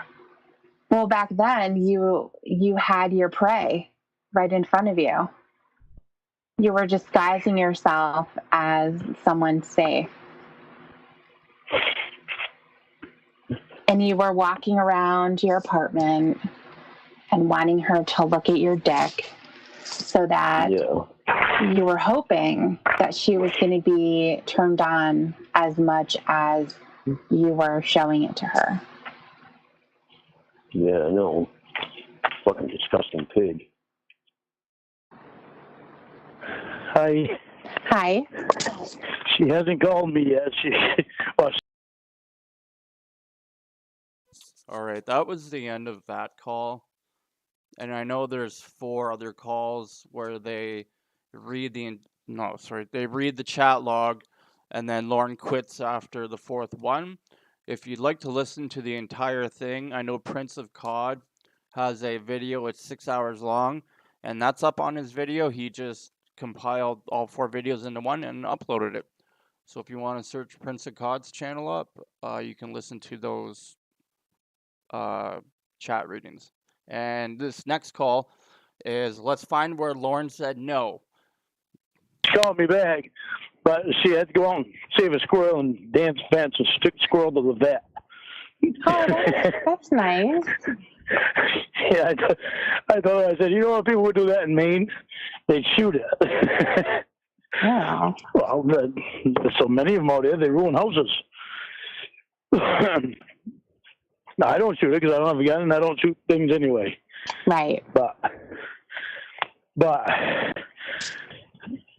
Well, back then, you had your prey right in front of you. You were disguising yourself as someone safe. And you were walking around your apartment and wanting her to look at your dick so that you were hoping that she was going to be turned on as much as you were showing it to her. Yeah, I know. Fucking disgusting pig. Hi. Hi. She hasn't called me yet. All right, that was the end of that call. And I know there's 4 other calls where they read they read the chat log, and then Lorne quits after the 4th one. If you'd like to listen to the entire thing, I know Prince of COD has a video. It's 6 hours long, and that's up on his video. He just compiled all 4 videos into one and uploaded it. So if you want to search Prince of COD's channel up, you can listen to those chat readings. And this next call is, let's find where Lorne said no. She called me back, but she had to go out and save a squirrel and dance fence and stick the squirrel to the vet. Oh, that's nice. Yeah, I told her, I said, you know what, people would do that in Maine? They'd shoot it. Yeah. Well, there's so many of them out there, they ruin houses. No, I don't shoot it because I don't have a gun and I don't shoot things anyway. Right. But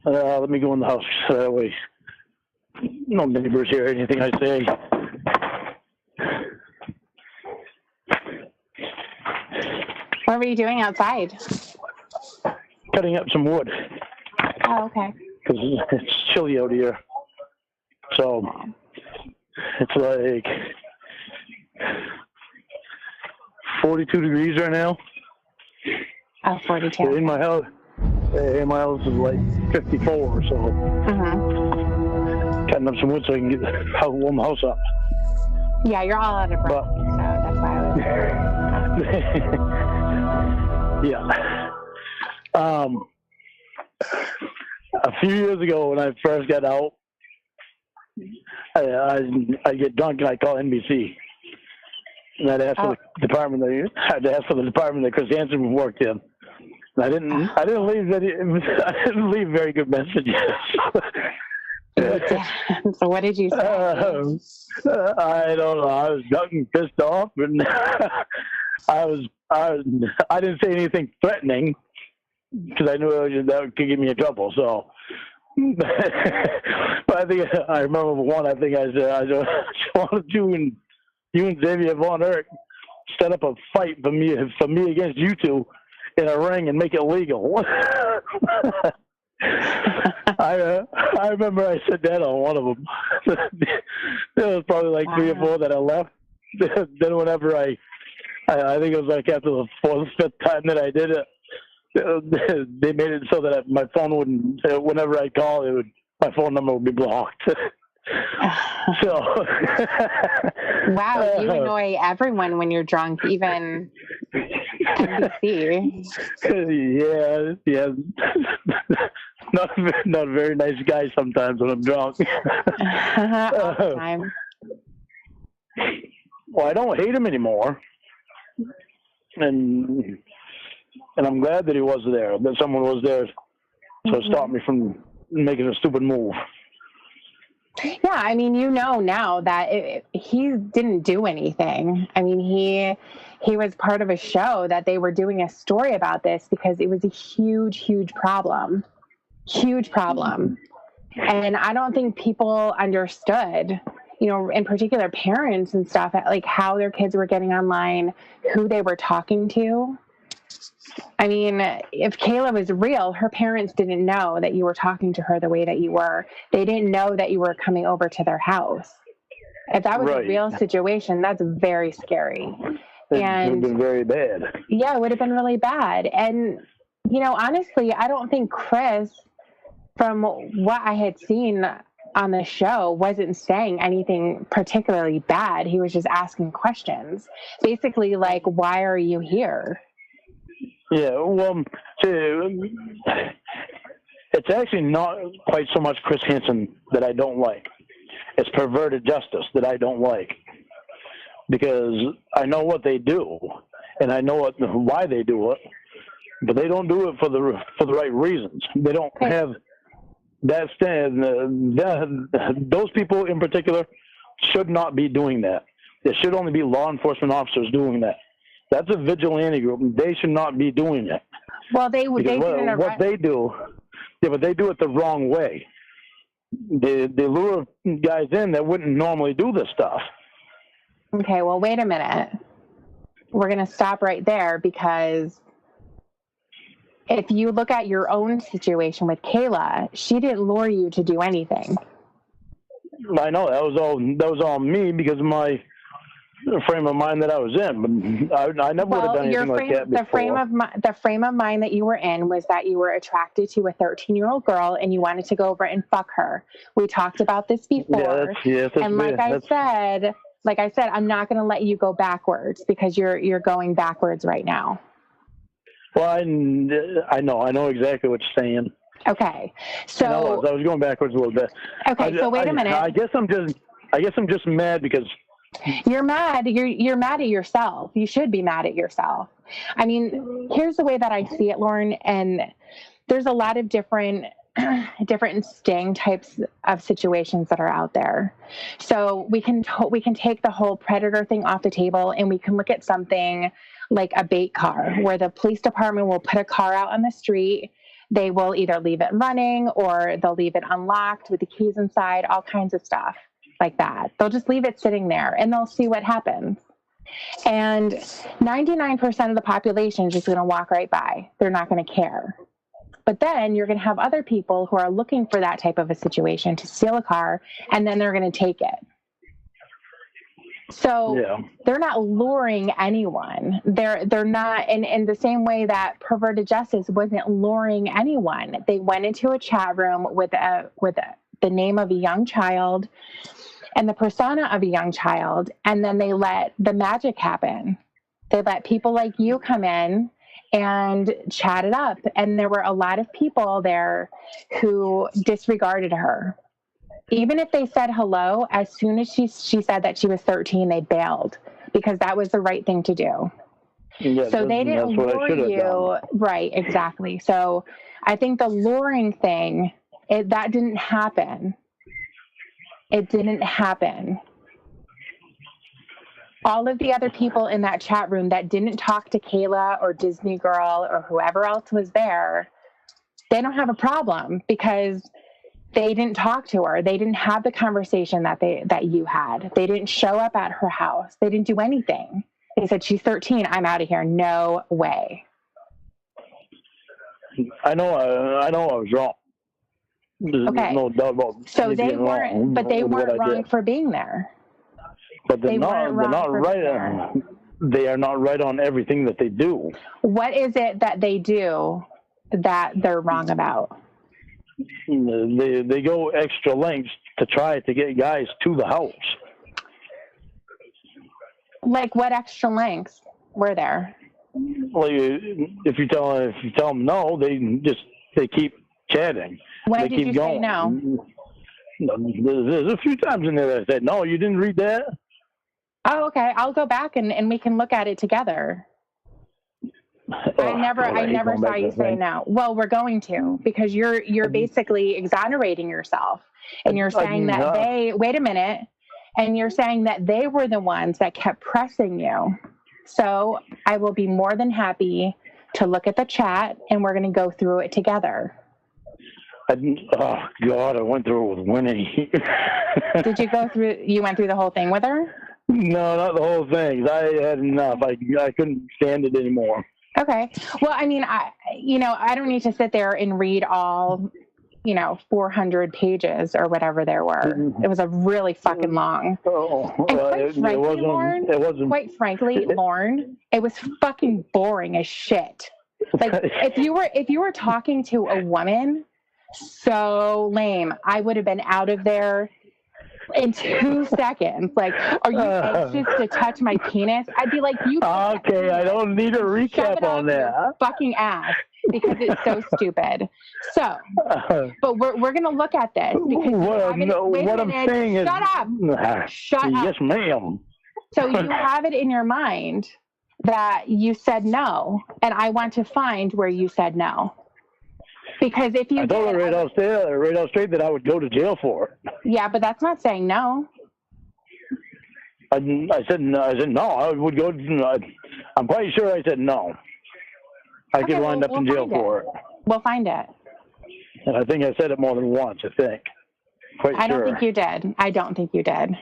let me go in the house so that way no neighbors hear anything I say. What were you doing outside? Cutting up some wood. Oh, okay. Because it's chilly out here. So it's like 42 degrees right now. Oh, 42. In my house is like 54, so cutting up some wood so I can warm the house up. Yeah, you're all out of breath, so that's why I was Yeah. A few years ago when I first got out, I get drunk and I call NBC. And I'd ask for the department that Chris Hansen worked in. And I didn't leave very good messages. So what did you say? I don't know. I was drunk and pissed off, and I didn't say anything threatening because I knew that could get me in trouble. So, but I think I remember one. I think I said I just wanted you and Xavier Von Erck set up a fight for me against you two in a ring and make it legal. I remember I said that on one of them. There was probably like 3 or 4 that I left. Then whenever I think it was like after the 4th, 5th time that I did it, they made it so that my phone wouldn't. Whenever I call, my phone number would be blocked. So. Wow, you annoy everyone when you're drunk, even NBC. Yeah. Not a very nice guy sometimes when I'm drunk. All the time. Well, I don't hate him anymore, and I'm glad that he was there, that someone was there to stop me from making a stupid move. Yeah, I mean, you know now that he didn't do anything. I mean, he was part of a show that they were doing a story about this because it was a huge problem. Huge problem. And I don't think people understood, in particular parents and stuff, like how their kids were getting online, who they were talking to. I mean, if Kayla was real, her parents didn't know that you were talking to her the way that you were. They didn't know that you were coming over to their house. If that was Right. a real situation, that's very scary. It would have been very bad. Yeah, it would have been really bad. And, honestly, I don't think Chris, from what I had seen on the show, wasn't saying anything particularly bad. He was just asking questions. Basically, like, why are you here? Yeah, well, it's actually not quite so much Chris Hansen that I don't like. It's perverted justice that I don't like. Because I know what they do, and I know why they do it, but they don't do it for the right reasons. They don't have that stand. Those people in particular should not be doing that. There should only be law enforcement officers doing that. That's a vigilante group. They should not be doing it. Well, they what they do, but they do it the wrong way. They lure guys in that wouldn't normally do this stuff. Okay, well, wait a minute. We're going to stop right there, because if you look at your own situation with Kayla, she didn't lure you to do anything. I know that was all me because of my frame of mind that I was in. But I never would have done anything like that before. The frame of mind that you were in was that you were attracted to a 13-year-old girl and you wanted to go over and fuck her. We talked about this before. And like I said, I'm not going to let you go backwards, because you're going backwards right now. Well, I know exactly what you're saying. Okay, so I was going backwards a little bit. Okay, so wait a minute. I guess I'm just mad because you're mad. You're mad at yourself. You should be mad at yourself. I mean, here's the way that I see it, Lorne, and there's a lot of different sting types of situations that are out there. So we can take the whole predator thing off the table, and we can look at something like a bait car, where the police department will put a car out on the street. They will either leave it running or they'll leave it unlocked with the keys inside, all kinds of stuff like that. They'll just leave it sitting there and they'll see what happens. And 99% of the population is just going to walk right by. They're not going to care. But then you're going to have other people who are looking for that type of a situation to steal a car, and then they're going to take it. So they're not luring anyone. They're not in the same way that perverted justice wasn't luring anyone. They went into a chat room with the name of a young child and the persona of a young child, and then they let the magic happen. They let people like you come in and chat it up. And there were a lot of people there who disregarded her. Even if they said hello, as soon as she said that she was 13, they bailed, because that was the right thing to do. Yeah, so they didn't lure you. Done. Right, exactly. So I think the luring thing, that didn't happen. It didn't happen. All of the other people in that chat room that didn't talk to Kayla or Disney Girl or whoever else was there, they don't have a problem, because they didn't talk to her. They didn't have the conversation that you had. They didn't show up at her house. They didn't do anything. They said, she's 13. I'm out of here. No way. I know I was wrong. There's no doubt about it. So they weren't, but they weren't wrong for being there. But they're not right. They are not right on everything that they do. What is it that they do that they're wrong about? They go extra lengths to try to get guys to the house. Like what extra lengths were there? Like if you tell them no, they keep chatting. When they did keep you going. say no? There's a few times in there that I said no. You didn't read that? Oh, okay. I'll go back and we can look at it together. I never saw you say no. Well, we're going to, because you're basically exonerating yourself, and you're saying that wait a minute, and you're saying that they were the ones that kept pressing you. So I will be more than happy to look at the chat, and we're going to go through it together. Oh God, I went through it with Winnie. Did you go through? You went through the whole thing with her? No, not the whole thing. I had enough. I couldn't stand it anymore. Okay. Well, I mean, I don't need to sit there and read all 400 pages or whatever there were. It was a really fucking long. And quite frankly, Lorne, it was fucking boring as shit. Like if you were talking to a woman, so lame. I would have been out of there in 2 seconds. Like, are you anxious to touch my penis? I'd be like, okay, I don't need a recap on that. Fucking ass, because it's so stupid. So, but we're gonna look at this because what I'm saying is, shut up. Shut up. Yes, ma'am. So you have it in your mind that you said no, and I want to find where you said no. Because if you I told her right out straight that I would go to jail for it. Yeah, but that's not saying no. I said no. I would go. I'm quite sure I said no. I could wind up in jail for it. We'll find it. And I think I said it more than once. I think. I don't think you did.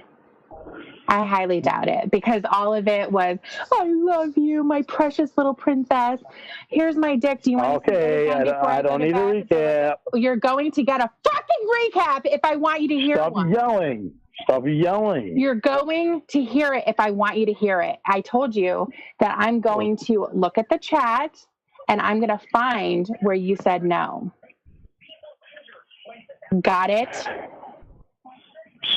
I highly doubt it, because all of it was, I love you, my precious little princess. Here's my dick. Do you want to see it again before I don't need a recap. You're going to get a fucking recap if I want you to hear one. Stop yelling. You're going to hear it if I want you to hear it. I told you that I'm going to look at the chat and I'm going to find where you said no. Got it?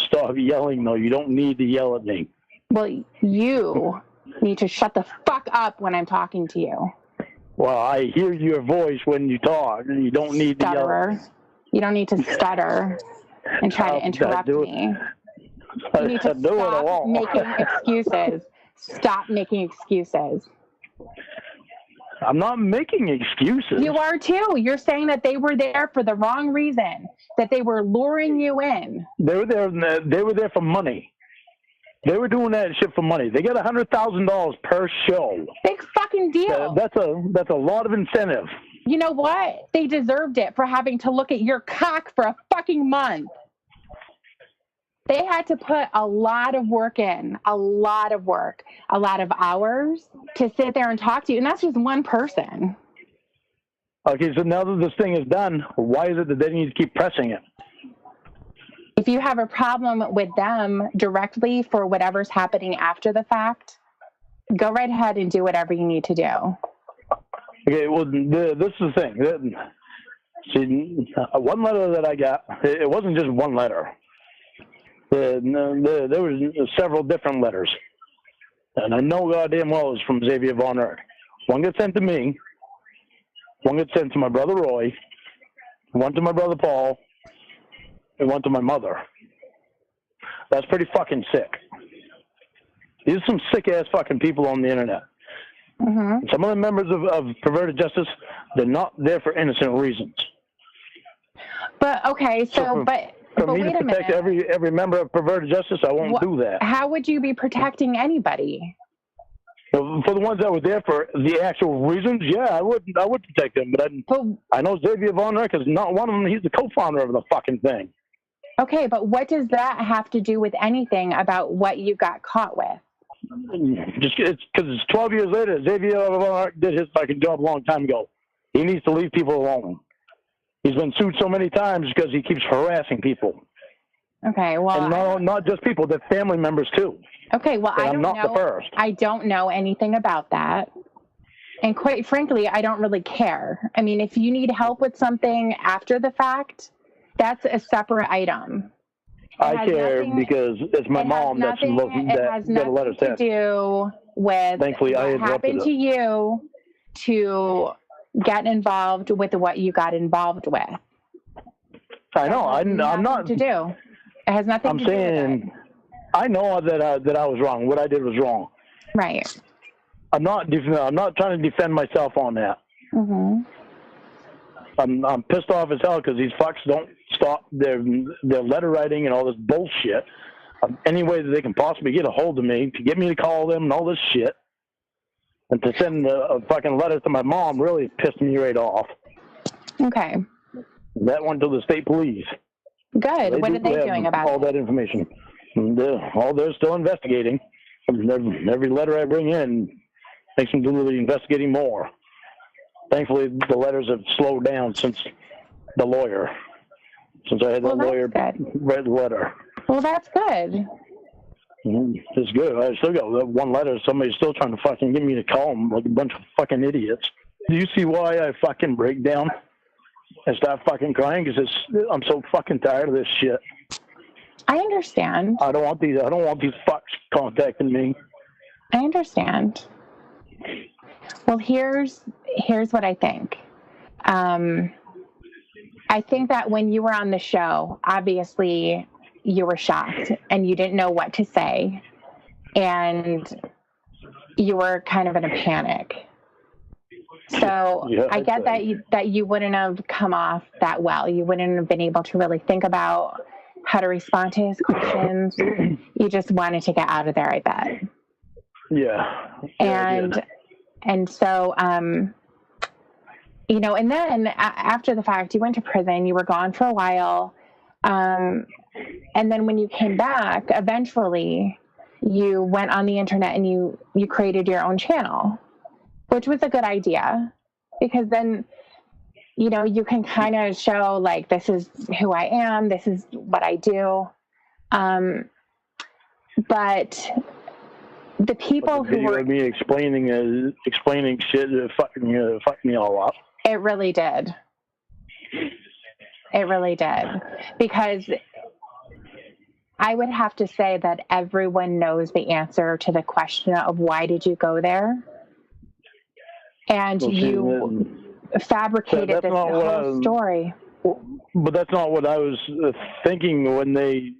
Stop yelling, though. You don't need to yell at me. Well, you need to shut the fuck up when I'm talking to you. Well, I hear your voice when you talk. You don't need to yell. You don't need to stutter and try to interrupt me. You need to stop making excuses. Stop making excuses. I'm not making excuses. You are too. You're saying that they were there for the wrong reason, that they were luring you in. They were there for money. They were doing that shit for money. They got $100,000 per show. Big fucking deal. That's a lot of incentive. You know what? They deserved it for having to look at your cock for a fucking month. They had to put a lot of work in, a lot of hours to sit there and talk to you. And that's just one person. Okay, so now that this thing is done, why is it that they need to keep pressing it? If you have a problem with them directly for whatever's happening after the fact, go right ahead and do whatever you need to do. Okay, well, this is the thing. See, one letter that I got, it wasn't just one letter. There was several different letters. And I know goddamn well it was from Xavier Von Erck. One got sent to me. One got sent to my brother Roy. One to my brother Paul. And one to my mother. That's pretty fucking sick. These are some sick-ass fucking people on the internet. Mm-hmm. Some of the members of Perverted Justice, they're not there for innocent reasons. But, okay, For me to protect every member of Perverted Justice, I won't do that. How would you be protecting anybody? For the ones that were there for the actual reasons, yeah, I would protect them. But I know Xavier Von Erck is not one of them. He's the co-founder of the fucking thing. Okay, but what does that have to do with anything about what you got caught with? Just it's because it's 12 years later. Xavier Von Erck did his fucking job a long time ago. He needs to leave people alone. He's been sued so many times because he keeps harassing people. Okay, well, and not just people, they're family members too. Okay, well, I don't know. The first. I don't know anything about that, and quite frankly, I don't really care. I mean, if you need help with something after the fact, that's a separate item. I care because it's my mom that got a letter sent. It has nothing to do with Thankfully, what happened to you to get involved with what you got involved with. I know. I'm not. To do. It has nothing to do with it. I know that I was wrong. What I did was wrong. Right. I'm not trying to defend myself on that. Mm-hmm. I'm pissed off as hell because these fucks don't stop their letter writing and all this bullshit. Any way that they can possibly get a hold of me, to get me to call them and all this shit. And to send a fucking letter to my mom really pissed me right off. Okay. That went to the state police. Good. What are they doing about all that information? They're still investigating. Every letter I bring in makes them do the investigating more. Thankfully, the letters have slowed down since the lawyer. since I had that lawyer read the letter. Well, that's good. It's good. I still got that one letter. Somebody's still trying to fucking get me to call them like a bunch of fucking idiots. Do you see why I fucking break down and start fucking crying? Because I'm so fucking tired of this shit. I understand. I don't want these fucks contacting me. I understand. Well, here's what I think. I think that when you were on the show, obviously you were shocked and you didn't know what to say, and you were kind of in a panic. So Yeah, I get that you wouldn't have come off that well. You wouldn't have been able to really think about how to respond to his questions. You just wanted to get out of there, I bet. Yeah. And so, you know, and then after the fact, you went to prison, you were gone for a while. And then when you came back, eventually you went on the internet and you created your own channel, which was a good idea, because then, you know, you can kind of show like, this is who I am, this is what I do. But the people who were me explaining shit fucked me all up. It really did. It really did. Because I would have to say that everyone knows the answer to the question of why did you go there? And you fabricated this whole story. But that's not what I was thinking when they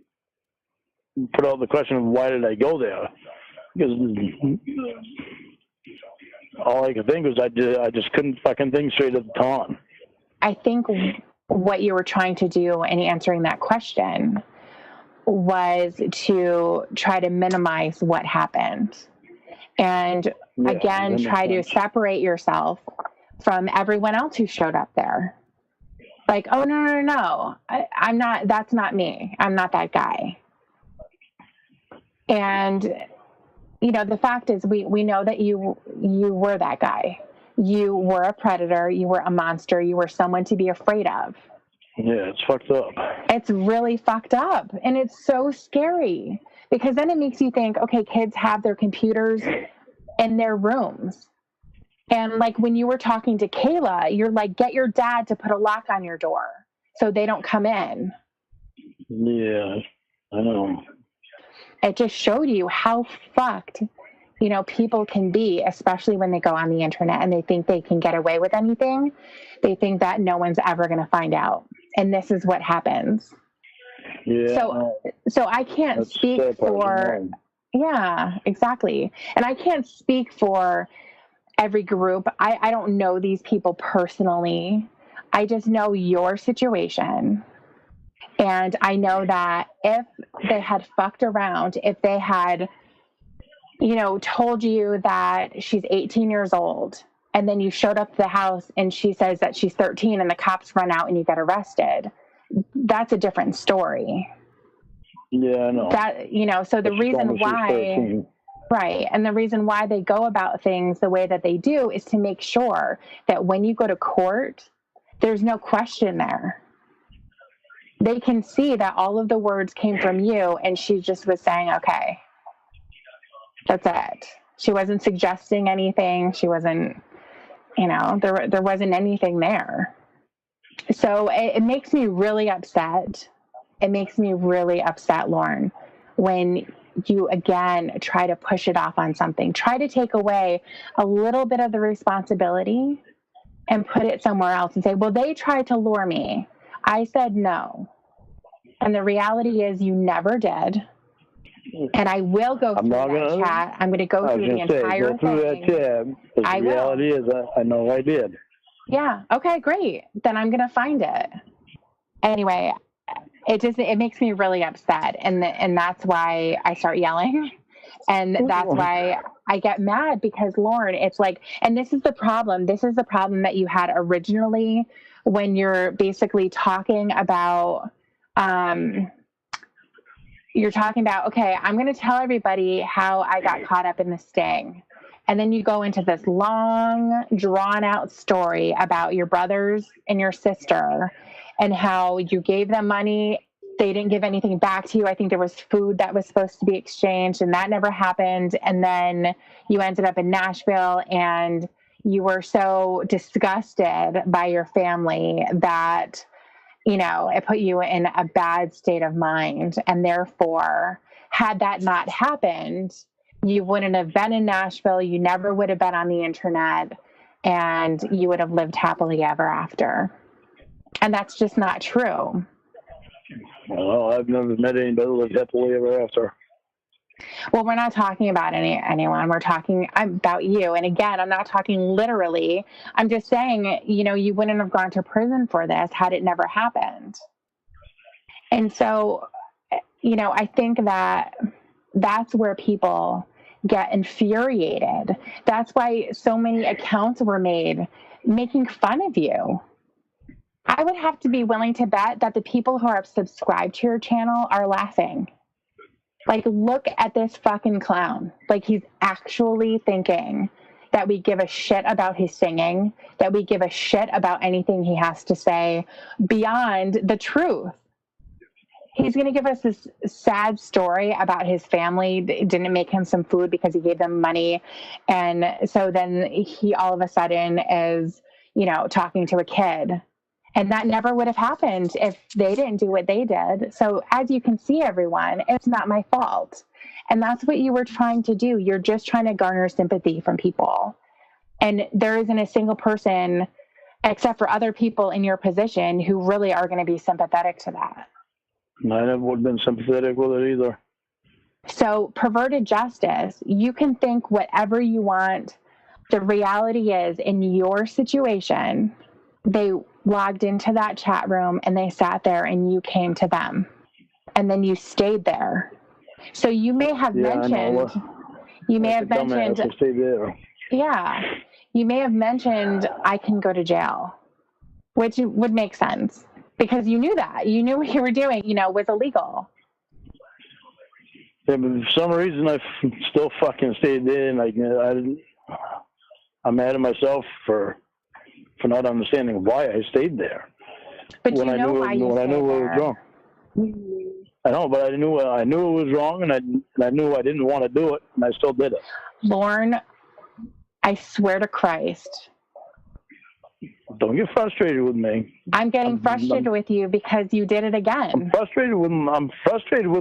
put out the question of why did I go there? Because all I could think was I just couldn't fucking think straight at the time. I think what you were trying to do in answering that question was to try to minimize what happened. And again, try to separate yourself from everyone else who showed up there. Like, oh, no. I'm not, that's not me. I'm not that guy. And, you know, the fact is we know that you were that guy. You were a predator. You were a monster. You were someone to be afraid of. Yeah, it's fucked up. It's really fucked up. And it's so scary because then it makes you think, okay, kids have their computers in their rooms. And like when you were talking to Kayla, you're like, get your dad to put a lock on your door so they don't come in. Yeah, I know. It just showed you how fucked, you know, people can be, especially when they go on the internet and they think they can get away with anything. They think that no one's ever going to find out. And this is what happens. Yeah. So I can't speak for, yeah, exactly. And I can't speak for every group. I don't know these people personally. I just know your situation. And I know that if they had fucked around, if they had, you know, told you that she's 18 years old, and then you showed up to the house and she says that she's 13 and the cops run out and you get arrested, that's a different story. Yeah, I know. That, you know, so the reason why, right, and the reason why they go about things the way that they do is to make sure that when you go to court, there's no question there. They can see that all of the words came from you and she just was saying, okay, that's it. She wasn't suggesting anything. She wasn't, you know, there wasn't anything there. So it makes me really upset. It makes me really upset, Lorne, when you, again, try to push it off on something. Try to take away a little bit of the responsibility and put it somewhere else and say, well, they tried to lure me. I said no. And the reality is you never did. And I will go through that chat. I'm going to go through the entire thing. Go through that chat. The reality is I know I did. Yeah. Okay, great. Then I'm going to find it. Anyway, it makes me really upset. And that's why I start yelling. And that's why I get mad because, Lorne, it's like, and this is the problem. This is the problem that you had originally when you're basically talking about, okay, I'm going to tell everybody how I got caught up in the sting. And then you go into this long, drawn out story about your brothers and your sister and how you gave them money. They didn't give anything back to you. I think there was food that was supposed to be exchanged, and that never happened. And then you ended up in Nashville, and you were so disgusted by your family that, you know, it put you in a bad state of mind. And therefore, had that not happened, you wouldn't have been in Nashville. You never would have been on the internet, and you would have lived happily ever after. And that's just not true. Well, I've never met anybody who lived happily ever after. Well, we're not talking about anyone. We're talking about you. And again, I'm not talking literally. I'm just saying, you know, you wouldn't have gone to prison for this had it never happened. And so, you know, I think that that's where people get infuriated. That's why so many accounts were made making fun of you. I would have to be willing to bet that the people who are subscribed to your channel are laughing. Like, look at this fucking clown. Like, he's actually thinking that we give a shit about his singing, that we give a shit about anything he has to say beyond the truth. He's going to give us this sad story about his family didn't make him some food because he gave them money. And so then he all of a sudden is, you know, talking to a kid. And that never would have happened if they didn't do what they did. So as you can see, everyone, it's not my fault. And that's what you were trying to do. You're just trying to garner sympathy from people. And there isn't a single person, except for other people in your position, who really are going to be sympathetic to that. I never would have been sympathetic with it either. So perverted justice, you can think whatever you want. The reality is, in your situation, they logged into that chat room and they sat there and you came to them. And then you stayed there. So you may have mentioned, you may have mentioned, you may have mentioned, I can go to jail, which would make sense because you knew that. You knew what you were doing, you know, was illegal. Yeah, but for some reason I still fucking stayed there, and I'm mad at myself for not understanding why I stayed there. But you know why you stayed there. It was wrong. I know, but I knew it was wrong, and I knew I didn't want to do it, and I still did it. Lorne, I swear to Christ. Don't get frustrated with me. I'm getting frustrated with you because you did it again. I'm frustrated with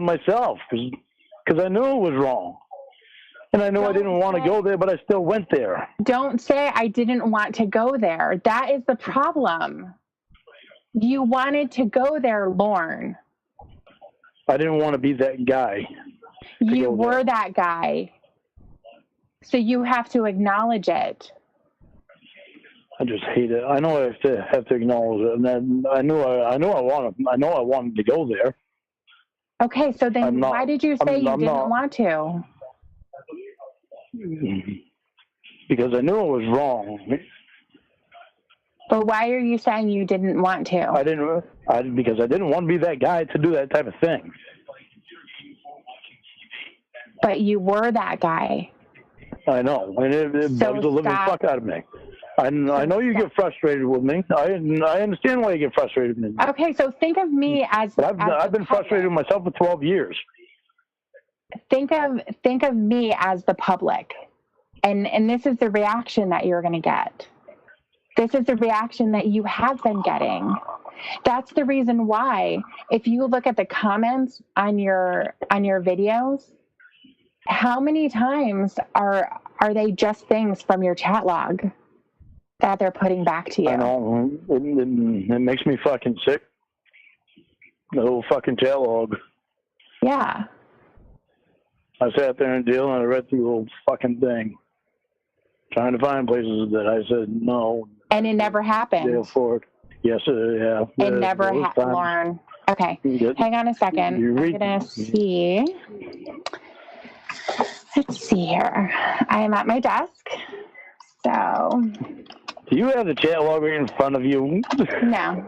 myself because I knew it was wrong. And I knew I didn't want to go there, but I still went there. Don't say I didn't want to go there. That is the problem. You wanted to go there, Lorne. I didn't want to be that guy. You were that guy. So you have to acknowledge it. I just hate it. I know I have to acknowledge it, and then I wanted to go there. Okay, so then why did you say you didn't want to? Because I knew it was wrong. But why are you saying you didn't want to? Because I didn't want to be that guy to do that type of thing. But you were that guy. I know, and it bugs the living fuck out of me. I know you get frustrated with me. I understand why you get frustrated with me. Okay, so think of me as. But I've been frustrated with myself for 12 years. Think of me as the public, and this is the reaction that you're going to get. This is the reaction that you have been getting. That's the reason why, if you look at the comments on your videos, how many times are they just things from your chat log that they're putting back to you? I know. It makes me fucking sick. The whole fucking chat log. Yeah. I sat there and deal, and I read through the whole fucking thing, trying to find places that I said no. And it never happened. Yes, yeah. It never happened, Lauren. Okay, hang on a second. I'm gonna see. Let's see here. I am at my desk. So. Do you have the chat log in front of you? No.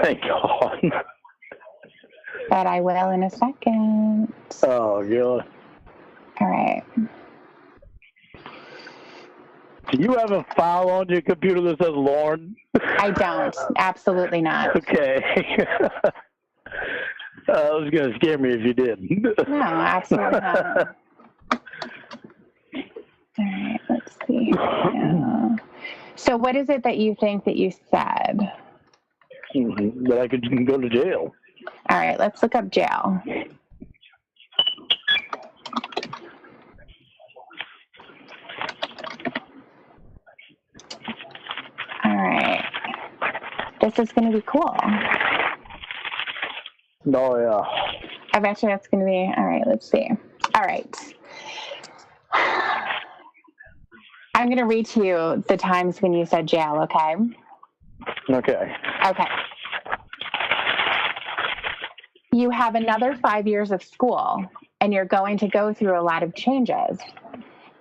Thank God. But I will in a second. Oh, God. All right. Do you have a file on your computer that says Lorne? I don't. Absolutely not. Okay. It was going to scare me if you did. No, absolutely not. All right, let's see. So what is it that you think that you said? That I could go to jail. All right, let's look up jail. All right. This is going to be cool. Oh, yeah. I bet you that's going to be, all right, let's see. All right. I'm going to read to you the times when you said jail, okay? Okay. Okay. You have another 5 years of school, and you're going to go through a lot of changes.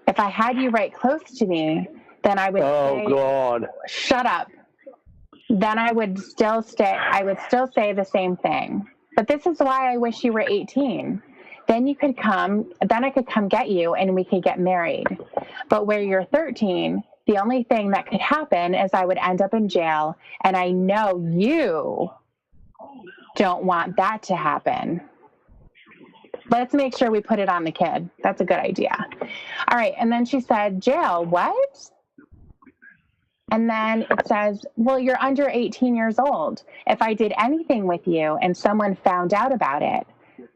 If I had you right close to me, then I would say, God. Shut up. Then I would still say the same thing. But this is why I wish you were 18. Then I could come get you and we could get married. But where you're 13, the only thing that could happen is I would end up in jail, and I know you don't want that to happen. Let's make sure we put it on the kid. That's a good idea. All right. And then she said, jail, what? And then it says, well, you're under 18 years old. If I did anything with you and someone found out about it,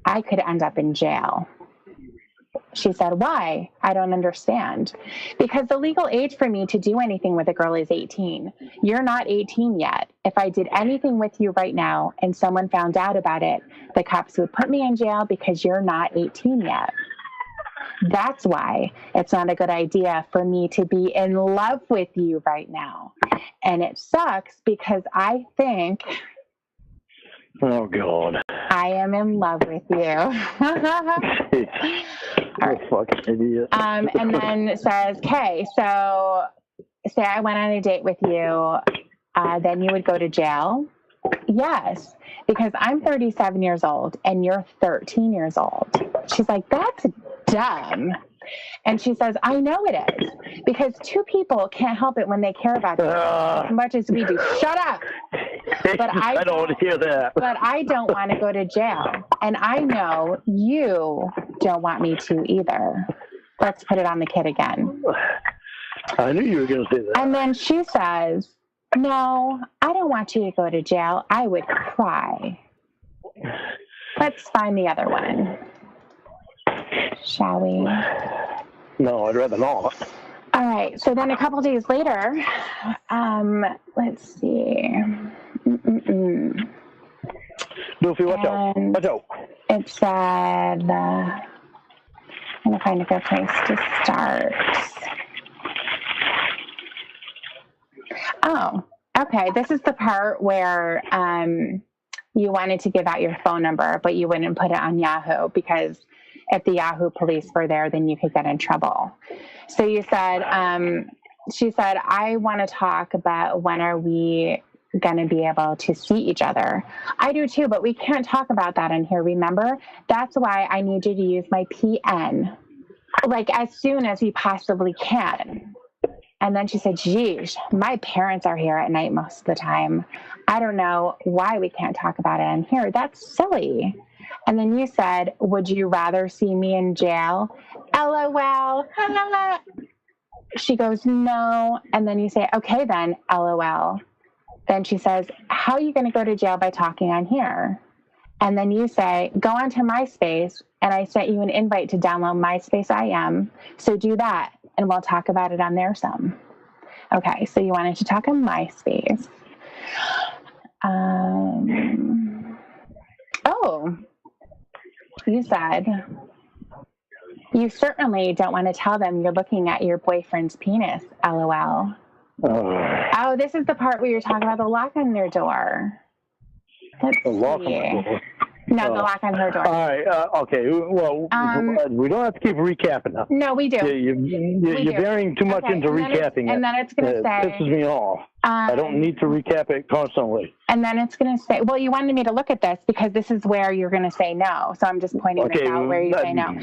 I could end up in jail. She said, why? I don't understand. Because the legal age for me to do anything with a girl is 18. You're not 18 yet. If I did anything with you right now and someone found out about it, the cops would put me in jail because you're not 18 yet. That's why it's not a good idea for me to be in love with you right now. And it sucks because I think... Oh, God. I am in love with you. Right. Fucking idiot. And then it says, okay, so say I went on a date with you, then you would go to jail? Yes, because I'm 37 years old and you're 13 years old. She's like, that's dumb. And she says, I know it is, because two people can't help it when they care about you as much as we do. Shut up. But I don't want to hear that. But I don't want to go to jail. And I know you don't want me to either. Let's put it on the kid again. I knew you were going to say that. And then she says, no, I don't want you to go to jail. I would cry. Let's find the other one. Shall we? No, I'd rather not. All right. So then a couple days later, let's see. Doofy, watch out. Watch out. It said, I'm going to find a good place to start. Oh, okay. This is the part where you wanted to give out your phone number, but you wouldn't put it on Yahoo because if the Yahoo police were there, then you could get in trouble. So you said, she said, I want to talk about when are we going to be able to see each other. I do too, but we can't talk about that in here, remember? That's why I need you to use my PN, like as soon as we possibly can. And then she said, geez, my parents are here at night most of the time. I don't know why we can't talk about it in here. That's silly. And then you said, would you rather see me in jail? LOL. She goes, no. And then you say, okay, then, LOL. Then she says, how are you going to go to jail by talking on here? And then you say, go onto MySpace, and I sent you an invite to download MySpace IM. So do that, and we'll talk about it on there some. Okay, so you wanted to talk on MySpace. You said, you certainly don't want to tell them you're looking at your boyfriend's penis, LOL. Oh, this is the part where you're talking about the lock on their door. Let's see. Lock on the door. No, the lock on her door. All right. Okay. Well, we don't have to keep recapping now. No, we do. You're bearing too much into recapping it. And then it's going to say... It pisses me off. I don't need to recap it constantly. And then it's going to say... Well, you wanted me to look at this because this is where you're going to say no. So I'm just pointing this out where you say no.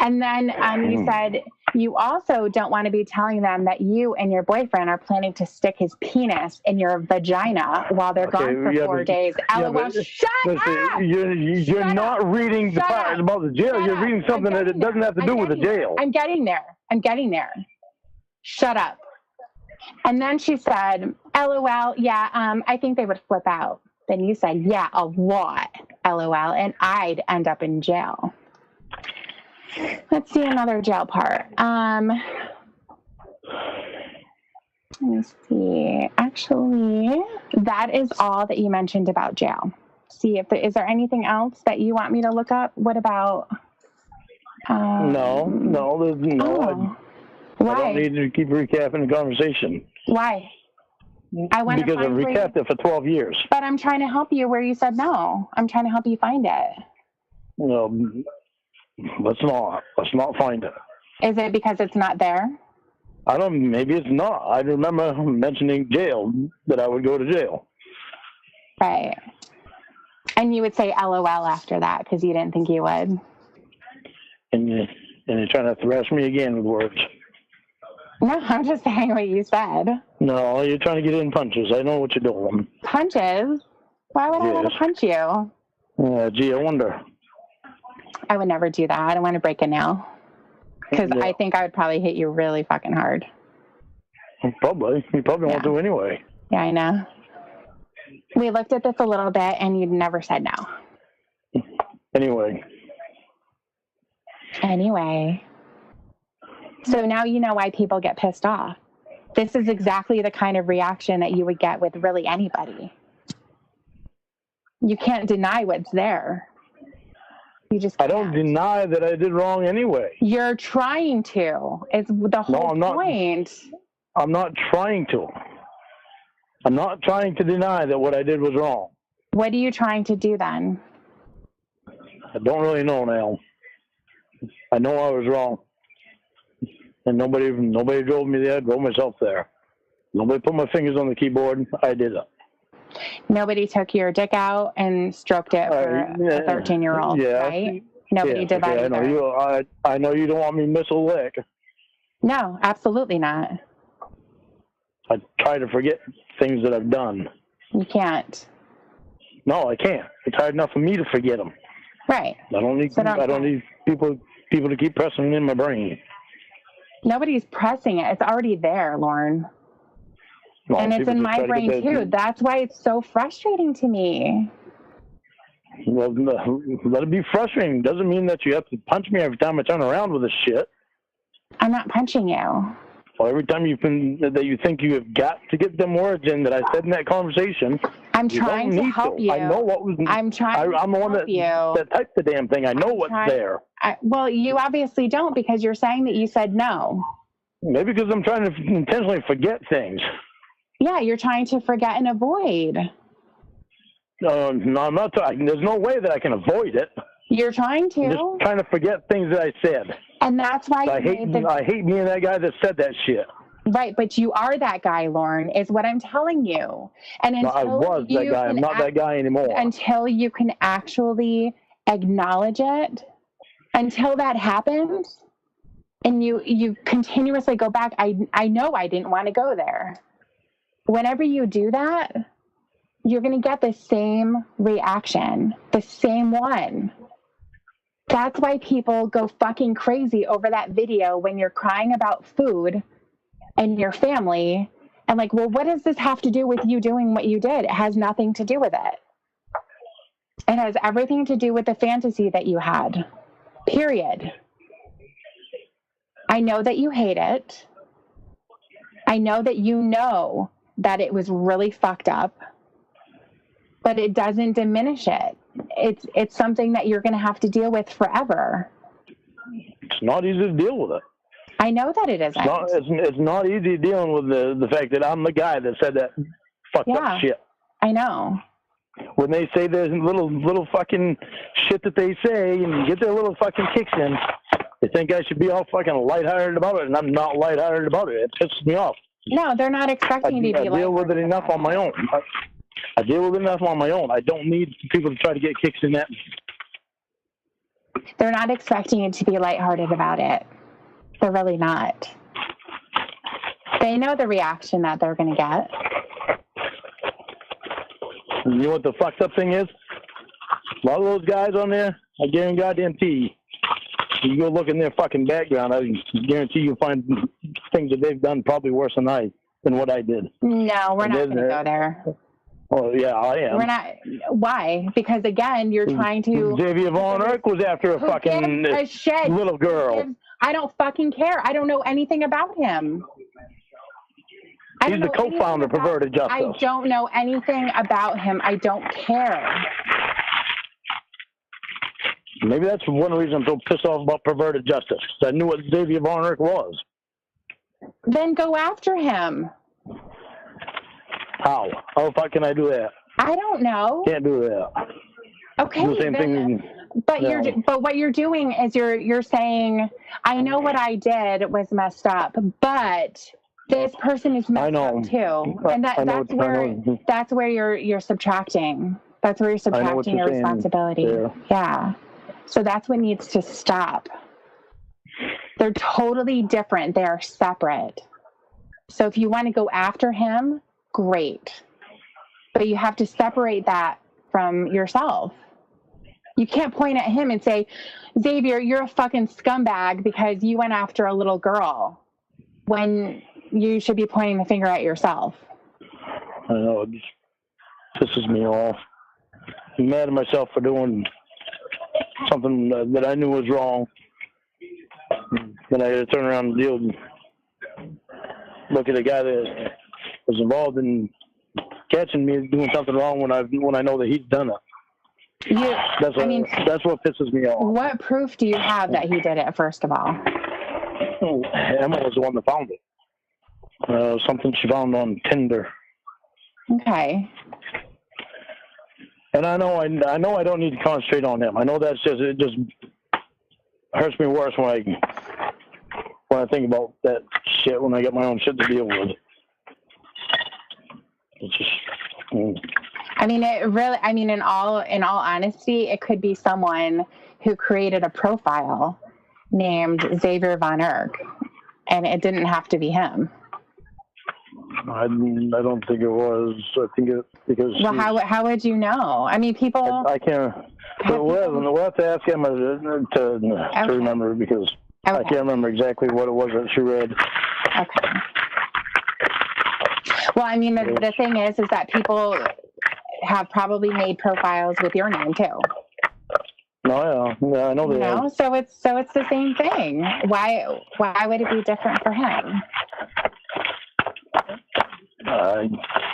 And then you said You also don't want to be telling them that you and your boyfriend are planning to stick his penis in your vagina while they're gone for 4 days. LOL, shut up! You're not reading the part about the jail. You're reading something that it doesn't have to do with the jail. I'm getting there. Shut up. And then she said, LOL, yeah, I think they would flip out. Then you said, yeah, a lot, LOL, and I'd end up in jail. Let's see another jail part. Let me see. Actually, that is all that you mentioned about jail. See if is there anything else that you want me to look up? What about? No. Why? I don't need to keep recapping the conversation. Why? I want because I've recapped it for 12 years. But I'm trying to help you where you said no. I'm trying to help you find it. No, let's not find it. Is it because it's not there? I don't. Maybe it's not. I remember mentioning jail, that I would go to jail. Right. And you would say LOL after that because you didn't think you would. And you're trying to thrash me again with words. No, I'm just saying what you said. No, you're trying to get in punches. I know what you're doing. Punches? Why would I want to punch you? Gee, I wonder. I would never do that. I don't want to break a nail. Because I think I would probably hit you really fucking hard. Probably. You probably won't do anyway. Yeah, I know. We looked at this a little bit, and you never said no. Anyway. So now you know why people get pissed off. This is exactly the kind of reaction that you would get with really anybody. You can't deny what's there. You just can't. I don't deny that I did wrong anyway. You're trying to. It's the whole point. I'm not trying to. I'm not trying to deny that what I did was wrong. What are you trying to do then? I don't really know now. I know I was wrong. And nobody drove me there. I drove myself there. Nobody put my fingers on the keyboard. I did it. Nobody took your dick out and stroked it for a 13-year-old, right? Nobody did that either. I know you don't want me to miss a lick. No, absolutely not. I try to forget things that I've done. You can't. No, I can't. It's hard enough for me to forget them. Right. I don't need people to keep pressing in my brain. Nobody's pressing it. It's already there, Lorne. Well, and it's in my brain too. That's why it's so frustrating to me. Well, let it be frustrating. Doesn't mean that you have to punch me every time I turn around with this shit. I'm not punching you. Well, every time you think you have got to get them words in that I said in that conversation. I'm trying to help you. I know what was. I'm trying. I'm the one that typed the damn thing. I know what's there. Well, you obviously don't because you're saying that you said no. Maybe because I'm trying to intentionally forget things. Yeah, you're trying to forget and avoid. No, I'm not. There's no way that I can avoid it. You're trying to. I'm just trying to forget things that I said. And that's why I hate being that guy that said that shit. Right, but you are that guy, Lorne, is what I'm telling you. And until I was that guy. I'm not that guy anymore. Until you can actually acknowledge it, until that happens, and you continuously go back, I know I didn't want to go there. Whenever you do that, you're going to get the same reaction, the same one. That's why people go fucking crazy over that video when you're crying about food and your family. And like, well, what does this have to do with you doing what you did? It has nothing to do with it. It has everything to do with the fantasy that you had. Period. I know that you hate it. I know that you know that it was really fucked up, but it doesn't diminish it. It's something that you're going to have to deal with forever. It's not easy to deal with it. I know that it isn't. It's not easy dealing with the fact that I'm the guy that said that fucked up shit. I know. When they say there's little fucking shit that they say and get their little fucking kicks in, they think I should be all fucking lighthearted about it, and I'm not lighthearted about it. It pisses me off. No, they're not expecting you to be I deal with it enough on my own. I deal with it enough on my own. I don't need people to try to get kicks in that. They're not expecting you to be lighthearted about it. They're really not. They know the reaction that they're going to get. You know what the fucked up thing is? A lot of those guys on there, I guarantee you go look in their fucking background, I guarantee you'll find things that they've done probably worse than what I did. No, we're not going to go there. Oh, yeah, I am. We're not. Why? Because, again, you're trying to... Xavier Von Erck was after a fucking little girl. I don't fucking care. I don't know anything about him. He's the co-founder of Perverted Justice. I don't know anything about him. I don't care. Maybe that's one reason I'm so pissed off about Perverted Justice. I knew what Xavier Von Erck was. Then go after him. How? How the fuck can I do that? I don't know. Can't do that. Okay. Do the same thing. But what you're doing is you're saying, I know what I did was messed up, but this person is messed up too. And that's where you're subtracting. That's where you're subtracting your responsibility. Yeah. So that's what needs to stop. They're totally different. They are separate. So if you want to go after him, great. But you have to separate that from yourself. You can't point at him and say, Xavier, you're a fucking scumbag because you went after a little girl, when you should be pointing the finger at yourself. I know, it just pisses me off. I'm mad at myself for doing something that I knew was wrong. Then I had to turn around and deal and look at a guy that was involved in catching me doing something wrong when I know that he's done it. That's what pisses me off. What proof do you have that he did it, first of all? Emma was the one that found it. Something she found on Tinder. Okay. And I know I don't need to concentrate on him. I know it just hurts me worse when I think about that shit when I get my own shit to deal with. It's just. I mean, in all honesty, it could be someone who created a profile named Xavier Von Erck, and it didn't have to be him. I don't think it was. I think it because. Well, how would you know? I mean, people. I can't. We'll have to ask Emma to remember because I can't remember exactly what it was that she read. Okay. Well, I mean, the thing is that people have probably made profiles with your name too. No, yeah, I know they have. So it's the same thing. Why would it be different for him? I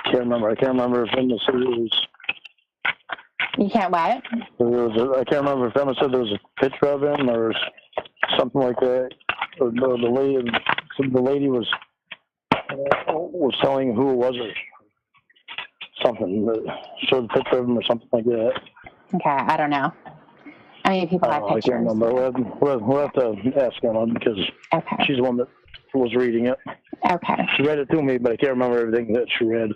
can't remember. I can't remember if Emma said it was. You can't what? I can't remember if Emma said there was a picture of him or something like that. Or the lady was telling who it was or something. Showed a picture of him or something like that. Okay, I don't know. I mean, people have pictures. I can't remember. We'll have to ask Emma because she's the one that was reading it. Okay. She read it to me, but I can't remember everything that she read.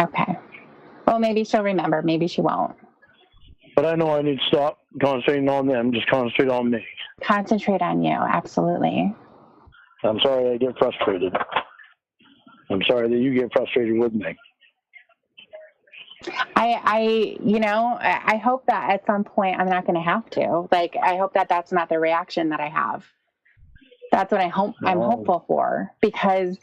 Okay. Well, maybe she'll remember. Maybe she won't. But I know I need to stop concentrating on them. Just concentrate on me. Concentrate on you. Absolutely. I'm sorry I get frustrated. I'm sorry that you get frustrated with me. I hope that at some point I'm not going to have to. Like, I hope that that's not the reaction that I have. That's what I'm hopeful for, because,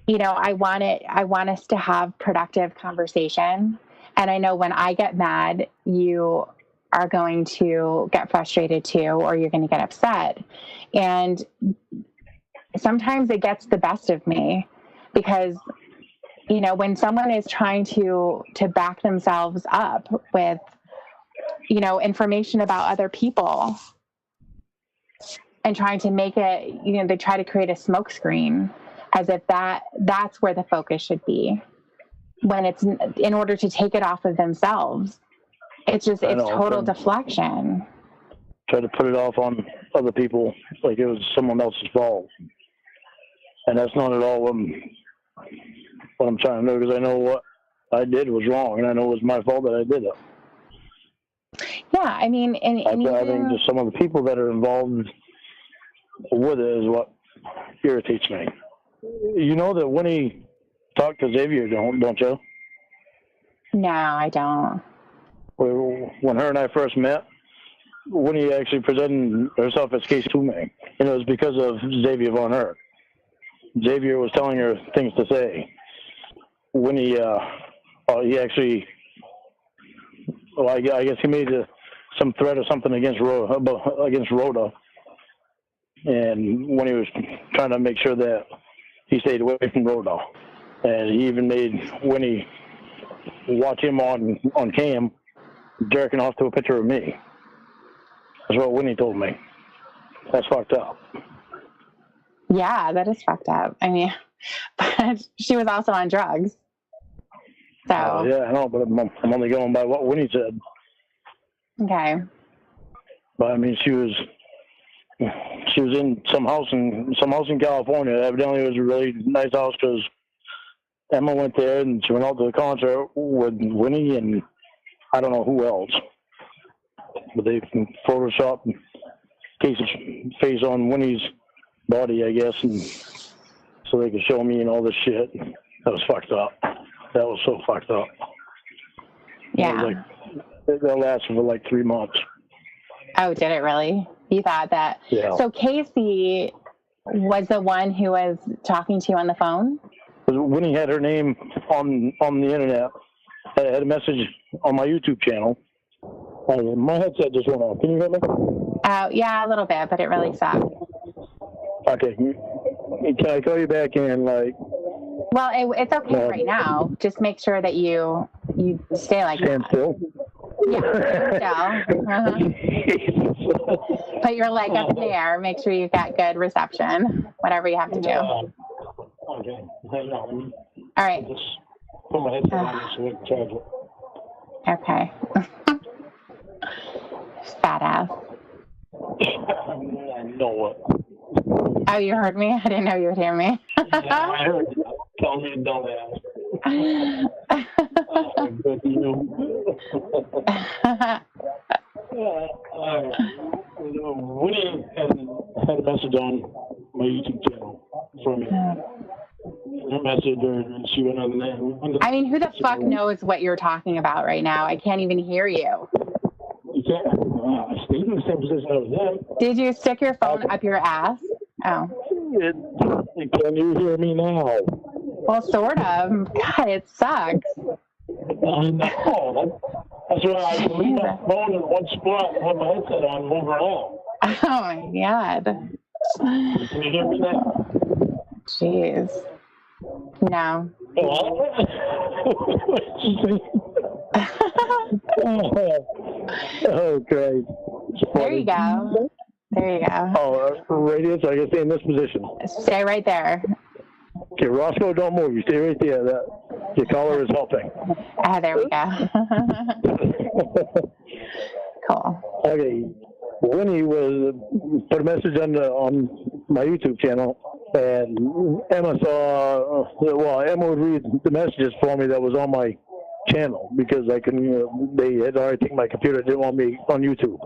I want us to have productive conversation. And I know when I get mad, you are going to get frustrated too, or you're going to get upset. And sometimes it gets the best of me because, when someone is trying to back themselves up with, information about other people and trying to make it, they try to create a smokescreen as if that's where the focus should be, when it's in order to take it off of themselves. It's total deflection. Try to put it off on other people like it was someone else's fault. And that's not at all what I'm trying to do, because I know what I did was wrong, and I know it was my fault that I did it. Yeah, I mean, I think just some of the people that are involved with it is what irritates me. You know that when he talked to Xavier, don't you? No, I don't. When her and I first met, Winnie actually presented herself as case to me, and it was because of Xavier Von Herk. Xavier was telling her things to say. Winnie, he actually, well, I guess he made some threat or something against Rhoda, and when he was trying to make sure that he stayed away from Rhoda, and he even made Winnie watch him on cam jerking off to a picture of me. That's what Winnie told me. That's fucked up. Yeah, that is fucked up. I mean, but she was also on drugs. So. Yeah, I know, but I'm only going by what Winnie said. Okay. But I mean, she was in some house in California. Evidently, it was a really nice house because Emma went there and she went out to the concert with Winnie and I don't know who else. But they photoshopped Casey's face on Winnie's body, I guess, and so they could show me and all this shit. That was fucked up. That was so fucked up. Yeah. That lasted for like 3 months. Oh, did it really? You thought that? Yeah. So Casey was the one who was talking to you on the phone? Winnie had her name on the internet. I had a message on my YouTube channel. My headset just went off. Can you hear me? Yeah, a little bit, but it really sucked. Okay. Can I call you back in like... Well, it's okay right now. Just make sure that you stay like stand that. Still? Yeah, still. Uh-huh. Put your leg up in the air. Make sure you've got good reception. Whatever you have to do. Okay. All right. Just put my headset on so I can charge it. Okay. Fat ass. I know it. Oh, you heard me? I didn't know you would hear me. Yeah, I heard you. Tell me dumbass. Good to you. Winnie had a message on my YouTube channel from me. Her message, and she went on the I mean, who the fuck knows what you're talking about right now? I can't even hear you. You can't. I stayed in the same position I was in. Did you stick your phone up your ass? Oh. Can you hear me now? Well, sort of. God, it sucks. I know. That's why I can leave my phone in one spot and put my headset on and move around. Oh, my God. Can you hear me now? Jeez. No. Oh, great. There you go. There you go. Oh, radius, I can stay in this position. Stay right there. Okay, Roscoe, don't move. You stay right there. Your collar is helping. There we go. Cool. Okay. Winnie put a message on my YouTube channel, and Emma Emma would read the messages for me that was on my channel because I couldn't, they had already taken my computer, didn't want me on YouTube.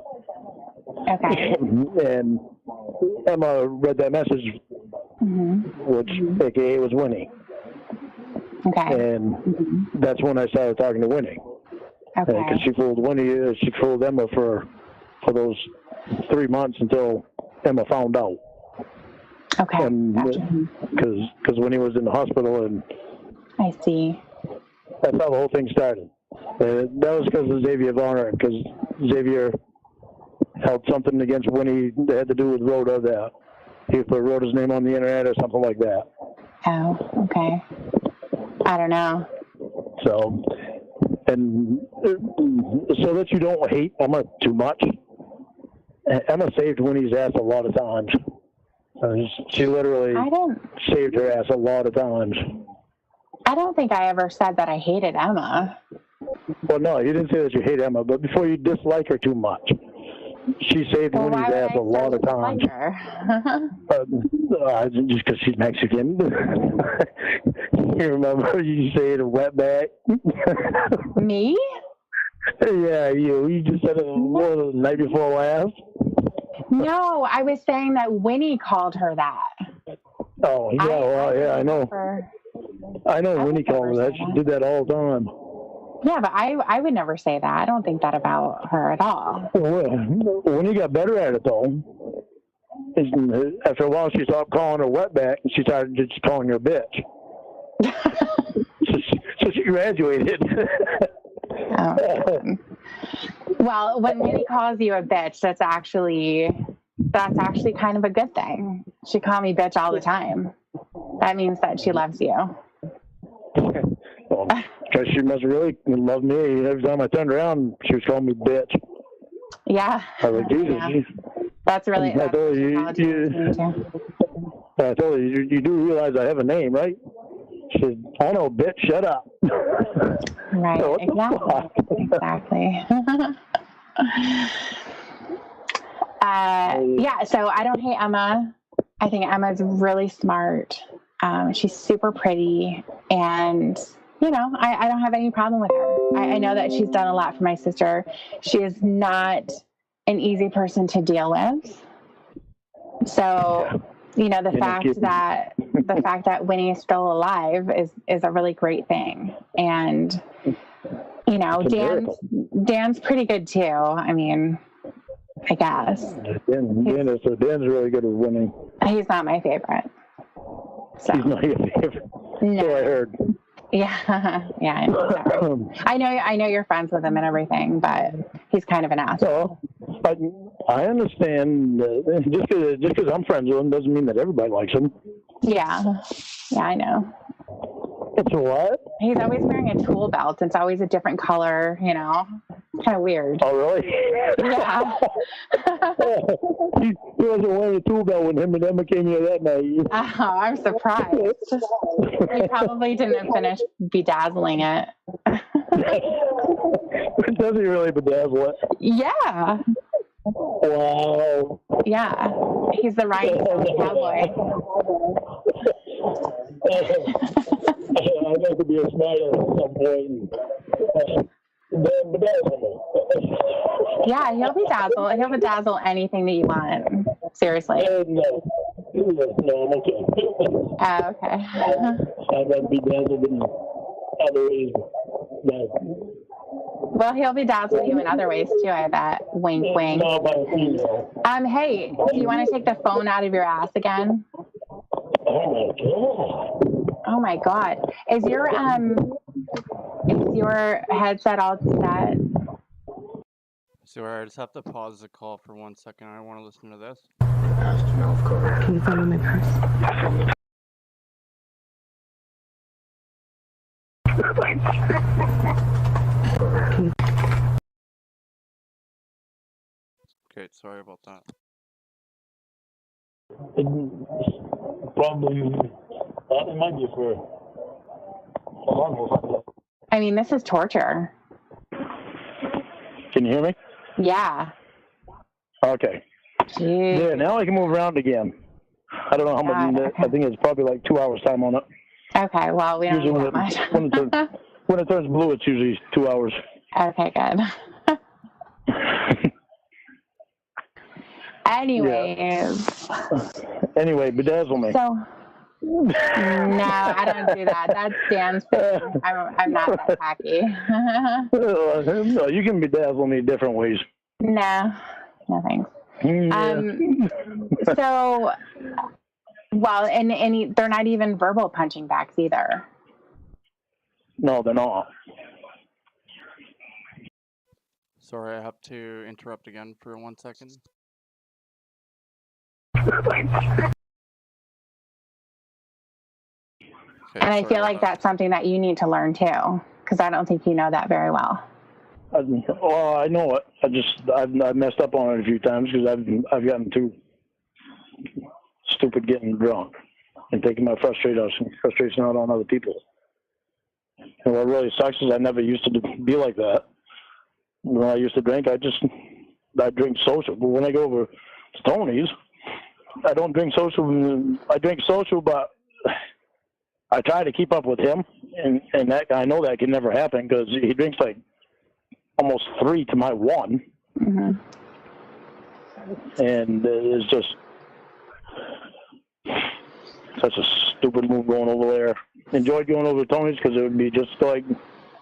Okay. And Emma read that message, which AKA was Winnie. Okay. And that's when I started talking to Winnie. Okay. Because she fooled Emma for those 3 months until Emma found out. Okay. Because Winnie was in the hospital, and I see. That's how the whole thing started. That was because of Xavier Von Herk, because Xavier held something against Winnie that had to do with Rhoda, that he put Rhoda's name on the internet or something like that. Oh, okay. I don't know. So, and so that you don't hate Emma too much, Emma saved Winnie's ass a lot of times. She literally saved her ass a lot of times. I don't think I ever said that I hated Emma. Well, no, you didn't say that you hate Emma, but before you dislike her too much. She saved Winnie's ass a lot of times. Just because she's Mexican. You remember you said a wetback? Me? Yeah, you. You just said it the night before last. No, I was saying that Winnie called her that. Oh, yeah, I know. I know Winnie called her that. She did that all the time. Yeah, but I would never say that. I don't think that about her at all. Well, Winnie got better at it, though. After a while, she stopped calling her wetback, and she started just calling her bitch. so she graduated. Oh, well, when Winnie calls you a bitch, that's actually kind of a good thing. She called me bitch all the time. That means that she loves you. Because she must really love me. Every time I turned around, she was calling me bitch. Yeah. I was like, Jesus. Yeah. That's really. I told you, you do realize I have a name, right? She said, "Oh no, bitch, shut up." Right. Exactly. Yeah. So I don't hate Emma. I think Emma's really smart. She's super pretty, and I don't have any problem with her. I know that she's done a lot for my sister. She is not an easy person to deal with. So, the fact that Winnie is still alive is a really great thing. And, Dan's pretty good too. I mean, I guess. Dan's really good at winning. He's not my favorite. So. He's not your favorite. No. So I heard. Yeah, yeah. I know you're friends with him and everything, but he's kind of an asshole. I understand. Just because I'm friends with him doesn't mean that everybody likes him. Yeah, I know. It's what? He's always wearing a tool belt. It's always a different color. Kind of weird. Oh, really? Yeah. He wasn't wearing a tool belt when him and Emma came here that night. Oh, I'm surprised. He probably didn't finish bedazzling it. Does he really bedazzle it? Yeah. Wow. Yeah. He's the rhinestone cowboy. I'd like to be a smiler at some point. Yeah, he'll bedazzle anything that you want. Seriously. No, I'm okay. Oh, okay. I'd rather be dazzled in other ways. Well, he'll bedazzle you in other ways too, I bet. Wink, wink. Hey, do you want to take the phone out of your ass again? Oh my God. Is your headset all set? Sorry, I just have to pause the call for 1 second. I want to listen to this. Can you find my purse? Okay, sorry about that. Probably, it might be for a long. I mean, this is torture. Can you hear me? Yeah. Okay. Jeez. Yeah, now I can move around again. I don't know how much. Okay. I think it's probably like 2 hours time on it. Okay, well, we don't need that much. when it turns blue, it's usually 2 hours. Okay, good. Anyways. Anyway, bedazzle me. So, no, I don't do that. That's Dan's thing. I'm not that tacky. No, you can bedazzle me different ways. No thanks. So, well, and they're not even verbal punching backs either. No, they're not. Sorry, I have to interrupt again for 1 second. And I feel like that's something that you need to learn too, because I don't think you know that very well. Well, I know it. I've messed up on it a few times because I've gotten too stupid getting drunk and taking my frustration out on other people. And what really sucks is I never used to be like that. When I used to drink, I drink social. But when I go over to Tony's, I don't drink social. I drink social, but I try to keep up with him, and that I know that can never happen because he drinks like almost 3 to my 1. Mm-hmm. And it's just such a stupid move going over there. Enjoyed going over to Tony's because it would be just like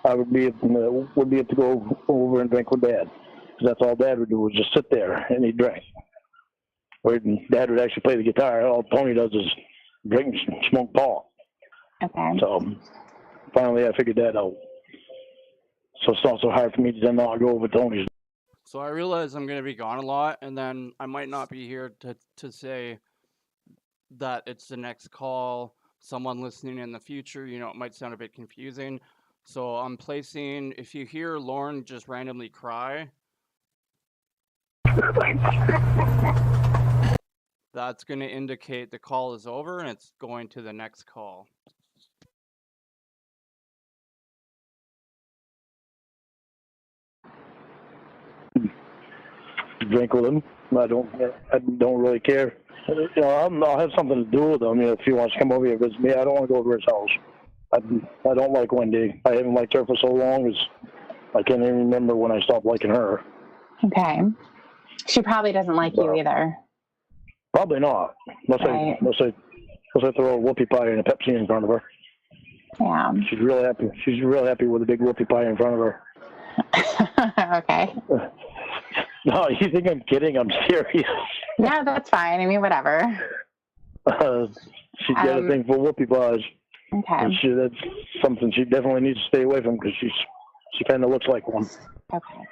I would be able to go over and drink with Dad. Because that's all Dad would do was just sit there and he'd drink. Where Dad would actually play the guitar. All Tony does is drink and smoke pot. Okay. So finally I figured that out. So it's not so hard for me to then not go over to Tony's. So I realize I'm going to be gone a lot, and then I might not be here to say that it's the next call, someone listening in the future. You know, it might sound a bit confusing. So I'm placing, if you hear Lorne just randomly cry, that's going to indicate the call is over and it's going to the next call. Drink with him. I don't really care. You know, I'll have something to do with him. You know, if he wants to come over here and visit me, I don't want to go over his house. I don't like Wendy. I haven't liked her for so long as I can't even remember when I stopped liking her. Okay. She probably doesn't like you either. Probably not. Unless I throw a whoopie pie and a Pepsi in front of her. Yeah. She's real happy. She's real happy with a big whoopie pie in front of her. Okay. No, you think I'm kidding? I'm serious. Yeah, that's fine. I mean, whatever. She's got a thing for whoopie pies. Okay. That's something she definitely needs to stay away from because she kind of looks like one. Okay.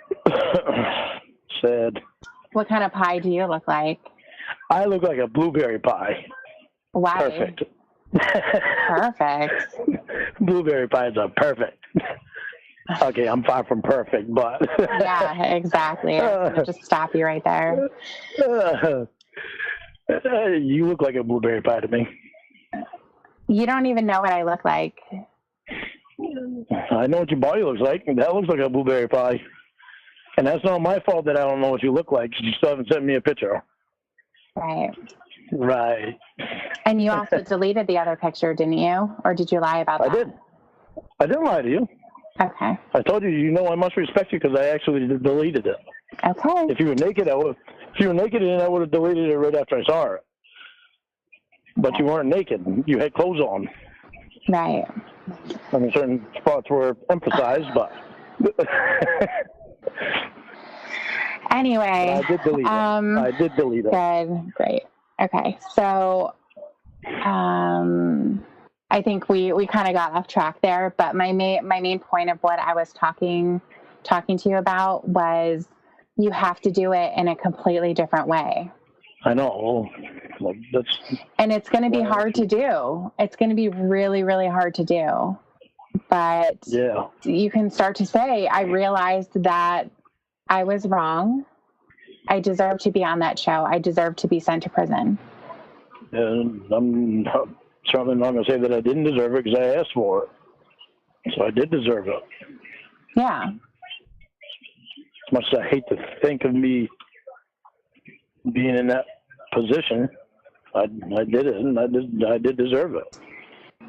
Sad. What kind of pie do you look like? I look like a blueberry pie. Why? Perfect. Perfect. Blueberry pies are perfect. Okay, I'm far from perfect, but... Yeah, exactly. I was gonna just stop you right there. You look like a blueberry pie to me. You don't even know what I look like. I know what your body looks like. That looks like a blueberry pie. And that's not my fault that I don't know what you look like. You still haven't sent me a picture. Right. Right. And you also deleted the other picture, didn't you? Or did you lie about that? I did. I didn't lie to you. Okay. I told you, you know, I must respect you because I actually deleted it. Okay. If you were naked, I would have deleted it right after I saw it. But you weren't naked. You had clothes on. Right. I mean, certain spots were emphasized, but... Anyway. But I did delete it. I did delete it. Good. Great. Okay. So, I think we kind of got off track there, but my main point of what I was talking to you about was you have to do it in a completely different way. I know. Well, and it's going to be hard to do. It's going to be really, really hard to do. But yeah, you can start to say, I realized that I was wrong. I deserve to be on that show. I deserve to be sent to prison. And I'm certainly not going to say that I didn't deserve it because I asked for it. So I did deserve it. Yeah. As much as I hate to think of me being in that position, I did it, and I did deserve it.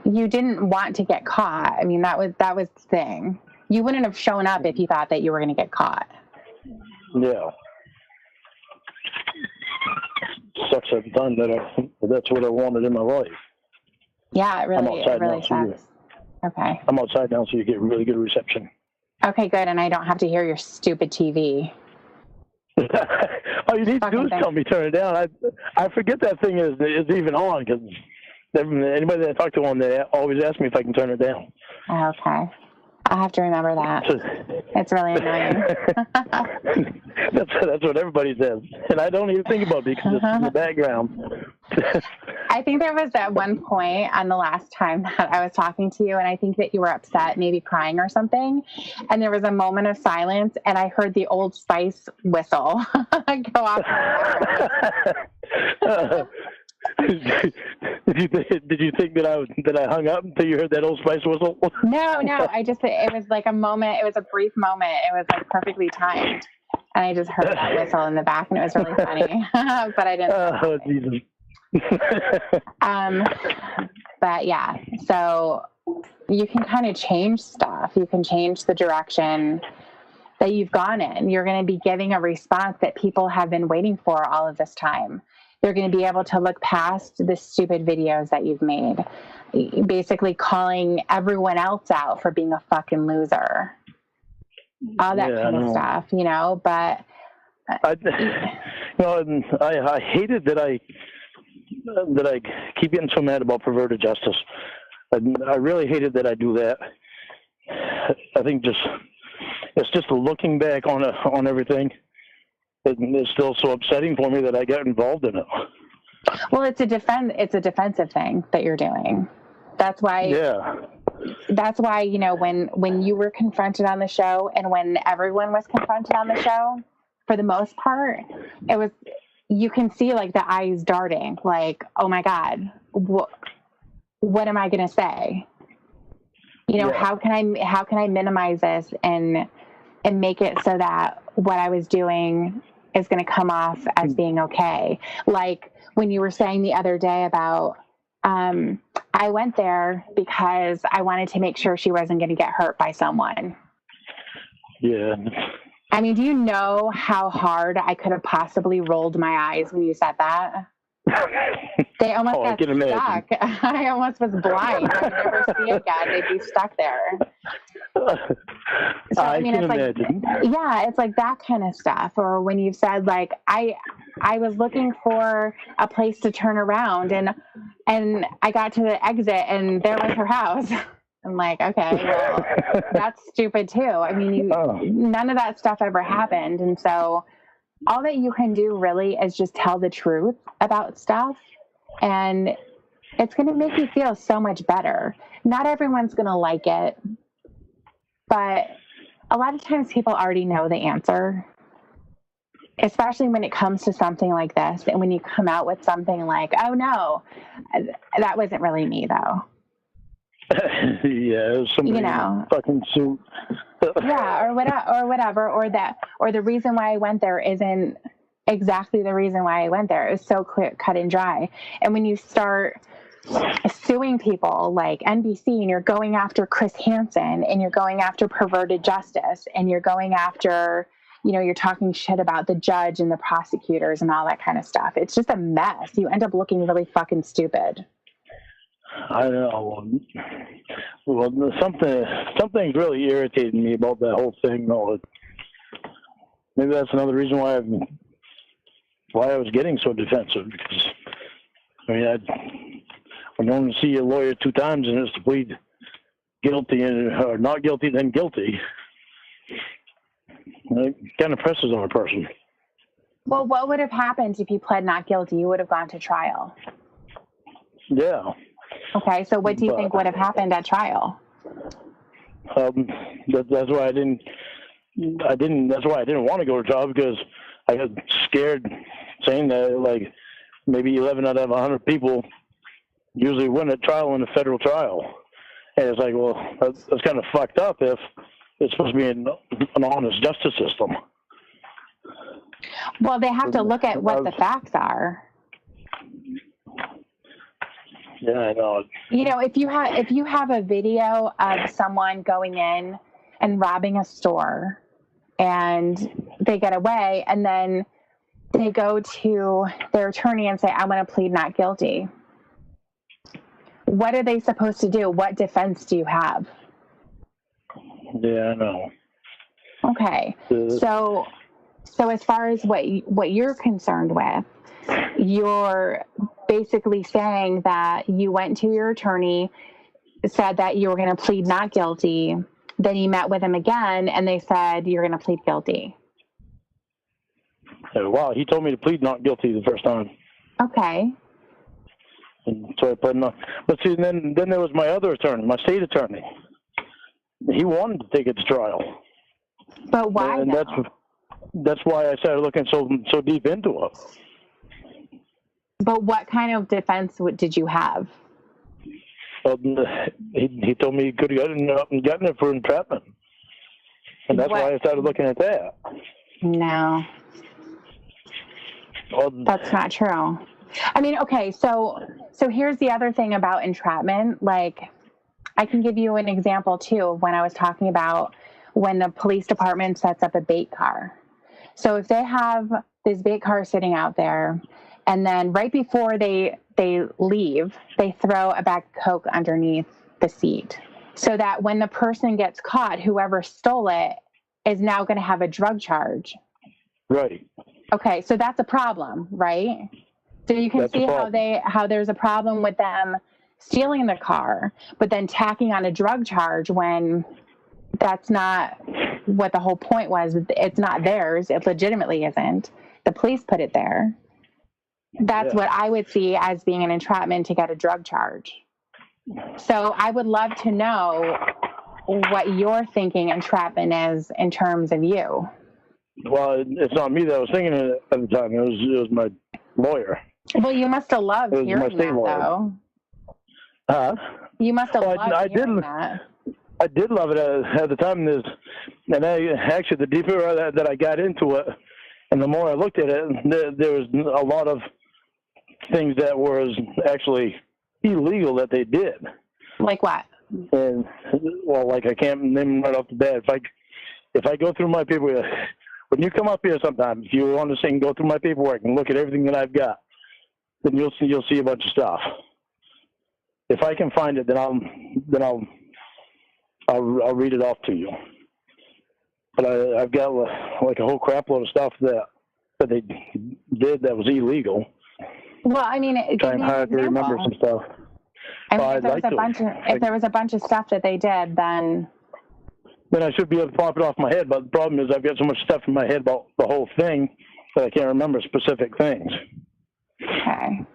You didn't want to get caught. I mean, that was the thing. You wouldn't have shown up if you thought that you were going to get caught. Yeah. Sucks at the time that that's what I wanted in my life. Yeah, it really sucks. Okay. I'm outside now, so you get really good reception. Okay, good, and I don't have to hear your stupid TV. All you need to do is tell me turn it down. I forget that thing is even on because anybody that I talk to on there always asks me if I can turn it down. Okay. I'll have to remember that. It's really annoying. That's what everybody says. And I don't even think about it because it's in the background. I think there was at one point on the last time that I was talking to you, and I think that you were upset, maybe crying or something. And there was a moment of silence, and I heard the Old Spice whistle go off. Did you think that I hung up until you heard that Old Spice whistle? No. It was like a moment. It was a brief moment. It was like perfectly timed, and I just heard that whistle in the back, and it was really funny. But I didn't. Oh Jesus. But yeah, so you can kind of change stuff. You can change the direction that you've gone in. You're going to be giving a response that people have been waiting for all of this time. They're going to be able to look past the stupid videos that you've made, basically calling everyone else out for being a fucking loser. All that kind of stuff, you know, but I hated that I keep getting so mad about perverted justice. I really hated that I do that. I think it's just looking back on everything. It's still so upsetting for me that I got involved in it. Well, it's a defensive thing that you're doing. That's why. Yeah. That's why, you know, when you were confronted on the show and when everyone was confronted on the show, for the most part, you can see like the eyes darting, like, oh my God, what am I going to say? You know, how can I minimize this and make it so that what I was doing is going to come off as being okay? Like when you were saying the other day about, I went there because I wanted to make sure she wasn't going to get hurt by someone. Yeah. I mean, do you know how hard I could have possibly rolled my eyes when you said that? They almost got stuck. I almost was blind. I would never see again. They'd be stuck there. So I mean, it's like, yeah, it's like that kind of stuff. Or when you've said like, I was looking for a place to turn around and I got to the exit and there was her house. I'm like, okay, well, that's stupid too. I mean, none of that stuff ever happened. And so all that you can do really is just tell the truth about stuff. And it's going to make you feel so much better. Not everyone's going to like it, but a lot of times people already know the answer, especially when it comes to something like this. And when you come out with something like, oh no, that wasn't really me though. Yeah, it was somebody, you know, fucking suit. Yeah, or whatever, or the reason why I went there isn't exactly the reason why I went there. It was so clear, cut and dry. And when you start suing people like NBC and you're going after Chris Hansen and you're going after perverted justice and you're going after, you know, you're talking shit about the judge and the prosecutors and all that kind of stuff. It's just a mess. You end up looking really fucking stupid. I know. Well, something's really irritating me about that whole thing, though. Maybe that's another reason why I was getting so defensive. Because I mean, when you only see a lawyer 2 times and it's to plead guilty or not guilty, then guilty, it kind of presses on a person. Well, what would have happened if you pled not guilty? You would have gone to trial. Yeah. Okay, so what do you think would have happened at trial? That's why I didn't. That's why I didn't want to go to trial, because I got scared saying that, like, maybe 11 out of 100 people usually win a trial in a federal trial, and it's like, well, that's kind of fucked up if it's supposed to be an honest justice system. Well, they have to look at what the facts are. Yeah, I know. You know, if you have a video of someone going in and robbing a store and they get away and then they go to their attorney and say, I want to plead not guilty. What are they supposed to do? What defense do you have? Yeah, I know. Okay. So as far as what you're concerned with, you're basically saying that you went to your attorney, said that you were going to plead not guilty, then you met with him again, and they said you're going to plead guilty. Wow, he told me to plead not guilty the first time. Okay. And so I pled not. But see, then there was my other attorney, my state attorney. He wanted to take it to trial. But why? And that's why I started looking so deep into it. But what kind of defense did you have? He told me he could have gotten it for entrapment. And that's why I started looking at that. No. That's not true. I mean, okay, so here's the other thing about entrapment. Like, I can give you an example, too, when I was talking about when the police department sets up a bait car. So if they have this bait car sitting out there, and then right before they leave, they throw a bag of Coke underneath the seat, so that when the person gets caught, whoever stole it is now going to have a drug charge. Right. Okay, so that's a problem, right? So you can see how there's a problem with them stealing the car, but then tacking on a drug charge when that's not what the whole point was. It's not theirs. It legitimately isn't. The police put it there. That's what I would see as being an entrapment to get a drug charge. So I would love to know what you're thinking entrapment is in terms of you. Well, it's not me that was thinking it at the time. It was my lawyer. Well, you must have loved hearing that, though. Huh? You must have loved hearing that. I did love it at the time. And actually, the deeper that I got into it, and the more I looked at it, there was a lot of things that was actually illegal that they did. Like what? And like I can't name them right off the bat. If I go through my paperwork, when you come up here sometime, if you want to sing, go through my paperwork and look at everything that I've got, then you'll see a bunch of stuff. If I can find it, then I'll read it off to you. But I've got like a whole crap load of stuff that they did that was illegal. Well, I mean, trying hard to remember some stuff. I mean, if there was a bunch of stuff that they did, then I should be able to pop it off my head. But the problem is I've got so much stuff in my head about the whole thing that I can't remember specific things. Okay.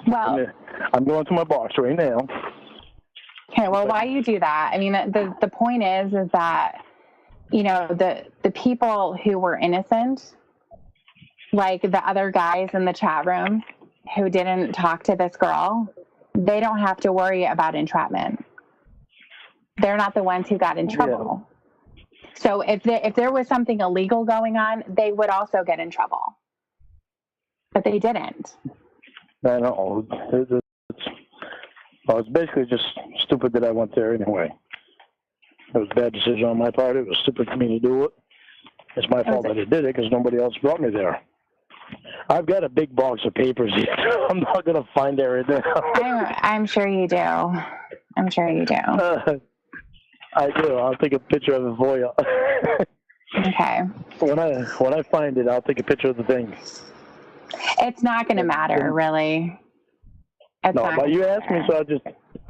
Well, I'm going to my box right now. Okay. Well, why you do that? I mean, the point is that, you know, the people who were innocent, like the other guys in the chat room who didn't talk to this girl, they don't have to worry about entrapment. They're not the ones who got in trouble. Yeah. So if there was something illegal going on, they would also get in trouble. But they didn't. I know. It's basically just stupid that I went there anyway. It was a bad decision on my part. It was stupid for me to do it. It's my fault that I did it because nobody else brought me there. I've got a big box of papers here. I'm not going to find everything. I'm sure you do. I'm sure you do. I do. I'll take a picture of it for you. Okay. When I find it, I'll take a picture of the thing. It's not going to matter, really. But you asked me, so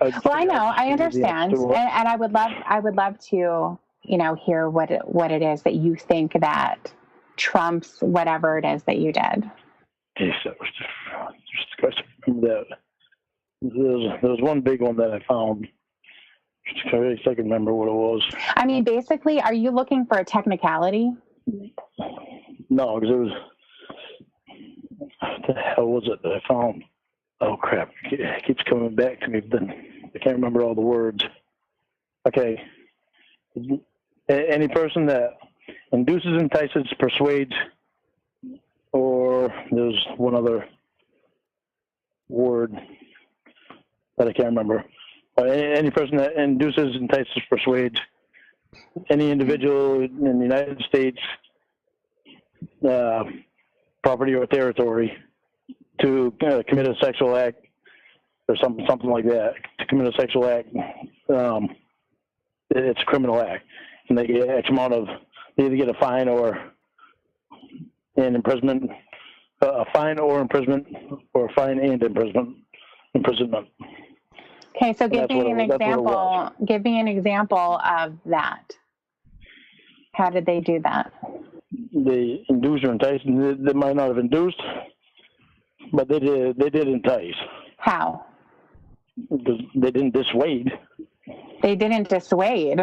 well, I know. I understand, and I would love to, you know, hear what it is that you think that trumps whatever it is that you did. Yes, that was just remember that. There was one big one that I found. I really can remember what it was. I mean, basically, are you looking for a technicality? No, because it was. What the hell was it that I found? Oh crap! It keeps coming back to me, but then I can't remember all the words. Okay. Any person that induces, entices, persuades, or there's one other word that I can't remember. Any person that induces, entices, persuades any individual in the United States, property or territory, to commit a sexual act or something like that. To commit a sexual act, it's a criminal act, and they get X amount of. They either get a fine or an imprisonment, a fine or imprisonment, or a fine and imprisonment. Okay, so give me an example. Give me an example of that. How did they do that? They induced or enticed. They might not have induced, but they did. They did entice. How? Because they didn't dissuade. They didn't dissuade.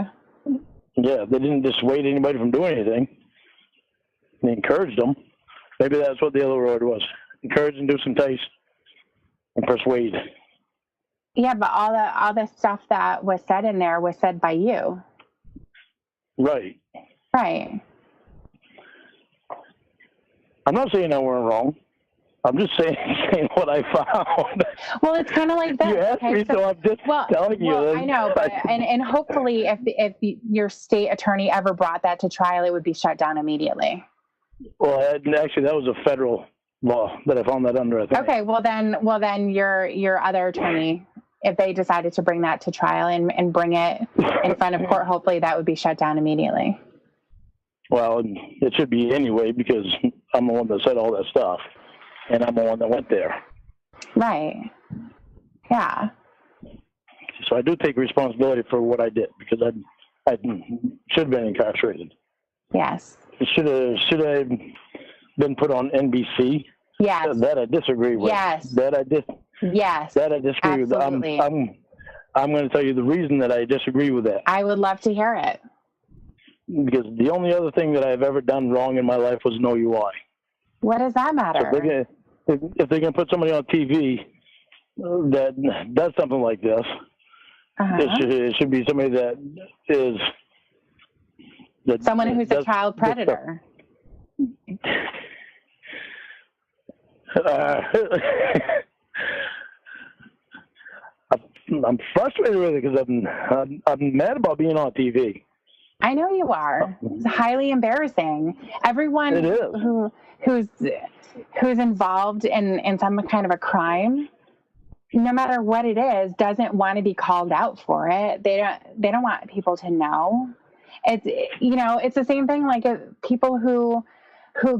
Yeah, they didn't dissuade anybody from doing anything. They encouraged them. Maybe that's what the other word was. Encourage, induce, entice, and persuade. Yeah, but all the stuff that was said in there was said by you. Right. Right. I'm not saying I weren't wrong. I'm just saying what I found. Well, it's kind of like this. You asked me, so I'm just telling you. Well, I know, but and hopefully, if your state attorney ever brought that to trial, it would be shut down immediately. Well, actually, that was a federal law that I found that under. I think. Okay, well then your other attorney, if they decided to bring that to trial and bring it in front of court, hopefully that would be shut down immediately. Well, it should be anyway because I'm the one that said all that stuff, and I'm the one that went there. Right. Yeah. So I do take responsibility for what I did because I should have been incarcerated. Yes. Should have been put on NBC. Yes. That I disagree with. Yes. Yes. That I disagree Absolutely. with. I'm going to tell you the reason that I disagree with that. I would love to hear it. Because the only other thing that I've ever done wrong in my life was no UI. What does that matter? So if they're going to put somebody on TV that does something like this, it should be somebody that is... Someone who's a child predator. I'm frustrated with it because I'm mad about being on TV. I know you are. It's highly embarrassing. Everyone who's involved in some kind of a crime, no matter what it is, doesn't want to be called out for it. They don't want people to know. It's the same thing like people who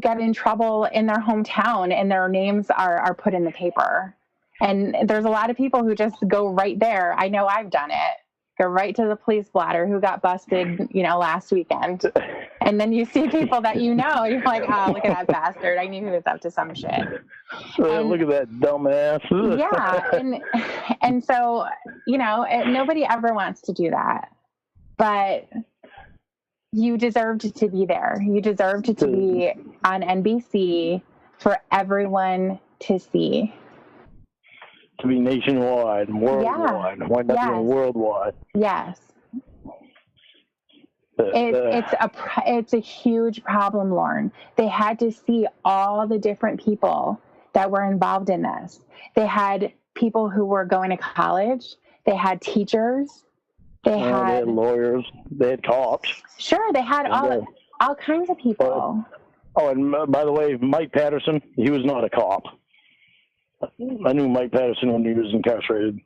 get in trouble in their hometown and their names are put in the paper. And there's a lot of people who just go right there. I know I've done it. Go right to the police blotter who got busted, last weekend. And then you see people that you're like, oh, look at that bastard. I knew he was up to some shit. Look at that dumbass. Yeah. And so, nobody ever wants to do that. But you deserved to be there. You deserved to be on NBC for everyone to see. To be nationwide, worldwide. Why not be worldwide? Yes. It's a huge problem, Lorne. They had to see all the different people that were involved in this. They had people who were going to college. They had teachers. They had lawyers. They had cops. Sure, they had all kinds of people. And by the way, Mike Patterson, he was not a cop. I knew Mike Patterson when he was incarcerated.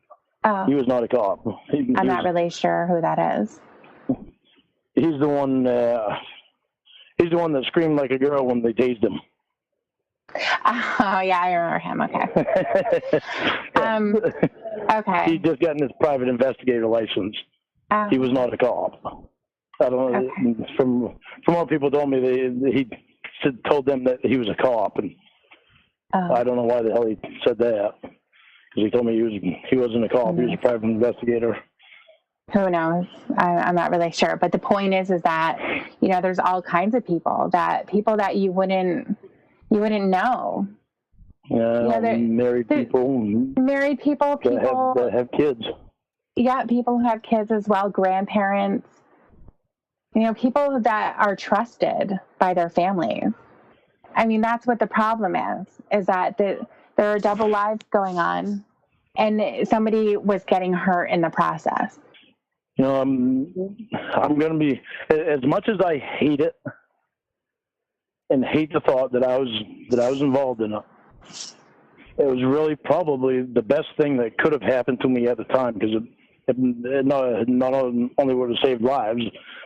Oh. He was not a cop. I'm not really sure who that is. He's the one. He's the one that screamed like a girl when they tased him. Oh yeah, I remember him. Okay. Okay. He just gotten his private investigator license. He was not a cop. I don't know. Okay. From what people told me, he told them that he was a cop, and I don't know why the hell he said that. Because he told me he wasn't a cop. He was a private investigator. Who knows? I'm not really sure. But the point is that there's all kinds of people that you wouldn't know. Yeah, married people. Married people that have kids. Yeah, people who have kids as well, grandparents. People that are trusted by their families. I mean, that's what the problem is that there are double lives going on, and somebody was getting hurt in the process. I'm going to be, as much as I hate it and hate the thought that I was involved in it, it was really probably the best thing that could have happened to me at the time, because it not only would have saved lives,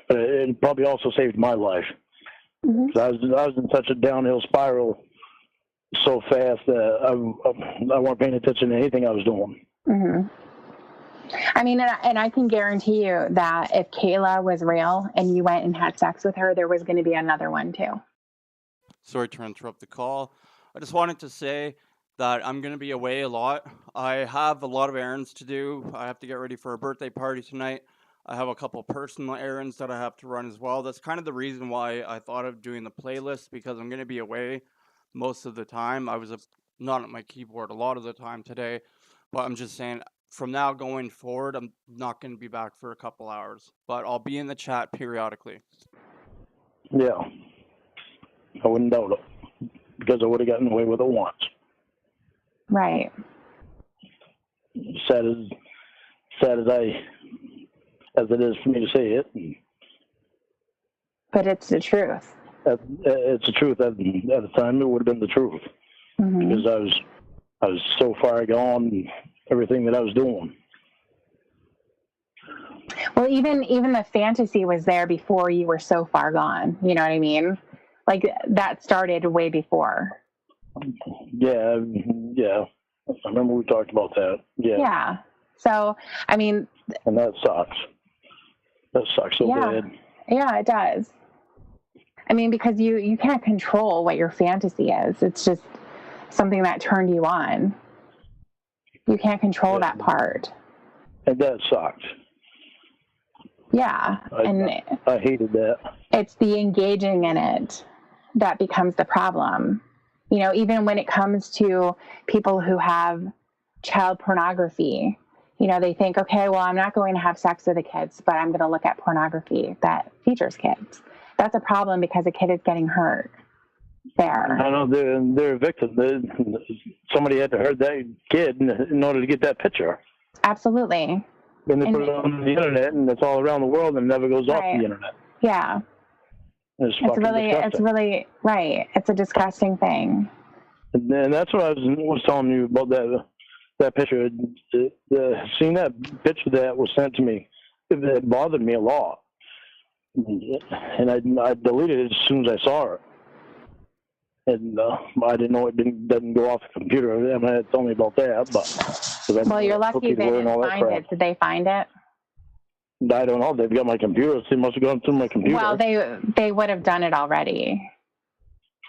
but it probably also saved my life. Mm-hmm. I was in such a downhill spiral so fast that I wasn't paying attention to anything I was doing. Mm-hmm. I mean, and I can guarantee you that if Kayla was real and you went and had sex with her, there was going to be another one too. Sorry to interrupt the call. I just wanted to say that I'm going to be away a lot. I have a lot of errands to do. I have to get ready for a birthday party tonight. I have a couple personal errands that I have to run as well. That's kind of the reason why I thought of doing the playlist, because I'm going to be away most of the time. I was not at my keyboard a lot of the time today, but I'm just saying from now going forward, I'm not going to be back for a couple hours, but I'll be in the chat periodically. Yeah, I wouldn't doubt it, because I would have gotten away with it once. Right. Sad as it is for me to say it. But it's the truth. It's the truth. At the time, it would have been the truth because I was so far gone in everything that I was doing. Well, even the fantasy was there before you were so far gone. You know what I mean? Like that started way before. Yeah. I remember we talked about that. Yeah. Yeah. So, I mean. And that sucks. That sucks so bad. Yeah, it does. I mean, because you can't control what your fantasy is. It's just something that turned you on. You can't control that part. And that sucked. Yeah. I hated that. It's the engaging in it that becomes the problem. You know, even when it comes to people who have child pornography, you know, they think, okay, well, I'm not going to have sex with the kids, but I'm going to look at pornography that features kids. That's a problem because a kid is getting hurt there. I know they're a victim. Somebody had to hurt that kid in order to get that picture. Absolutely. Then they put it on the internet, and it's all around the world, and never goes off the internet. Yeah. It's really right. It's a disgusting thing. And that's what I was telling you about that picture. Seeing that picture that was sent to me, it bothered me a lot. And I deleted it as soon as I saw it. And I didn't know it doesn't go off the computer. I mean, it told me about that. But well, you're lucky they didn't find it. Did they find it? I don't know. They've got my computer. They must have gone through my computer. Well, they would have done it already.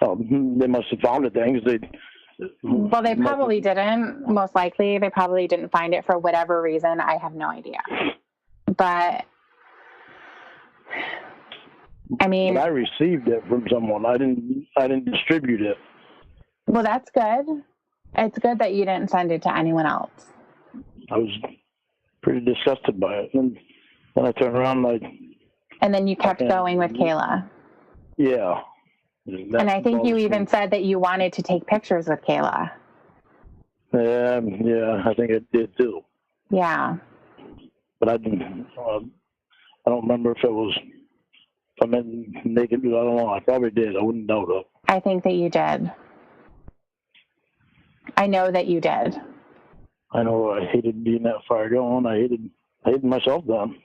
Oh, they must have found it then. Well, they probably didn't. Most likely, they probably didn't find it for whatever reason. I have no idea. But I mean, I received it from someone. I didn't distribute it. Well, that's good. It's good that you didn't send it to anyone else. I was pretty disgusted by it, and then I turned around and then you kept going with Kayla. Yeah. And I think you even said that you wanted to take pictures with Kayla. Yeah, I think I did too. Yeah. But I didn't. I don't remember if I meant naked. I don't know. I probably did. I wouldn't doubt it. I think that you did. I know that you did. I know I hated being that far gone. I hated myself then.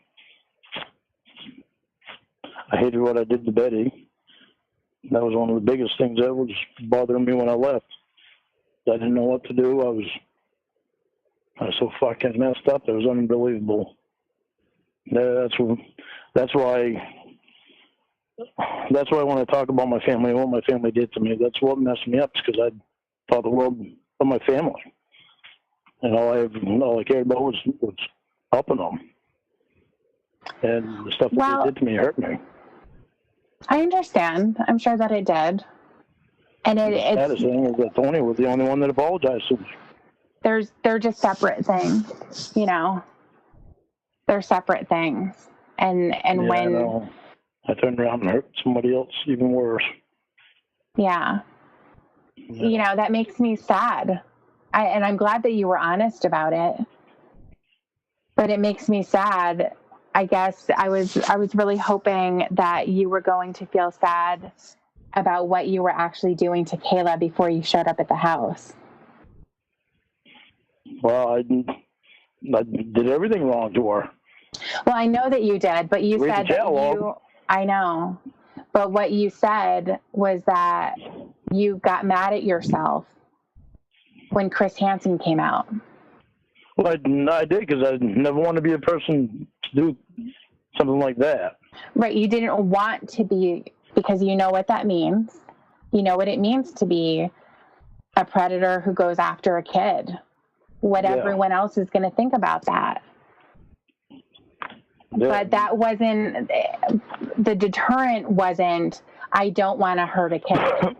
I hated what I did to Betty. That was one of the biggest things that was bothering me when I left. I didn't know what to do. I was so fucking messed up. It was unbelievable. That's why when I talk about my family and what my family did to me, that's what messed me up, because I thought the world of my family. And all I cared about was helping them. And the stuff that they did to me hurt me. I understand. I'm sure that it did. And the saddest thing is that Tony was the only one that apologized to me. They're just separate things, you know. They're separate things. And when I turned around and hurt somebody else even worse. Yeah. You know, that makes me sad. And I'm glad that you were honest about it. But it makes me sad. I guess I was really hoping that you were going to feel sad about what you were actually doing to Kayla before you showed up at the house. Well, I did everything wrong to her. Well, I know that you did, but you said that I know. But what you said was that you got mad at yourself when Chris Hansen came out. Well, I did, because I never wanted to be a person to do something like that. Right. You didn't want to be, because you know what that means. You know what it means to be a predator who goes after a kid. What everyone else is going to think about that. Yeah. But that wasn't, the deterrent wasn't, I don't want to hurt a kid.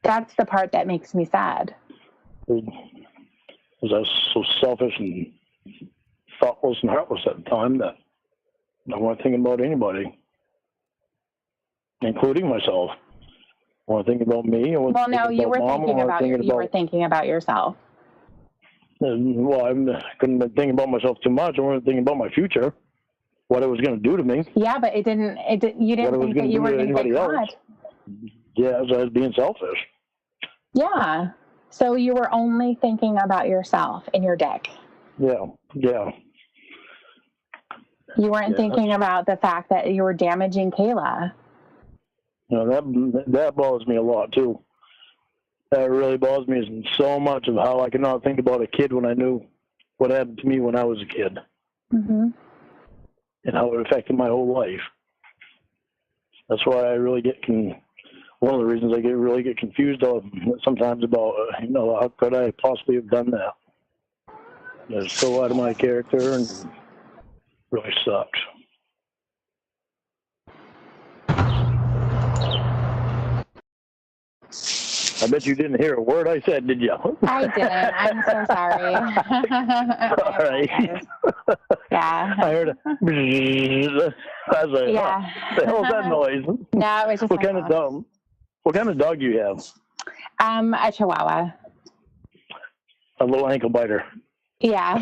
That's the part that makes me sad. Because I was so selfish and thoughtless and heartless at the time that I wasn't thinking about anybody, including myself. Want to think about me? Or Well, no, you were thinking about yourself. Well, I couldn't have been thinking about myself too much. I wasn't thinking about my future, what it was going to do to me. Yeah, but you didn't think that you were going to get caught. Yeah, so I was being selfish. Yeah. So you were only thinking about yourself and your dick. Yeah. You weren't thinking about the fact that you were damaging Kayla. No, that bothers me a lot too. That really bothers me so much of how I cannot think about a kid when I knew what happened to me when I was a kid. Mm-hmm. And how it affected my whole life. That's why I really one of the reasons I really get confused sometimes about, how could I possibly have done that? It's so out of my character and really sucks. I bet you didn't hear a word I said, did you? I didn't. I'm so sorry. All right. Yeah. I heard I was like, yeah. What the hell is that noise? No, it was just What kind of dog do you have? A Chihuahua. A little ankle biter. Yeah.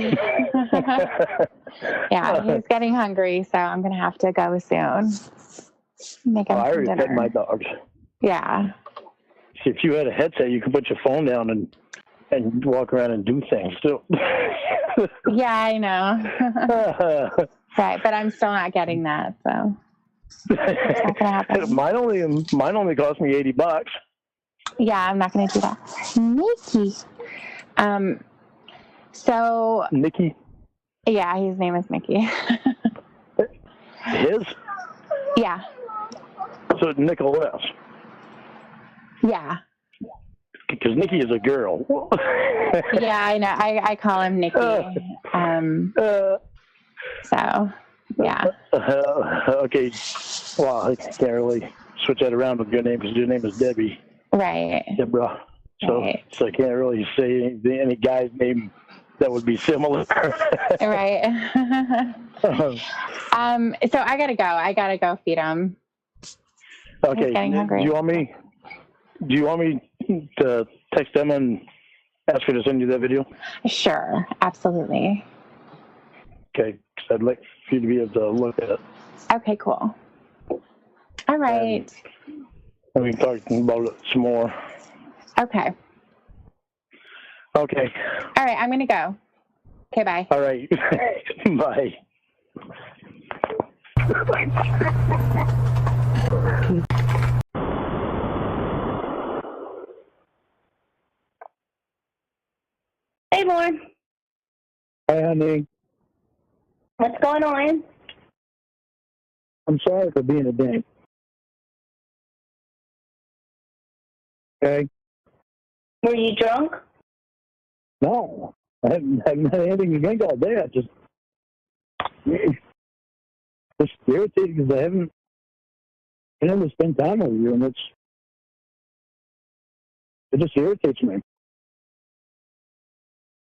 Yeah, he's getting hungry, so I'm going to have to go soon. Make him I already dinner. fed my dogs. Yeah. If you had a headset, you could put your phone down and walk around and do things too. Yeah, I know. Right, but I'm still not getting that, so it's not gonna happen. Mine only cost me $80. Yeah, I'm not gonna do that. Mickey. So Mickey? Yeah, his name is Mickey. His? Yeah. So Nicholas. Yeah. Because Nikki is a girl. Yeah, I know. I call him Nicky. So, yeah. Okay. Well, I can't really switch that around with your name because your name is Debbie. Right. Deborah. So I can't really say any guy's name that would be similar. Right. So I gotta go. I gotta go feed him. Okay. He's getting hungry. Do you want me to text them and ask her to send you that video? Sure. Absolutely. Okay. Because I'd like for you to be able to look at it. Okay, cool. All right. And we can talk about it some more. Okay. Okay. All right. I'm going to go. Okay, bye. All right. Bye. Hey, Lorne. Hi, honey. What's going on? I'm sorry for being a dick. Okay? Were you drunk? No. I haven't had anything to drink all day. I just irritated because I haven't been able to spend time with you, and it just irritates me.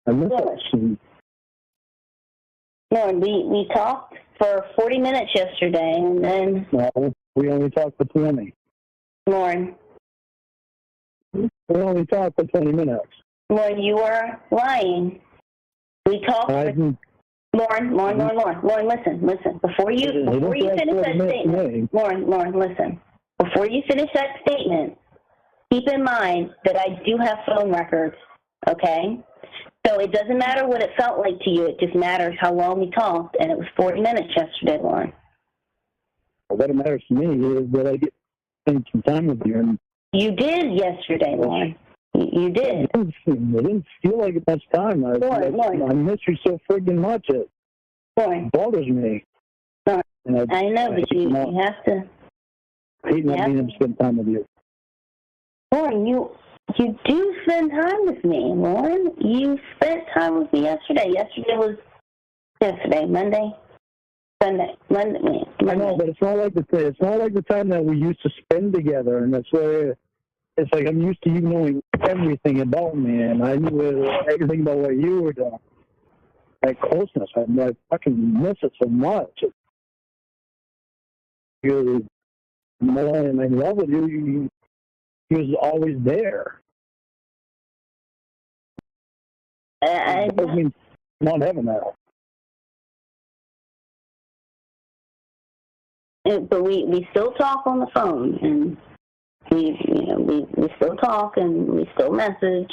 I miss it. Lorne, we talked for 40 minutes yesterday, and then... No, we only talked for 20. Lorne. We only talked for 20 minutes. Lorne, you are lying. We talked for... Lorne, listen. Before you finish that statement, Lorne, listen. Before you finish that statement, keep in mind that I do have phone records, okay? So it doesn't matter what it felt like to you. It just matters how long we talked, and it was 40 minutes yesterday, Lorne. Well, what matters to me is that I get spend some time with you. And you did yesterday, Lorne. You did. It didn't feel like much time. I miss you so friggin' much. It bothers me. Lorne, I know, but you have to... I hate not being able to spend time with you. Lorne, you do spend time with me, Lorne. You spent time with me yesterday. Monday, Sunday, Monday. I know, but it's not like the time that we used to spend together, and that's where it's like I'm used to you knowing everything about me, and I knew everything about what you were doing. That closeness, I fucking miss it so much. You're more in love with you. he was always there. I mean, not having that. But we still talk on the phone, and we still talk, and we still message,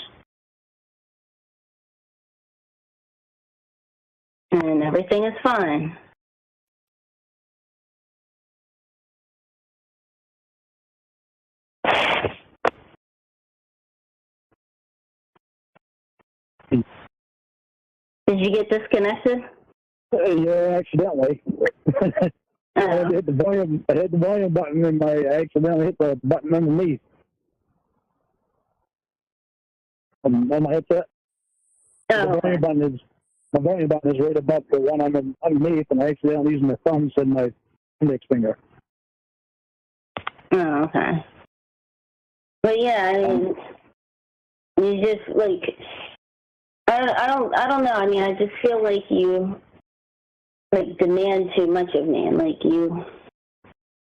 and everything is fine. Did you get disconnected? Yeah, accidentally. I had to hit the volume button, and I accidentally hit the button underneath on my headset. The volume button is right above the one underneath, and I accidentally used my thumb instead of my index finger. Oh, okay. But yeah, I mean, you just like, I don't know. I mean, I just feel like you like demand too much of me, and like you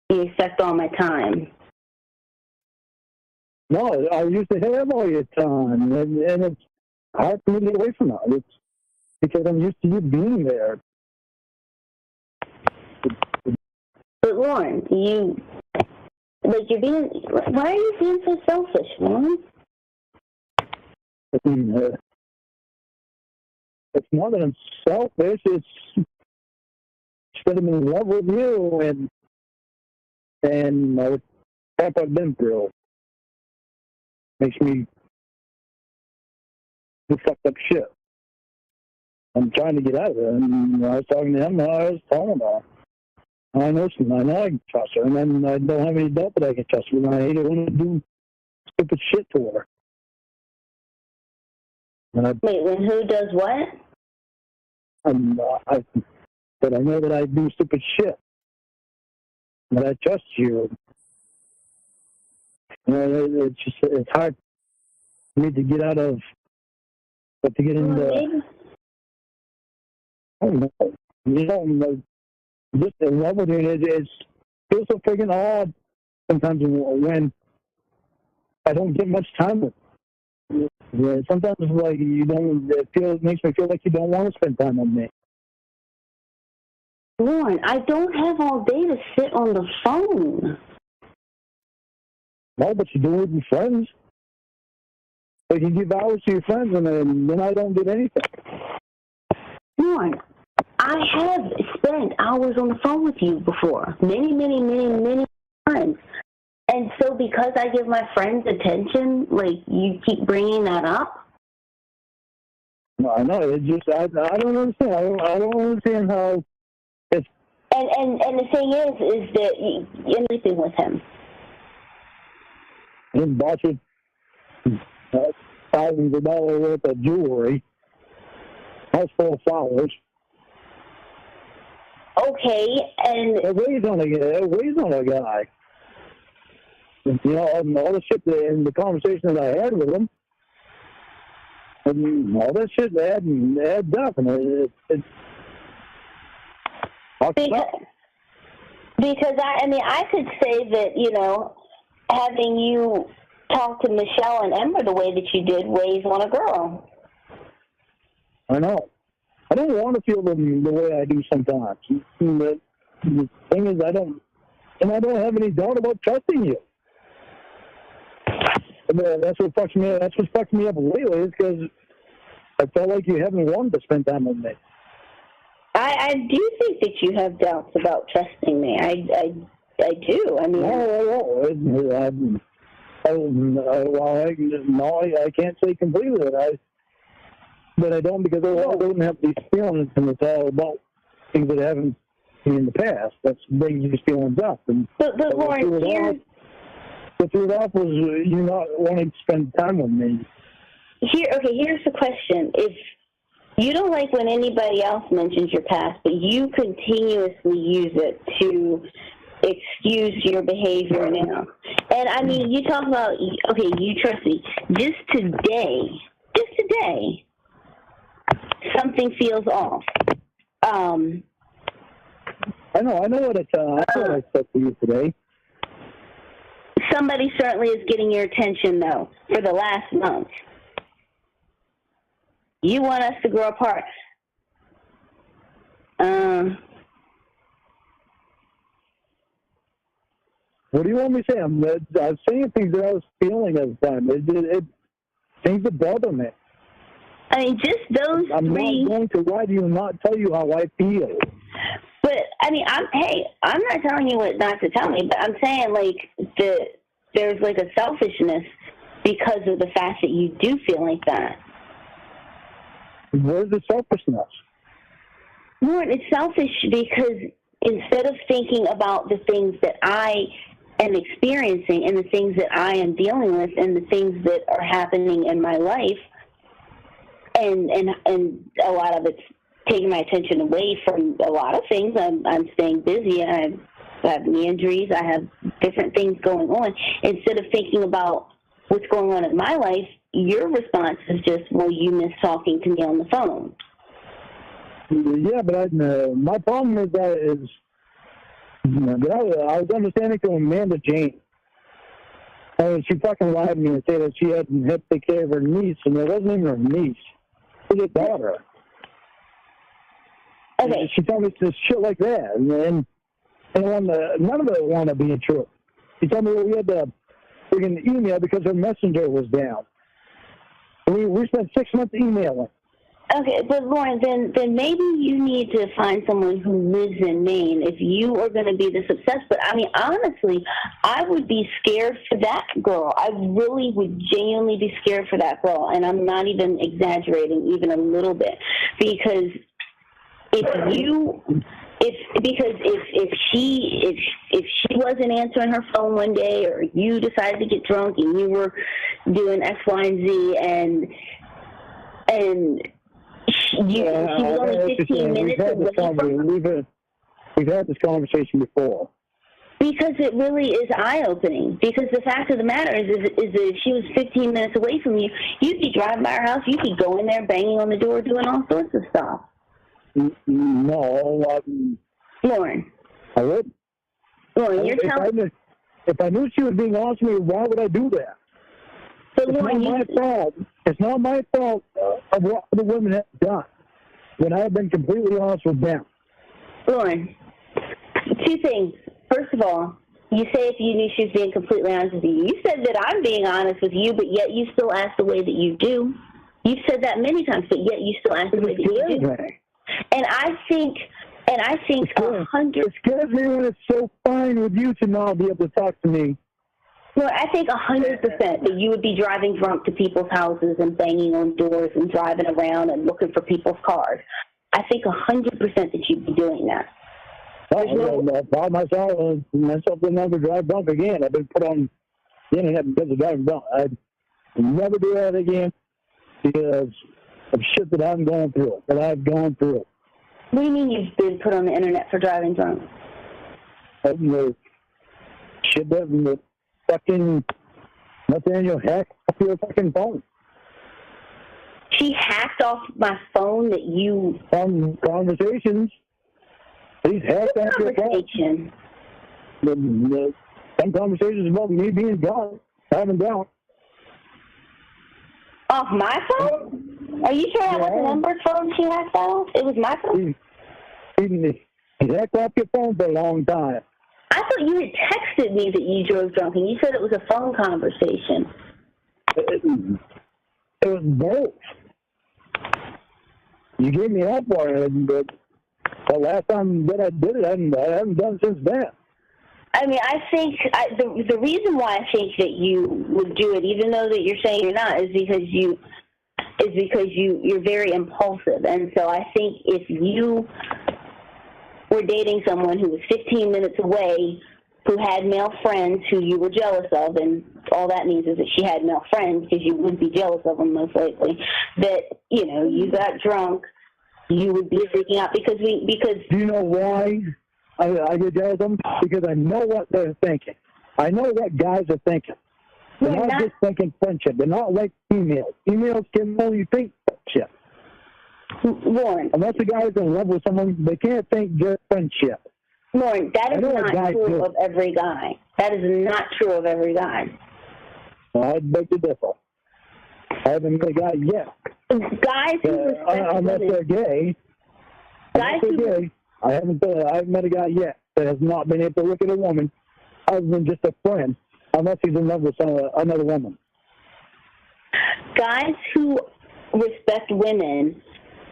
affect all my time. No, I used to have all your time, and it's hard for me to get away from that. It's because I'm used to you being there. But Lorne, you're being. Why are you being so selfish, Lorne? It's more than selfish. It's that I'm in love with you, and the crap I've been through makes me do fucked up shit. I'm trying to get out of it. And I was talking to him, and I was telling him about it. I know I can trust her, and then I don't have any doubt that I can trust her, and I hate it when I do stupid shit to her. Wait, when who does what? But I know that I do stupid shit. But I trust you. It's hard for me to get out of, but to get into. I don't know. You know, just in love with you, it feels so freaking odd sometimes when I don't get much time with you. Yeah, sometimes it's like you don't. It makes me feel like you don't want to spend time with me. Lorne, I don't have all day to sit on the phone. No, but you do it with your friends. You can give hours to your friends, and then I don't get anything. Lorne, I have spent hours on the phone with you before. Many, many, many, many times. And so because I give my friends attention, like, you keep bringing that up? No, I know. It's just, I don't understand. I don't understand how it's... And the thing is that you're sleeping with him. He bought you thousands of dollars worth of jewelry. House full of flowers. Okay, and... It weighs on a guy. You know, and all the shit and the conversation that I had with him, and all that shit adds up, and it's because I could say that, you know, having you talk to Michelle and Emma the way that you did weighs on a girl. I know. I don't want to feel the way I do sometimes. The thing is, I don't have any doubt about trusting you. That's what fucks me up lately, is because I felt like you haven't wanted to spend time with me. I do think that you have doubts about trusting me. I do. I mean, I can't say completely that I don't, because I don't have these feelings, and it's all about things that haven't in the past. That's brings these feelings up. And but Lorne, what threw it off was you not wanting to spend time with me. Here's the question. If you don't like when anybody else mentions your past, but you continuously use it to excuse your behavior now. And, I mean, you talk about, okay, you trust me. Just today, something feels off. I know what I said to you today. somebody certainly is getting your attention, though, for the last month. You want us to grow apart. What do you want me to say? I'm saying things that I was feeling at the time. Things that bother me. I mean, just those I'm three. not going to lie to you and not tell you how I feel. But, I mean, I'm not telling you what not to tell me, but I'm saying, like, there's, like, a selfishness because of the fact that you do feel like that. Where's the selfishness? Lord, it's selfish because instead of thinking about the things that I am experiencing and the things that I am dealing with and the things that are happening in my life, and a lot of it's taking my attention away from a lot of things. I'm staying busy. I have knee injuries. I have different things going on. Instead of thinking about what's going on in my life, your response is just, well, you miss talking to me on the phone. Yeah, but my problem with that is I was understanding from Amanda Jane. And she fucking lied to me and said that she hadn't had to take care of her niece, and it wasn't even her niece. It was her daughter. Okay. She told me this shit like that, and none of it wound up being true. She told me we had to freaking email because her messenger was down. We spent 6 months emailing. Okay, but Lorne, then maybe you need to find someone who lives in Maine if you are going to be this obsessed. But, I mean, honestly, I would be scared for that girl. I really would genuinely be scared for that girl, and I'm not even exaggerating even a little bit. Because if she wasn't answering her phone one day, or you decided to get drunk and you were doing X, Y, and Z, and she was only 15 minutes away from. We've had this conversation before. Because it really is eye-opening. Because the fact of the matter is that if she was 15 minutes away from you, you'd be driving by her house, you could go in there banging on the door, doing all sorts of stuff. No, Lorne. I would. Lorne, you're telling. If I knew she was being honest with me, why would I do that? But it's Lorne, not my fault. It's not my fault of what the women have done when I have been completely honest with them. Lorne, two things. First of all, you say if you knew she was being completely honest with you. You said that I'm being honest with you, but yet you still act the way that you do. You've said that many times, but yet you still act the way that you do. And I think 100. It scares me when it's so fine with you to not be able to talk to me. Well, I think 100% that you would be driving drunk to people's houses and banging on doors and driving around and looking for people's cars. I think 100% that you'd be doing that. I found myself will never drive drunk again. I've been put on the internet because of driving drunk. I'd never do that again because of shit that I've gone through. What do you mean you've been put on the internet for driving drunk? Shit that fucking Nathaniel hacked off your fucking phone. She hacked off my phone that you... From conversations. He's hacked off your phone. Some conversations about me being gone. Having down. Off my phone? Are you sure that was the number phone she hacked off? It was my phone? He hacked off your phone for a long time. I thought you had texted me that you drove drunk, and you said it was a phone conversation. It was both. You gave me that for it, but the last time that I did it, I haven't done it since then. I mean, I think the reason why I think that you would do it, even though that you're saying you're not, is because you're very impulsive. And so I think if you were dating someone who was 15 minutes away, who had male friends who you were jealous of, and all that means is that she had male friends because you wouldn't be jealous of them most likely, that, you know, you got drunk, you would be freaking out because Do you know why I get jealous of them? Because I know what they're thinking. I know what guys are thinking. They're not just thinking friendship. They're not like females. Females can only think friendship. Lorne. Unless the guy's in love with someone, they can't think just friendship. Lorne, that is not true too. of every guy. That is not true of every guy. I'd beg to differ. I haven't met a guy yet. Guys who respect unless women. they're gay. Guys who gay. I haven't met a guy yet that has not been able to look at a woman other than just a friend, unless he's in love with another woman. Guys who respect women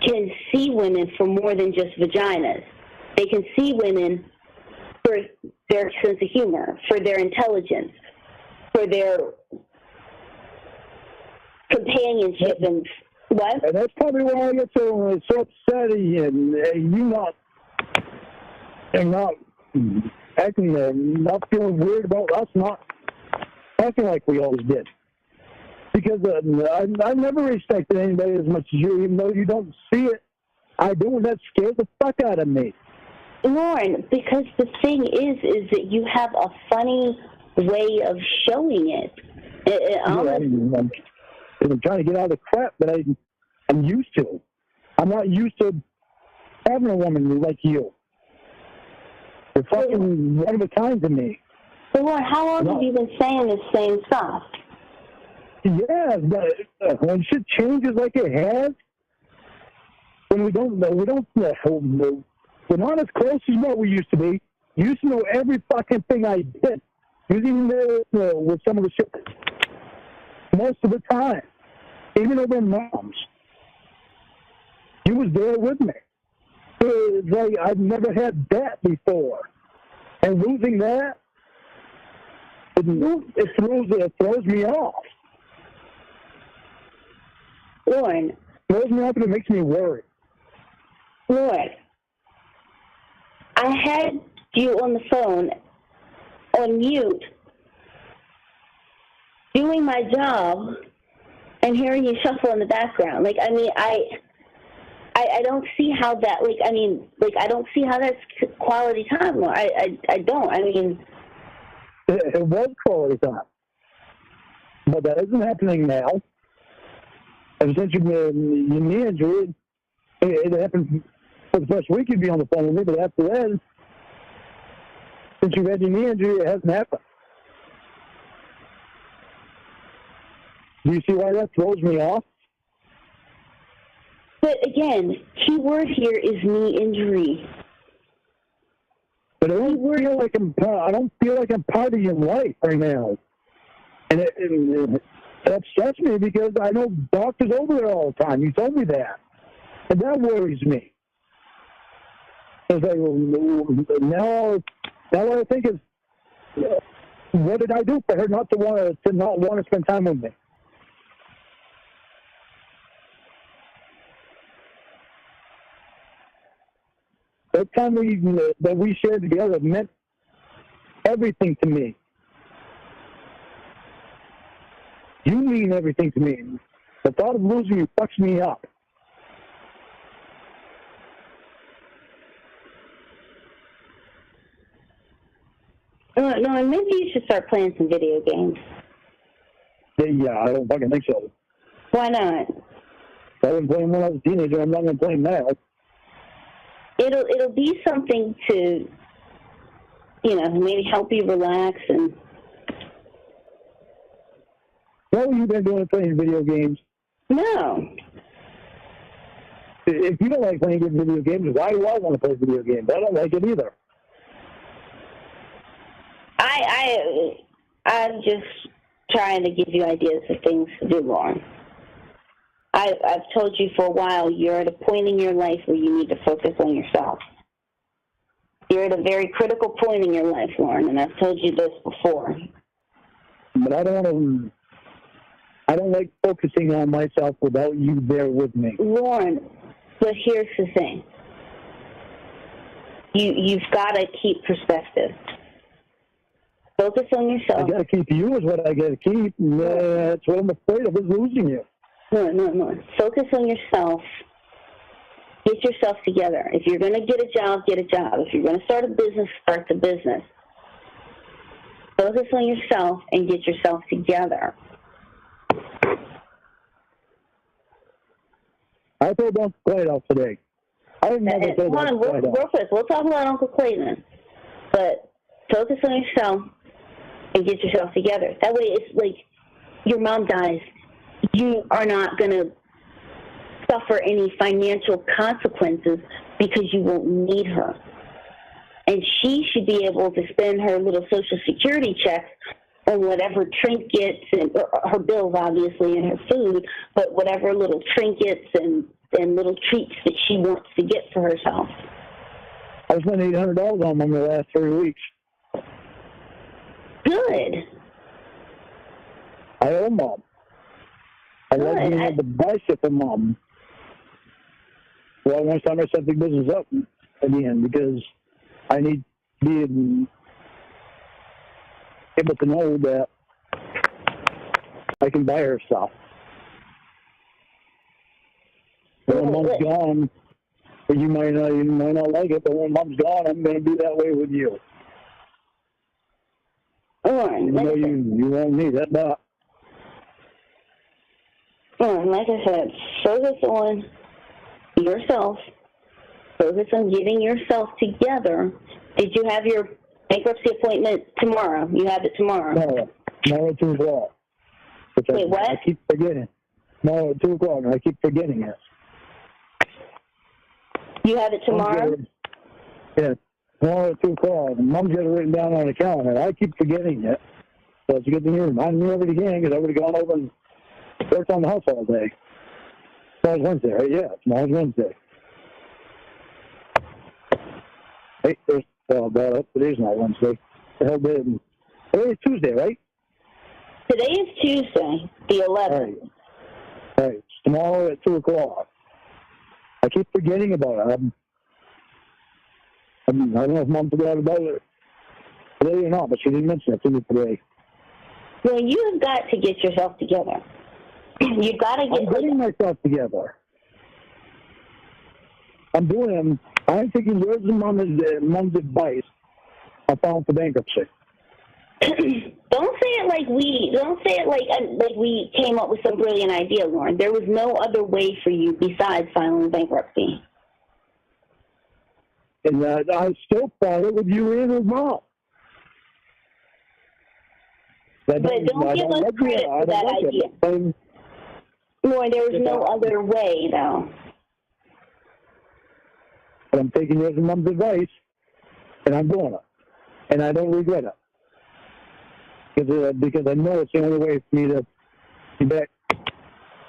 can see women for more than just vaginas. They can see women for their sense of humor, for their intelligence, for their companionship, and what? And that's probably why I get so upset and you not acting, not feeling weird about us not acting like we always did. Because I never respected anybody as much as you, even though you don't see it. I do, and that scares the fuck out of me. Lorne, because the thing is that you have a funny way of showing it. I'm trying to get out of the crap that I'm used to. I'm not used to having a woman like you. You're fucking one of a kind to me. So, Lorne, how long have you been saying the same stuff? Yeah, but when shit changes like it has, when we're not as close as what we used to be. You used to know every fucking thing I did. You was even there with some of the shit most of the time, even over moms. You was there with me. It's like I've never had that before, and losing that, it throws me off. Lorne. Throws me off and it makes me worry. Lorne, I had you on the phone, on mute, doing my job, and hearing you shuffle in the background. Like, I mean, I don't see how that, I don't see how that's quality time, Lorne. I don't. I mean... It was quality time. But that isn't happening now. Ever since your knee injury, it happened for the first week you'd be on the phone with me, but after that, since you've had your knee injury, it hasn't happened. Do you see why that throws me off? But again, key word here is knee injury. But I don't feel like I'm part of your life right now. And it upsets me because I know doctors over there all the time. You told me that. And that worries me. It's like, now what I think is, what did I do for her not want to spend time with me? That time that we shared together meant everything to me. You mean everything to me. The thought of losing you fucks me up. No, maybe you should start playing some video games. Yeah, I don't fucking think so. Why not? I wasn't playing when I was a teenager. I'm not going to play now. It'll be something to, maybe help you relax and. What have you been doing playing video games? No. If you don't like playing video games, why do I want to play video games? I don't like it either. I'm just trying to give you ideas of things to do, Lorne. I've told you for a while you're at a point in your life where you need to focus on yourself. You're at a very critical point in your life, Lorne, and I've told you this before. But I don't like focusing on myself without you there with me. Lorne, but here's the thing. You've got to keep perspective. Focus on yourself. I got to keep you is what I got to keep. That's what I'm afraid of, is losing you. No. Focus on yourself. Get yourself together. If you're going to get a job, get a job. If you're going to start a business, start the business. Focus on yourself and get yourself together. I told Uncle Clayton off today. I didn't know Hold on, real quick. We'll talk about Uncle Clayton. But focus on yourself and get yourself together. That way, it's like your mom dies, you are not going to suffer any financial consequences because you won't need her. And she should be able to spend her little Social Security checks on whatever trinkets and her bills, obviously, and her food, but whatever little trinkets and little treats that she wants to get for herself. I spent $800 on them the last 3 weeks. Good. I owe Mom. I love being able to bicep a Mom. Well, next time I set the business up at the end, because I need to be able to know that I can buy her stuff. When Mom's gone, you might not like it, but when Mom's gone, I'm going to be that way with you. Lorne, like you won't need that, but Lorne, like I said, focus on yourself. Focus on getting yourself together. Did you have your bankruptcy appointment tomorrow? You have it tomorrow. No, tomorrow at 2 o'clock. Wait, what? I keep forgetting. Tomorrow at 2 o'clock, and I keep forgetting it. You have it tomorrow? Yeah, tomorrow at 2 o'clock. Mom's got it written down on the calendar. I keep forgetting it. So it's a good thing you remind me every again, because I would have gone over and worked on the house all day. Tomorrow's Wednesday, right? Yeah, tomorrow's Wednesday. Hey, today's not Wednesday. The hell did today is Tuesday, right? Today is Tuesday, the 11th. All right. It's tomorrow at 2 o'clock. I keep forgetting about it. I don't know if Mom forgot about it today or not, but she didn't mention it to me today. Well, you have got to get yourself together. You've got to get... I'm getting myself together. I'm taking yours and Mom's advice. I filed for bankruptcy. Don't say it like we came up with some brilliant idea, Lorne. There was no other way for you besides filing bankruptcy. And I still filed it with you and with Mom. But don't give us credit for that idea. Lorne, there was no other way, though. But I'm taking yours and Mom's advice, and I'm doing it. And I don't regret it. Because I know it's the only way for me to be back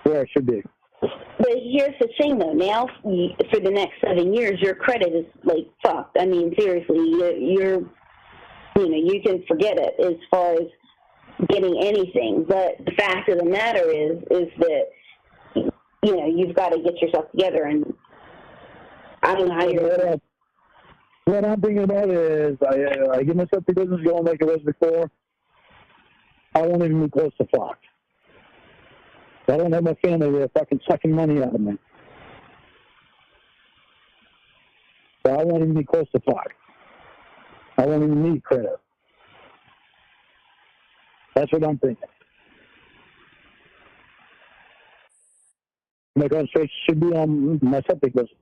where I should be. But here's the thing, though. Now, for the next 7 years, your credit is, like, fucked. I mean, seriously, you can forget it as far as getting anything. But the fact of the matter is that, you've got to get yourself together. And I don't know how you're... What I'm thinking about is I get myself to business going like it was before. I won't even be close to Fox. I don't have my family there fucking sucking money out of me. So I won't even be close to Fox. I won't even need credit. That's what I'm thinking. My concentration should be on my septic business.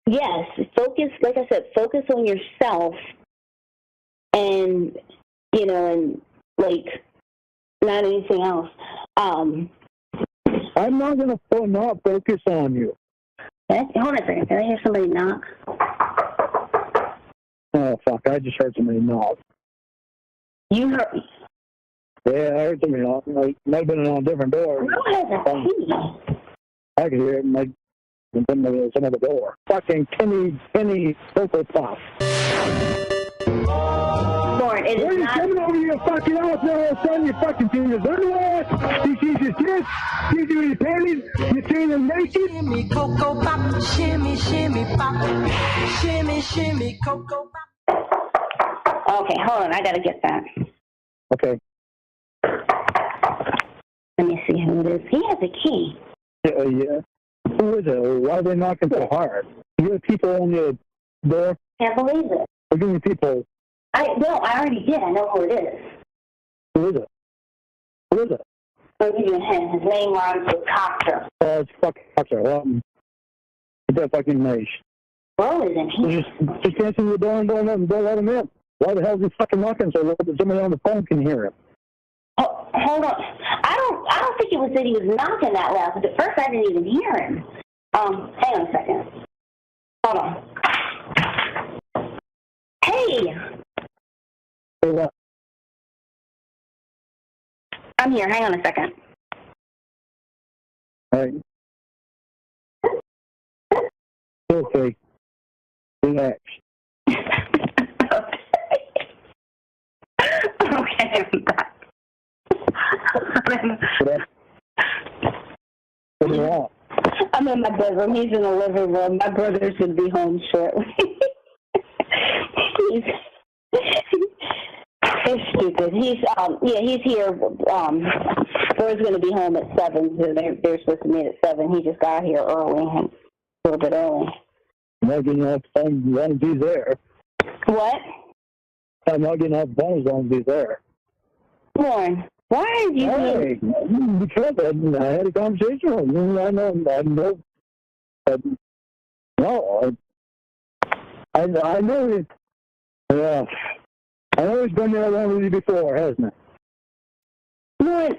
Yes, focus, like I said, focus on yourself and, not anything else. I'm not going to not focus on you. Hold on a second. Did I hear somebody knock? Oh, fuck. I just heard somebody knock. You heard me? Yeah, I heard somebody knock. It might have been on a different door. Who has a key? I could hear it. Like, some other door. Fucking Kenny Cocoa Pop. Lorne, it is not... coming over to your fucking house now all of a sudden, you fucking seeing your underwear, you see your tits, you see your panties, you're seeing them naked. Shimmy, Cocoa Pop, shimmy, shimmy, pop, shimmy, shimmy, Cocoa Pop. Okay, hold on, I gotta get that. Okay. Let me see who it is. He has a key. Yeah. Who is it? Why are they knocking so hard? You have people on your door? Can't believe it. We're giving people... I already did. I know who it is. Who is it? Who is it? I'll give you a hint. His name rhymes with Coxer. Oh, it's fucking Coxer. Get that fucking nice. Bro isn't here. Just answer the door and don't let him in. Why the hell is he fucking knocking so loud that somebody on the phone can hear him? Oh, hold on. I don't think it was that he was knocking that loud, because at first I didn't even hear him. Hang on a second. Hold on. Hey! Hey, what? I'm here. Hang on a second. All right. Okay. Relax. Okay, I'm back. What do you want? I'm in my bedroom. He's in the living room. My brother's going to be home shortly. He's stupid. He's here. Bro's going to be home at 7, so they're supposed to meet at 7. He just got here early, a little bit early. I'm not getting off the phone as long as he's there. What? I'm not getting off the phone as long as he's there. Lorne, why are you... Hey, because I had a conversation with him. I know it. Yeah. I know he's been there along with you before, hasn't he? Lorne.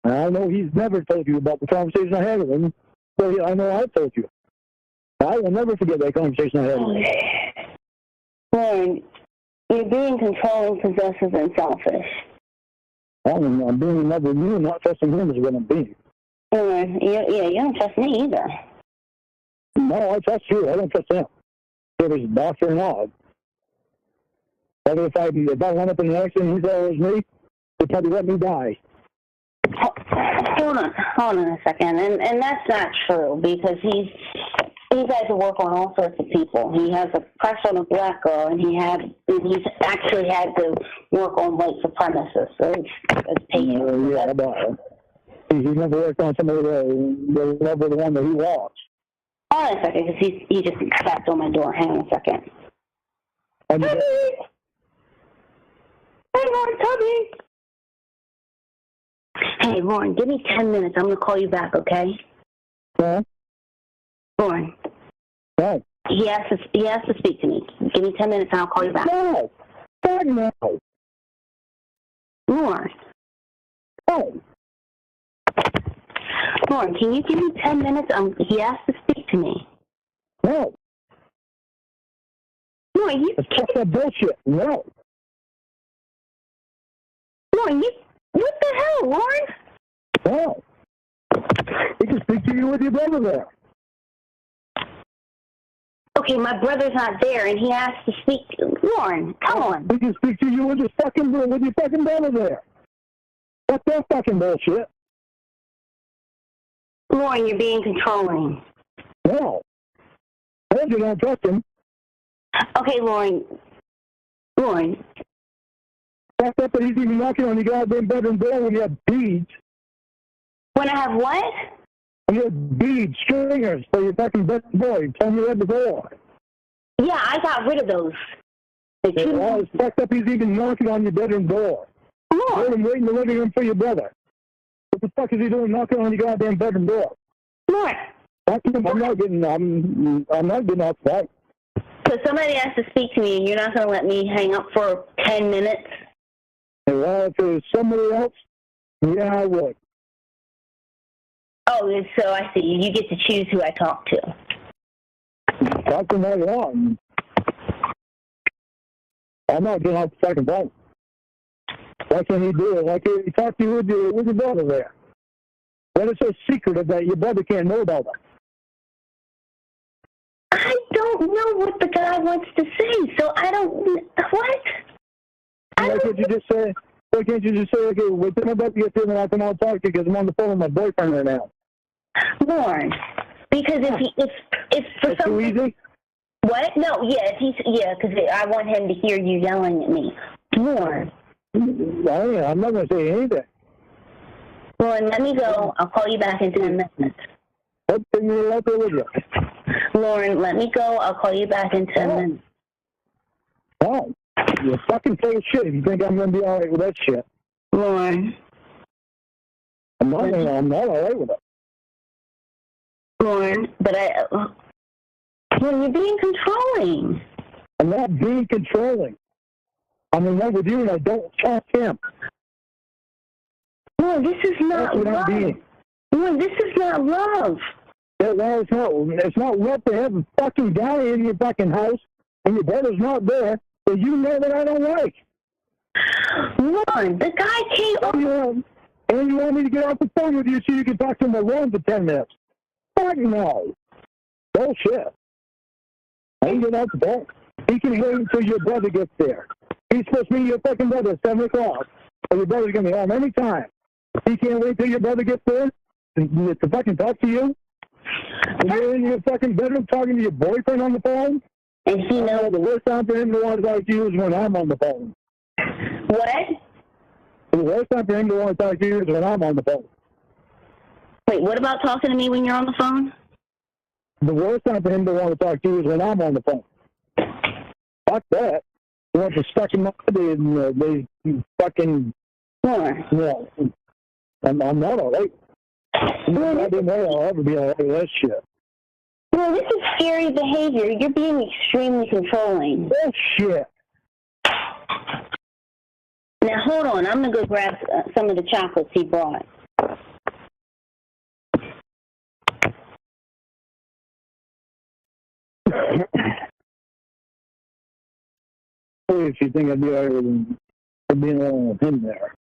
I know he's never told you about the conversation I had with him. So I know I told you. I will never forget that conversation I had with him. Lorne, you're being controlling, possessive, and selfish. I'm being in love with you and not trusting him is what I'm being. Lorne, you don't trust me either. No, I trust you. I don't trust him. Whether he's a doctor or not. Whether if I run up in an accident and he said it was me, he'd probably let me die. Hold on a second. And that's not true, because he's had to work on all sorts of people. He has a crush on a black girl, and he's actually had to work on white supremacists. So it's taking. Yeah, but he never worked on somebody the level of the one that he was. Hold on a second, because he just tapped on my door. Hang on a second. Hey, Lorne, Tubby. Hey, Lorne, give me 10 minutes. I'm going to call you back, okay? Yeah. Lorne. What? He has to speak to me. Give me 10 minutes and I'll call you back. No. God, no. Lorne. No. Lorne, can you give me 10 minutes? He has to speak to me. No. Lorne, you... That's that bullshit. No. Lorne, you... What the hell, Lorne? No. He can speak to you with your brother there. Okay, my brother's not there, and he has to speak. Lorne, come on. He can speak to you with your fucking brother there. What's that fucking bullshit? Lorne, you're being controlling. No. I told you don't trust him. Okay, Lorne. Lorne. That's not that he's even knocking on your goddamn bedroom door when you have beads. When I have what? When you have beads, stringers, for your fucking bedroom door. You told me you had the door. Yeah, I got rid of those. Well, it's fucked up he's even knocking on your bedroom door. Let him wait in the living room for your brother. What the fuck is he doing knocking on your goddamn bedroom door? Lorne. I'm not getting off that. So somebody has to speak to me, and you're not going to let me hang up for 10 minutes? Well, if it was somebody else, yeah, I would. Oh, so I see. You get to choose who I talk to. Talk to my lawn. I'm not getting off the second phone. Why can't he do it? Why can't he talk to you with your brother there? What is so secretive that your brother can't know about it? I don't know what the guy wants to say, so I don't... What? Why can't you just say, okay, wait till I'm about to get there and I'll come out and talk to you because I'm on the phone with my boyfriend right now? Lorne, because if for That's some too easy? What? No, because I want him to hear you yelling at me. Lorne. I'm not going to say anything. Lorne, let me go. I'll call you back in 10 minutes. What thing are you out there with you? Lauren, let me go. I'll call you back in 10 minutes. Oh, you're fucking full of shit. You think I'm going to be all right with that shit? Lauren. I'm not all right with it. Lauren, but Well, you're being controlling. I'm not being controlling. I'm in love with you and I don't trust him. No, this is not love. No, this is not love. No, it's not love to have a fucking guy in your fucking house and your brother's not there, but you know that I don't like. Lorne, the guy came up. And you want me to get off the phone with you so you can talk to him alone for 10 minutes? Fuck no. Bullshit. I ain't getting off the phone. He can wait until your brother gets there. He's supposed to meet your fucking brother at 7 o'clock. And your brother's going to be home any time. He can't wait till your brother gets there to fucking talk to you. And you're in your fucking bedroom talking to your boyfriend on the phone. And he knows the worst time for him to want to talk to you is when I'm on the phone. What? The worst time for him to want to talk to you is when I'm on the phone. Wait, what about talking to me when you're on the phone? The worst time for him to want to talk to you is when I'm on the phone. Fuck that. You want to stuck in my head and they fucking... No. I'm not all right. I didn't know I'll ever be all right with that shit. Well, this is scary behavior. You're being extremely controlling. Bullshit. Now, hold on. I'm going to go grab some of the chocolates he brought. If you think I'd be all right with being alone with him there.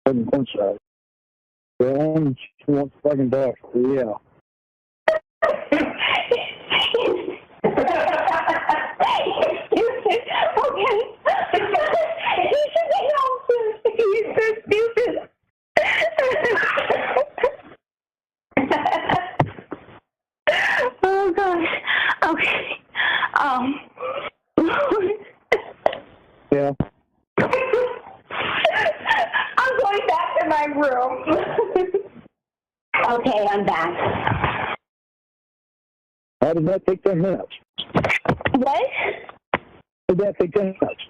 I don't think so. Well, she wants to fucking talk. Yeah. He's so stupid. Oh gosh. Okay. Yeah. I'm going back to my room. Okay, I'm back. How did that take 10 minutes? What? How did that take 10 minutes?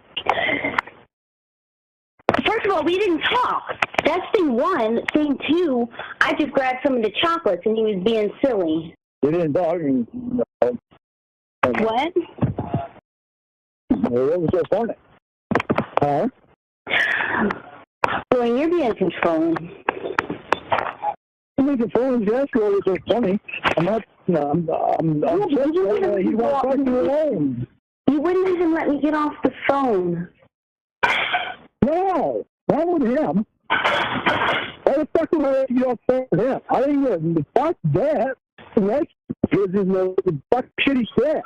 First of all, we didn't talk. That's thing one. Thing two, I just grabbed some of the chocolates and he was being silly. We didn't talk. What? Well, it was so funny. Huh? Boy, you're being controlling. I'm being controlling. Yes, it was so funny. I'm not. I'm just he wants to talk to you alone. You wouldn't even let me get off the phone. No, not with him. Why the fuck would I let you get off the phone with him? I didn't even fuck that. Like, because the fuck shit he said.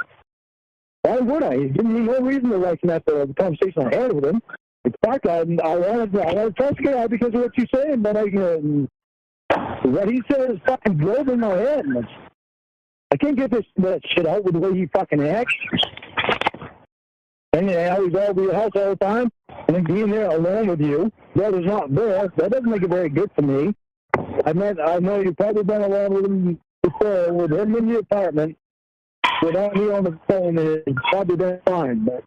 Why would I? He didn't need no reason to like that the conversation I had with him. In fact, I wanted to talk to you because of what you said, but what he said is fucking drove in my head. I can't get that shit out with the way he fucking acts. And how he's all over your house all the time, and then being there alone with you. Brother's not there. That doesn't make it very good for me. I know you've probably been alone with him before, with him in the apartment, without me on the phone, and it's probably been fine. But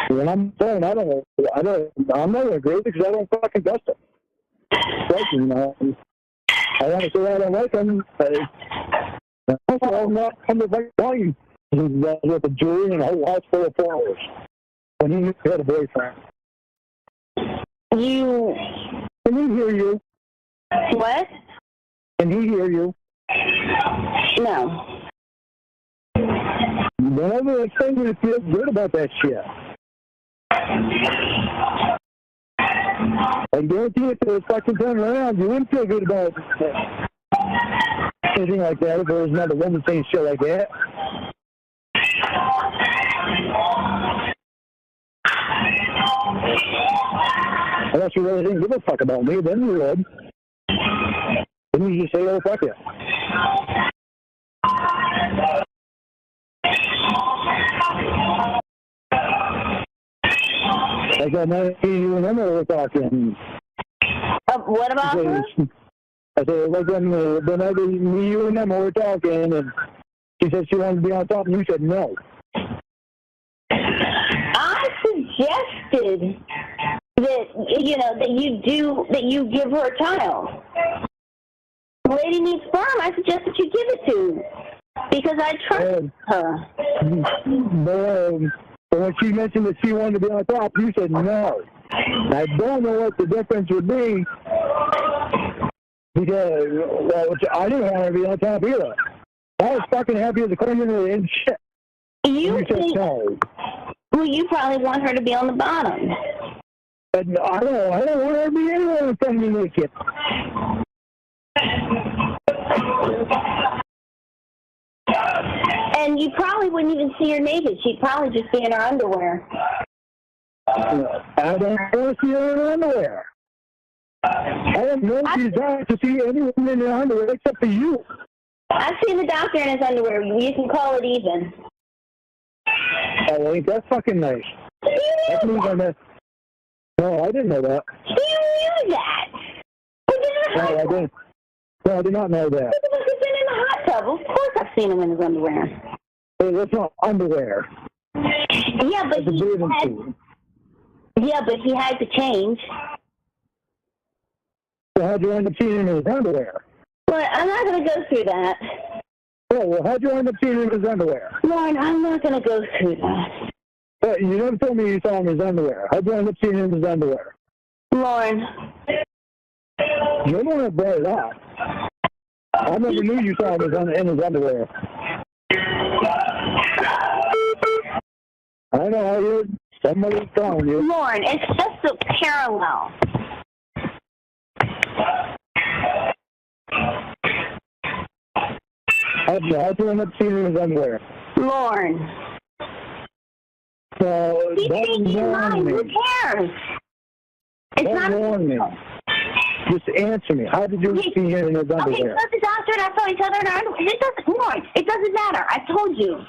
when I'm on the phone, I'm not going to agree because I don't fucking trust him. I want to say I don't like him, but I'm not coming back to tell you. With a jury and a whole house full of followers when he had a boyfriend. Can he hear you? What? Can he hear you? No. Whenever I say you feel good about that shit. I guarantee if it was fucking turned around, you wouldn't feel good about anything like that if there was another woman saying shit like that. Unless you really didn't give a fuck about me, then you would. Then you just say, oh, fuck it. Like that night you and Emma were talking. What about her? I said, like when the night you and Emma were talking, and she said she wanted to be on top, and you said no. I suggested that you give her a child. The lady needs sperm. I suggested you give it to. Because I trust her. But when she mentioned that she wanted to be on top, you said no. I don't know what the difference would be because I didn't want to be on top either. I was fucking happy as a criminal and shit. You said think, no. well, you probably want her to be on the bottom. But I don't want her to be anywhere in front of me naked. And you probably wouldn't even see her naked. She'd probably just be in her underwear. I don't want to see her in her underwear. I have no desire to see anyone in their underwear except for you. I've seen the doctor in his underwear. You can call it even. Oh, ain't that fucking nice? You knew that. No, I didn't know that. You knew that. No, I didn't. No, I did not know that. He's been in the hot tub. Of course I've seen him in his underwear. Hey, that's not underwear. Yeah, but he had to change. So how'd you end up seeing him in his underwear? Well, I'm not going to go through that. Oh, well, how'd you end up seeing him in his underwear? Lorne, I'm not going to go through that. But you never told me you saw him in his underwear. How'd you end up seeing him in his underwear? Lorne. You're the one that brought it up. I never knew you saw him in his underwear. I know how you. Somebody's telling you. Lorne, it's just a parallel. How'd you end up seeing him in his underwear? Lorne. So, Keep thinking mine. Who cares? It's not wrong me. Just answer me. How did you see him in his underwear? Okay, so the doctor and I saw each other in our underwear. It doesn't matter. I told you.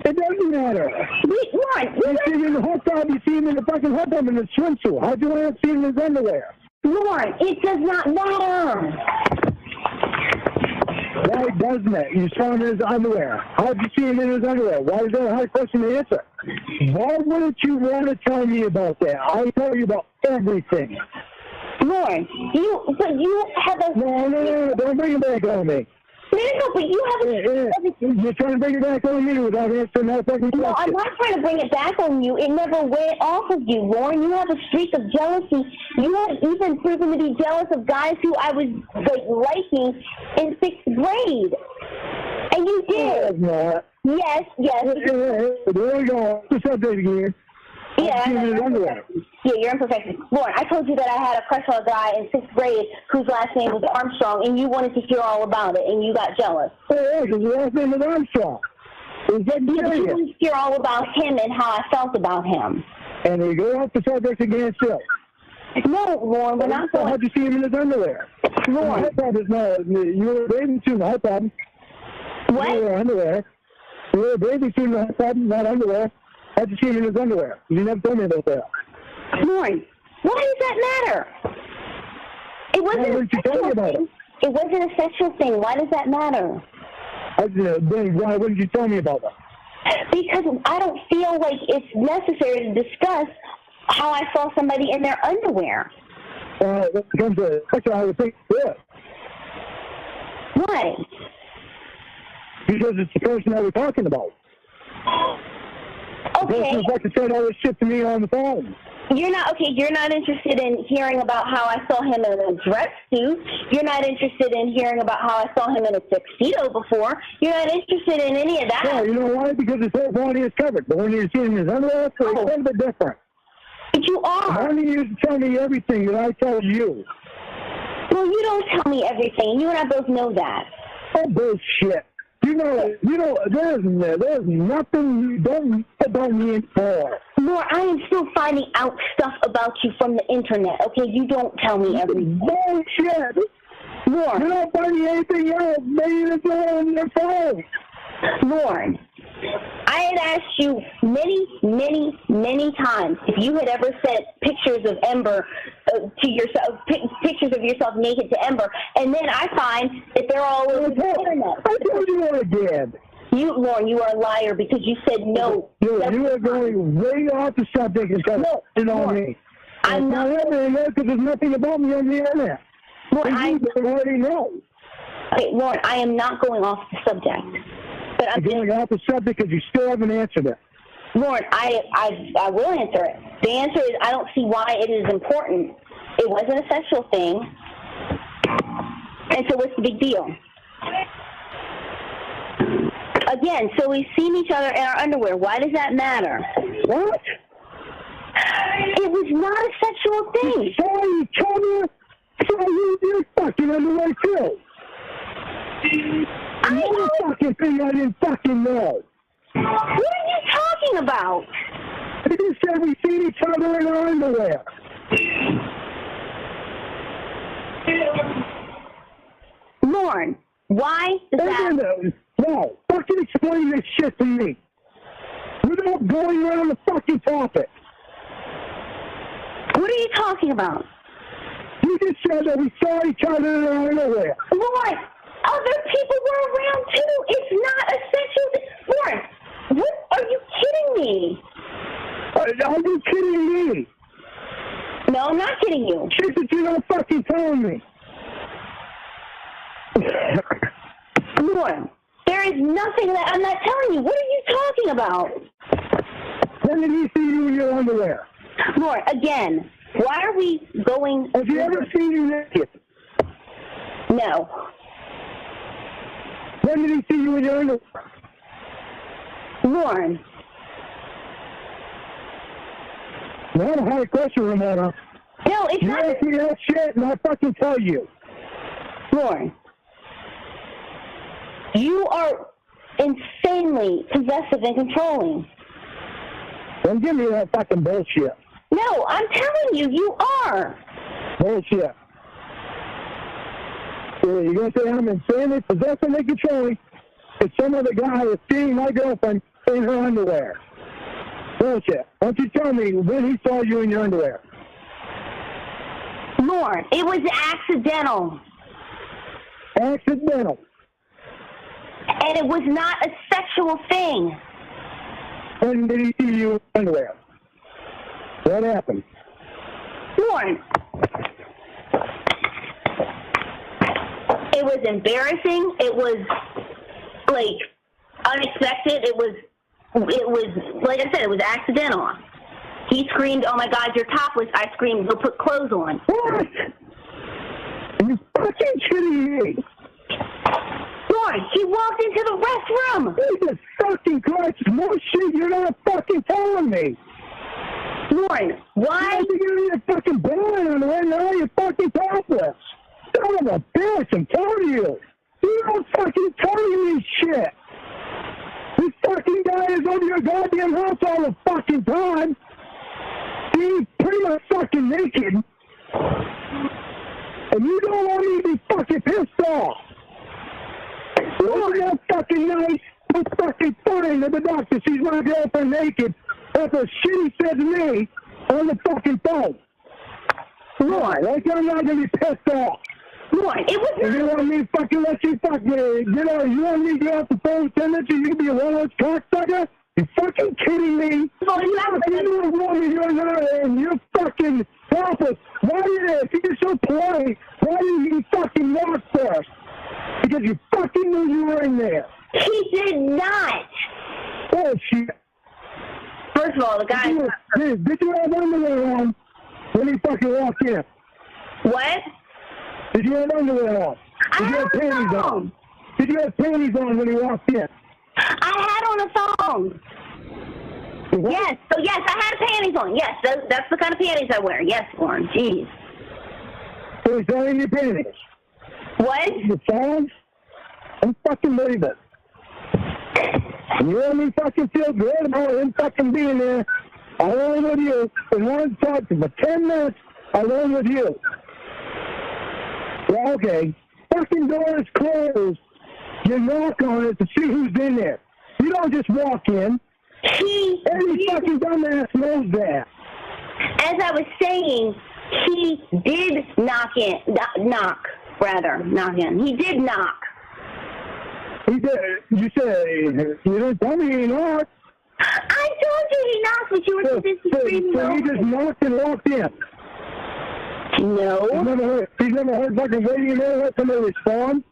It doesn't matter. Lorne, you see him in the hot tub, you see him in the fucking hot tub in the swimsuit. How'd you end up seeing him in his underwear? Lorne, it does not matter. Why doesn't it? You saw him in his underwear. How'd you see him in his underwear? Why is that a hard question to answer? Why wouldn't you want to tell me about that? I'll tell you about everything. Lorne, you have a... No, don't bring it back on me. No, but you have a... You're trying to bring it back on me without answering that fucking question. No, I'm not trying to bring it back on you. It never went off of you, Lorne. You have a streak of jealousy. You have even proven to be jealous of guys who I was liking in 6th grade. And you did. No, yes. There we go. The subject again. Yeah, you're imperfect. Lorne, I told you that I had a crush on a guy in 6th grade whose last name was Armstrong, and you wanted to hear all about it, and you got jealous. Yeah, because his last name was Armstrong. You wanted to hear all about him and how I felt about him. And you go off the subject again still. No, Lorne, we're not going. How'd you see him in his underwear? Lorne. You were a baby suit in the hot tub. What? You were underwear. You were a baby suit in the hot tub, not underwear. How'd you see him in his underwear? You never told me about that. Lorne, why does that matter? It wasn't a sexual thing. It wasn't a sexual thing. Why does that matter? Then why wouldn't you tell me about that? Because I don't feel like it's necessary to discuss how I saw somebody in their underwear. When it comes to sexual, I would think, yeah. Why? Because it's the person that we're talking about. Okay. The person like to say all this shit to me on the phone. You're not interested in hearing about how I saw him in a dress suit. You're not interested in hearing about how I saw him in a tuxedo before. You're not interested in any of that. Yeah, you know why? Because his whole body is covered. But when you're seeing his underwear, it's a little bit different. But you are. I need you to tell me everything that I tell you. Well, you don't tell me everything. You and I both know that. Oh, bullshit. You know, there's nothing you don't know about me anymore. Lord, I am still finding out stuff about you from the internet, okay? You don't tell me everything. Bullshit! Lord. You don't find me anything else, maybe it's on your phone. Lord, I had asked you many times if you had ever sent pictures of Ember to yourself, pictures of yourself naked to Ember, and then I find that they're all over the internet. I told you what I did. Lorne, you are a liar because you said no. You are going way off the subject and trying on me. I'm not on the internet because there's nothing about me on the internet. Lord, I already know. Okay, Lorne, I am not going off the subject. But I'm going off the subject because you still haven't answered it. Lorne, I will answer it. The answer is I don't see why it is important. It wasn't a sexual thing. And so what's the big deal? Again, so we've seen each other in our underwear. Why does that matter? What? It was not a sexual thing. You saw each other, so you're fucking underwear too. Another fucking thing I didn't fucking know. What are you talking about? I just said we seen each other in our underwear. Lorne, why does that... No, fucking explain this shit to me. Without going around the fucking topic. What are you talking about? You just said that we saw each other in our underwear. Lorne, other people were around too. It's not a sexual thing. Lorne, what? Are you kidding me? Are you kidding me? No, I'm not kidding you. Shit that you're not fucking telling me. Lorne, there is nothing that I'm not telling you. What are you talking about? When did he see you in your underwear? Lorne, again, why are we going... Have you ever seen you naked? No. When did he see you in your underwear? Lorne. Not a hard question, Ramona. No, it's you not... You ask me that shit and I'll fucking tell you. Lorne. You are insanely possessive and controlling. Don't give me that fucking bullshit. No, I'm telling you, you are. Bullshit. You're going to say I'm insanely possessive and controlling if some other guy is seeing my girlfriend in her underwear. Bullshit. Why don't you tell me when he saw you in your underwear? Lorne, it was accidental. Accidental. And it was not a sexual thing. When did he see you in underwear? What happened? Lorne, it was embarrassing. It was, like, unexpected. It was, like I said, it was accidental. He screamed, "Oh my God, you're topless." I screamed, "Go put clothes on." What? Are you fucking kidding me? Lorne, he walked into the restroom. Jesus fucking Christ, more shit you're not fucking telling me. Lorne, why? You're a fucking band on right now, you're fucking topless. Son of a bitch, I'm telling you. You don't fucking tell me shit. This fucking guy is over your goddamn house all the fucking time. He's pretty much fucking naked. And you don't want me to be fucking pissed off. Wasn't that fucking nice? It's fucking fine that the doctor sees my girlfriend naked after shit he said to me on the fucking phone. Lorne, like I'm not gonna be pissed off. Lorne, it was not... You want me to fucking let you fucking get out? You want me to get off the phone with 10 minutes and you can be a one-lunch cocksucker? You fucking kidding me? Well, you don't want me doing that and you're fucking helpless. Why did it? If you're so polite, why didn't you fucking knock first? Because you fucking knew you were in there. He did not. Oh, shit. First of all, the guy... Did you have underwear on when he fucking walked in? What? Did you have underwear on? Did you have panties on? Did you have panties on when he walked in? I had on a thong. What? Yes, so yes, I had panties on. Yes, that's the kind of panties I wear. Yes, Lorne, jeez. So he's not in your panties? What? The songs? I'm fucking believe it. And you want me to fucking feel good about him fucking being there? I learned with you. And one talk for 10 minutes, I learned with you. Well, okay. Fucking door is closed. You knock on it to see who's in there. You don't just walk in. Every fucking dumbass knows that. As I was saying, he did knock in. He did knock. He did. You said, you didn't tell me he knocked. I told you he knocked, but you were just screaming. So he just knocked and walked in. No. He's never heard fucking waiting in there, let somebody respond.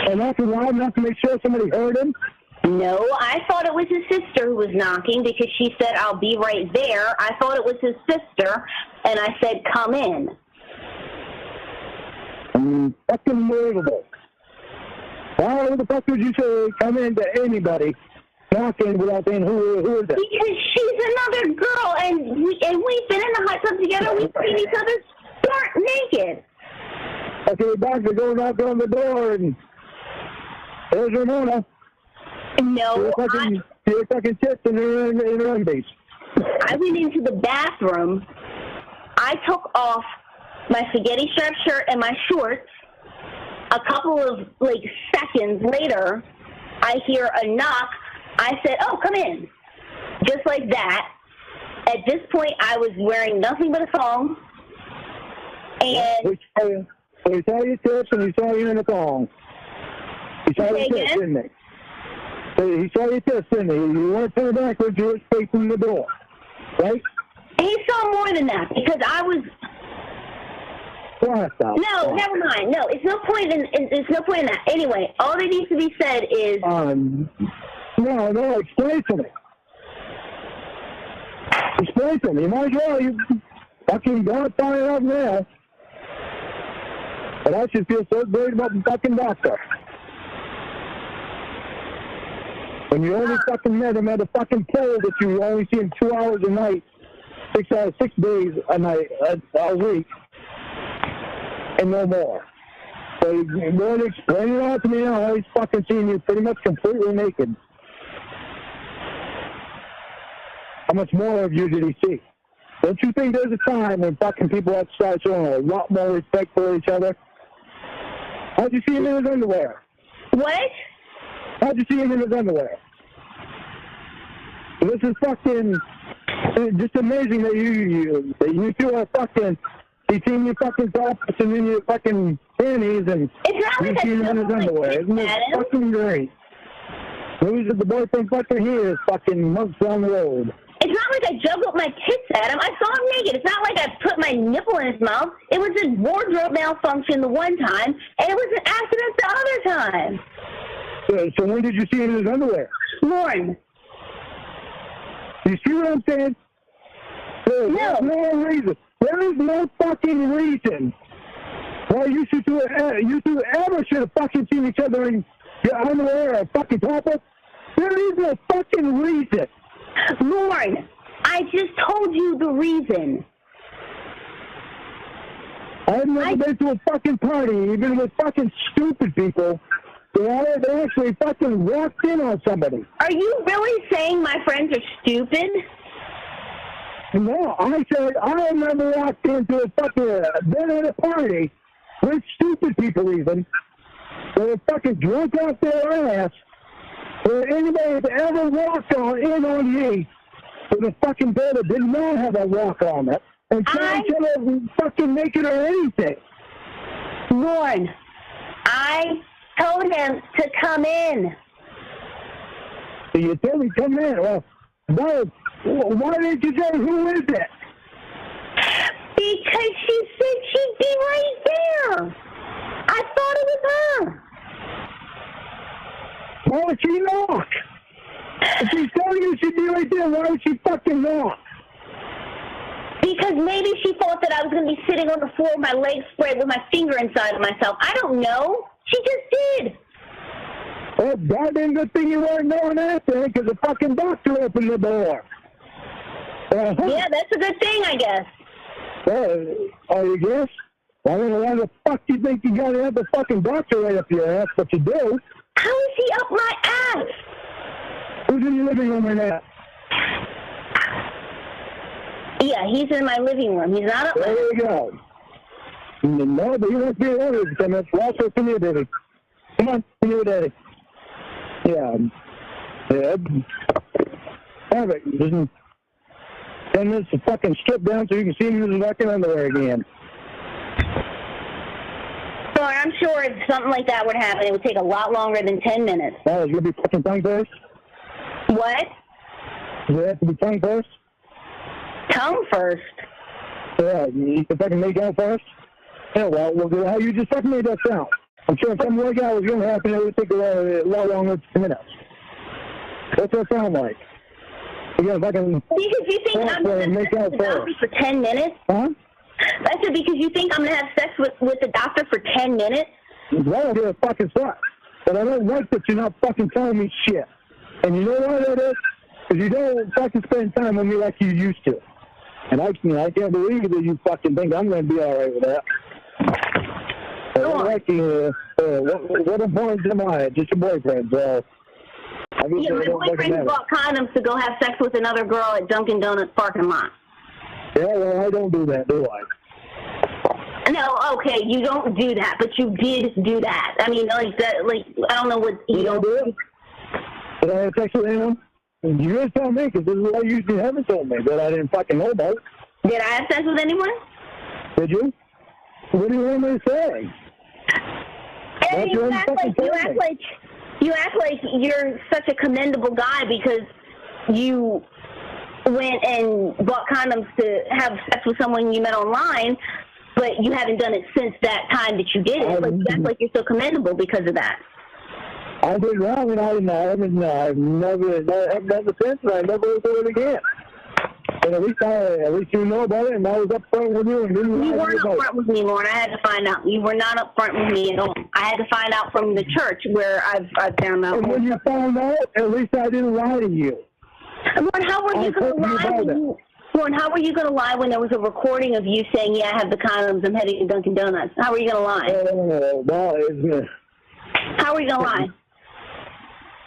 And knocking loud enough to make sure somebody heard him? No, I thought it was his sister who was knocking because she said, I'll be right there. I thought it was his sister, and I said, come in. Fucking unbelievable. Why the fuck would you say come in to anybody knocking without saying who is it? Because she's another girl, and we've been in the hot tub together. We've seen each other start naked. Okay, back to go knock on the door, and there's Ramona. No, you're fucking tits in her undies. I went into the bathroom. I took off my spaghetti strap shirt and my shorts. A couple of, seconds later, I hear a knock. I said, oh, come in. Just like that. At this point, I was wearing nothing but a thong. And... He saw your tits and he saw you in a thong. He saw your tits, didn't he? He saw your tits, didn't he? You weren't turning backwards, you were facing the door. Right? He saw more than that because I was... No, never mind. No, it's no point in that. Anyway, all that needs to be said is... No, explain to me. Explain to me. You might as well. You fucking got fired up now. But I should feel so great about the fucking doctor. When you only fucking met him at a fucking pole that you only see him 2 hours a night, 6 days a night, a week, and no more. So you're going to explain it all to me now. He's fucking seeing you pretty much completely naked. How much more of you did he see? Don't you think there's a time when fucking people have to start showing a lot more respect for each other? How'd you see him in his underwear? What? How'd you see him in his underwear? This is fucking just amazing that you two are fucking. He's seen you fucking tops and in your fucking panties and you see him in his underwear. Isn't it fucking great? Who's the boyfriend fucking here is fucking months down the road. It's not like I juggled my tits at him. I saw him naked. It's not like I put my nipple in his mouth. It was a wardrobe malfunction the one time, and it was an accident the other time. So when did you see him in his underwear? Lorne. You see what I'm saying? There's no reason. There is no fucking reason why you two ever should have fucking seen each other in your underwear or fucking top up. There is no fucking reason. Lorne, I just told you the reason. I've never been to a fucking party, even with fucking stupid people. They actually fucking walked in on somebody. Are you really saying my friends are stupid? No, I said I never walked into a fucking been at a party with stupid people even. They were fucking drunk off their ass. Or anybody has ever walked in on me with a fucking bed that did not have a walk on it and tried each other fucking naked or anything. Lorne, I told him to come in. So you told me come in. Well, why didn't you say who is it? Because she said she'd be right there. I thought it was her. Why would she knock? If she's telling you she'd be right there, why would she fucking knock? Because maybe she thought that I was going to be sitting on the floor with my legs spread with my finger inside of myself. I don't know. She just did. Well, goddamn good thing you weren't knowing that thing, because the fucking doctor opened the door. Yeah, that's a good thing, I guess. Oh, you guess? I don't know why the fuck you think you gotta have the fucking doctor right up your ass, but you do. How is he up my ass? Who's in your living room right now? Yeah, he's in my living room. He's not up my ass. There you go. No, but you won't be able to come in. Also, come here, Daddy. Come on, come here, Daddy. Yeah. Have it. Just 10 minutes to fucking strip down so you can see him in his fucking underwear again. So I'm sure if something like that would happen, it would take a lot longer than 10 minutes. Oh, is it going to be fucking tongue first? What? Does it have to be tongue first? Tongue first? Yeah, you can fucking make out first? Yeah, well, how you just fucking made that sound? I'm sure if something like that was going to happen, it would take a lot longer than 10 minutes. What's that sound like? Because you think I'm going to have sex with the doctor for 10 minutes? Huh? I said, because you think I'm going to have sex with the doctor for 10 minutes? Well, I don't give a fucking fuck. But I don't like that you're not fucking telling me shit. And you know why that is? Because you don't fucking spend time with me like you used to. And I can't believe that you fucking think I'm going to be all right with that. What importance am I? Just your boyfriend, so... Yeah, my boyfriend who bought condoms to go have sex with another girl at Dunkin' Donuts parking lot. Yeah, well, I don't do that, do I? No, okay, you don't do that, but you did do that. I mean, like that, like I don't know what you don't do. Did I have sex with anyone? You just tell me, because this is what you usually haven't told me that I didn't fucking know about. Did I have sex with anyone? Did you? What do you want me to say? And you act like you're such a commendable guy because you went and bought condoms to have sex with someone you met online, but you haven't done it since that time that you did it. Like you act like you're so commendable because of that. I did wrong, and I've never since, and I never will do it again. And at least you know about it, and I was up front with you. And you weren't up front with me, Lorne. I had to find out. You were not up front with me at all. I had to find out from the church where I found out. And when you found out, at least I didn't lie to you. Lorne, how were you going to lie? Lorne, how were you going to lie when there was a recording of you saying, "Yeah, I have the condoms. I'm heading to Dunkin' Donuts"? How were you going to lie? How were you going to lie?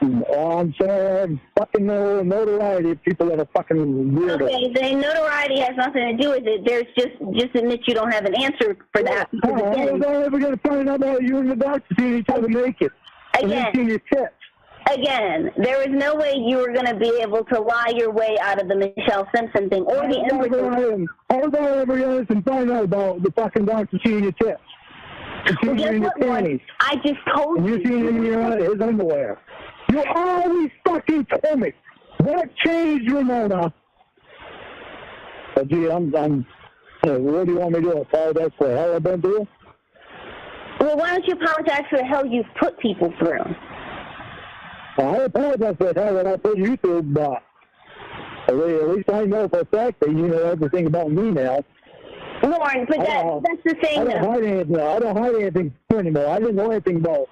Oh, I'm sorry, fucking notoriety of people that are fucking weirdos. Okay, the notoriety has nothing to do with it. There's just admit you don't have an answer for that. How was I ever going to find out about you and the doctor seeing each other naked? Again, seeing your tits? Again, there is no way you were going to be able to lie your way out of the Michelle Simpson thing or the Ember. How was I ever going to find out about the fucking doctor seeing your tits? Well, guess what, Lorne? I just told you. And you seeing him in his underwear. You always fucking tell me. What changed, Ramona? Gee, what do you want me to do? Apologize for the hell I've been through? Well, why don't you apologize for the hell you've put people through? Well, I apologize for the hell that I put you through, but at least I know for a fact that you know everything about me now. Lorne, but that's the thing. I don't hide anything anymore. I didn't know anything about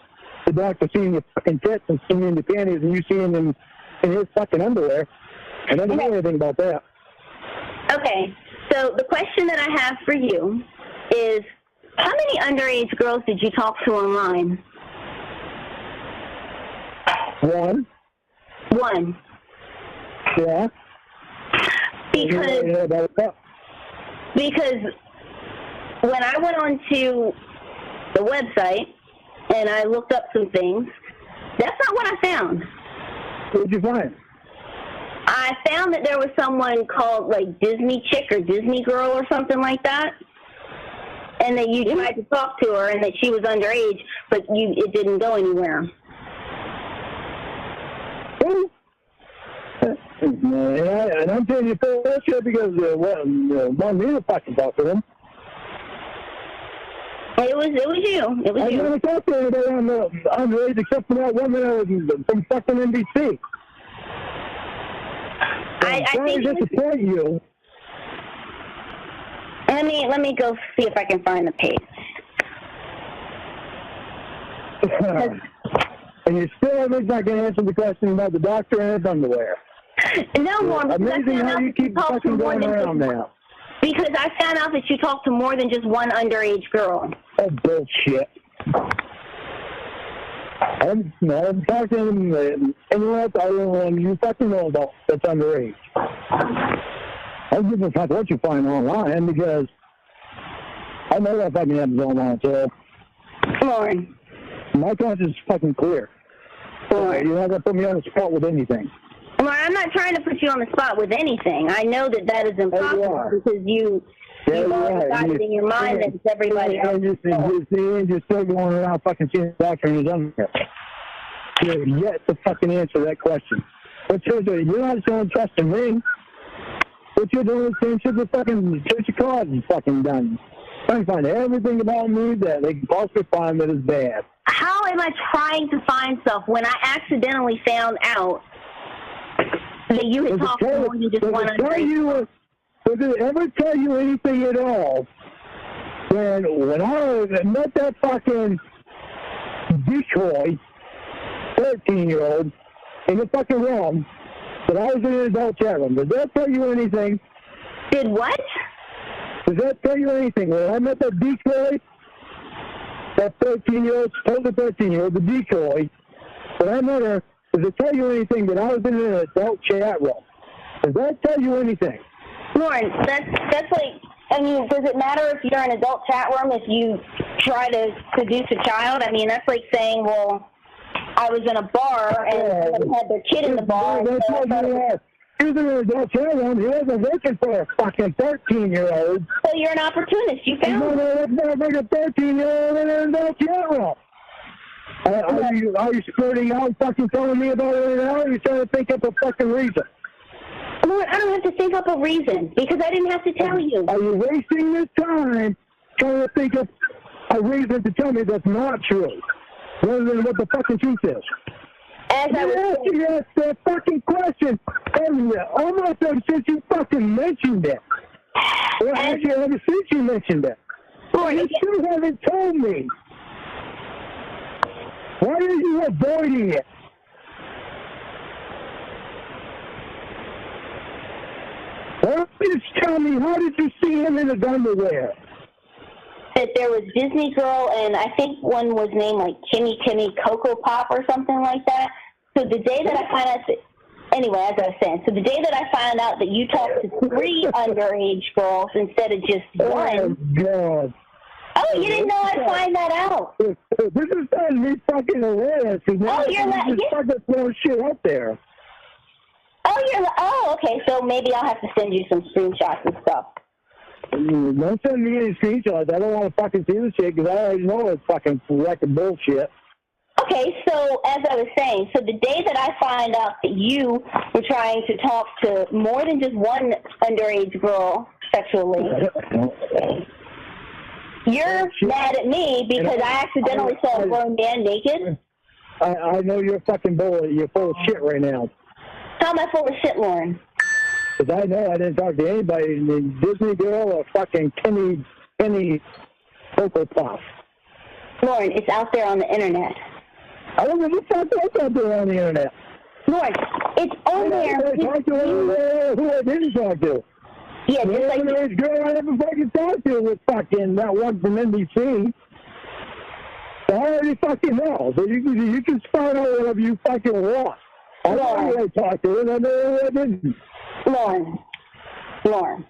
the doctor seeing your fucking tits and seeing in the panties and you seeing them in his fucking underwear. I didn't know anything about that. Okay, so the question that I have for you is, how many underage girls did you talk to online? One. Yeah. Because when I went onto the website and I looked up some things, that's not what I found. What did you find? I found that there was someone called like Disney Chick or Disney Girl or something like that, and that you tried to talk to her and that she was underage, but it didn't go anywhere. And I'm telling you for sure because want me to fucking talk to them. It was you. It was I you. never talked to anybody underage except for that woman from fucking NBC. I think to disappoint you. Let me go see if I can find the page. And you still haven't not going to answer the question about the doctor and his underwear. No, Lorne. Amazing how you keep fucking going around now. Because I found out that you talked to more than just one underage girl. Oh, bullshit. I'm talking anyone else other than you fucking know about that's underage. I don't give a fuck what you find online because I know that fucking happens online, so. Lorne. My conscience is fucking clear. You're not going to put me on the spot with anything. Well, I'm not trying to put you on the spot with anything. I know that is impossible because you decided in your mind that it's everybody else. You're still going around fucking seeing the doctor in his underwear. You're yet to fucking answer that question. What you're doing, you're not showing trust in me. What you're doing is saying shit the fucking Church of God is fucking done. Trying to find everything about me that they can possibly find that is bad. how am I trying to find stuff when I accidentally found out that you had talked to more than just one underage? Does it ever tell you anything at all when I met that fucking decoy 13-year-old in the fucking room that I was in an adult chat room? Does that tell you anything? Did what? Does that tell you anything? When I met that decoy, that 13-year-old, supposed 13-year-old, the decoy, when I met her, does it tell you anything that I was in an adult chat room? Does that tell you anything? Lorne, that's like, I mean, does it matter if you're in an adult chat room if you try to seduce a child? I mean, that's like saying, well, I was in a bar and somebody had their kid in the bar. He was in an adult chat room. He wasn't looking for a fucking 13-year-old. So you're an opportunist. You found him. No, that's like a 13-year-old in an adult chat room. Are you splurting out fucking telling me about it right now? Or are you trying to think up a fucking reason? Lord, I don't have to think up a reason because I didn't have to tell you. Are you wasting your time trying to think up a reason to tell me that's not true, rather than what the fucking truth is? As I was you asked that fucking question almost ever since you fucking mentioned it. Well, actually, ever since you mentioned it. Lord, you still haven't told me. Why are you avoiding it? Why don't you just tell me, how did you see him in his underwear? That there was Disney Girl, and I think one was named like Kimmy Cocoa Pop or something like that. So the day that I found out that, anyway, as I was saying, so the day that I found out that you talked to 3 underage girls instead of just one. Oh, God. Oh, you didn't know I'd find that out. This is starting to be fucking hilarious. Oh, you're just fucking throwing shit up there. Oh, okay, so maybe I'll have to send you some screenshots and stuff. Don't send me any screenshots. I don't want to fucking see the shit because I already know it's fucking wrecking bullshit. Okay, so as I was saying, so the day that I find out that you were trying to talk to more than just one underage girl sexually, you're mad at me because I accidentally saw a grown man naked? I know you're fucking bull. You're full of shit right now. How am I full of shit, Lorne? Because I know I didn't talk to anybody named Disney Girl or fucking Kenny Cocoa Pop. Lorne, it's out there on the internet. I don't know what the fuck out there on the internet. Lorne, it's on there. I talked to who I didn't talk to. Yeah, just like the girl I never fucking talked to was fucking that one from NBC. I already fucking know. So you can find out whatever you fucking want. I know who I talked to, and I know who I didn't. Lorne.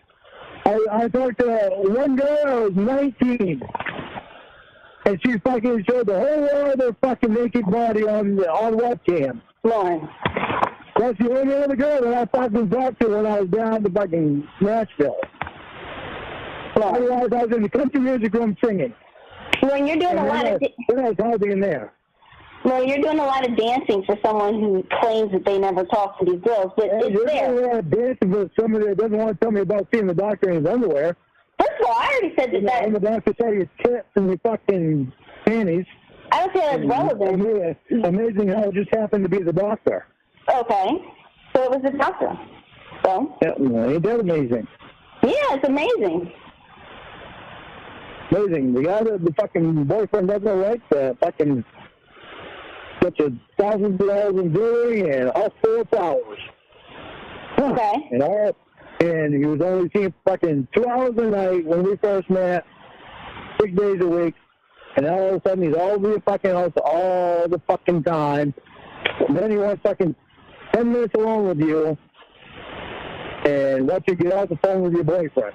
I talked to one girl who was 19, and she fucking showed the whole world her fucking naked body on webcam. Lorne. That's the only other girl that I fucking talked to when I was down to fucking Nashville. Otherwise, I was in the country music room singing. Lorne, you're doing a lot of... When I was hiding in there. Well, you're doing a lot of dancing for someone who claims that they never talk to these girls, but it's there. You're doing a lot of dancing for somebody that doesn't want to tell me about seeing the doctor in his underwear. First of all, I already said that. And the doctor saw your tits and your fucking panties. I don't feel that's relevant. Amazing how it just happened to be the doctor. Okay. So it was the doctor. So? Yeah, well, ain't that amazing? Yeah, it's amazing. Amazing. The guy that the fucking boyfriend doesn't like, fucking such a $1,000 in jewelry and all 4 flowers. Huh. Okay. And he was only seeing fucking 2 hours a night when we first met, 6 days a week. And now all of a sudden he's all over your fucking house all the fucking time. And then he wants fucking 10 minutes alone with you and lets you get off the phone with your boyfriend.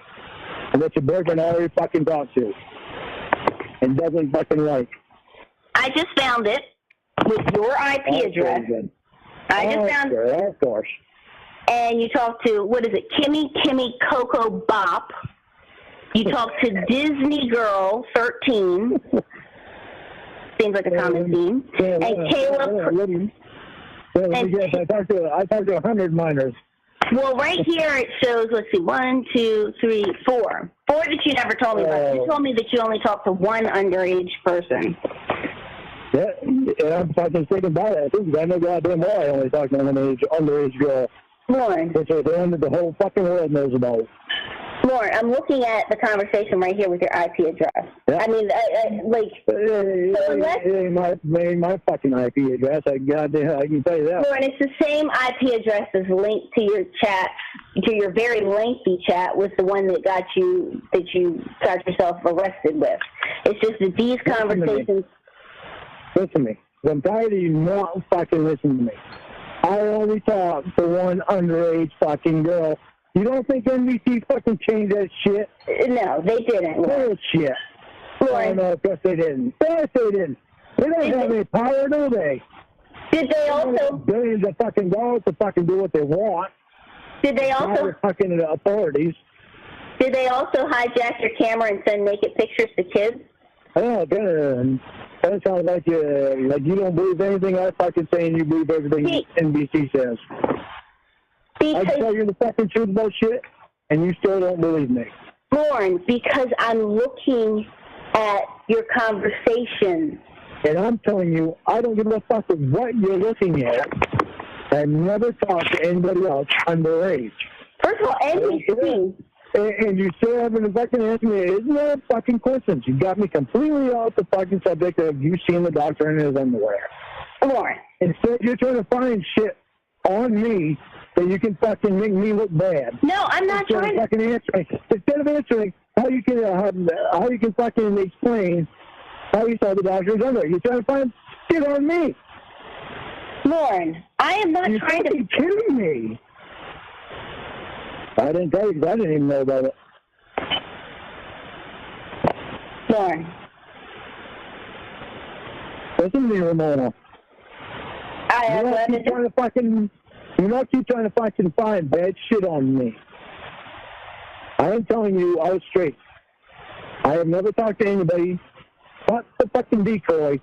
And let your boyfriend already fucking talk to and doesn't fucking like. I just found it with your IP address. I just found it. Of course. And you talked to, what is it, Kimmy Cocoa Bop. You talked to Disney Girl 13. Seems like a common theme. And Caleb. I talked to 100 minors. Well, right here it shows, let's see, 1, 2, 3, 4. 4 that you never told me about. You told me that you only talked to one underage person. Yeah, and I'm fucking sticking by that too, because I know goddamn well I only talk to an underage girl. Lorne. Which is the end of the whole fucking world knows about. Lorne, I'm looking at the conversation right here with your IP address. Yeah. I mean, It ain't my fucking IP address. I can tell you that. Lorne, it's the same IP address as linked to your chat, to your very lengthy chat with the one that you got yourself arrested with. It's just that these conversations... Listen to me. I'm tired of you not fucking listening to me. I only talk to one underage fucking girl. You don't think NBC fucking changed that shit? No, they didn't. Bullshit. Lorne. No, of course they didn't. Yes, they didn't. They don't have any power, do they? Did they also... Billions of fucking dollars to fucking do what they want. Did they also... The fucking authorities. Did they also hijack your camera and send naked pictures to kids? Oh, that sounds like you don't believe anything I fucking say and you believe everything NBC says. I tell you the fucking truth about shit, and you still don't believe me. Lorne, because I'm looking at your conversation. And I'm telling you, I don't give a fuck with what you're looking at. I've never talked to anybody else underage. First of all, NBC. And you still haven't fucking asked me, isn't that a fucking question? You got me completely off the fucking subject of you seeing the doctor in his underwear. Lorne. Instead, you're trying to find shit on me that you can fucking make me look bad. No, I'm not trying to... Instead of answering how you can fucking explain how you saw the doctor's underwear, you're trying to find shit on me. Lorne, I am not trying to... You're kidding me. I didn't tell you because I didn't even know about it. Lorne. Listen to me, Ramona. You not keep trying to fucking find bad shit on me. I am telling you, I was straight. I have never talked to anybody but the fucking decoy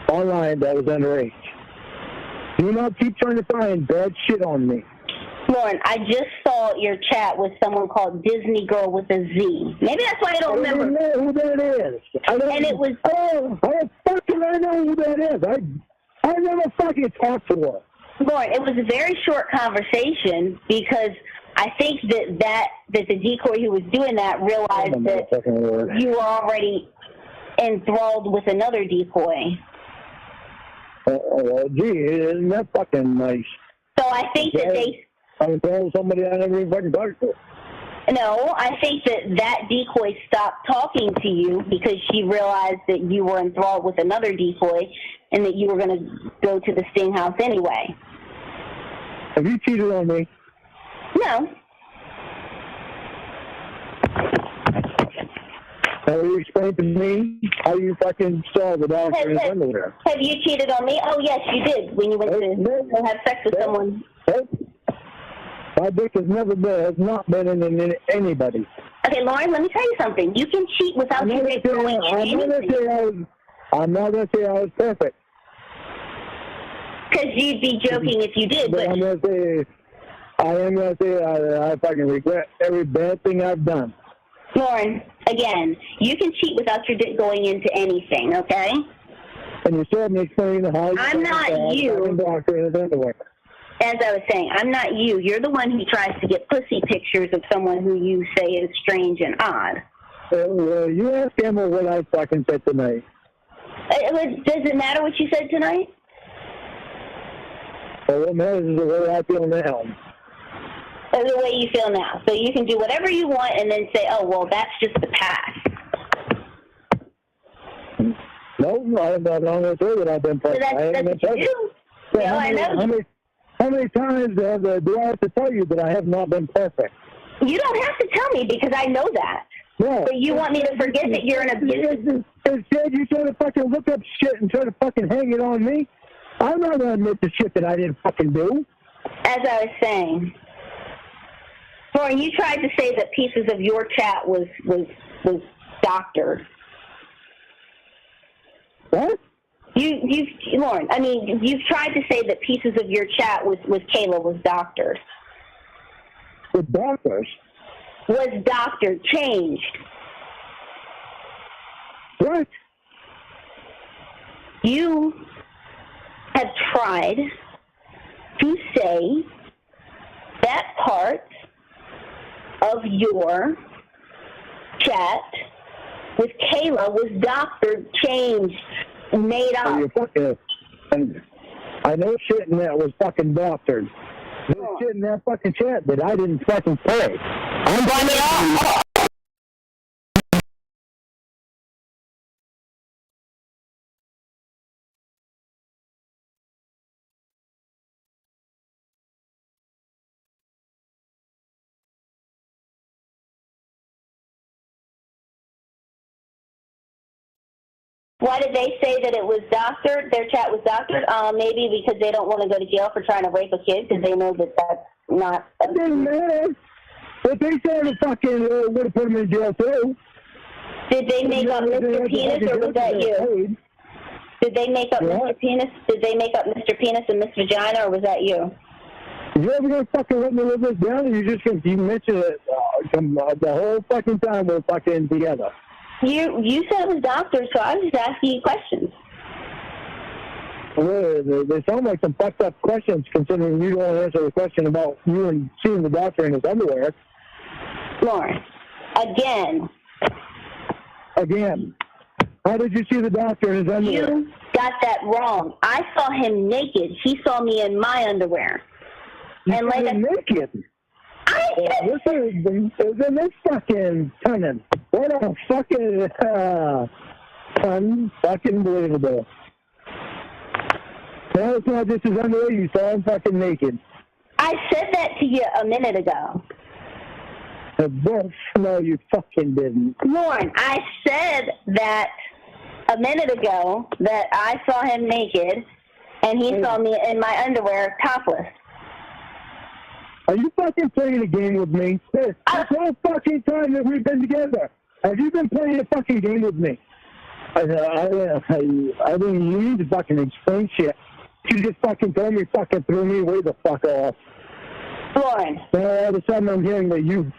online that was underage. Do not keep trying to find bad shit on me. Lorne, I just saw your chat with someone called Disney Girl with a Z. Maybe that's why I don't remember. I don't know who that is. I know who that is. I never fucking talked to her. Lorne, it was a very short conversation because I think that the decoy who was doing that realized that you were already enthralled with another decoy. Well, gee, isn't that fucking nice? So I think that they... I'm telling somebody I never even fucking talked to. No, I think that decoy stopped talking to you because she realized that you were enthralled with another decoy and that you were going to go to the Sting house anyway. Have you cheated on me? No. Will you explain to me how you fucking saw the doctor in his underwear? Have you cheated on me? Oh, yes, you did when you went to have sex with someone. My dick has not been in anybody. Okay, Lorne, let me tell you something. You can cheat without your dick going in anything. I'm not going to say I was perfect. Because you'd be joking if you did, but... I am going to say I fucking regret every bad thing I've done. Lorne, again, you can cheat without your dick going into anything, okay? And you still haven't explained how I'm not you. As I was saying, I'm not you. You're the one who tries to get pussy pictures of someone who you say is strange and odd. You ask Emma what I fucking said tonight. Does it matter what you said tonight? Well, what matters is the way I feel now. The way you feel now. So you can do whatever you want and then say, oh, well, that's just the past. No, I'm not going to say that I've been perfect. So that's what you do. So I know. How many times do I have to tell you that I have not been perfect? You don't have to tell me because I know that. No. But you want me to forget that you're an abuser? Instead, you try to fucking look up shit and try to fucking hang it on me. I'm not going to admit the shit that I didn't fucking do. As I was saying, Lorne, you tried to say that pieces of your chat was doctored. What? Lorne, I mean, you've tried to say that pieces of your chat with Kayla was doctored. With doctors? Was doctored, changed. What? you have tried to say that part of your chat with Kayla was doctored, changed, made up. You're fucking, and I know shit in that was fucking doctored. There's shit in that fucking chat that I didn't fucking say. I'm finding out. Why did they say that it was doctored? Their chat was doctored? Maybe because they don't want to go to jail for trying to rape a kid because they know that that's not. It didn't matter. If they said it fucking would have put him in jail too. Did they make up Mr. Penis or was that you? Did they make up Mr. Penis? Did they make up Mr. Penis and Miss Vagina or was that you? You ever gonna fucking let me live this down? Or you just gonna you mention it the whole fucking time we're fucking together. You said it was doctored, so I was just asking you questions. Well, they sound like some fucked up questions, considering you don't answer the question about you and seeing the doctor in his underwear. Lorne, again. How did you see the doctor in his underwear? You got that wrong. I saw him naked. He saw me in my underwear. You and like naked? Listen, this fucking tenant. What a fucking fucking believable. No, it's not just his underwear. You saw him fucking naked. I said that to you a minute ago. No, you fucking didn't. Lorne, I said that a minute ago that I saw him naked and he saw me in my underwear topless. Are you fucking playing a game with me? This whole fucking time that we've been together, have you been playing a fucking game with me? I mean, you need to fucking explain shit. You just fucking told me, fucking threw me way the fuck off. Lorne. Now all of a sudden I'm hearing that you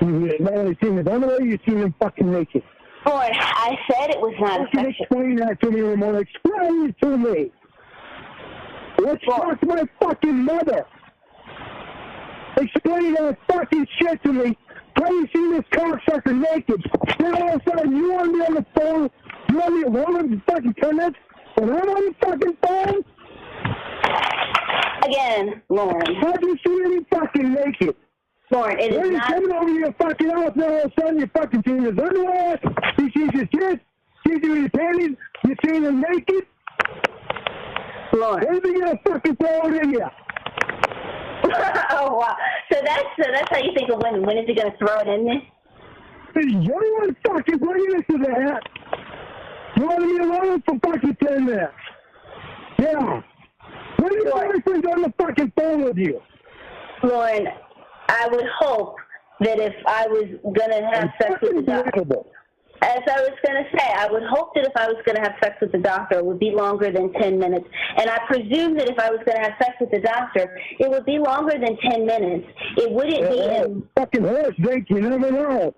not only seen his underwear, you've seen him fucking naked. Lorne, I said it was not sexual. Explain that to me, Ramona. Explain it to me. Let's talk to my fucking mother. Explain that fucking shit to me. How you see this cocksucker naked? Then all of a sudden you want to be on the phone? You want me to want to fucking turn this? And I'm on the fucking phone? Again, Lorne. How'd you see me fucking naked? Lorne, it is not... You're coming over to your fucking house now, all of a sudden you're fucking seeing his underwear, you see his kids, you see his panties, you're seeing him naked? Lorne. Everything gonna fucking throw it in you. Oh, wow. So that's how you think of women. When is he gonna throw it in there? You're the one fucking bringing us to that. You want me alone for fucking 10 minutes? Yeah. When your boyfriend's on the fucking phone with you? Lorne, I would hope that if I was going to have sex with the doctor, as I was going to say, I would hope that if I was going to have sex with the doctor, it would be longer than 10 minutes. And I presume that if I was going to have sex with the doctor, it would be longer than 10 minutes. It wouldn't be in... Fucking horse drink, you never know.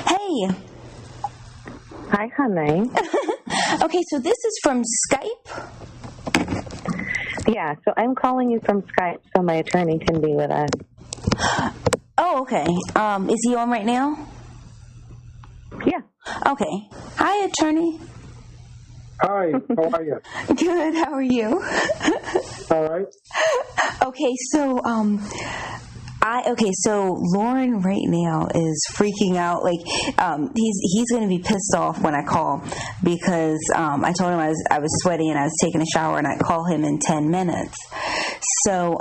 Hey. Hi, honey. Okay, so this is from Skype? Yeah, so I'm calling you from Skype so my attorney can be with us. Oh, okay. Is he on right now? Yeah. Okay. Hi, attorney. Hi, how are you? Good, how are you? All right. Okay, so, so Lorne right now is freaking out. Like, he's going to be pissed off when I call because I told him I was sweaty and I was taking a shower and I'd call him in 10 minutes. So,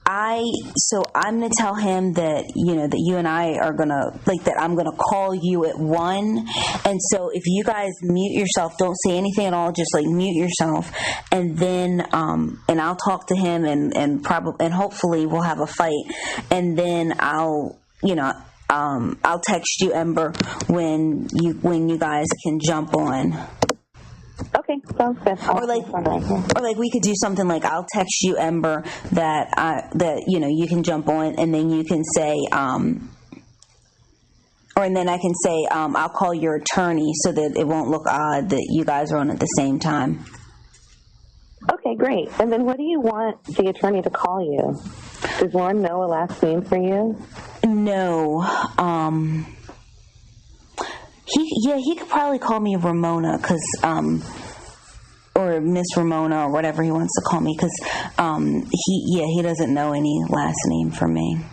I'm going to tell him that, that you and I are going to, that I'm going to call you at 1. And so if you guys mute yourself, don't say anything at all, just mute yourself. And then, and I'll talk to him and hopefully we'll have a fight. And then I'll text you, Ember, when you guys can jump on. Okay, sounds good. Or we could do something like I'll text you, Ember, that you can jump on, and then you can say Or and then I can say, I'll call your attorney so that it won't look odd that you guys are on at the same time. Okay, great. And then what do you want the attorney to call you? Does Lorne know a last name for you? No. He could probably call me Ramona, because, or Miss Ramona, or whatever he wants to call me, because, he doesn't know any last name for me.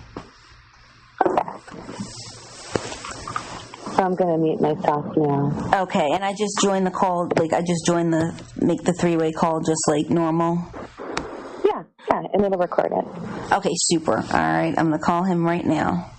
So I'm going to mute myself now. Okay, and I just joined the call, like, make the three-way call just like normal? Yeah, and it'll record it. Okay, super. All right, I'm going to call him right now.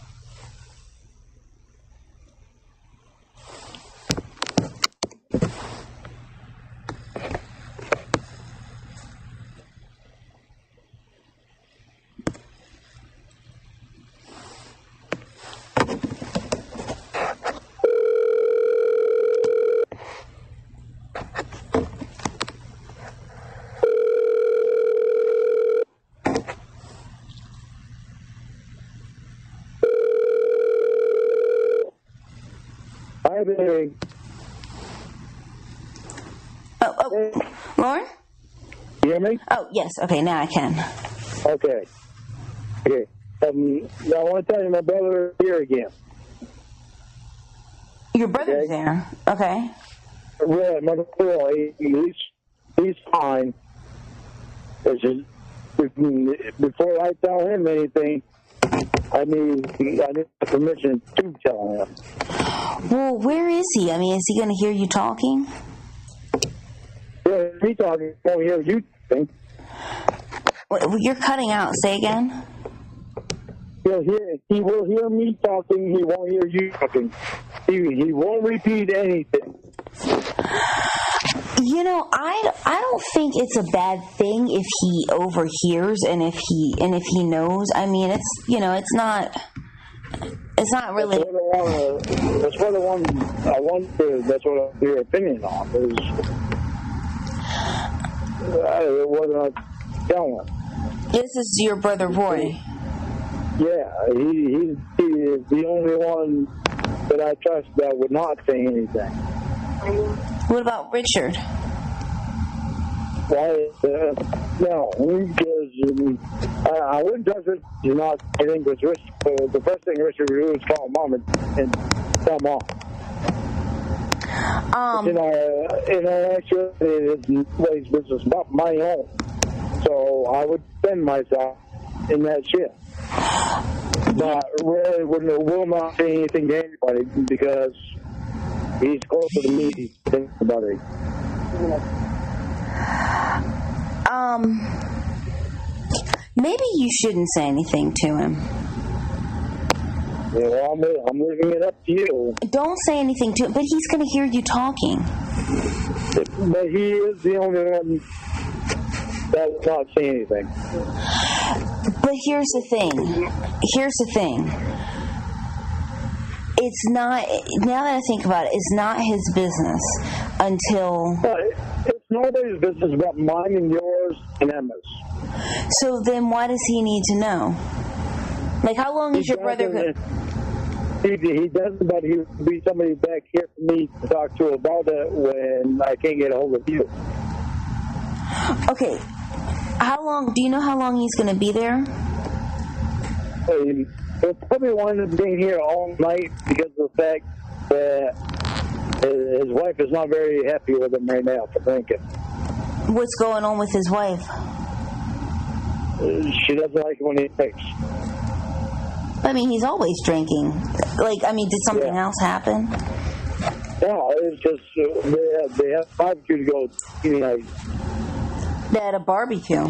Hi, baby. Oh, Lorne? You hear me? Oh, yes. Okay, now I can. Okay. I want to tell you my brother is here again. Your brother's there? Okay. Yeah, my brother, he's fine. It's just, before I tell him anything, I need permission to tell him. Well, where is he? I mean, is he going to hear you talking? Yeah, he talking. He won't hear you talking. Well, you're cutting out. Say again. He will hear me talking. He won't hear you talking. He won't repeat anything. You know, I don't think it's a bad thing if he overhears and if he knows. I mean, it's not really. That's what I want to. That's what your opinion on is. What I'm telling. This is your brother Roy. Yeah, he is the only one that I trust that would not say anything. What about Richard? Why? No, because I wouldn't trust Richard to not say anything, because the first thing Richard would do is call Mom and tell Mom. Actually, it's nobody's business but my own. So I would spend myself in that shit. But really will not say anything to anybody because he's closer to me than anybody. Maybe you shouldn't say anything to him. Yeah, well, I'm leaving it up to you. Don't say anything to him, but he's going to hear you talking. But he is the only one that will not say anything. But here's the thing. It's not, now that I think about it, it's not his business until... It's nobody's business but mine and yours and Emma's. So then why does he need to know? Like, how long is your brother... He doesn't, but he would be somebody back here for me to talk to about it when I can't get a hold of you. Okay. How long, do you know how long he's going to be there? He'll probably wind up being here all night because of the fact that his wife is not very happy with him right now for drinking. What's going on with his wife? She doesn't like it when he drinks. I mean, he's always drinking. Like, I mean, did something else happen? No, it's just they have barbecue to go tonight. They had a barbecue.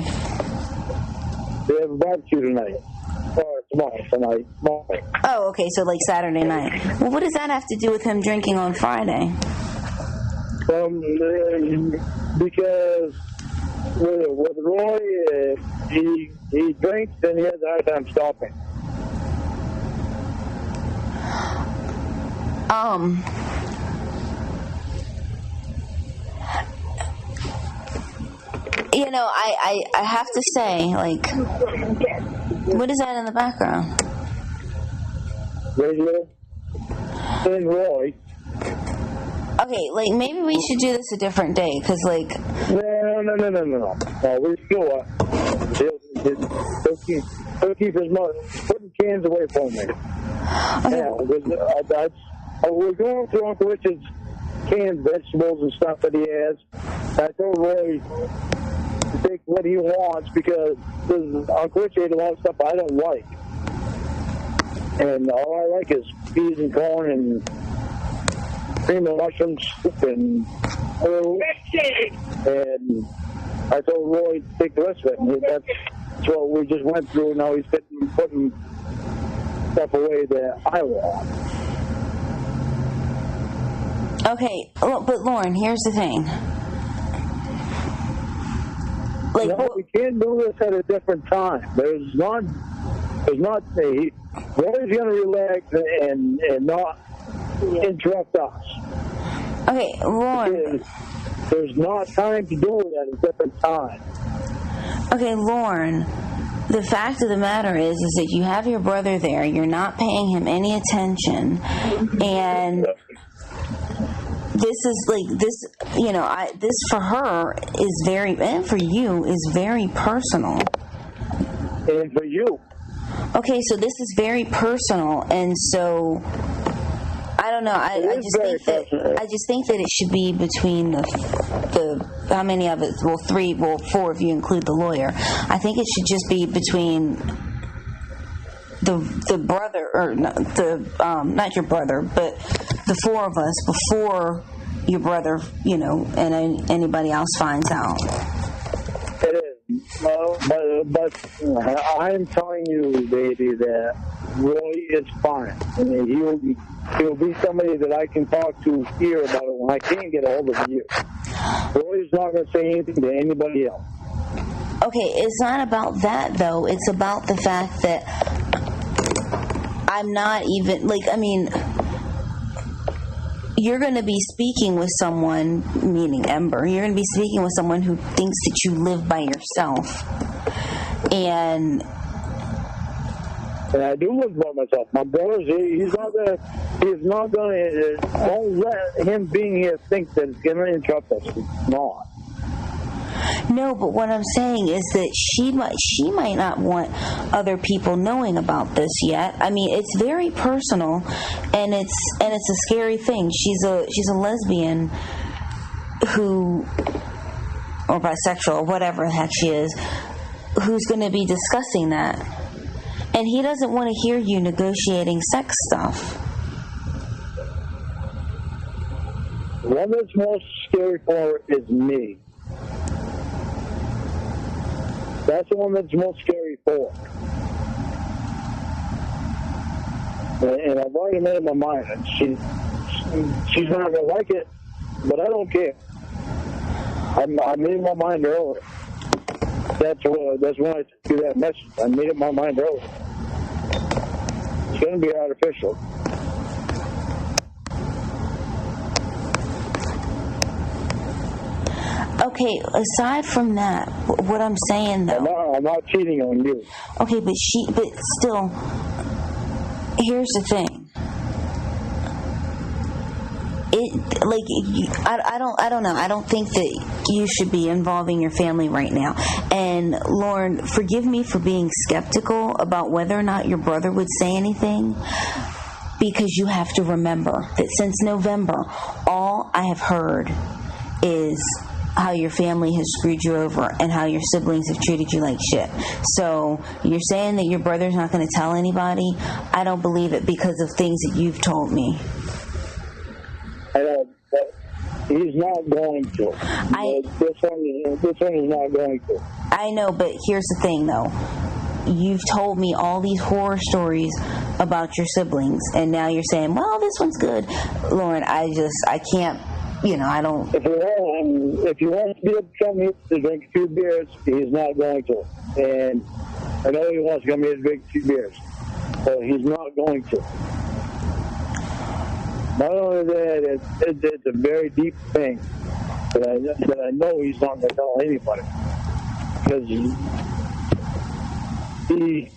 They have a barbecue tonight. Or tomorrow. Oh, okay, so like Saturday night. Well, what does that have to do with him drinking on Friday? Because with Roy, he drinks and he has a hard time stopping. You know, I have to say, like, what is that in the background? Radio? and Roy. Okay, like maybe we should do this a different day, because like. No. We still are. He'll keep his mother putting cans away from me. Yeah, we're going through Uncle Richard's canned vegetables and stuff that he has. I told Roy to take what he wants because Uncle Richard ate a lot of stuff I don't like. And all I like is peas and corn and cream of mushroom soup and I told Roy to take the rest of it. And that's what we just went through. Now he's putting stuff away that I want. Okay, but Lorne, here's the thing. Like, no, we can't do this at a different time. Roy's going to relax and not interrupt us. Okay, Lorne. There's not time to do it at a different time. Okay, Lorne. The fact of the matter is that you have your brother there. You're not paying him any attention, and this is like this. You know, this for her is very, and for you is very personal. And for you. Okay, so this is very personal, and so I don't know. I just think that it should be between the how many of it? Well, 4 if you include the lawyer. I think it should just be between the brother, or not your brother, but the 4 of us before your brother, you know, and anybody else finds out. It is. Well, but I'm telling you, baby, that Roy is fine. I mean, he'll be somebody that I can talk to here about it when I can't get a hold of you. Roy's not going to say anything to anybody else. Okay, it's not about that, though. It's about the fact that I'm not even, like, I mean, you're going to be speaking with someone, meaning Ember, you're going to be speaking with someone who thinks that you live by yourself. And I do live by myself. My brother's, he's not going to, don't let him being here think that it's going to interrupt us. It's not. No, but what I'm saying is that she might not want other people knowing about this yet. I mean, it's very personal, and it's a scary thing. She's a lesbian who, or bisexual, or whatever the heck she is, who's going to be discussing that, and he doesn't want to hear you negotiating sex stuff. The one that's most scary for her is me. That's the one that's most scary for. And I've already made up my mind. She's not going to like it, but I don't care. I made my mind earlier. That's when I took you that message. I made up my mind earlier. It's going to be artificial. Okay, aside from that, what I'm saying though, I'm not cheating on you. Okay, but still, here's the thing. I don't know. I don't think that you should be involving your family right now. And Lorne, forgive me for being skeptical about whether or not your brother would say anything, because you have to remember that since November, all I have heard is how your family has screwed you over and how your siblings have treated you like shit. So you're saying that your brother's not going to tell anybody? I don't believe it because of things that you've told me. I know, but he's not going to. This one is not going to. I know, but here's the thing, though. You've told me all these horror stories about your siblings, and now you're saying, well, this one's good. Lorne, I can't. You know, I don't. If you want to be able to come here to drink a few beers, he's not going to. And I know he wants to come here to drink a few beers, but he's not going to. Not only that, it's a very deep thing that I know he's not going to tell anybody, because he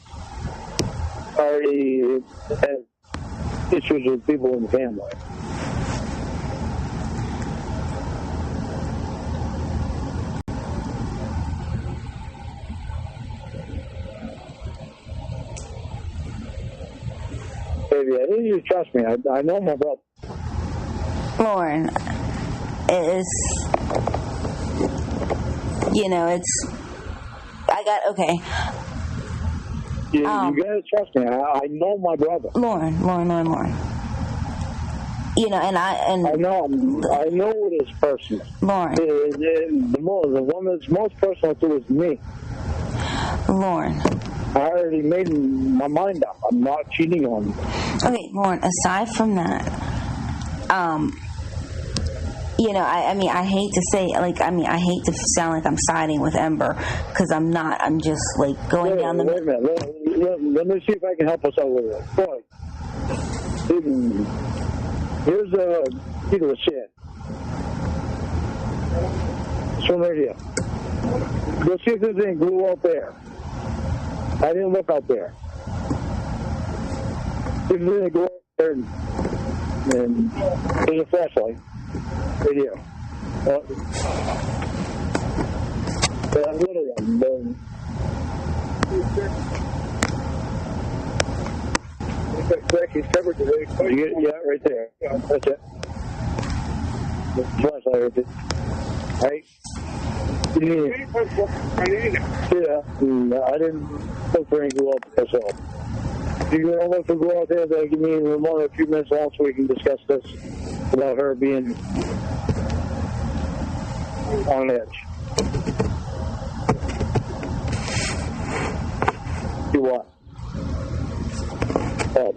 already has issues with people in the family. Baby, I need you to trust me. I know my brother. Lorne, it's, you know, it's, okay. You gotta trust me. I know my brother. Lorne. You know, I know it is personal. Lorne. The one that's most personal to is me. Lorne. I already made my mind up. I'm not cheating on you. Okay, Lorne, aside from that, you know, I hate to say, I hate to sound like I'm siding with Ember, because I'm not. I'm just, like, going down the... Wait a minute. Let me see if I can help us out with it. Boy, here's a piece of shit. This one right here. Go see if there's any glue out there. I didn't look out there. See if there's any glue out there, and there's a flashlight. Right here. That little one. Yeah, right there. That's it. The flashlight right there. Right? Yeah, I didn't look for any glue out there myself. If you're going to look for glue out there, then give me a few minutes long so we can discuss this about her being on edge. Do what? Oh.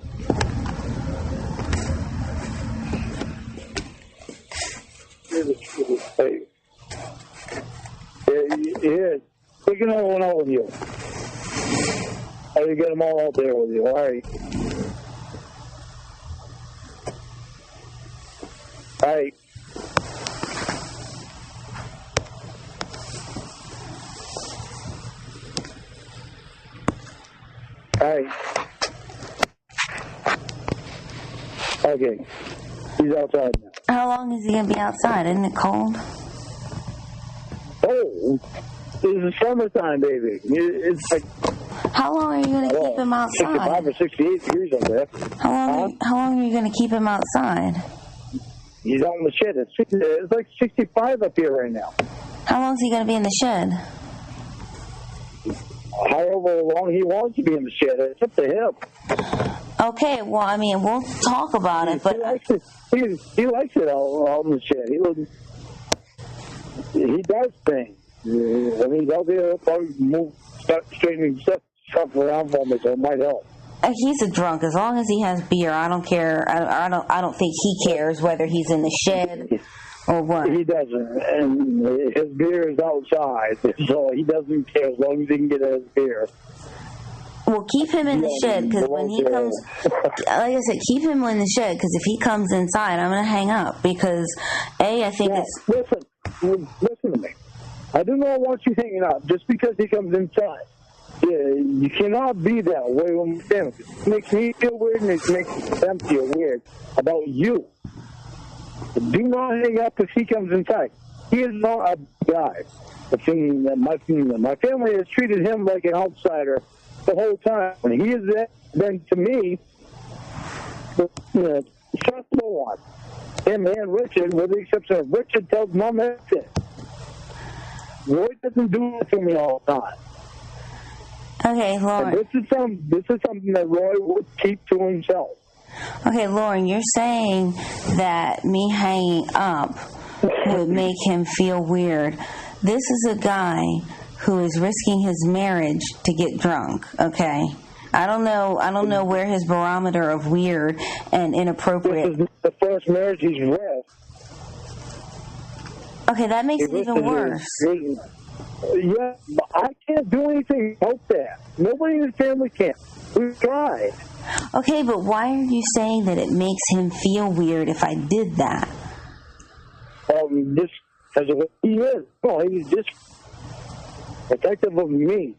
Hey. Here, take another one out with you. Oh, you get them all out there with you. All right. All right. All right. Okay. He's outside now. How long is he going to be outside? Isn't it cold? Oh, it's the summertime, baby. It's like... How long are you going to keep him outside? 65 or 68 degrees over there. How long are you going to keep him outside? He's out in the shed. It's like 65 up here right now. How long is he going to be in the shed? However long he wants to be in the shed. It's up to him. Okay, well, I mean, we'll talk about it, but... He likes it out in the shed. He does things. I mean, he's out there probably start straightening stuff around for me, so it might help. He's a drunk. As long as he has beer, I don't care. I don't think he cares whether he's in the shed or what. He doesn't, and his beer is outside, so he doesn't care as long as he can get his beer. Well, keep him in the shed, because when he comes, like I said, keep him in the shed, because if he comes inside, I'm going to hang up, because, I think it's... Listen to me. I do not want you hanging up just because he comes inside. Yeah, you cannot be that way with my family. It makes me feel weird, and it makes them feel weird about you. Do not hang up if he comes inside. He is not a guy. My family has treated him like an outsider the whole time. And he has been, to me, the sensible one. Him and Richard, with the exception of Richard, tells Mom everything. Roy doesn't do it to me all the time. Okay, Lorne. And this is something that Roy would keep to himself. Okay, Lorne, you're saying that me hanging up would make him feel weird. This is a guy who is risking his marriage to get drunk, okay? I don't know where his barometer of weird and inappropriate... This is the first marriage he's with. Okay, that makes it even worse. Yeah, but I can't do anything about that. Nobody in the family can. We've tried. Okay, but why are you saying that it makes him feel weird if I did that? Just because of what he is. No, he's just protective of me.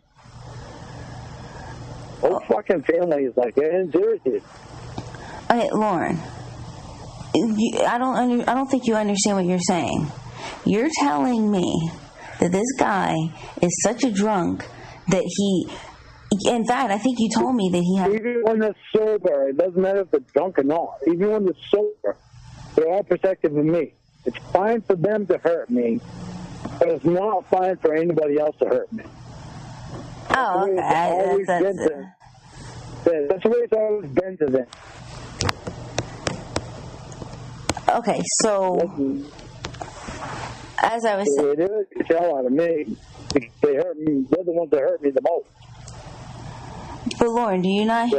Whole fucking family is like that, and irritated. Okay, Lorne. I don't think you understand what you're saying. You're telling me that this guy is such a drunk that he. In fact, I think you told me that he has. Even when they're sober, it doesn't matter if they're drunk or not. Even when they're sober, they're all protective of me. It's fine for them to hurt me, but it's not fine for anybody else to hurt me. Oh, okay. That's the way it's always been to them. Okay, so as I was saying, it's hell out of me. They hurt me. They're the ones that hurt me the most. But Lorne, do you not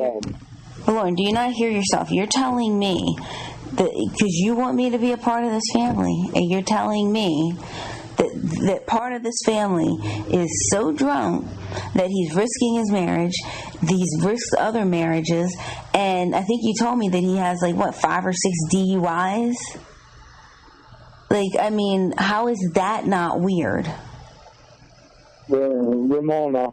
hear yourself? You're telling me that because you want me to be a part of this family, and you're telling me that part of this family is so drunk that he's risking his marriage, he's risked other marriages, and I think you told me that he has 5 or 6 DUIs. I mean, how is that not weird? Ramona,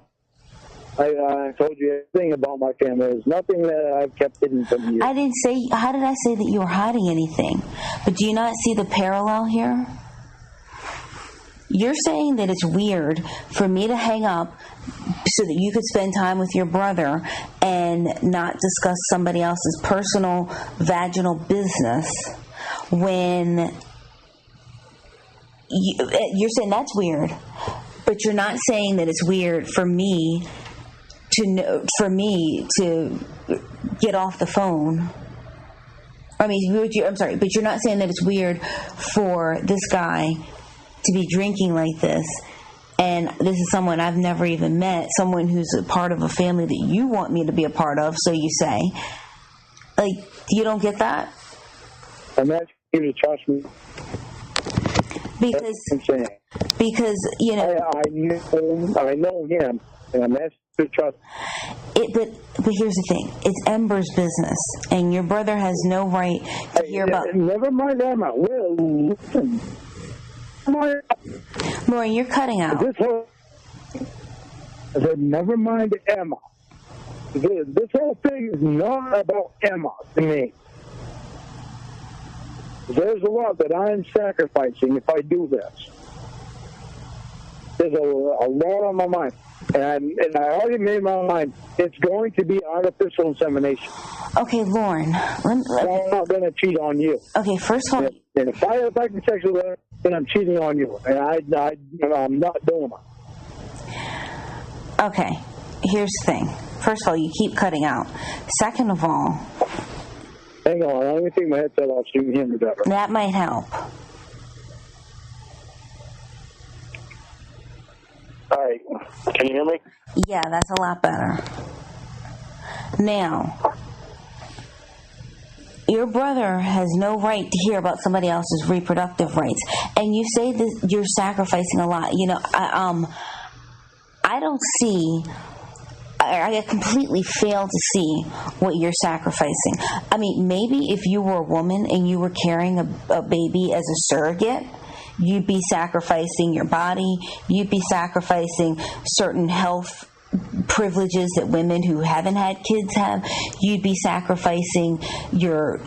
I told you everything about my family. There's nothing that I've kept hidden from you. I didn't say. How did I say that you were hiding anything? But do you not see the parallel here? You're saying that it's weird for me to hang up so that you could spend time with your brother and not discuss somebody else's personal vaginal business when you're saying that's weird, but you're not saying that it's weird for me to get off the phone. I mean, I'm sorry, but you're not saying that it's weird for this guy to be drinking like this, and this is someone I've never even met, someone who's a part of a family that you want me to be a part of, so you say. You don't get that? I'm asking you to trust me. Because you know... I know him, and I'm asking you to trust me. But here's the thing. It's Ember's business, and your brother has no right to hear about... Never mind Emma. Listen. Lorne, you're cutting out. I said, never mind Emma. This whole thing is not about Emma to me. There's a lot that I'm sacrificing if I do this. There's a lot on my mind. And I already made my mind. It's going to be artificial insemination. Okay, Lorne. I'm not going to cheat on you. Okay, first of all... And if I have a sexual relationship, then I'm cheating on you. And I'm not doing it. Okay, here's the thing. First of all, you keep cutting out. Second of all... Hang on, let me take my headset off so you can hear me better. That might help. All right. Can you hear me? Yeah, that's a lot better. Now, your brother has no right to hear about somebody else's reproductive rights. And you say that you're sacrificing a lot. You know, I don't see... I completely fail to see what you're sacrificing. I mean, maybe if you were a woman and you were carrying a baby as a surrogate, you'd be sacrificing your body, you'd be sacrificing certain health privileges that women who haven't had kids have, you'd be sacrificing your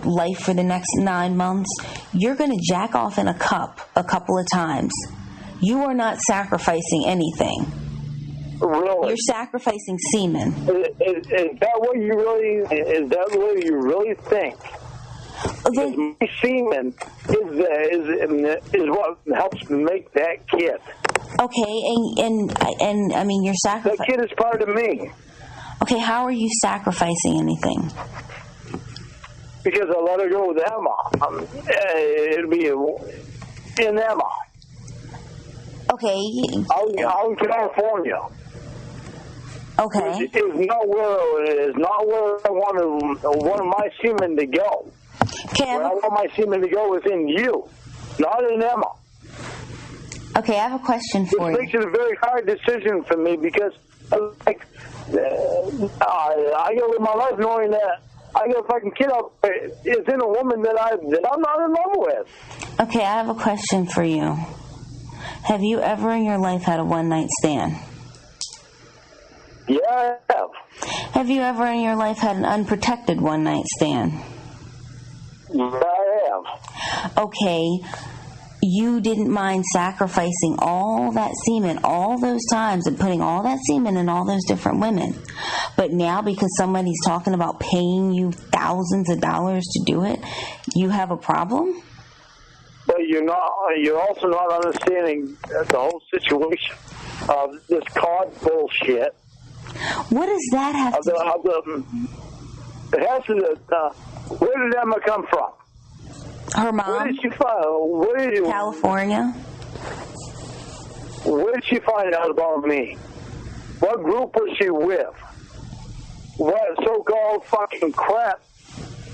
life for the next 9 months. You're going to jack off in a cup a couple of times. You are not sacrificing anything. Really? You're sacrificing semen. Is that what you really? Is that what you really think? Then, my semen is what helps make that kid. Okay, and I mean, you're sacrificing. That kid is part of me. Okay, how are you sacrificing anything? Because I let her go with Emma. It'll be in Emma. Okay. Out in California. Okay. It is not where I want my semen to go. Okay. Where I want my semen to go is in you, not in Emma. Okay, I have a question for you. It makes it a very hard decision for me because, I gotta live my life knowing that I got a fucking kid out is in a woman that I'm not in love with. Okay, I have a question for you. Have you ever in your life had a one-night stand? Yeah, I have. Have you ever in your life had an unprotected one-night stand? I have. Okay, you didn't mind sacrificing all that semen all those times and putting all that semen in all those different women. But now because somebody's talking about paying you thousands of dollars to do it, you have a problem? But you're also not understanding the whole situation of this card bullshit. What does that have to do? It has to do, where did Emma come from? Her mom? Where did she find? California. Where did she find out about me? What group was she with? What so-called fucking crap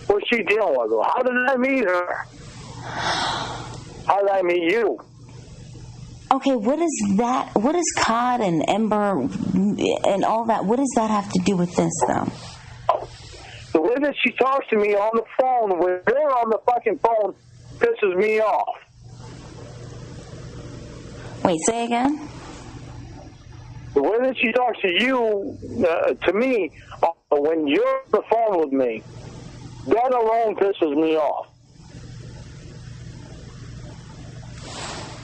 was she dealing with? How did I meet her? How did I meet you? Okay, what is that? What does Cod and Ember and all that, what does that have to do with this, though? The way that she talks to me on the phone, when they're on the fucking phone, pisses me off. Wait, say again? The way that she talks to you, to me, when you're on the phone with me, that alone pisses me off.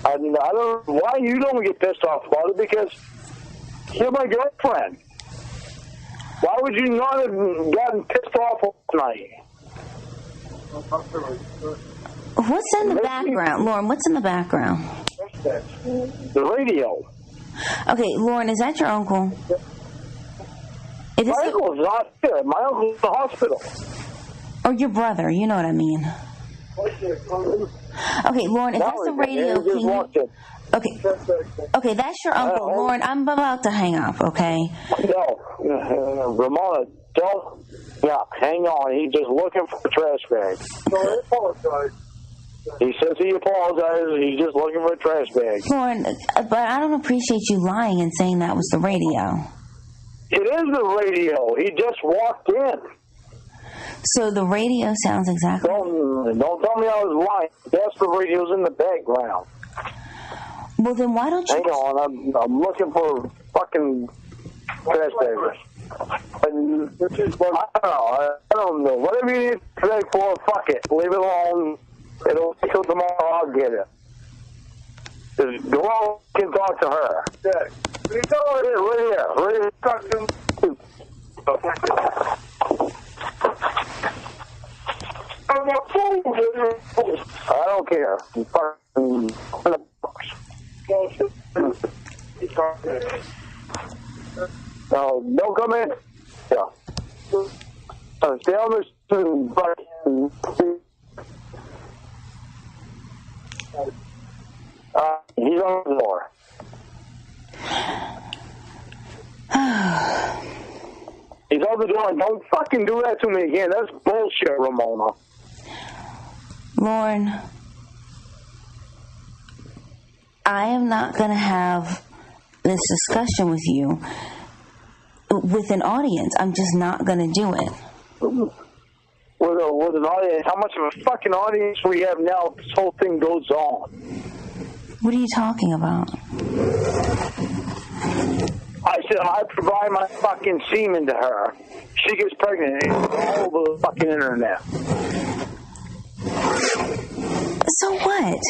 I don't know why you don't get pissed off about it, because you're my girlfriend. Why would you not have gotten pissed off tonight? What's in the background? Lorne, what's in the background? The radio. Okay, Lorne, is that your uncle? My uncle's not here. My uncle's in the hospital. Or your brother, you know what I mean. Okay, Lorne, if that's the radio, can you... Okay, that's your uncle. Lorne, I'm about to hang up, okay? No, Ramona, don't... Yeah, hang on. He's just looking for a trash bag. No, I apologize. He says he apologizes. He's just looking for a trash bag. Lorne, but I don't appreciate you lying and saying that was the radio. It is the radio. He just walked in. So the radio sounds exactly... Don't tell me I was lying. That's the radio's in the background. Well, then why don't you... Hang on. I'm looking for fucking trash bags. I don't know. Whatever you need today for, fuck it. Leave it alone. It'll wait till tomorrow. I'll get it. Just go out and talk to her. Yeah. Right here. Talk to him. I don't care. No, don't come in. Yeah. Stay on this. He's on the floor. He's on the door. Don't fucking do that to me again. That's bullshit, Ramona. Lorne, I am not going to have this discussion with you with an audience. I'm just not going to do it. With an audience? How much of a fucking audience we have now if this whole thing goes on? What are you talking about? I said I provide my fucking semen to her. She gets pregnant. It's all over the fucking internet. So what?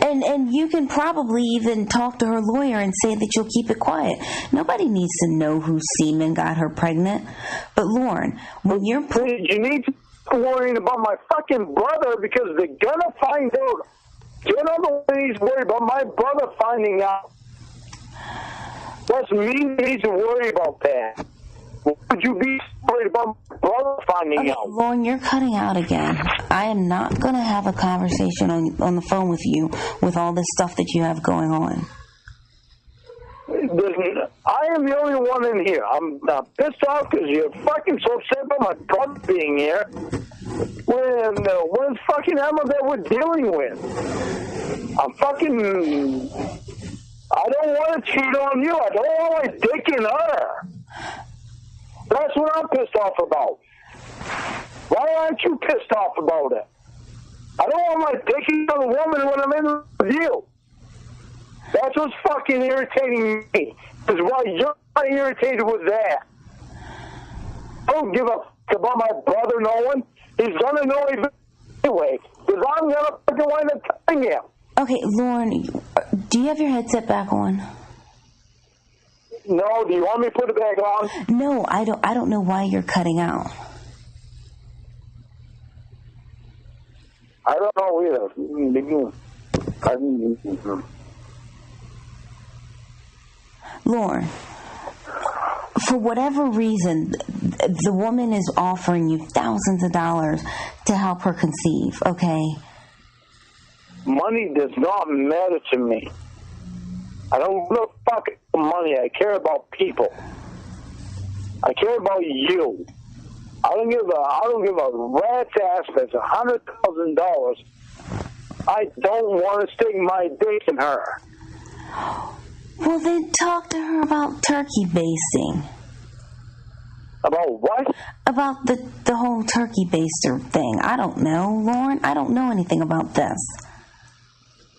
And you can probably even talk to her lawyer and say that you'll keep it quiet. Nobody needs to know whose semen got her pregnant. But Lorne, when you're... You need to be worrying about my fucking brother, because they're gonna find out. Get on the way he's worried about my brother finding out. That's me needs to worry about that. Would you be worried about my brother finding out? Lorne, you're cutting out again. I am not going to have a conversation on the phone with you with all this stuff that you have going on. Listen, I am the only one in here. I'm pissed off because you're fucking so upset about my brother being here. When's fucking Emma that we're dealing with? I don't want to cheat on you. I don't want my dick in her. That's what I'm pissed off about. Why aren't you pissed off about it? I don't want my dick in another woman when I'm in with you. That's what's fucking irritating me. Is why you're not irritated with that. don't give a fuck about my brother knowing. He's gonna know anyway, because I'm gonna fucking wind up telling him. Okay, Lorne, do you have your headset back on? No, do you want me to put it back on? No, I don't know why you're cutting out. I don't know either. Lorne, for whatever reason, the woman is offering you thousands of dollars to help her conceive, okay? Money does not matter to me. I don't give a fuck about money. I care about people. I care about you. I don't give a rat's ass if it's $100,000. I don't want to stick my dick in her. Well, then talk to her about turkey basting. About what? About the whole turkey baster thing. I don't know, Lorne. I don't know anything about this.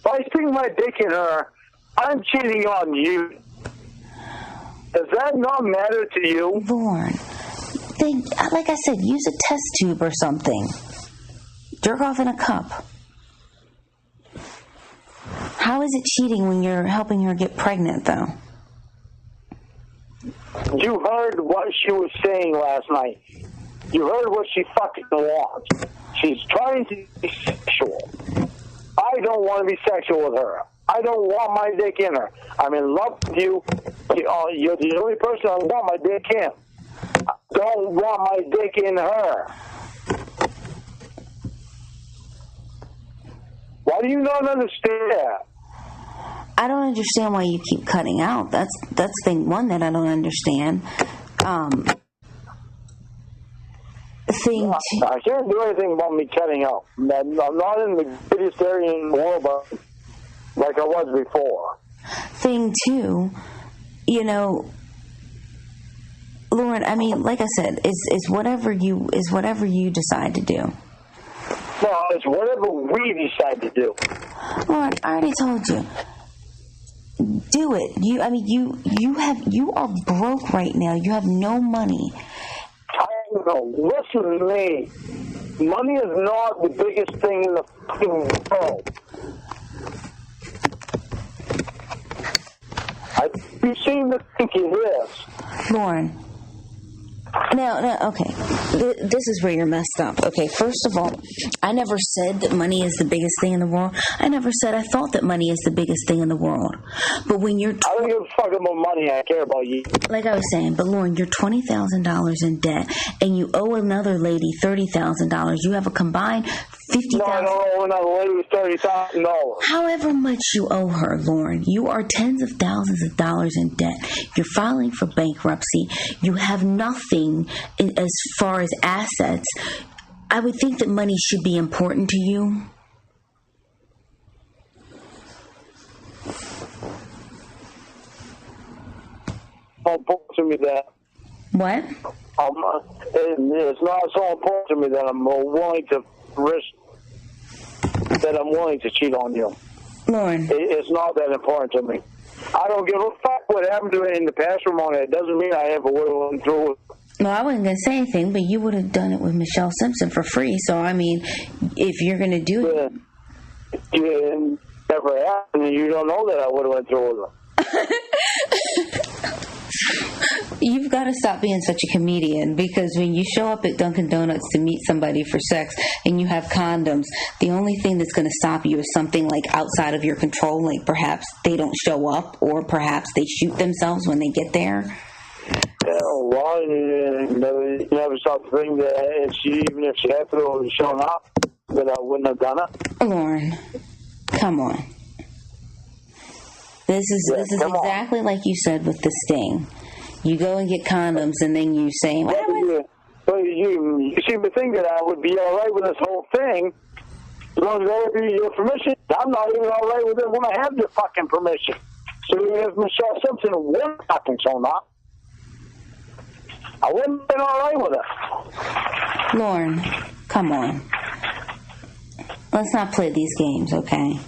If I stick my dick in her, I'm cheating on you. Does that not matter to you? Lorne, like I said, use a test tube or something. Jerk off in a cup. How is it cheating when you're helping her get pregnant, though? You heard what she was saying last night. You heard what she fucking wants. She's trying to be sexual. I don't want to be sexual with her. I don't want my dick in her. I'm in love with you. You're the only person I want my dick in. I don't want my dick in her. Why do you not understand that? I don't understand why you keep cutting out. That's thing one that I don't understand. Thing two, I can't do anything about me cutting out. I'm not in the biggest area in the world, but like I was before. Thing two, Lorne, I mean, like I said, is whatever you decide to do. Well, it's whatever we decide to do. Lorne, I already told you. Do it. You are broke right now. You have no money. I don't know. Listen to me. Money is not the biggest thing in the fucking world. You seem to think it is. Lorne. No, okay. This is where you're messed up. Okay, first of all, I never said that money is the biggest thing in the world. I never said I thought that money is the biggest thing in the world. But when you're... I don't give a fuck about money. I care about you. Like I was saying, but Lorne, you're $20,000 in debt, and you owe another lady $30,000. You have a combined $50,000. No, I don't owe another lady $30,000. However much you owe her, Lorne, you are tens of thousands of dollars in debt. You're filing for bankruptcy. You have nothing as far as assets. I would think that money should be important to you. Don't important to me that. What? It's not so important to me that I'm willing to risk, that I'm willing to cheat on you. Lorne. It's not that important to me. I don't give a fuck what happened to it in the past, Ramona. It doesn't mean I ever would have went through it. Well, I wasn't going to say anything, but you would have done it with Michelle Simpson for free. So, I mean, if you're going to do it... It never happened, and you don't know that I would have went through with it. You've got to stop being such a comedian, because when you show up at Dunkin' Donuts to meet somebody for sex and you have condoms, the only thing that's going to stop you is something like outside of your control, like perhaps they don't show up or perhaps they shoot themselves when they get there. Well, you never stop to think that even if she had to have shown up, that I wouldn't have done it. Lorne, come on. This is exactly like you said with the sting. You go and get condoms, and then you say, you seem to think that I would be all right with this whole thing as long as I have your permission. I'm not even all right with it when I have your fucking permission. So even if Michelle Simpson would fucking shown up, I wouldn't have been all right with it. Lorne, come on. Let's not play these games, okay?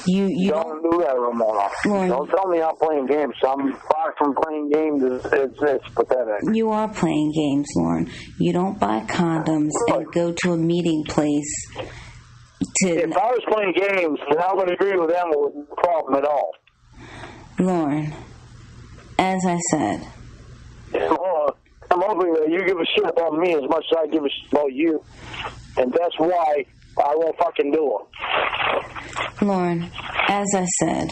You don't do that, Ramona. Lauren, don't tell me I'm playing games. I'm far from playing games. It's pathetic. You are playing games, Lorne. You don't buy condoms and go to a meeting place. If I was playing games, then I would agree with them with no problem at all. Lorne, as I said. I'm hoping that you give a shit about me as much as I give a shit about you. And that's why I won't fucking do it. Lorne, as I said,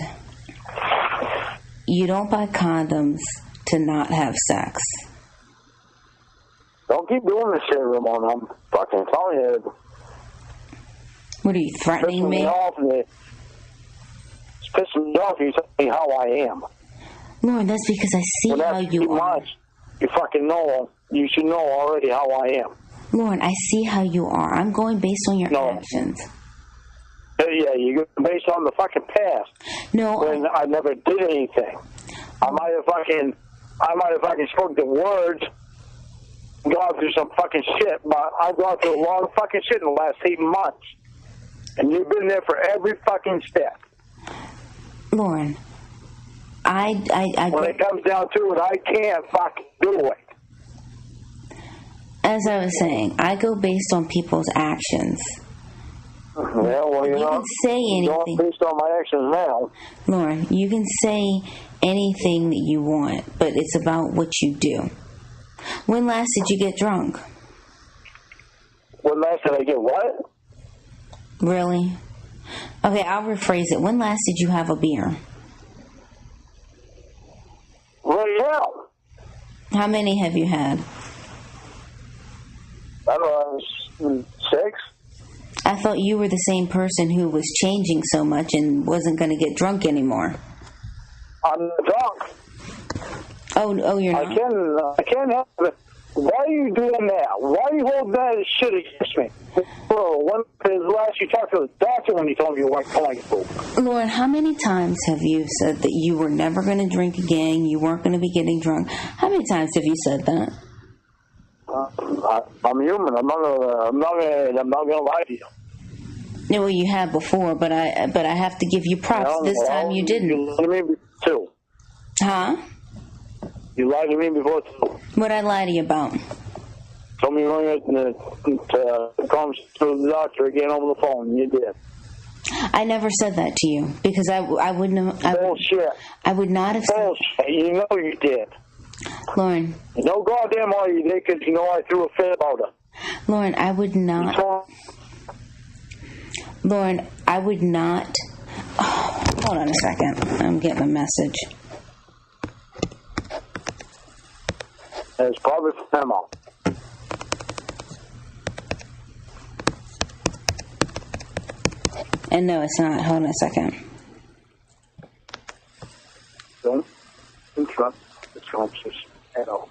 you don't buy condoms to not have sex. Don't keep doing this shit, Ramon. I'm fucking telling you. What are you, threatening me? It's pissing me off. You tell me how I am. Lorne, that's because I see how you are. You fucking know. You should know already how I am. Lorne, I see how you are. I'm going based on your actions. Yeah, you're based on the fucking past. No. When I never did anything. I might have fucking spoken the words, gone through some fucking shit, but I've gone through a lot of fucking shit in the last 8 months. And you've been there for every fucking step. Lorne, when it comes down to it, I can't fucking do it. As I was saying, I go based on people's actions. Yeah, well, you know, can say anything. Based on my actions now. Lorne, you can say anything that you want, but it's about what you do. When last did you get drunk? When last did I get what? Really? Okay, I'll rephrase it. When last did you have a beer? Right now. How many have you had? I don't know, 6. I thought you were the same person who was changing so much and wasn't going to get drunk anymore. I'm not drunk. Oh, you're not? I can't help it. Why are you doing that? Why are you holding that shit against me? Bro, when last you talked to the doctor when he told you you weren't going to? Lauren, how many times have you said that you were never going to drink again, you weren't going to be getting drunk? How many times have you said that? I'm human. I'm not gonna lie to you. No, well, you have before, but I have to give you props. This time you didn't. You lied to me too. Huh? You lied to me before too. What'd I lie to you about? Told me you were going to come to the doctor again over the phone, and you did. I never said that to you because I wouldn't have. Bullshit. I would not have. Bullshit. You know you did. Lauren. No goddamn all you did because you know I threw a fit about it. Lauren, I would not. Lauren, I would not. Oh, hold on a second. I'm getting a message. It's probably from Emma. And no, it's not. Hold on a second. Don't trust the Trumpsters at all.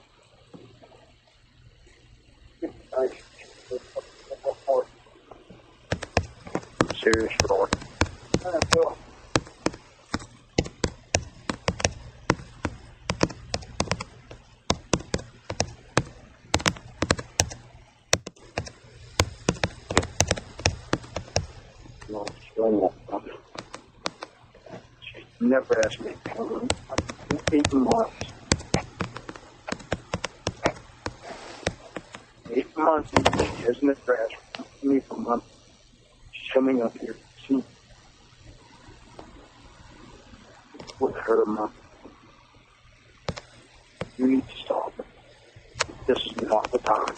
Serious fraud. No, she never asked me. 8 months. 8 months. She hasn't never asked me for months. She's coming up here. She with her mom. You need to stop it. This is not the time.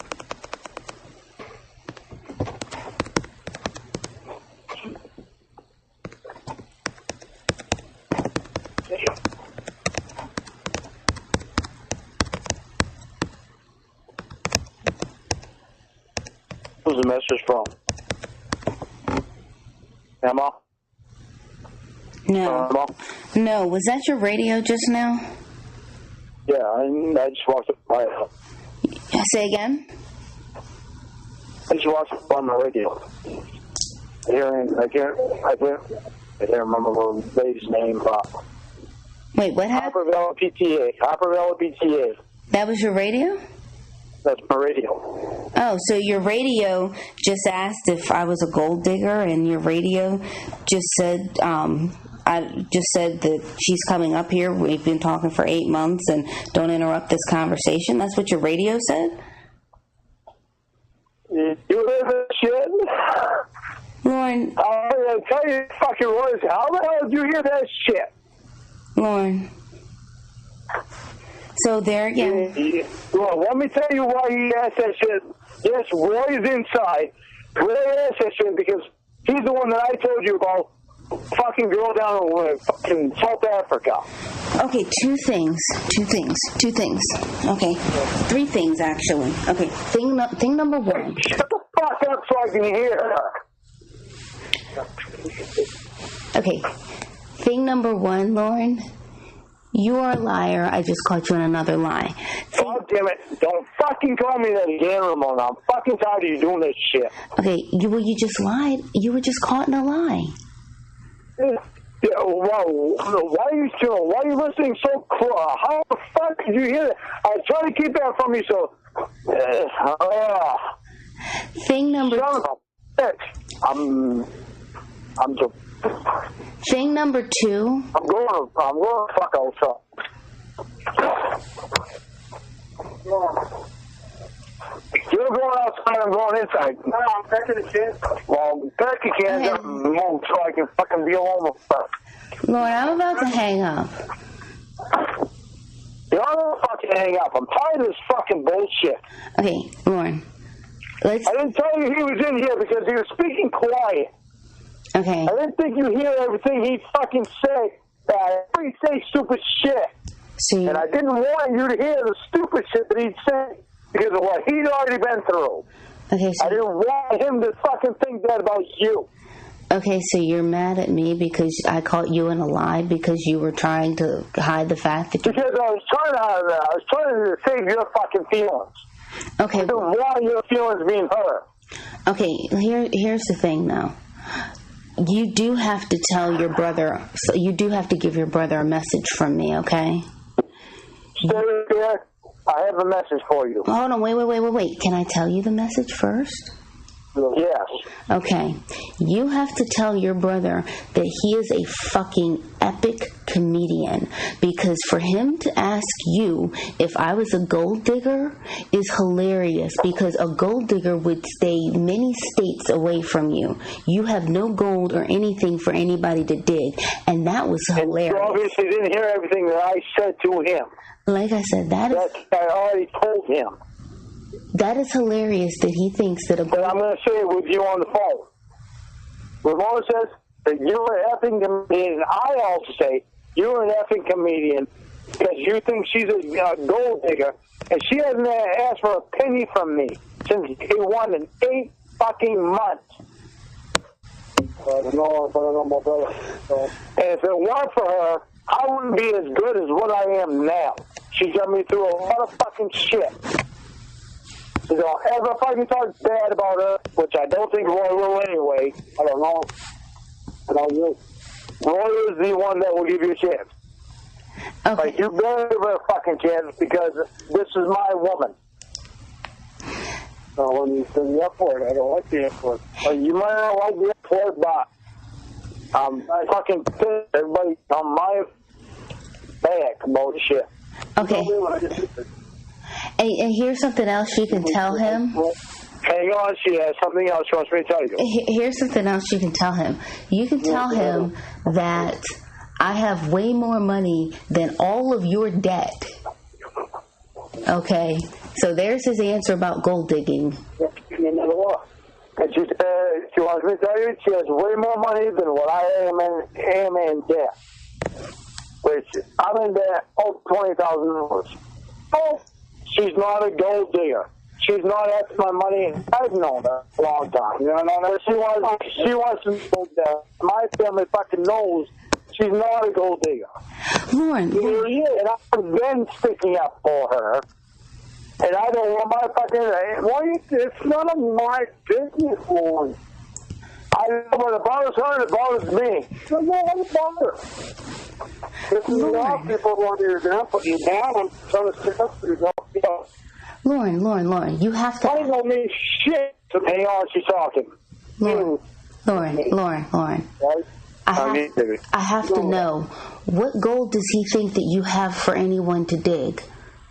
Who's the message from? Emma? No. Emma? No. Was that your radio just now? Yeah, I just walked up by it. Say again? I just watched it on the radio. I can't remember the lady's name, but... Wait, what happened? Hopperville PTA. That was your radio? That's my radio. Oh, so your radio just asked if I was a gold digger, and your radio just said, I just said that she's coming up here. We've been talking for 8 months, and don't interrupt this conversation. That's what your radio said? You hear that shit? Lorne. I'll tell you fucking words. How the hell did you hear that shit? Lorne. So there again. Well, let me tell you why he asked that shit. Yes, Roy's inside. Roy asked that shit because he's the one that I told you about. Fucking girl down in fucking South Africa. Okay, two things. Okay, 3 things actually. Okay, thing number 1. Shut the fuck up so I can hear her. Okay, thing number 1, Lorne. You are a liar. I just caught you in another lie. God damn it. Don't fucking call me that again, Ramona. I'm fucking tired of you doing this shit. Okay, you just lied. You were just caught in a lie. Yeah, wow. Why are you listening so close? How the fuck did you hear that? I was trying to keep that from you, so... Thing number... Son of a bitch. I'm just... Thing number 2... I'm going to fuck outside. You're going outside, I'm going inside. No, I'm packing the can. Well, pack your cans up and move so I can fucking be alone with stuff. Lord, I'm about to hang up. You're not fucking hang up. I'm tired of this fucking bullshit. Okay, Lorne. I didn't tell you he was in here because he was speaking quiet. Okay. I didn't think you hear everything he fucking said. He'd say stupid shit. And I didn't want you to hear the stupid shit that he'd say because of what he'd already been through. Okay, so I didn't want him to fucking think that about you. Okay, so you're mad at me because I caught you in a lie because you were trying to hide the fact that you... Because I was trying to save your fucking feelings. Okay. I didn't want your feelings being hurt. Okay, here's the thing, though. You do have to tell your brother... You do have to give your brother a message from me, okay? Stay there. I have a message for you. Hold on, wait. Can I tell you the message first? Yes. Okay. You have to tell your brother that he is a fucking epic comedian because for him to ask you if I was a gold digger is hilarious because a gold digger would stay many states away from you. You have no gold or anything for anybody to dig, and that was hilarious. And you obviously didn't hear everything that I said to him. Like I said, I already told him. That is hilarious that he thinks that a gold... And I'm going to say it with you on the phone. Ramona says that you're an effing comedian. I also say you're an effing comedian because you think she's a gold digger, and she hasn't asked for a penny from me since day 1 in 8 fucking months. And if it weren't for her, I wouldn't be as good as what I am now. She got me through a lot of fucking shit. So don't ever fucking talk bad about her, which I don't think Roy will anyway. I don't know. Roy is the one that will give you a chance. Okay. Like, you better give her a fucking chance because this is my woman. So when you say the F word, I don't like the F word. You might not like the F word, but I fucking pissed everybody on my back about shit. Okay. And here's something else you can tell him. Hang on, she has something else she wants me to tell you. Here's something else you can tell him. You can tell him that I have way more money than all of your debt. Okay? So there's his answer about gold digging. And she wants me to tell you she has way more money than what I am in debt. Which, I'm in debt over $20,000. Oh, she's not a gold digger. She's not after my money, and I've known her a long time. You know, she wants to know that my family fucking knows she's not a gold digger. Lorne. And I've been sticking up for her. And I don't want my fucking... It's none of my business, Lorne. I know what about her, it bothers me. So what about her? This is a lot of people want you down, put you down. I'm trying to stick up for you. Lorne, you have to. I don't mean shit. Hang on, she's talking. Lorne. I have to know, what gold does he think that you have for anyone to dig?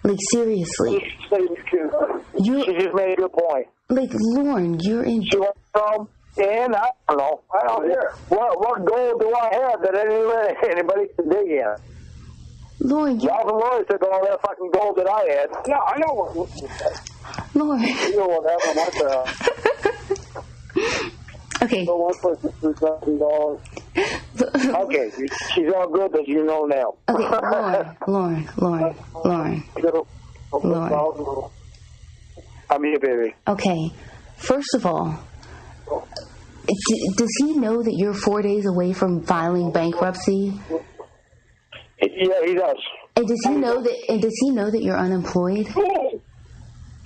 Like, seriously. She just made a good point. Like, Lorne, you're in... She went from, and I don't know. I don't care. What gold do I have that anybody can dig in? Lorne, Ralph and Lori took all that fucking gold that I had. Yeah, I know what... Lorne. You know what happened with Okay. Okay, she's all good, but you know now. Okay, Lorne. I'm here, baby. Okay, first of all, does he know that you're 4 days away from filing bankruptcy? Yeah, he does. And does he know that? And does he know that you're unemployed?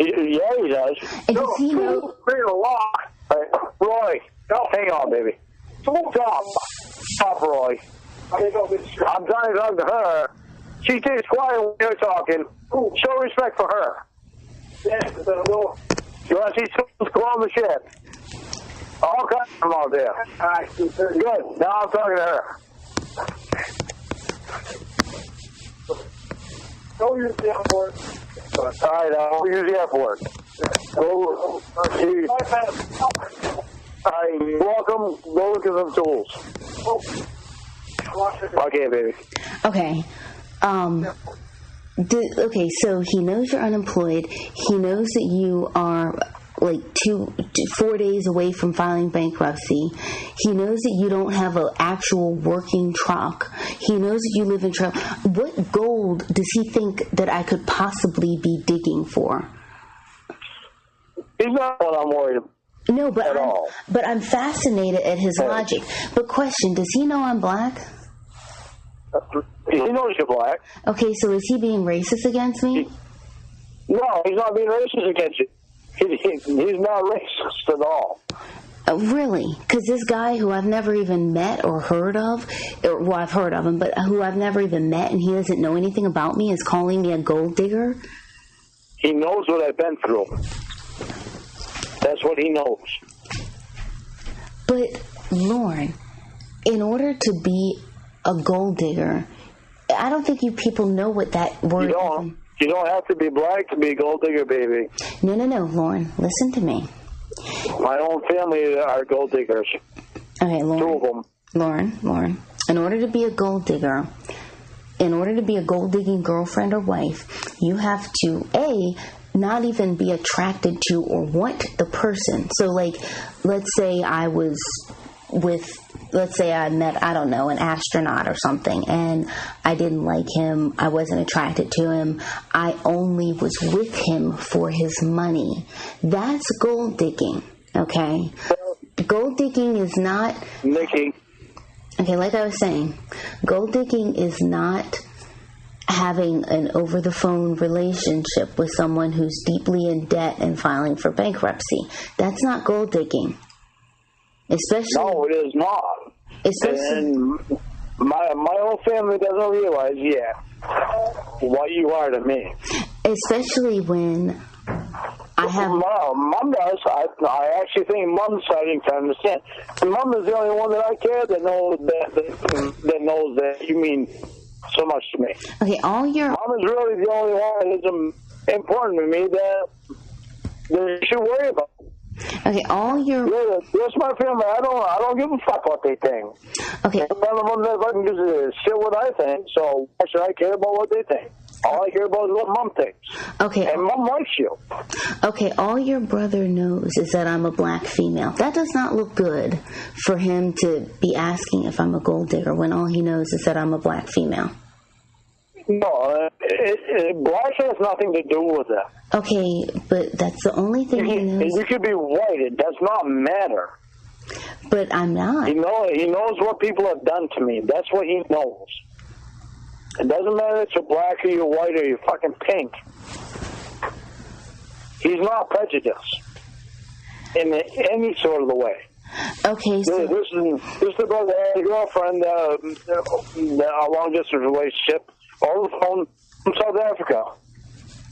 Yeah, he does. And does he know? Roy, hang on, baby. Stop, Roy. I'm trying to talk to her. She stays quiet when you're talking. Show respect for her. You want to see schools go on the shit? All kinds of them out there. All right, good. Now I'm talking to her. Go use the airport. All right, I'll use the airport. Go. You're welcome. Go look at some tools. Okay, baby. Okay. Okay, so he knows you're unemployed. He knows that you are like 4 days away from filing bankruptcy. He knows that you don't have an actual working truck. He knows that you live in trouble. What gold does he think that I could possibly be digging for? He's not what I'm worried about. No, but I'm fascinated at his logic. But question, does he know I'm black? He knows you're black. Okay, so is he being racist against me? No, he's not being racist against you. He's not racist at all. Really? Because this guy who I've never even met or heard of, well, I've heard of him, but who I've never even met and he doesn't know anything about me is calling me a gold digger? He knows what I've been through. That's what he knows. But, Lorne, in order to be a gold digger, I don't think you people know what that word is. You don't have to be black to be a gold digger, baby. No, Lorne, listen to me. My own family are gold diggers. Okay, Lorne. 2 of them. Lorne, in order to be a gold digger, in order to be a gold digging girlfriend or wife, you have to, not even be attracted to or want the person. So, like, let's say I met, I don't know, an astronaut or something, and I didn't like him, I wasn't attracted to him, I only was with him for his money. That's gold digging, okay? Gold digging is not... Nikki. Okay, like I was saying, gold digging is not having an over-the-phone relationship with someone who's deeply in debt and filing for bankruptcy. That's not gold digging. Especially, no, it is not. And my whole family doesn't realize yet what you are to me. Especially when I have... Mom does. I actually think Mom's starting to understand. Mom is the only one that I care that knows that you mean so much to me. Okay, Mom is really the only one that's important to me that you should worry about. Okay, That's my family. I don't give a fuck what they think. Okay. None of them that fucking gives a shit what I think, so why should I care about what they think? All I care about is what Mom thinks. Okay. And Mom likes you. Okay, all your brother knows is that I'm a black female. That does not look good for him to be asking if I'm a gold digger when all he knows is that I'm a black female. No, black has nothing to do with it. Okay, but that's the only thing he knows. You could be white. It does not matter. But I'm not. He knows what people have done to me. That's what he knows. It doesn't matter if you're black or you're white or you're fucking pink. He's not prejudiced in any sort of the way. Okay, so... This is the brother that had a girlfriend, a long-distance relationship, over the phone from South Africa.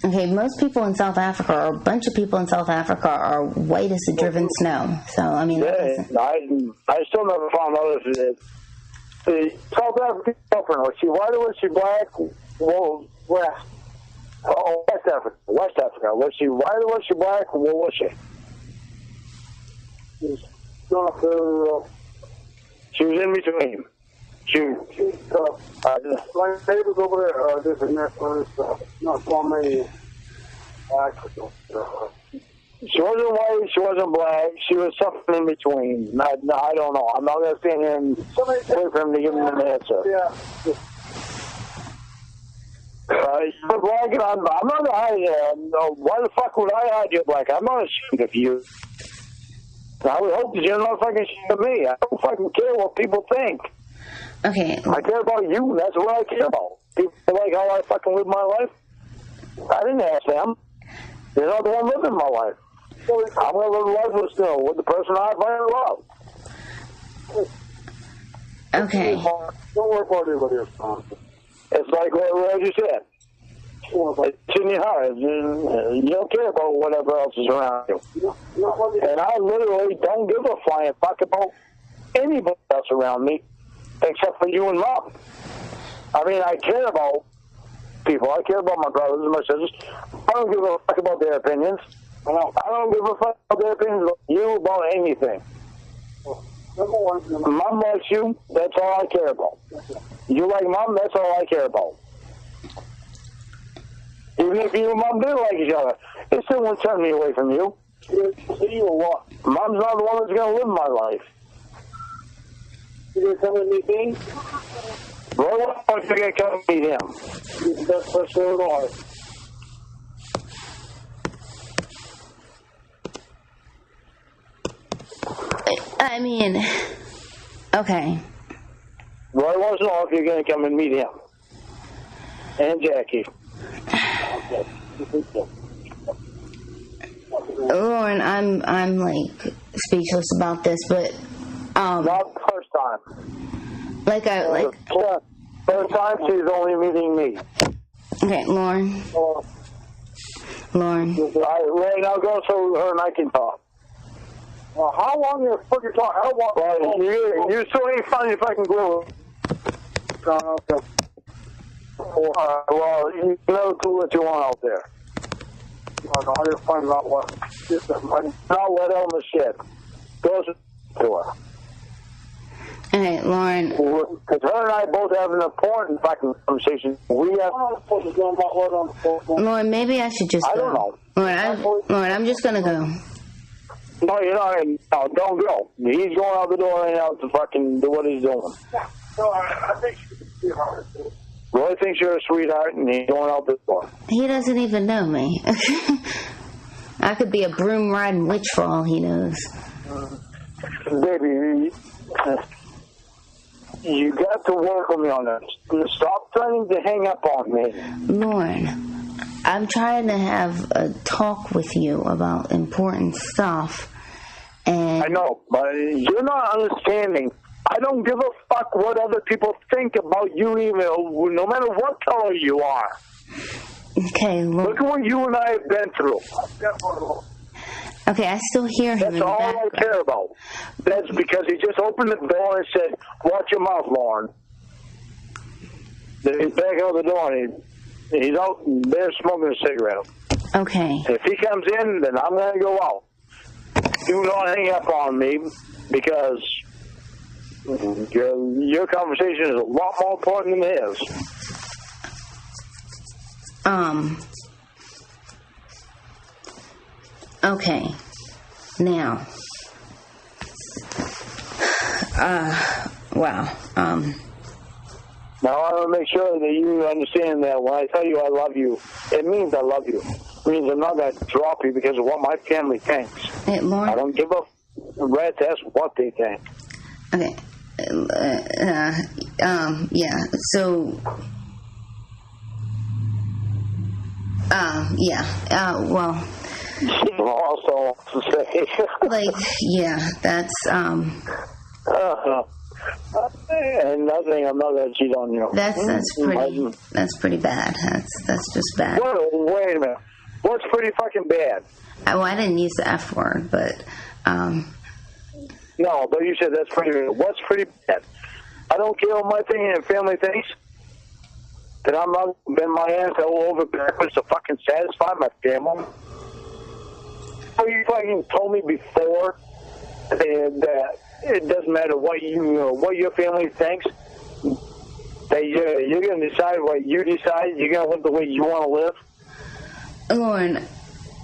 Okay, most people in South Africa, or a bunch of people in South Africa, are white as the driven snow. So, I mean... Yeah, I still never found out if it... The South African girlfriend, was she white or was she black? Well, West. Oh, West Africa. West Africa. Was she white or was she black? What was she? She was in between. My neighbors over there, this is next one, not for me. She wasn't white, she wasn't black, she was something in between. I don't know. I'm not going to stand here and wait for him to give me an answer. Yeah. You're black and I'm not going to hide you. Why the fuck would I hide you black? I'm not ashamed of you. I would hope that you're not fucking ashamed of me. I don't fucking care what people think. Okay. I care about you, and that's what I care about. People like how I fucking live my life. I didn't ask them. They're not the one living my life. I'm going to live life with the person I find love. Okay. Don't worry about anybody else. It's like what you said. It's in your heart. You don't care about whatever else is around you. And I literally don't give a flying fuck about anybody else around me except for you and Mom. I mean, I care about people. I care about my brothers and my sisters. I don't give a fuck about their opinions. I don't give a fuck about their opinions about you, about anything. Mom likes you, that's all I care about. You like Mom, that's all I care about. Even if you and Mom do like each other, it still won't turn me away from you. You or what? Mom's not the one that's going to live my life. You going to come with me, Dean? Well, what if you're going to come meet him? He's the best person in the world. I mean, okay. Well, I want to know if you're going to come and meet him. And Jackie. Lorne, I'm like speechless about this, but not the first time. First time she's only meeting me. Okay, Lorne. Lorne. Right now, go so her and I can talk. How long you fucking talk? How long? Well, you still ain't finding if I can go. Okay. Well, you know what you want out there. I just find out what. Not let on the shit. Goes to her. Okay, Lorne. Because her and I both have an important fucking conversation. Lorne, maybe I should just go. I don't know. Lorne, I'm just gonna go. No, you're not. No, don't go. He's going out the door right now to fucking do what he's doing. No, I think she's Roy thinks you're a sweetheart, and he's going out the door. He doesn't even know me. I could be a broom riding witch for all he knows. Baby, you got to work with me on this. Stop trying to hang up on me. Lorne, I'm trying to have a talk with you about important stuff. And I know, but you're not understanding. I don't give a fuck what other people think about you, even no matter what color you are. Okay, look at what you and I have been through. Okay, I still hear him. That's all I care about. That's because he just opened the door and said, "Watch your mouth, Lorne." Then he's back out the door and he's out there smoking a cigarette. Okay. If he comes in, then I'm going to go out. Do not hang up on me because your conversation is a lot more important than his. Okay. Now. Wow. Now I want to make sure that you understand that when I tell you I love you, it means I love you. It means I'm not going to drop you because of what my family thinks. Hey, Lorne. I don't give a rat's ass what they think. Okay. Yeah. So. Yeah. Well. Also to say. Like, yeah, that's And nothing, I'm not going to cheat on you. That's pretty bad. That's just bad. Wait a minute. What's pretty fucking bad? Well, I didn't use the F word, but No, but you said that's pretty bad. What's pretty bad? I don't care what my thing and family thinks. That I'm not bend my ass all over backwards to fucking satisfy my family. Oh, you fucking told me before that it doesn't matter what what your family thinks. That you're going to decide what you decide. You're going to live the way you want to live. Lorne,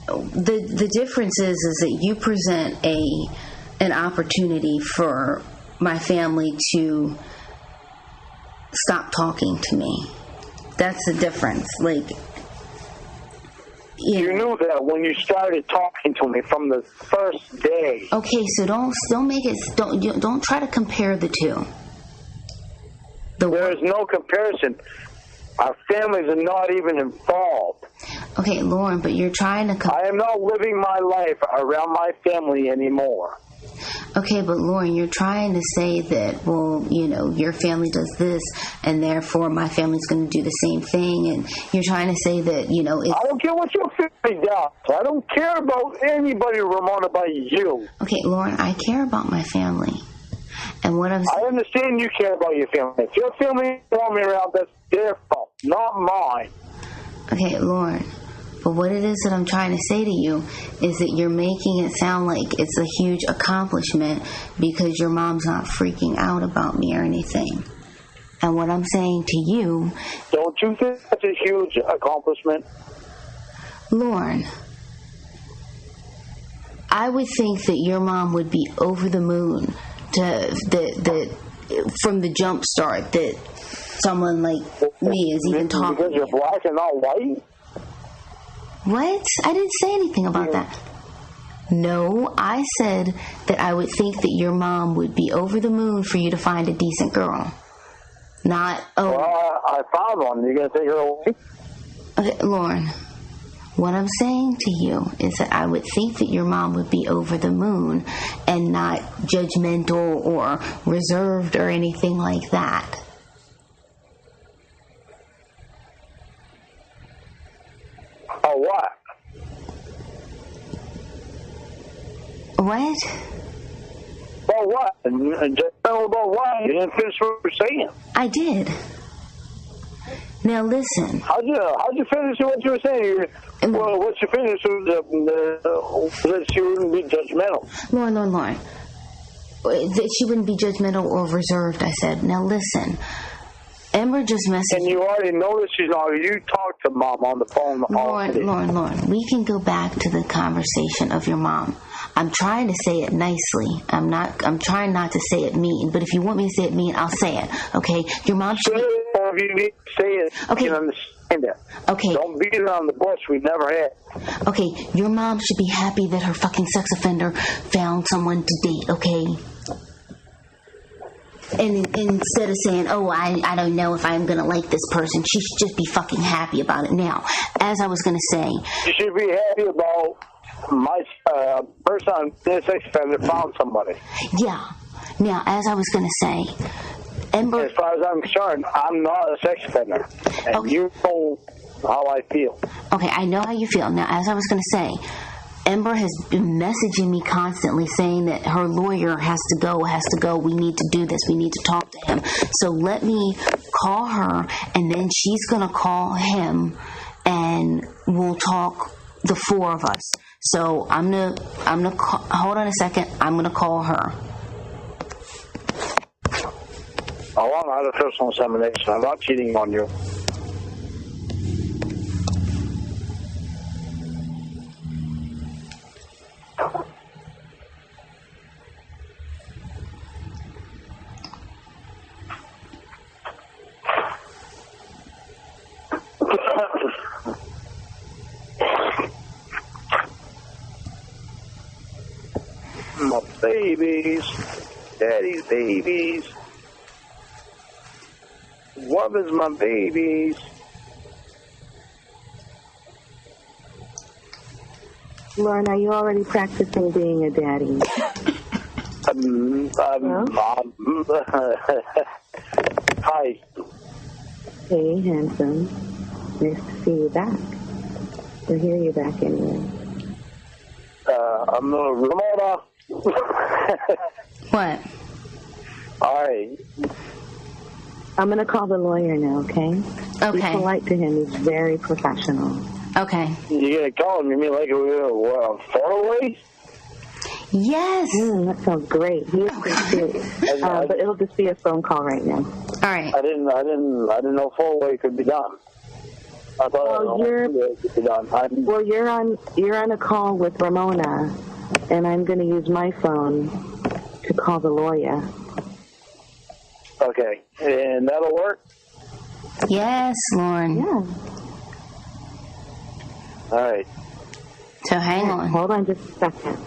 the difference is that you present an opportunity for my family to stop talking to me. That's the difference. Like, you knew that when you started talking to me from the first day. Okay, so don't try to compare the two. There is no comparison. Our families are not even involved. Okay, Lorne, but you're trying to... I am not living my life around my family anymore. Okay, but Lorne, you're trying to say that, well, your family does this, and therefore my family's going to do the same thing, and you're trying to say that, it's... I don't care what your family does. I don't care about anybody, Ramona, but you. Okay, Lorne, I care about my family. And what I'm... I understand you care about your family. If your family want me around, that's their fault, not mine. Okay, Lorne, but what it is that I'm trying to say to you is that you're making it sound like it's a huge accomplishment because your mom's not freaking out about me or anything. And what I'm saying to you... Don't you think that's a huge accomplishment? Lorne, I would think that your mom would be over the moon from the jump start that someone like me is even talking. Because you're black and not white? What? I didn't say anything about that. No, I said that I would think that your mom would be over the moon for you to find a decent girl. Not, Well, I found one. You going to take her away? Okay, Lorne, what I'm saying to you is that I would think that your mom would be over the moon and not judgmental or reserved or anything like that. Oh, what? What? About what? Just tell about what? You didn't finish what you were saying. I did. Now listen. How'd you finish what you were saying? Well, what you finished was that she wouldn't be judgmental. Lorne. That she wouldn't be judgmental or reserved, I said. Now listen. Ember just messaged... And you already noticed she's not... You talked to Mom on the phone all day. Lorne, we can go back to the conversation of your mom. I'm trying to say it nicely. I'm trying not to say it mean, but if you want me to say it mean, I'll say it, okay? Your mom should... Say it, or if you need to say it, okay. You can understand it. Okay. Don't beat it on the bush we never had. Okay, your mom should be happy that her fucking sex offender found someone to date, okay? And instead of saying, oh, I don't know if I'm going to like this person, she should just be fucking happy about it. Now, as I was going to say... You should be happy about my person, this sex offender, found somebody. Yeah. Now, as I was going to say, Ember... As far as I'm concerned, I'm not a sex offender. And okay. You know how I feel. Okay, I know how you feel. Now, as I was going to say... Ember has been messaging me constantly saying that her lawyer has to go, we need to do this, we need to talk to him. So let me call her, and then she's going to call him, and we'll talk, the four of us. So I'm gonna call, hold on a second, I'm going to call her. I want artificial insemination. I'm not cheating on you. My babies, daddy's babies. What is my babies? Lorne, are you already practicing being a daddy? Hi. Hey, handsome. Nice to see you back. Or hear you back anyway. I'm Ramona. What? All right. I'm going to call the lawyer now, okay? Okay. Be polite to him. He's very professional. Okay. You're going to call him? You mean like a far away? Yes. That sounds great. He appreciates it. But it'll just be a phone call right now. All right. I didn't know far away could be done. I thought it could be done. Well, you're on a call with Ramona, and I'm going to use my phone to call the lawyer. Okay, and that'll work? Yes, Lorne. Yeah. All right. So hang on. Hold on just a second.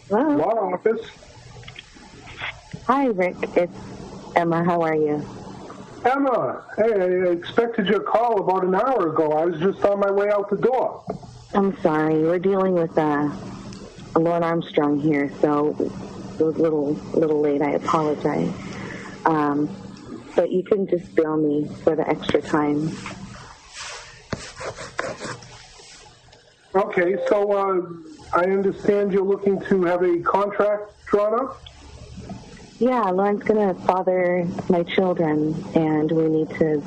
Hello? Law office. Hi, Rick. It's Emma. How are you? Emma, hey, I expected your call about an hour ago. I was just on my way out the door. I'm sorry. We're dealing with Lorne Armstrong here, so it was a little late. I apologize. But you can just bill me for the extra time. Okay, so I understand you're looking to have a contract drawn up? Yeah, Lorne's going to father my children, and we need to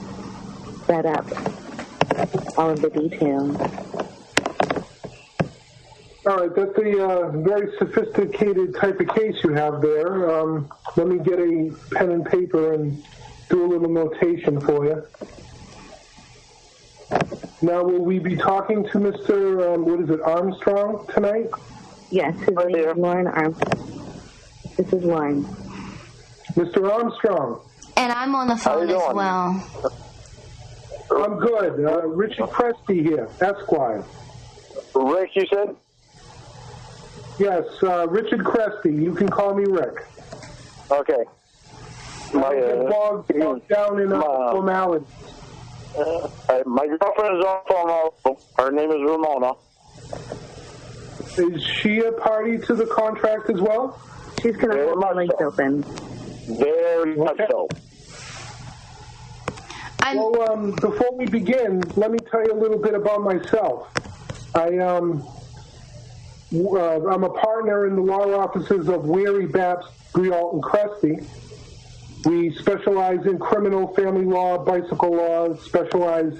set up all of the details. All right, that's a very sophisticated type of case you have there. Let me get a pen and paper and do a little notation for you. Now, will we be talking to Mr. Armstrong tonight? Yes, his name is Lorne Armstrong. This is Lorne. Mr. Armstrong. And I'm on the phone as well. I'm good. Richard Crespi here, Esquire. Rick, you said? Yes, Richard Crespi. You can call me Rick. Okay. Bogged down in formality. My girlfriend is on the phone also. Her name is Ramona. Is she a party to the contract as well? She's going to hold my legs open. Very much so. Well, before we begin, let me tell you a little bit about myself. I'm a partner in the law offices of Weary, Baps, Brialt, and Crespi. We specialize in criminal, family law, bicycle law, specialize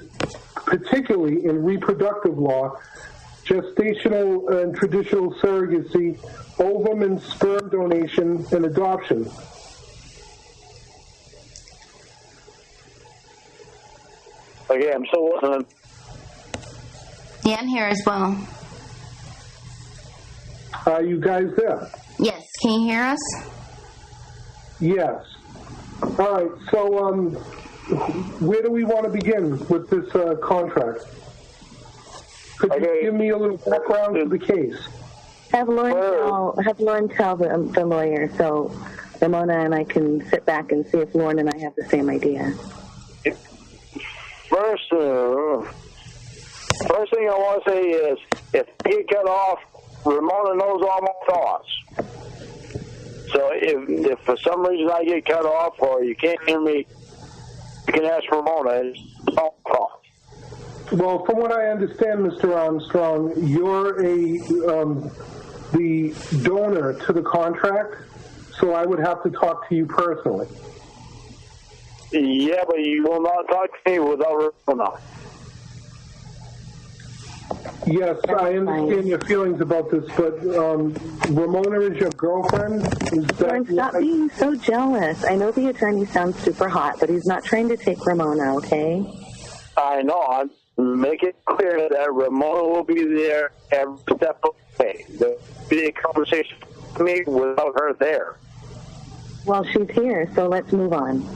particularly in reproductive law, gestational and traditional surrogacy, ovum and sperm donation, and adoption. Okay, I'm still listening. Yeah, I'm here as well. Are you guys there? Yes. Can you hear us? Yes. All right, so where do we want to begin with this contract? Could you give me a little background to the case? Have Lorne tell the lawyer so Ramona and I can sit back and see if Lorne and I have the same idea. First thing I want to say is, if you get cut off, Ramona knows all my thoughts. So if for some reason I get cut off or you can't hear me, you can ask Ramona. It's all call. Well, from what I understand, Mr. Armstrong, you're the donor to the contract, so I would have to talk to you personally. Yeah, but you will not talk to me without Ramona. Yes, I understand your feelings about this, but Ramona is your girlfriend? Lorne, stop being so jealous. I know the attorney sounds super hot, but he's not trying to take Ramona, okay? I know. I make it clear that Ramona will be there every step of the way. There'll be a conversation with me without her there. Well, she's here, so let's move on.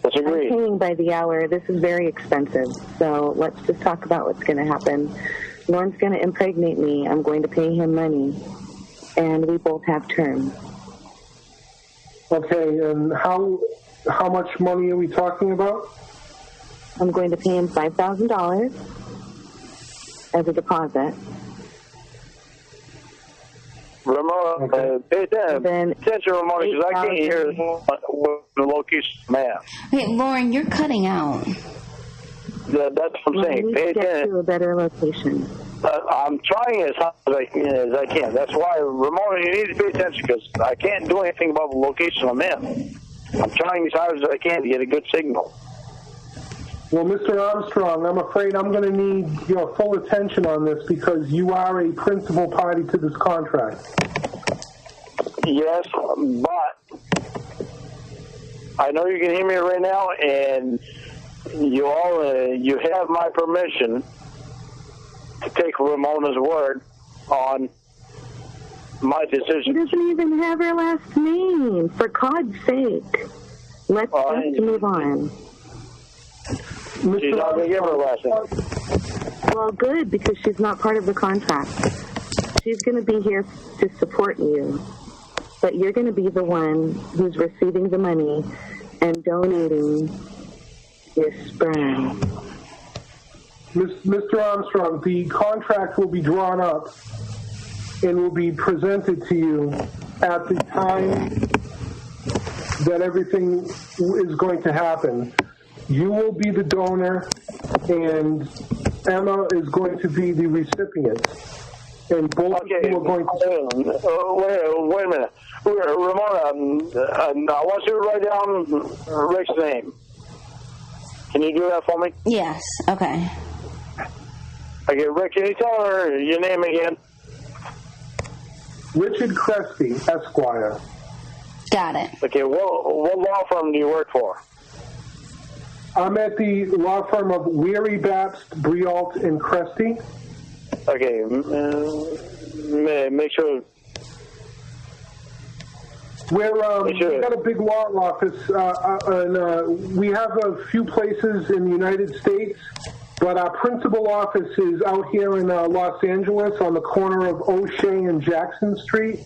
Disagree. I'm paying by the hour. This is very expensive, so let's just talk about what's going to happen. Lorne's going to impregnate me. I'm going to pay him money. and we both have terms. Okay, and how much money are we talking about? I'm going to pay him $5,000 as a deposit. Ramona, pay attention, Ramona, because I can't hear the location map. Okay, Lauren, you're cutting out. That's what I'm saying. Pay Get attention. to a better location. I'm trying as hard as I can. That's why, Ramona, you need to pay attention, because I can't do anything about the location I'm in. I'm trying as hard as I can to get a good signal. Well, Mr. Armstrong, I'm afraid I'm going to need your full attention on this because you are a principal party to this contract. Yes, but I know you can hear me right now, and you have my permission to take Ramona's word on my decision. She doesn't even have her last name, for God's sake. Let's just move on. She's not going to give her last name. Well, good, because she's not part of the contract. She's going to be here to support you, but you're going to be the one who's receiving the money and donating your sperm. Mr. Armstrong, the contract will be drawn up and will be presented to you at the time that everything is going to happen. You will be the donor, and Emma is going to be the recipient. And both of you are going to... Wait a minute. Ramona, I want you to write down Rick's name. Can you do that for me? Yes, okay. Okay, Rick, can you tell her your name again? Richard Crespi, Esquire. Got it. Okay, what law firm do you work for? I'm at the law firm of Weary, Babst, Brialt, and Cresty. Okay, make sure... We've got a big law office, and we have a few places in the United States, but our principal office is out here in Los Angeles on the corner of O'Shea and Jackson Street.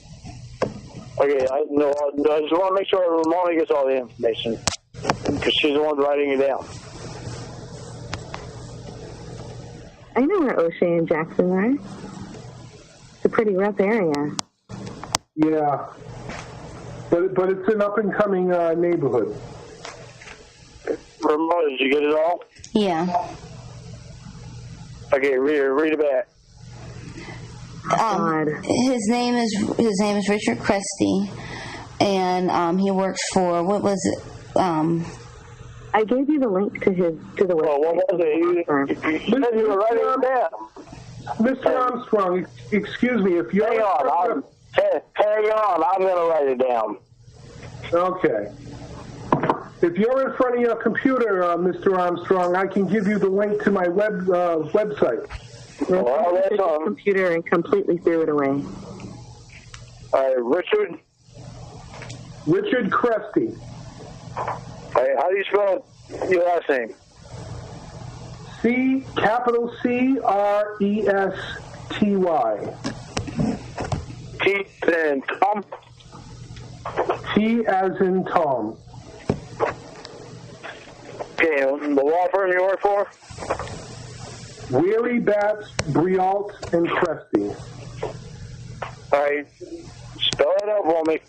Okay, I just want to make sure Ramona gets all the information, because she's the one writing it down. I know where O'Shea and Jackson are. It's a pretty rough area. Yeah. But it's an up-and-coming neighborhood. Ramona, did you get it all? Yeah. Okay, read it back. His name is Richard Cresty, and he works for, what was it? I gave you the link to the website. Well, what was it? You said you were writing it down. Mr. Armstrong, excuse me, if you're... Hang on, I'm going to write it down. Okay. If you're in front of your computer, Mr. Armstrong, I can give you the link to my website. Well, that's on. Computer and completely threw it away. All right, Richard Cresty. All right, how do you spell your last name? Capital C-R-E-S-T-Y. T as in Tom? T as in Tom. Okay, the law firm you work for? Weary, Babst, Brialt, and Cresty. All right, spell it out for me.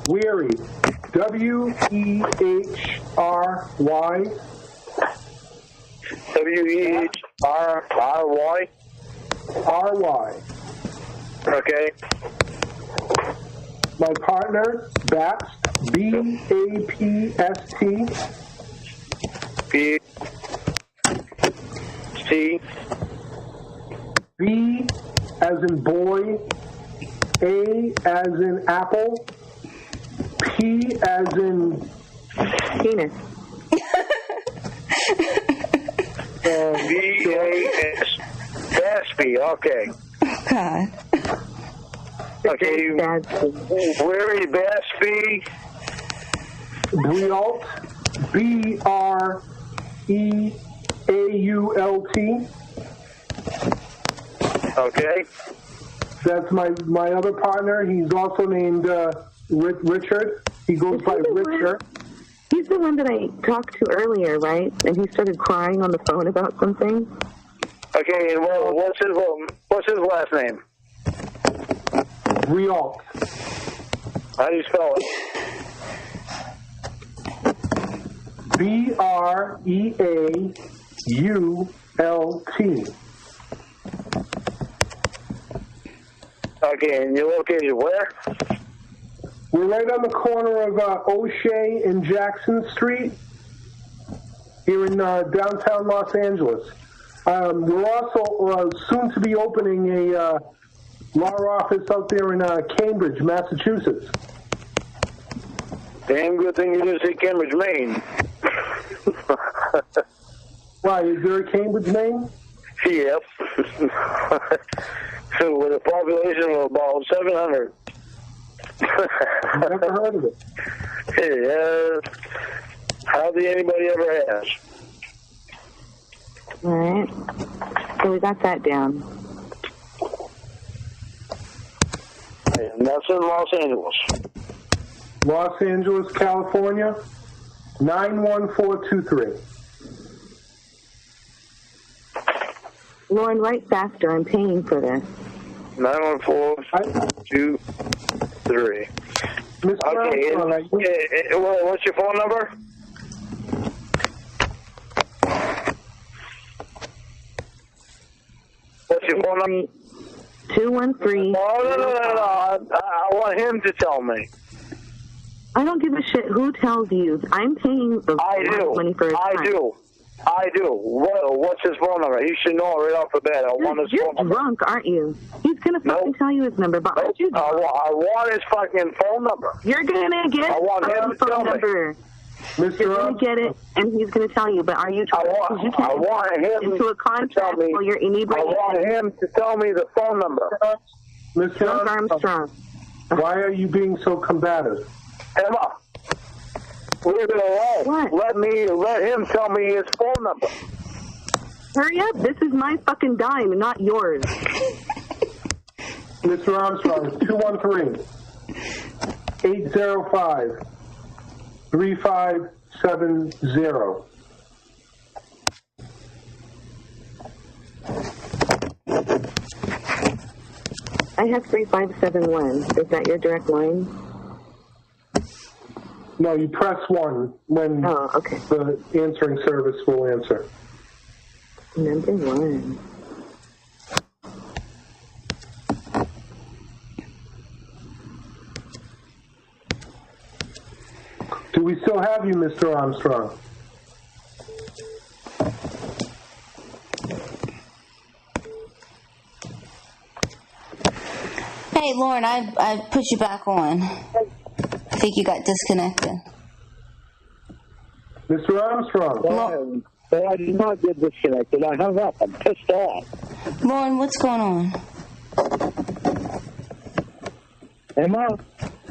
Weary, W-E-H-R-Y. W-E-H-R-Y? R-Y. Okay. My partner, Babst, B-A-P-S-T. B-C. B as in boy, A as in apple, P as in penis. B-A-S. Gatsby, okay. God. Okay, Weary Batsby. Brialt, B-R-E-A-U-L-T. Okay. That's my other partner. He's also named Richard. He goes by Richard. He's the one that I talked to earlier, right? And he started crying on the phone about something. Okay, well, what's his last name? Rialt. How do you spell it? Breault. Okay, and you're located where? We're right on the corner of O'Shea and Jackson Street here in downtown Los Angeles. We're also soon to be opening a law office out there in Cambridge, Massachusetts. Damn good thing you didn't say Cambridge, Maine. Why, is there a Cambridge, Maine? Yep. So with a population of about 700. Never heard of it. Yeah. Hardly anybody ever has. All right. So we got that down. And that's in Los Angeles. Los Angeles, California, 91423. Lorne, write faster. I'm paying for this. 91423. Okay, what's your phone number? What's your phone number? 213. No. I want him to tell me. I don't give a shit who tells you. I'm paying the money for his time. I do. What's his phone number? He should know right off the bat. I want his phone number. You're drunk, aren't you? He's going to fucking tell you his number, but aren't you drunk? I want his fucking phone number. You're going to get I want him to tell number. You're going to get it, and he's going to tell you, but are you drunk? I want him into a contract while you're inebriated. I want him to tell me the phone number. Mr. Armstrong. Why are you being so combative? Emma, leave it alone. What? Let him tell me his phone number. Hurry up. This is my fucking dime, not yours. Mr. Armstrong, 213-805-3570. I have 3571. Is that your direct line? No, you press 1 when the answering service will answer. Number 1. Do we still have you, Mr. Armstrong? Hey, Lorne, I put you back on. I think you got disconnected. Mr. Armstrong. I did not get disconnected. I hung up. I'm pissed off. Lorne, what's going on? Emma,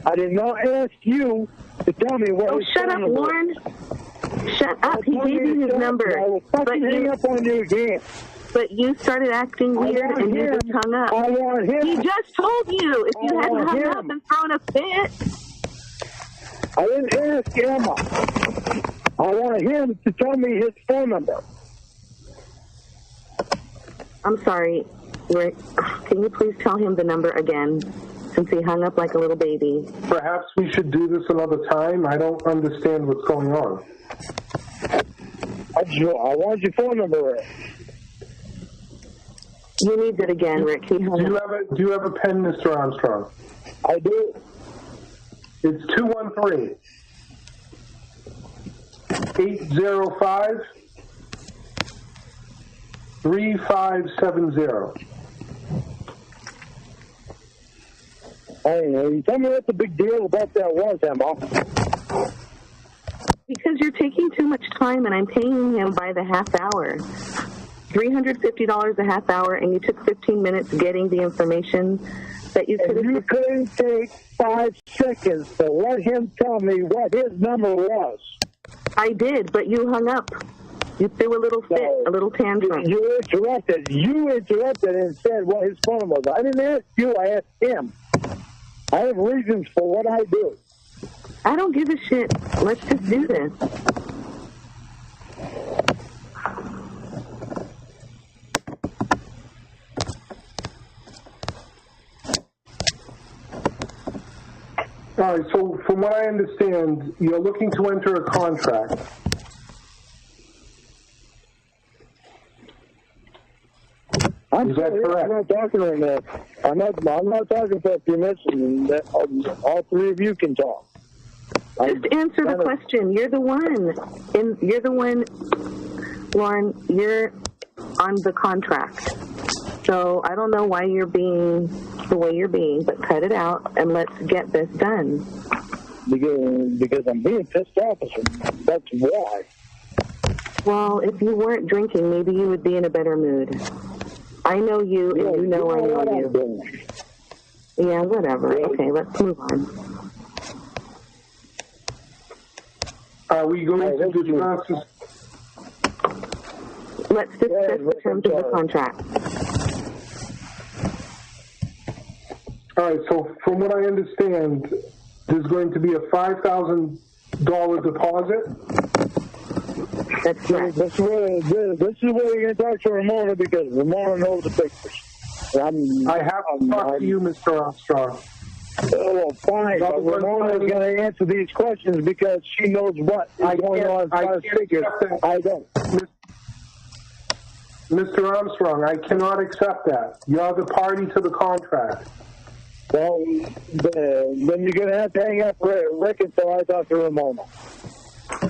I did not ask you to tell me what his shut phone up, number Lorne. is. Shut up. He gave you his number. I will fucking hang up on you again. But you started acting weird and you just hung up. I want him. He just told you. If you hadn't hung up and thrown a fit. I didn't ask Emma. I want him to tell me his phone number. I'm sorry, Rick. Can you please tell him the number again? Since he hung up like a little baby. Perhaps we should do this another time. I don't understand what's going on. I want your phone number, Rick. You need it again, Rick. He hung Do up. you have a pen, Mr. Armstrong? I do. It's 213-805-3570. Hey, tell me what the big deal about that was, Emma. Because you're taking too much time, and I'm paying him by the half hour. $350 a half hour, and you took 15 minutes getting the information that you could have. You couldn't take 5 seconds to let him tell me what his number was. I did, but you hung up. You threw a little fit, a little tantrum. You interrupted. You interrupted and said what his phone was. I didn't ask you. I asked him. I have reasons for what I do. I don't give a shit. Let's just do this. All right, so from what I understand, you're looking to enter a contract. Is that correct? I'm not talking right now. I'm not talking for a few minutes, and all three of you can talk. Just answer the question. You're the one. You're the one, Lorne. You're on the contract. So I don't know why you're being the way you're being, but cut it out and let's get this done. Because I'm being pissed off. That's why. Well, if you weren't drinking, maybe you would be in a better mood. I know you, and you know I know you. Yeah, whatever. Okay, let's move on. Are we going to discuss? Let's discuss the terms of the contract. All right, so from what I understand, there's going to be a $5,000 deposit. That's correct. This is where you're going to talk to Ramona, because Ramona knows the pictures. I have to talk to you, Mr. Armstrong. Well, fine, but Ramona is going to answer these questions because she knows what is going on as far as figures. I don't. Mr. Armstrong, I cannot accept that. You're the party to the contract. Well, then you're going to have to hang up Rick until I talk to Ramona.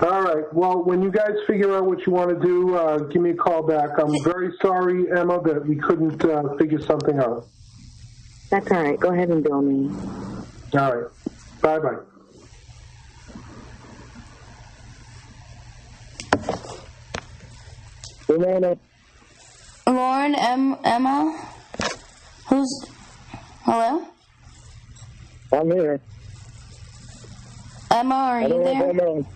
All right. Well, when you guys figure out what you want to do, give me a call back. I'm very sorry, Emma, that we couldn't figure something out. That's all right. Go ahead and bill me. All right. Bye-bye. Ramona. Lorne, Emma? Who's... Hello? I'm here. Emma, are you there? I don't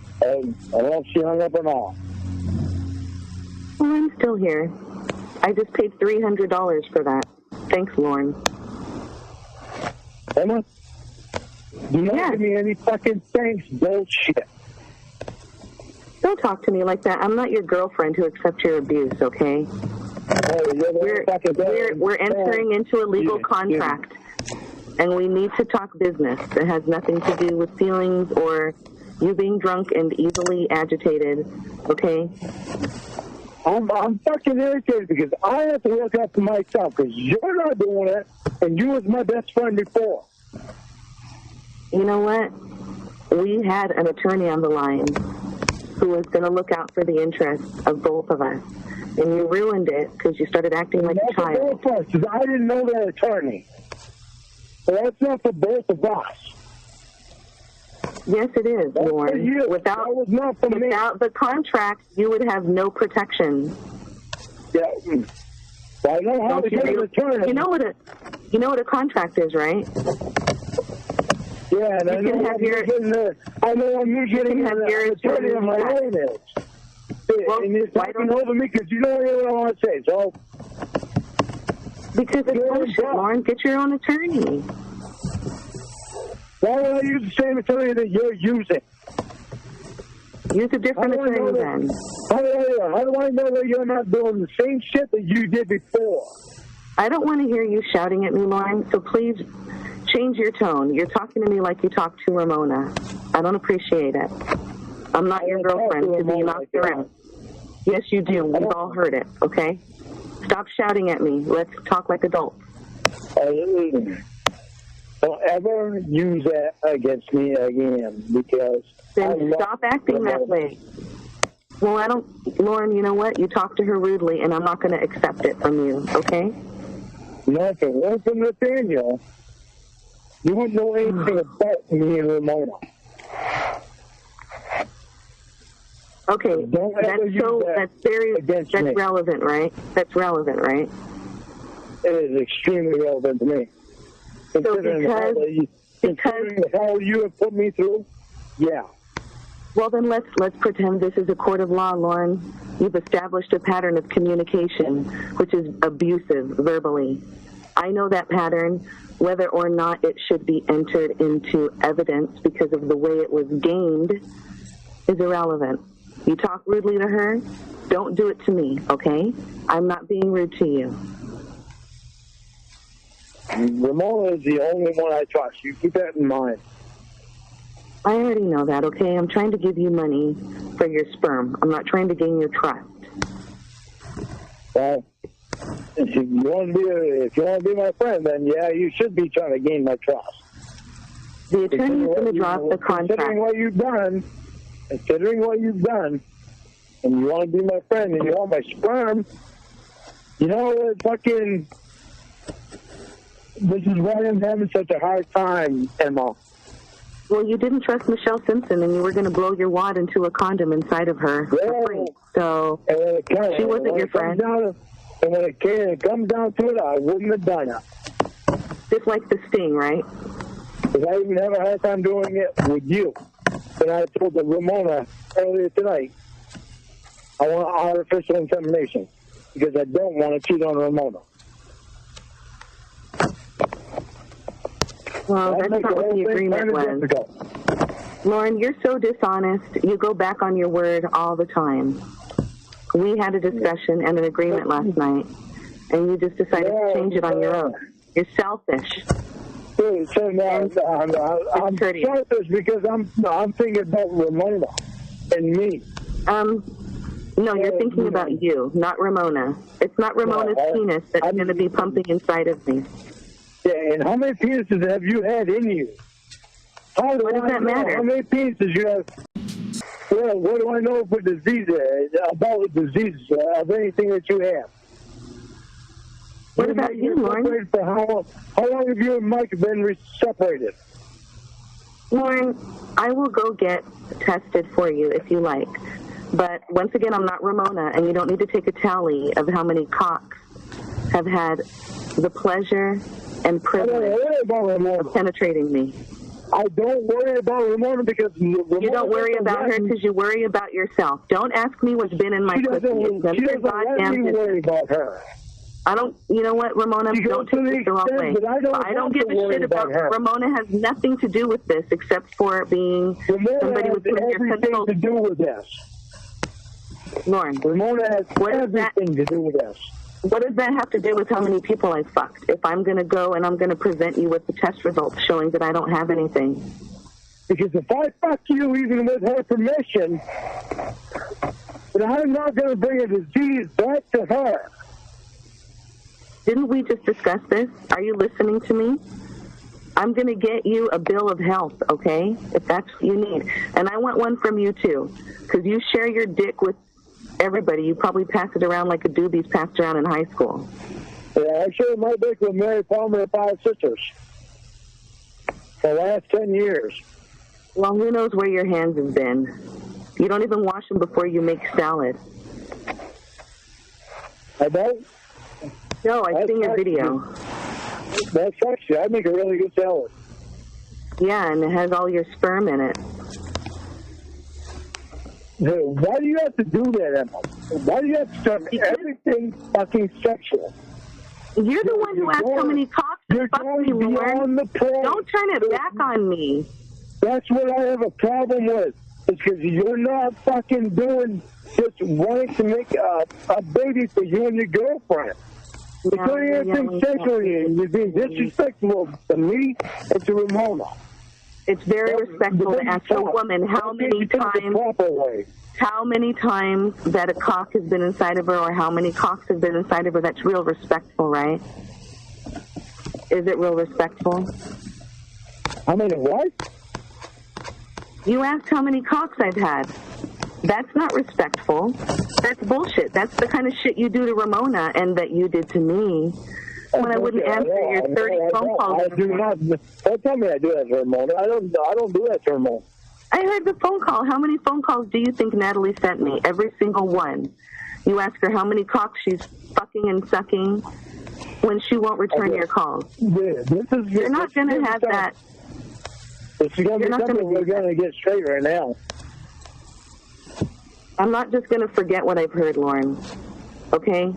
know if she hung up or not. Well, I'm still here. I just paid $300 for that. Thanks, Lorne. Emma? Do not give me any fucking thanks bullshit. Don't talk to me like that. I'm not your girlfriend who accepts your abuse, okay? We're entering into a legal contract, and we need to talk business. It has nothing to do with feelings or you being drunk and easily agitated, okay? I'm fucking irritated because I have to look after myself because you're not doing it, and you was my best friend before. You know what? We had an attorney on the line who was going to look out for the interests of both of us. And you ruined it because you started acting like a child. I didn't know that attorney. So that's not for both of us. Yes, it is, Lorne. Without the contract, you would have no protection. Yeah. I know how to get an attorney. You know what a contract is, right? Yeah, and I know I'm getting an attorney on my own edge. And you're talking over me because you don't hear what I want to say. So, because it's bullshit, Lorne. Get your own attorney. Why would I use the same attorney that you're using? Use a different attorney then. How do I know that you're not doing the same shit that you did before? I don't want to hear you shouting at me, Lorne, so please change your tone. You're talking to me like you talk to Ramona. I don't appreciate it. I'm not your girlfriend to be knocked around. Yes, you do. We've all heard it, okay? Stop shouting at me. Let's talk like adults. Don't ever use that against me again, because... Then stop acting that way. Well, Lorne, you know what? You talk to her rudely, and I'm not going to accept it from you, okay? Nothing. Learn from Nathaniel. You wouldn't know anything about me and Ramona. Okay, that's relevant, right? That's relevant, right? It is extremely relevant to me. So considering the hell you have put me through, yeah. Well, then let's pretend this is a court of law, Lorne. You've established a pattern of communication, which is abusive verbally. I know that pattern. Whether or not it should be entered into evidence because of the way it was gained is irrelevant. You talk rudely to her, don't do it to me, okay? I'm not being rude to you. Ramona is the only one I trust. You keep that in mind. I already know that, okay? I'm trying to give you money for your sperm. I'm not trying to gain your trust. Well, if you want to be my friend, then yeah, you should be trying to gain my trust. The attorney is going to draw up the contract. Considering what you've done, and you want to be my friend, and you want my sperm, you know, fucking, this is why I'm having such a hard time, Emma. Well, you didn't trust Michelle Simpson, and you were going to blow your wad into a condom inside of her for free. So she wasn't your friend. And when it comes down to it, I wouldn't have done it. Just like the sting, right? Because I even have a hard time doing it with you. And I told the Ramona earlier tonight, I want artificial insemination because I don't want to cheat on Ramona. Well, that's not what the agreement was. Lorne, you're so dishonest. You go back on your word all the time. We had a discussion and an agreement last night, and you just decided to change it on your own. You're selfish. So now I'm selfish because I'm thinking about Ramona and me. No, you're thinking about you, not Ramona. It's not Ramona's penis that's going to be pumping inside of me. Yeah, and how many penises have you had in you? What does that matter? How many penises you have? Well, what do I know for disease, about the disease of anything that you have? What about you, Lorne? For how long have you and Mike been separated? Lorne, I will go get tested for you if you like. But once again, I'm not Ramona, and you don't need to take a tally of how many cocks have had the pleasure and privilege of penetrating me. I don't worry about Ramona because Ramona, you don't worry about her because you worry about yourself. Don't ask me what's been in my pussy. It's none of your goddamn business. Worry about her. I don't. You know what, Ramona? Don't take this the wrong way. I don't give a shit about her. Ramona has nothing to do with this except for being somebody with everything to do with this. Lorne, Ramona has everything to do with this. What does that have to do with how many people I fucked? If I'm going to go and I'm going to present you with the test results showing that I don't have anything. Because if I fuck you even with her permission, then I'm not going to bring a disease back to her. Didn't we just discuss this? Are you listening to me? I'm going to get you a bill of health, okay? If that's what you need. And I want one from you, too. Because you share your dick with everybody. You probably pass it around like a doobie's passed around in high school. Yeah, I shared my dick with Mary Palmer and 5 sisters for the last 10 years. Well, who knows where your hands have been? You don't even wash them before you make salad. I don't? No, I've seen your video. That's actually, I make a really good salad. Yeah, and it has all your sperm in it. Hey, why do you have to do that, Emma? Why do you have to turn everything fucking sexual? You're the one who asked how many cocks you fucked me, Lorne. Don't turn it back on me. That's what I have a problem with. It's because you're not fucking doing just wanting to make a baby for you and your girlfriend. You're doing everything sexually, and you're being disrespectful to me and to Ramona. It's very respectful to ask a woman how many times that a cock has been inside of her or how many cocks have been inside of her. That's real respectful, right? Is it real respectful? How many what? You asked how many cocks I've had. That's not respectful. That's bullshit. That's the kind of shit you do to Ramona and that you did to me. When I wouldn't answer your 30 phone calls. I do not. Don't tell me I do that to Ramona. I don't do that to Ramona. I heard the phone call. How many phone calls do you think Natalie sent me? Every single one. You ask her how many cocks she's fucking and sucking when she won't return your calls. Yeah, you're not going to have that. This is going to be something we're going to get straight right now. I'm not just going to forget what I've heard, Lorne. Okay?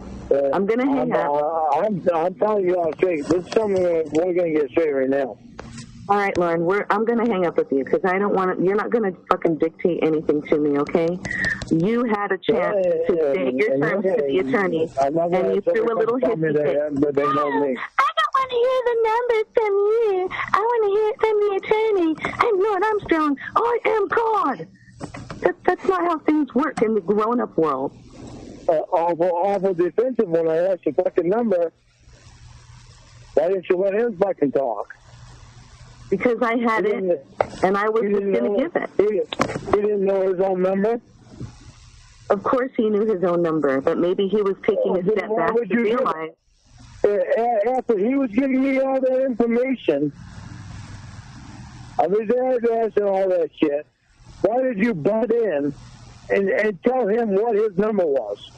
I'm going to hang up. I'm telling you all straight. This is something we're going to get straight right now. All right, Lorne, I'm going to hang up with you because I don't want to. You're not going to fucking dictate anything to me, okay? You had a chance to state your terms to the attorney, and you threw a little hissy fit. But they know me. I don't want to hear the numbers from you. I want to hear it from the attorney. I'm Lord Armstrong. I am God. That's not how things work in the grown-up world. Awful defensive when I asked your fucking number. Why didn't you let him fucking talk? Because I had it, and I was just going to give it. He didn't know his own number? Of course he knew his own number, but maybe he was taking a step back to realize. After he was giving me all that information, of his address and all that shit, why did you butt in and tell him what his number was?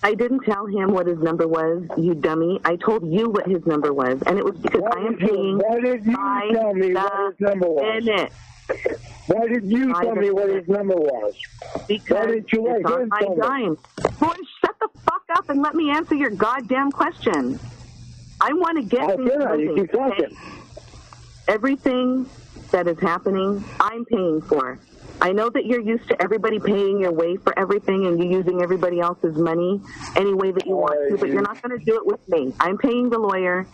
I didn't tell him what his number was, you dummy. I told you what his number was, and it was because I am paying. Why did you tell me what his number was? Why did you tell me what his number was? Because why didn't you it's on my dime. Boy, shut the fuck up and let me answer your goddamn question. I want to get things moving. Okay? Everything that is happening, I'm paying for. I know that you're used to everybody paying your way for everything and you using everybody else's money any way that you want to, but you're not going to do it with me. I'm paying the lawyer.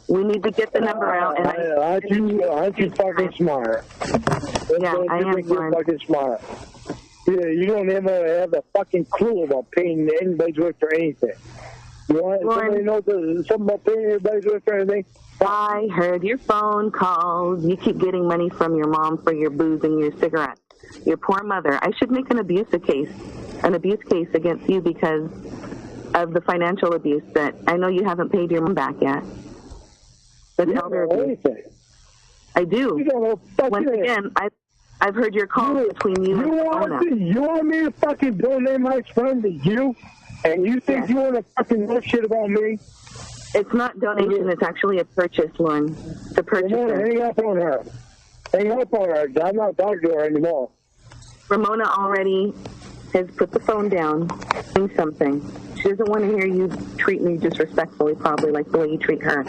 We need to get the number out. And aren't you fucking smart? Yeah, I am smart. You're fucking smart. Yeah, you don't even have a fucking clue about paying anybody's way for anything. You want somebody to know something about paying anybody's way for anything? I heard your phone calls. You keep getting money from your mom for your booze and your cigarettes. Your poor mother. I should make an abuse case against you because of the financial abuse that I know you haven't paid your mom back yet. That's elder abuse. I do. Once again, I've heard your calls between you and Mona. You want me to fucking donate my friend to you? And you think you want to fucking know shit about me? It's not donation. It's actually a purchase, Lorne. It's a purchase. Hang up on her. Hang up on her. I'm not talking to her anymore. Ramona already has put the phone down, doing something. She doesn't want to hear you treat me disrespectfully, probably like the way you treat her.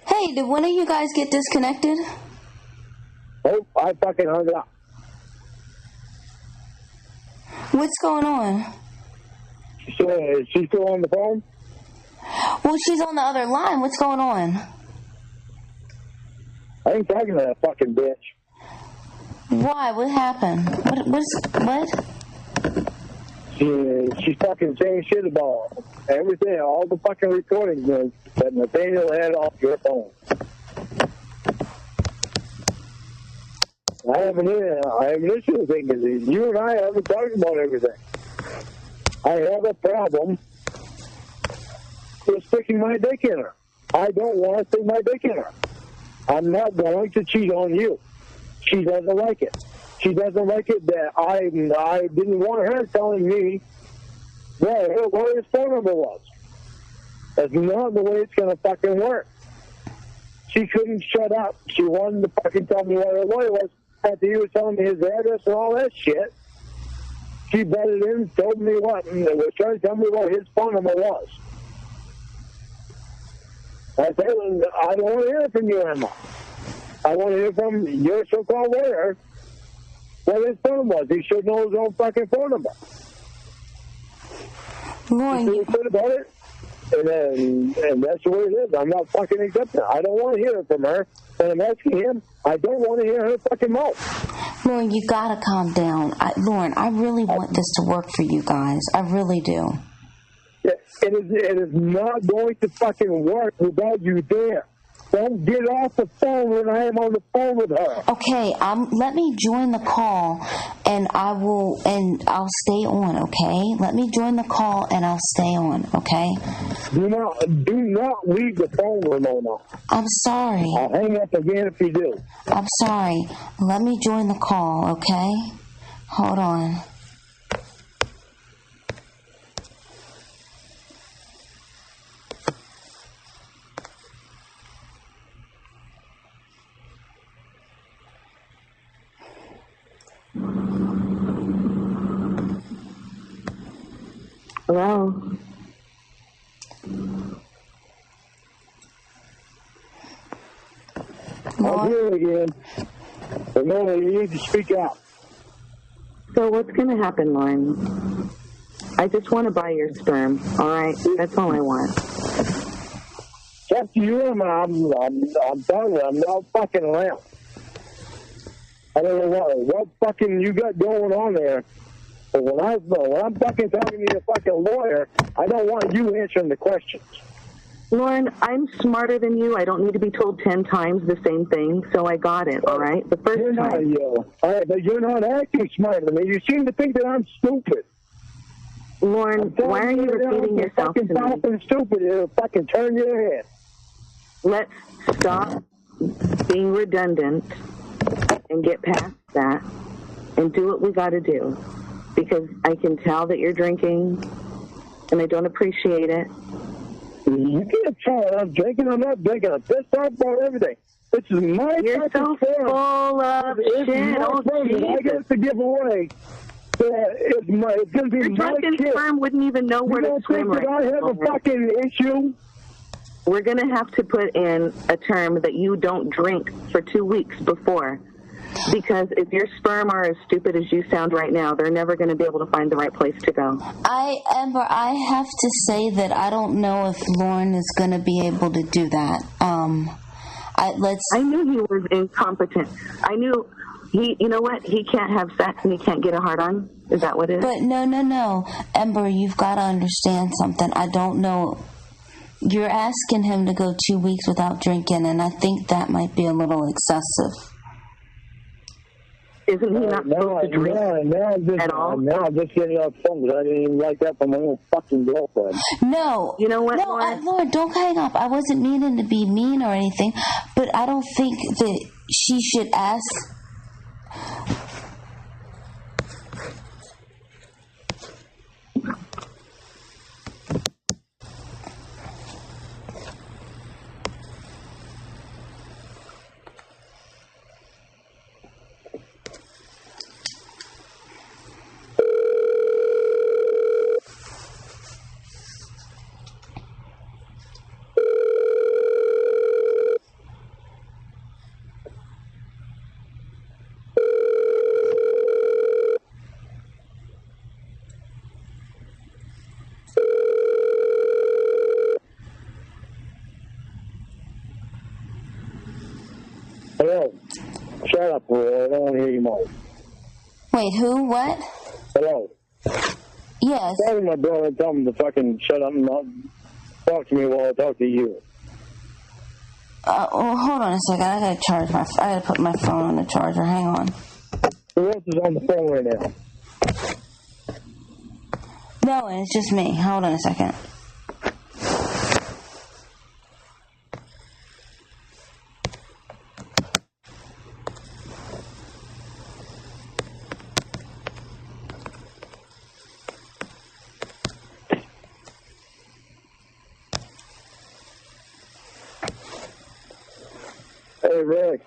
Hey, did one of you guys get disconnected? Oh, I fucking hung up. What's going on? Is she still on the phone? Well, she's on the other line. What's going on? I ain't talking to that fucking bitch. Why? What happened? What? She's fucking saying shit about everything, all the fucking recordings that Nathaniel had off your phone. I have an issue with it because you and I haven't talked about everything. I have a problem with sticking my dick in her. I don't want to stick my dick in her. I'm not going to cheat on you. She doesn't like it. She doesn't like it that I didn't want her telling me what his phone number was. That's not the way it's going to fucking work. She couldn't shut up. She wanted to fucking tell me what her lawyer was after he was telling me his address and all that shit. She butted in, told me what, and was trying to tell me what his phone number was. I said, I don't want to hear from you, Emma. I want to hear from your so-called lawyer what his phone was. He should know his own fucking phone number. Lorne, you said about it, and that's the way it is. I'm not fucking accepting it. I don't want to hear it from her. And I'm asking him, I don't want to hear her fucking mouth. Lorne, you gotta calm down. Lorne, I really want this to work for you guys. I really do. It is not going to fucking work without you there. Don't get off the phone when I am on the phone with her. Okay, let me join the call, and I'll stay on, okay? Let me join the call, and I'll stay on, okay? Do not leave the phone, Ramona. I'm sorry. I'll hang up again if you do. I'm sorry. Let me join the call, okay? Hold on. Hello? I'm here again. Ramona, you need to speak out. So what's going to happen, Lorne? I just want to buy your sperm, all right? That's all I want. It's up to you, man. I'm telling you, I'm not fucking around. I don't know what fucking you got going on there. But when I'm fucking talking to your fucking lawyer, I don't want you answering the questions. Lorne, I'm smarter than you. I don't need to be told 10 times the same thing, so I got it, all right? The first you're time. Not, you. All right, but you're not acting smarter than me. You seem to think that I'm stupid. Lorne, why are you repeating yourself to me? Fucking stupid. It'll fucking turn your head. Let's stop being redundant and get past that and do what we got to do. Because I can tell that you're drinking, and I don't appreciate it. You can't tell I'm drinking. I'm not drinking. I'm pissed off about everything. This is my You're so full of shit. Oh, I got to give away. It's going to be your my drunken kid. sperm wouldn't even know where to swim right I have a fucking issue? We're going to have to put in a term that you don't drink for 2 weeks before. Because if your sperm are as stupid as you sound right now, they're never going to be able to find the right place to go. Amber, I have to say that I don't know if Lorne is going to be able to do that. I knew he was incompetent. I knew you know what? He can't have sex and he can't get a hard on. Is that what it is? But no. Amber, you've got to understand something. I don't know. You're asking him to go 2 weeks without drinking, and I think that might be a little excessive. Isn't he not supposed to drink at all? Now I'm just getting off phone because I didn't even like that from my own fucking girlfriend. No. You know what, No, Lord, don't hang up. I wasn't meaning to be mean or anything, but I don't think that she should ask... Hello. Shut up, Roy. I don't want to hear you more. Wait, who? What? Hello. Yes. Tell my brother and tell him to fucking shut up and not talk to me while I talk to you. Well, hold on a second. I gotta put my phone on the charger. Hang on. Who else is on the phone right now? No, it's just me. Hold on a second. Hey, Rick.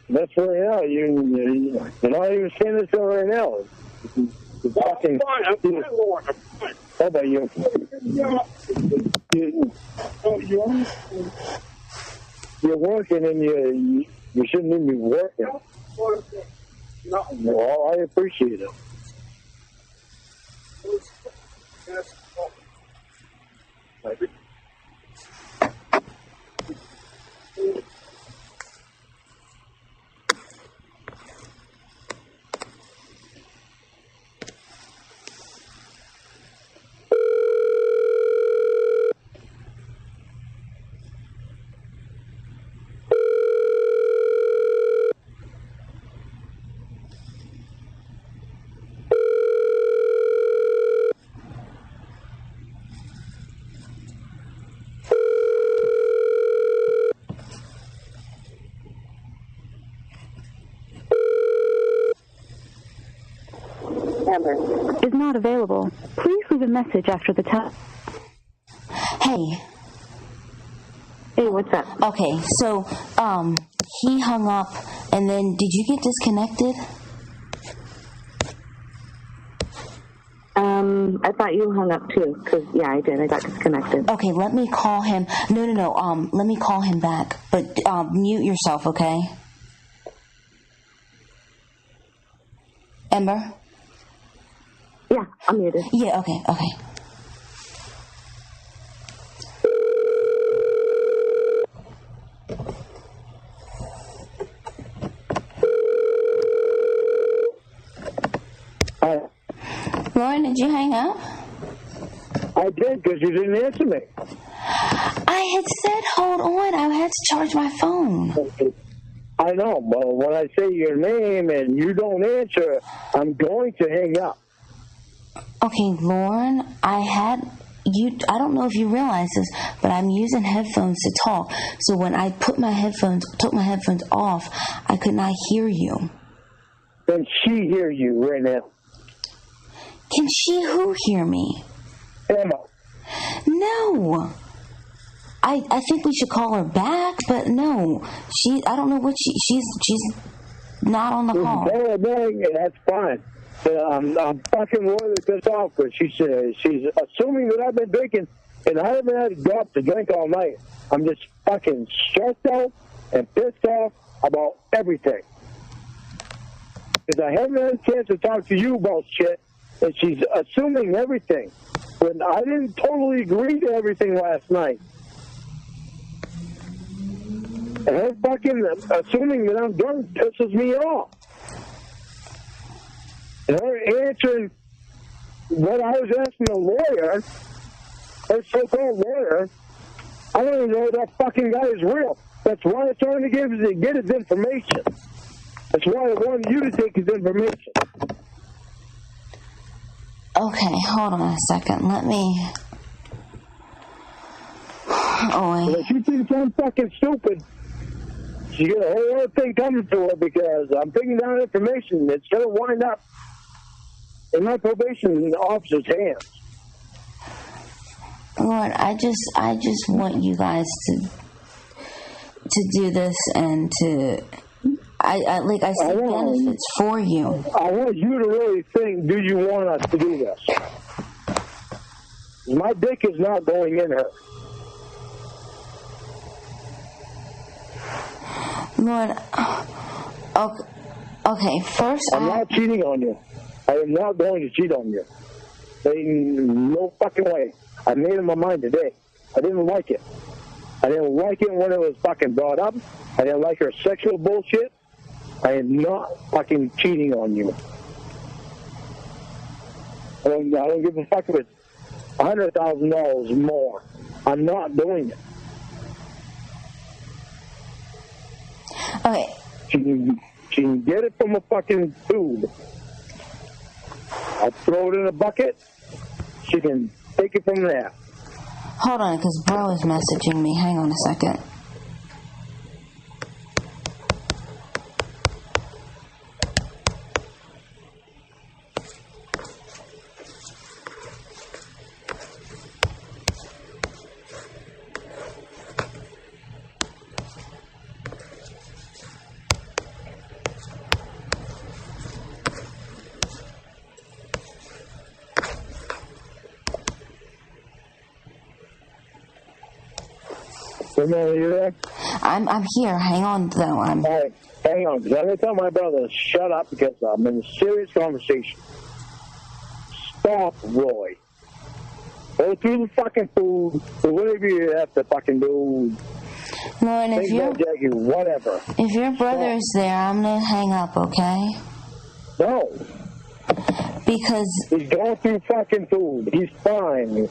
That's right now. You're not even saying this right now. The fucking. How about you? You're working and you shouldn't even be working. Well, I appreciate it. not available. Please leave a message after the tone. Hey. Hey, what's up? Okay, so, he hung up, and then did you get disconnected? I thought you hung up too, because, yeah, I did. I got disconnected. Okay, let me call him. No, let me call him back. But, mute yourself, okay? Ember? Yeah, I'm muted. Yeah, okay. Lorne, did you hang up? I did, because you didn't answer me. I had said hold on. I had to charge my phone. I know, but when I say your name and you don't answer, I'm going to hang up. Okay, Lorne, I don't know if you realize this, but I'm using headphones to talk. So when I took my headphones off, I could not hear you. Can she hear you right now? Can she who hear me? Emma. No. I think we should call her back, but no. I don't know what she's not on the call. That's fine. I'm fucking royally pissed off because she's assuming that I've been drinking and I haven't had a drop to drink all night. I'm just fucking stressed out and pissed off about everything. Because I haven't had a chance to talk to you about shit, and she's assuming everything. When I didn't totally agree to everything last night. And her fucking assuming that I'm drunk pisses me off. And her answering what I was asking the lawyer, her so-called lawyer, I don't even know if that fucking guy is real. That's why I'm trying to get his information. That's why I wanted you to take his information. Okay, hold on a second. Let me... Oh, if she thinks I'm fucking stupid, she got a whole other thing coming to her because I'm taking down information that's going to wind up in my probation officer's hands. Lord, I just want you guys to do this and to... I see benefits for you. I want you to really think, do you want us to do this? My dick is not going in her. Lord, okay, first I'm not cheating on you. I am not going to cheat on you. No fucking way. I made up my mind today. I didn't like it. I didn't like it when it was fucking brought up. I didn't like her sexual bullshit. I am not fucking cheating on you. I don't give a fuck if it's $100,000 more. I'm not doing it. Okay. She can get it from a fucking tube. I'll throw it in a bucket. She can take it from there. Hold on, because bro is messaging me. Hang on a second. Are you there? I'm here. Hang on, though. All right, hang on, because I'm going to tell my brother to shut up because I'm in a serious conversation. Stop, Roy. Go through the fucking food, or whatever you have to fucking do. Lorne, whatever. If your brother is there, I'm going to hang up, okay? No. Because... He's going through fucking food. He's fine.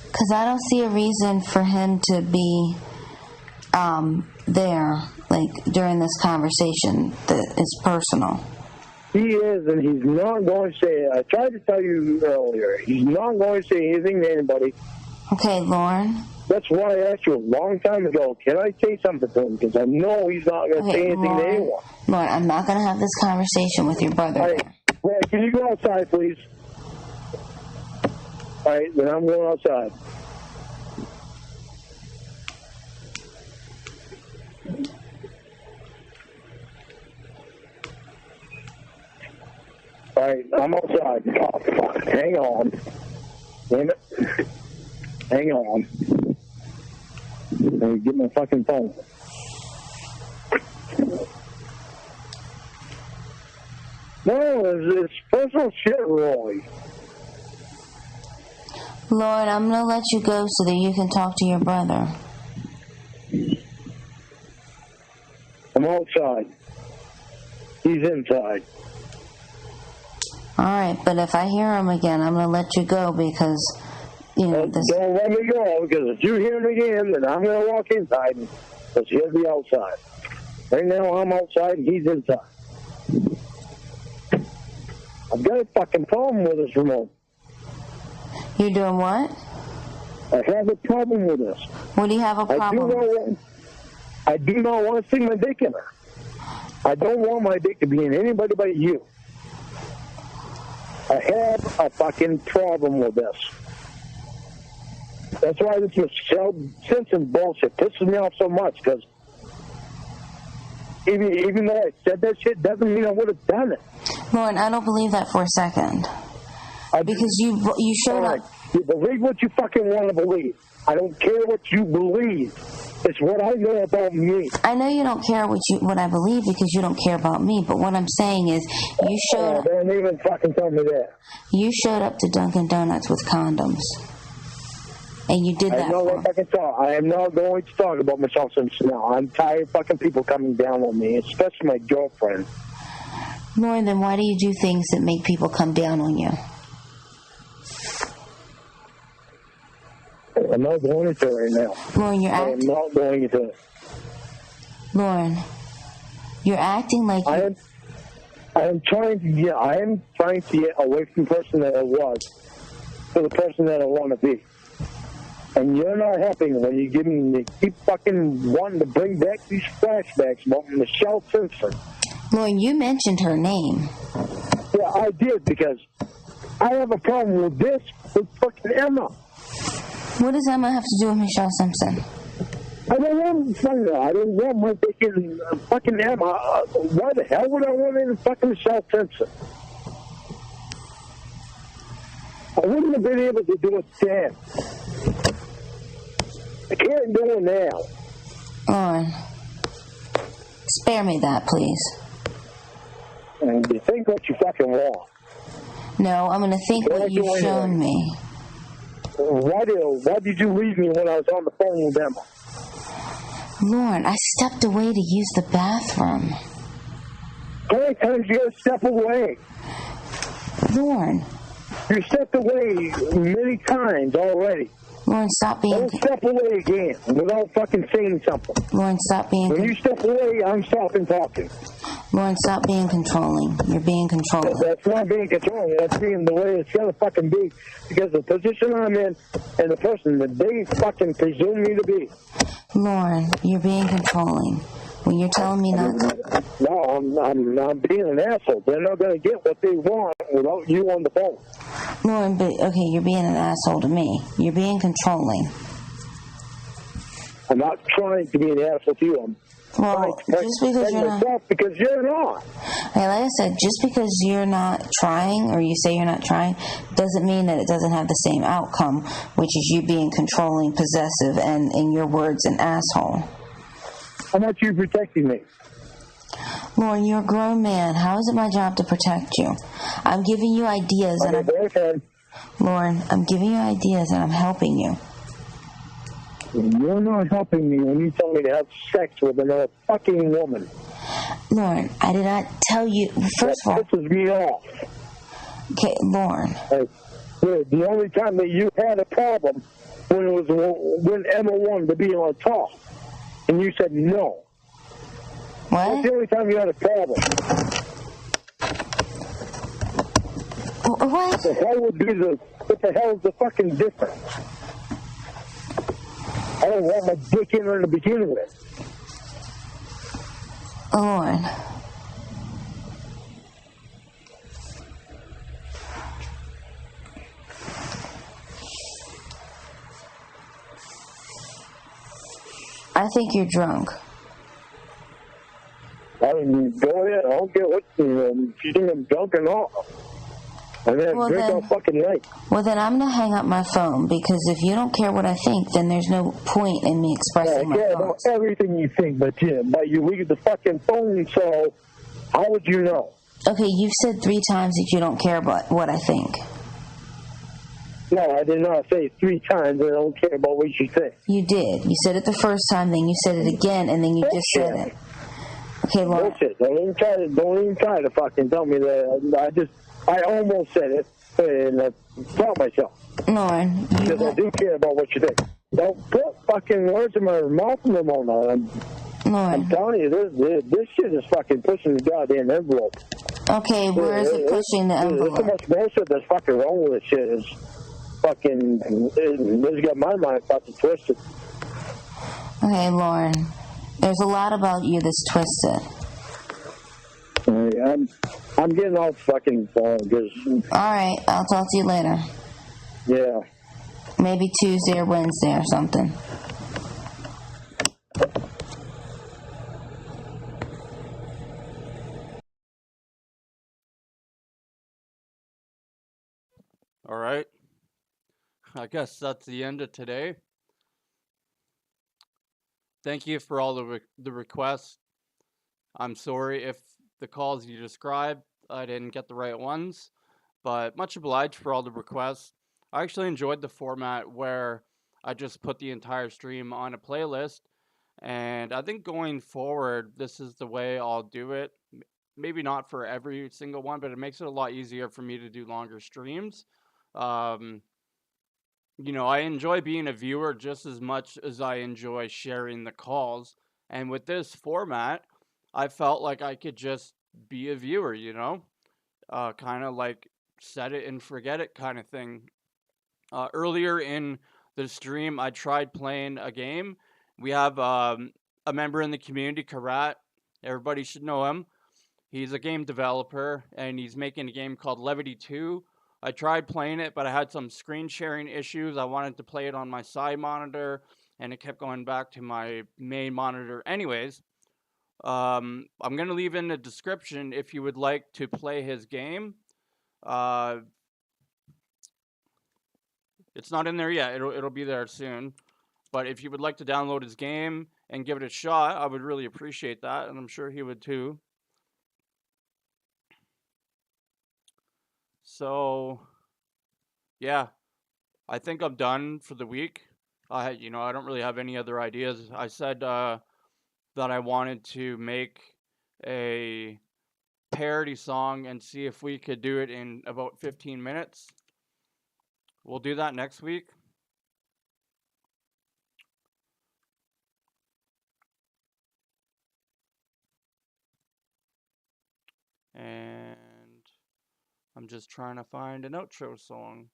Because I don't see a reason for him to be there, like, during this conversation that is personal. He is, and he's not going to say it. I tried to tell you earlier. He's not going to say anything to anybody. Okay, Lorne. That's why I asked you a long time ago, can I say something to him? Because I know he's not going to say anything to anyone. Lorne, I'm not going to have this conversation with your brother. Well, can you go outside, please? All right, then I'm going outside. All right, I'm outside. Oh, fuck. Hang on. Damn it. Hang on. Let me get my fucking phone. No, it's personal shit, Roy. Lord, I'm going to let you go so that you can talk to your brother. I'm outside. He's inside. All right, but if I hear him again, I'm going to let you go because, you know, this... Don't let me go, because if you hear him again, then I'm going to walk inside, because he'll be outside. Right now, I'm outside, and he's inside. I've got a fucking problem with this remote. You're doing what? I have a problem with this. What do you have a problem with? I do not want to stick my dick in her. I don't want my dick to be in anybody but you. I have a fucking problem with this. That's why this Michelle Simpson bullshit pisses me off so much, because even though I said that shit, doesn't mean I would have done it. Lauren, I don't believe that for a second. Because you showed up... You believe what you fucking want to believe. I don't care what you believe. It's what I know about me. I know you don't care what I believe because you don't care about me, but what I'm saying is you showed up... Don't even fucking tell me that. You showed up to Dunkin' Donuts with condoms. And you did that I am not going to talk about Michelle Simpson now. I'm tired of fucking people coming down on me, especially my girlfriend. Lauren, then why do you do things that make people come down on you? I'm not going into it right now. Lauren, I am not going into it. Lauren, you're acting like I am trying to get away from the person that I was to the person that I want to be. And you're not helping when you keep fucking wanting to bring back these flashbacks about Michelle Simpson. Lauren, you mentioned her name. Yeah, I did, because I have a problem with this with fucking Emma. What does Emma have to do with Michelle Simpson? I don't want my dick in fucking Emma. Why the hell would I want in fucking Michelle Simpson? I wouldn't have been able to do it then. I can't do it now. Lauren, spare me that, please. And you think what you fucking want. No, I'm going to think what you've shown me. Why did you leave me when I was on the phone with Emma? Lauren, I stepped away to use the bathroom. How many times you gotta step away? Lauren. You stepped away many times already. Lauren, stop being... Don't step away again without fucking saying something. Lauren, stop being... When you step away, I'm stopping talking. Lauren, stop being controlling. You're being controlling. That's not being controlling. That's being the way it's gotta fucking be. Because the position I'm in and the person that they fucking presume me to be. Lauren, you're being controlling. When you're telling me not to... No, I'm being an asshole. They're not going to get what they want without you on the phone. Lauren, but, okay, you're being an asshole to me. You're being controlling. I'm not trying to be an asshole to you. Well, just because you're not... Because you're not. Hey, like I said, just because you're not trying, or you say you're not trying, doesn't mean that it doesn't have the same outcome, which is you being controlling, possessive, and, in your words, an asshole. How much are you protecting me? Lauren, you're a grown man. How is it my job to protect you? I'm giving you ideas, and Lauren, I'm giving you ideas, and I'm helping you. You're not helping me when you tell me to have sex with another fucking woman. Lauren, I did not tell you. First of all, that pisses me off. Okay, Lauren. The only time that you had a problem when Emma wanted to be on top, and you said no. What? That's the only time you had a problem. What? What the hell is the fucking difference? I don't want my dick in her to begin with. Lauren. I think you're drunk. I mean, go ahead. I don't care what, if you think I'm drunk or not. I mean, I drink all fucking night. Well, then I'm going to hang up my phone, because if you don't care what I think, then there's no point in me expressing my I care thoughts. about everything you think, but you leave the fucking phone, so how would you know? Okay, you've said 3 times that you don't care about what I think. No, I did not say 3 times that I don't care about what you think. You did. You said it the first time, then you said it again, and then you just said it. Okay, Lorne. Bullshit. Don't even try to fucking tell me that. I almost said it, and I stopped myself. Lorne. Because I do care about what you think. Don't put fucking words in my mouth no more now. I'm telling you, this shit is fucking pushing the goddamn envelope. Okay, where is it pushing the envelope? There's so much bullshit that's fucking wrong with this shit. It's fucking, it's got my mind fucking twisted. Okay, Lorne. There's a lot about you that's twisted. I'm getting off fucking phone because... Alright, I'll talk to you later. Yeah. Maybe Tuesday or Wednesday or something. All right. I guess that's the end of today. Thank you for all the requests. I'm sorry if the calls you described, I didn't get the right ones, but much obliged for all the requests. I actually enjoyed the format where I just put the entire stream on a playlist, and I think going forward, this is the way I'll do it. Maybe not for every single one, but it makes it a lot easier for me to do longer streams. You know, I enjoy being a viewer just as much as I enjoy sharing the calls. And with this format, I felt like I could just be a viewer, you know? Kind of like set it and forget it kind of thing. Earlier in the stream, I tried playing a game. We have a member in the community, Karat. Everybody should know him. He's a game developer, and he's making a game called Levity 2. I tried playing it, but I had some screen sharing issues. I wanted to play it on my side monitor, and it kept going back to my main monitor anyways. I'm going to leave in the description if you would like to play his game. It's not in there yet. It'll be there soon. But if you would like to download his game and give it a shot, I would really appreciate that, and I'm sure he would too. So, yeah, I think I'm done for the week. I don't really have any other ideas. I said that I wanted to make a parody song and see if we could do it in about 15 minutes. We'll do that next week. And I'm just trying to find an outro song.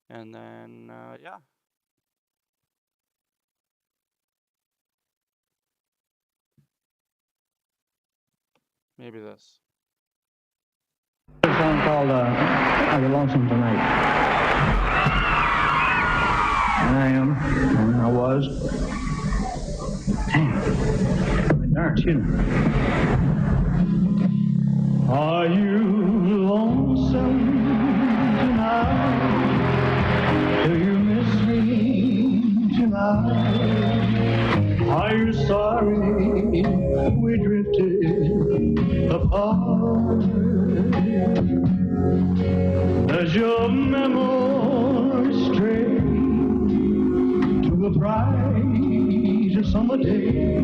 And then, yeah. Maybe this. A song called Are You Lonesome Tonight? I am, and I was. Damn. Darn, excuse me. Are you lonesome tonight? Do you miss me tonight? Are you sorry we drifted apart? Does your memory stray to a bright summer day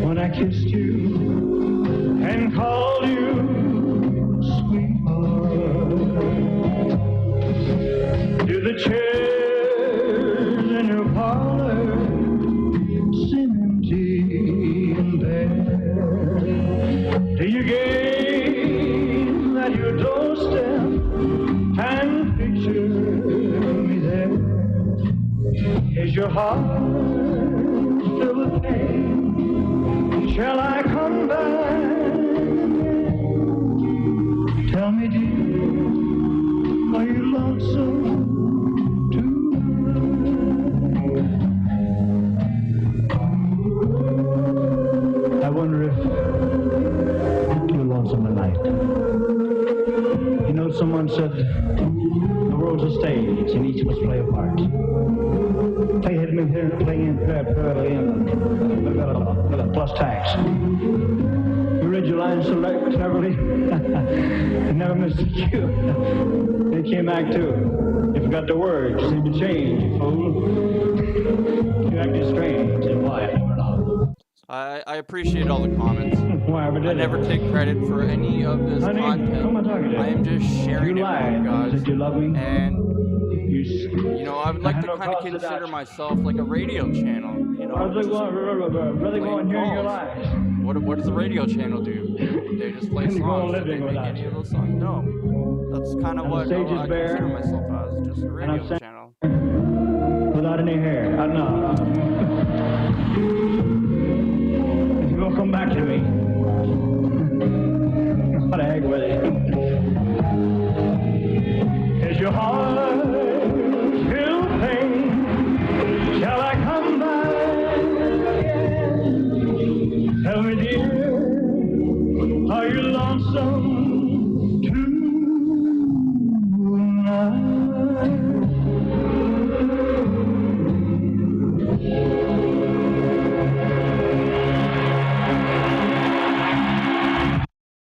when I kissed you and called you sweetheart? Do the chairs in your parlor seem empty and bare? Do you gaze at your doorstep and picture me there? Is your heart filled with pain? Shall I come back? Tell me, dear, are you lonesome tonight? said, the world's a stage and each must play a part. They had me here playing fairly in plus tax. You read your lines so cleverly. I never missed a cue. They came back too. You forgot the words. You seem to change, you fool. You acted strange. And why? I never know. I appreciate all the comments. I never take credit for any of this content. I am just sharing it with you guys. You love me? And, you know, I would like to kind of consider myself like a radio channel. You know, really go and hear your lies. What does the radio channel do? They just play songs. Do they make any of those songs? No. That's kind of what I consider myself as, just a radio channel. Without any hair. No.